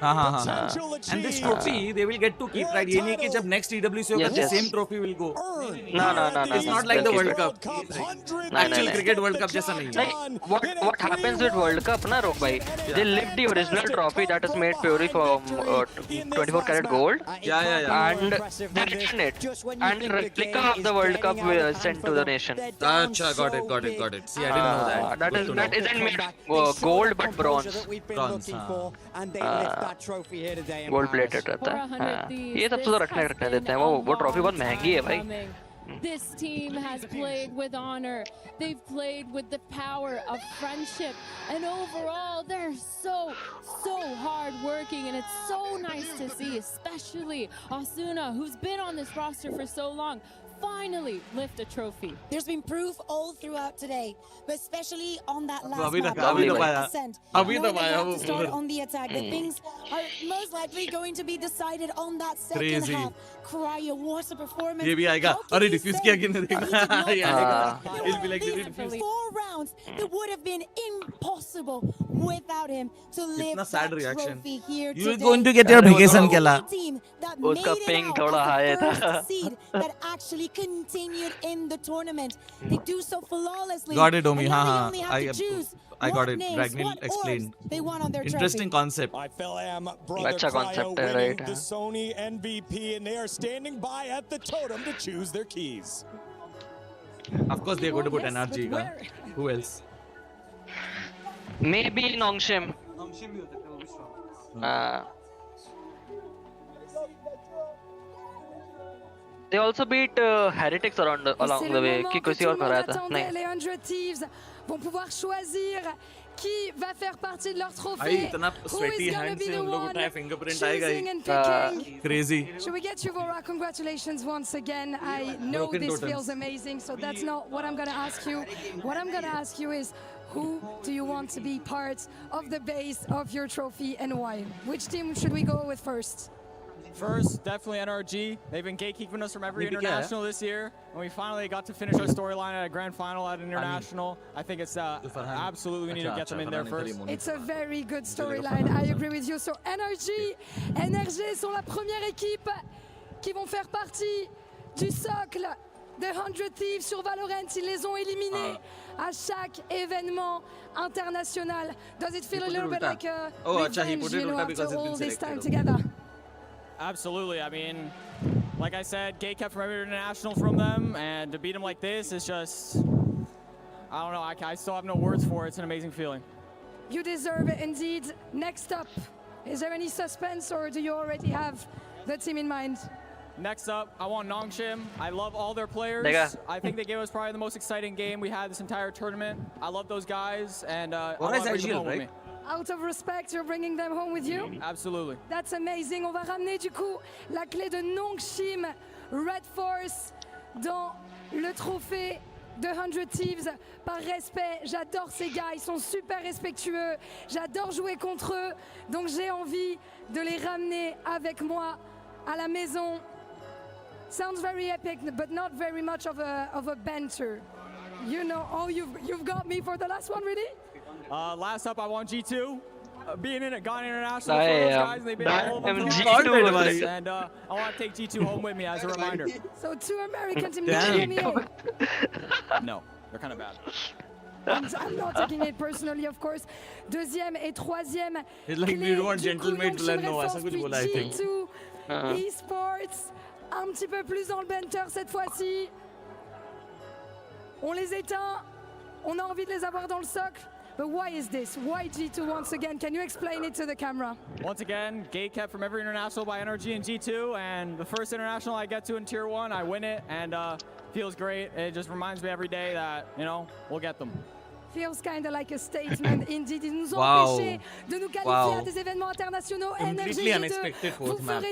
And this trophy they will get to keep, right? ये नहीं कि जब next EWC होगा the same trophy will go. No. It's not like the World Cup. Actual cricket World Cup जैसा नहीं है. What happens with World Cup ना रोक भाई? They lift the original trophy that is made purely from 24 karat gold. Yeah. And they return it. And the replica of the World Cup was sent to the nation. अच्छा, got it. See, I didn't know that. That isn't made gold but bronze. Gold plated रहता है. ये सब तो रखने देते हैं. वो ट्रॉफी बहुत महंगी है भाई. This team has played with honor. They've played with the power of friendship. And overall, they're so hardworking. And it's so nice to see, especially Asuna, who's been on this roster for so long, finally lift a trophy. There's been proof all throughout today, but especially on that last अभी map. तो पाया. To start on the attack, the things are most likely going to be decided on that second half. Cryo, what a performance! ये भी आएगा. अरे diffuse किया कि नहीं देखा. ये आएगा. It'll be like diffuse. 4 rounds that would have been impossible without him to lift that trophy here today. You're going to get your vacation, Kela. उसका पिंग थोड़ा हाई था. Seed that actually continued in the tournament. They do so flawlessly. Got it, Omi. I got it. Names, Ragnil explained. They won on their Interesting concept. I fell brother अच्छा Cryo concept है, winning right? the Sony MVP, and they are standing by at the totem to choose their keys. Of course, they're going to put NRG. Who else? Maybe Nongshim. They also beat Heretics along the way. कि किसी और कराया था. नहीं. Les 100 Thieves vont pouvoir choisir qui va faire partie de leur trophée. इतना sweaty hands से उन लोग उठाए fingerprint आएगा ही. Crazy. Should we get you, Vora? Congratulations once again. I know this feels amazing, so that's not what I'm going to ask you. What I'm going to ask you is, who do you want to be part of the base of your trophy and why? Which team should we go with first? First, definitely NRG. They've been gatekeeping us from every international this year, and we finally got to finish our storyline at a grand final at an international. I think it's absolutely we need to get them in there first. It's a very good storyline. I agree with you. So NRG sont la première équipe qui vont faire partie du socle des 100 Thieves sur Valorant. Ils les ont éliminés à chaque événement international. Does it feel a little bit like a he revenge, put it you know, ulta because after it's been all this time selected. together? Absolutely. I mean, like I said, Gate kept from every international from them, and to beat them like this is just, I don't know, I still have no words for it. It's an amazing feeling. You deserve it indeed. Next up, is there any suspense or do you already have the team in mind? Next up, I want Nongshim. I love all their players. I think they gave us probably the most exciting game we had this entire tournament. I love those guys, and I want to bring them home with me. Out of respect, you're bringing them home with you? Absolutely. That's amazing. On va ramener du coup la clé de Nongshim Red Force dans le trophée de 100 Thieves. Par respect, j'adore ces gars, ils sont super respectueux. J'adore jouer contre eux, donc j'ai envie de les ramener avec moi à la maison. Sounds very epic, but not very much of a banter. You know, oh, you've got me for the last one, really? Last up, I want G2. Being in it, gone international for those guys, and they've been all over the G2 and I want to take G2 home with me as a reminder. So 2 American teams NVME. No, they're kind of bad. I'm not taking it personally, of course. Deuxième et troisième. It's like we don't want gentlemen to learn no, ऐसा कुछ बोला I think. G2 eSports, un petit peu plus dans le banter cette fois-ci. On les éteint, on a envie de les avoir dans le socle. But why is this? Why G2 once again? Can you explain it to the camera? Once again, Gate kept from every international by NRG and G2, and the first international I get to in Tier 1, I win it, and feels great. It just reminds me every day that, you know, we'll get them. Feels kind of like a statement indeed. Ils nous ont empêchés de nous qualifier à des événements internationaux. Completely unexpected fourth map.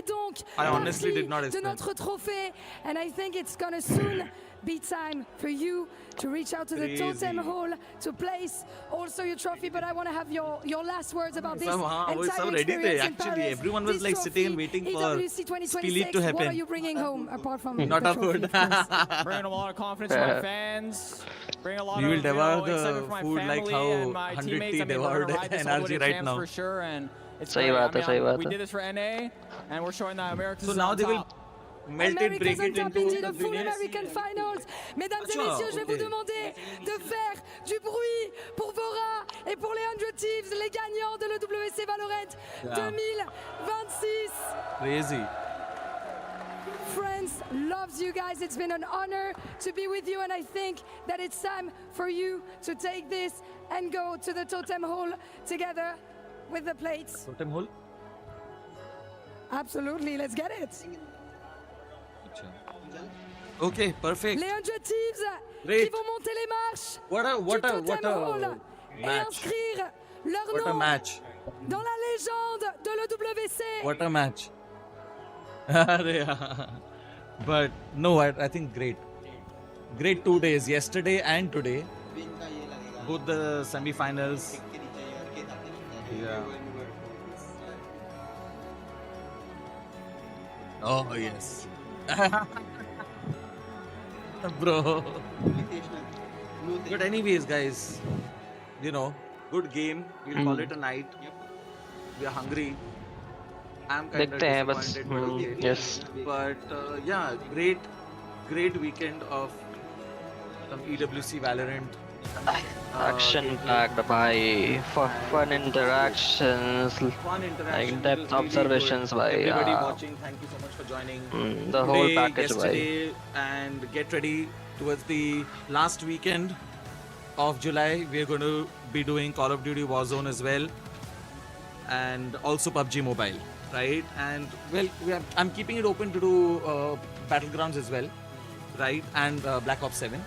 I honestly did not expect. De notre trophée, and I think it's gonna soon be time for you to reach out to the totem hall to place also your trophy. But I want to have your last words about this entire experience in Paris. Everyone was like sitting and waiting for AWC 2026. to happen. What are you bringing home apart from not the a trophy? food. Bringing a lot of confidence to my fans. Bring a lot We of will devour the excitement for my food family like how and my 100 teammates. I mean, we're devoured gonna ride this all the way energy to right champs now. for sure, and it's Sahi great. baat hai, sahi baat We hai. did this for NA, and we're showing that Americans So is now on they will top. melt it, break it into the full American Finals. Mesdames et messieurs, je vais vous demander de faire du bruit pour Vora et pour les 100 Thieves, les gagnants de l'EWC Valorant 2026. Crazy. France loves you guys. It's been an honor to be with you, and I think that it's time for you to take this and go to the totem hall together with the plates. Totem hall? Absolutely, let's get it. Okay, perfect. Les 100 Thieves Great. qui vont monter les marches What a et match. inscrire leur What a nom match. dans la légende de l'EWC. What a match. But no, I think great. Great 2 days, yesterday and today. Both the semi-finals. Yeah. Oh, yes. Bro. But anyways, guys, you know, good game. We'll call it a night. We are hungry. I'm kind of देखते हैं बस disappointed, but okay. yes But yeah, great weekend of some EWC Valorant. action packed by fun interactions, like depth observations by everybody watching. Thank you so much for joining. the whole Today, package by yesterday, and get ready towards the last weekend of July. We are going to be doing Call of Duty Warzone as well, and also PUBG Mobile, right? And well, I'm keeping it open to do Battlegrounds as well, right? And Black Ops 7.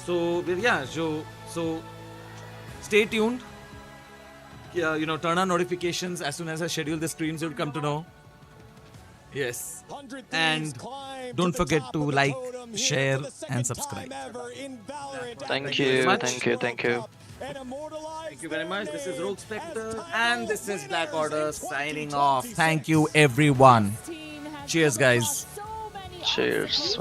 So yeah, so stay tuned. You know, turn on notifications as soon as I schedule the streams. You'll come to know. Yes, and don't forget to like, share, and subscribe. thank you. Thank you very much. This is roguespectre, and this is Blackwidow signing off. Thank you, everyone. Cheers, guys. Cheers.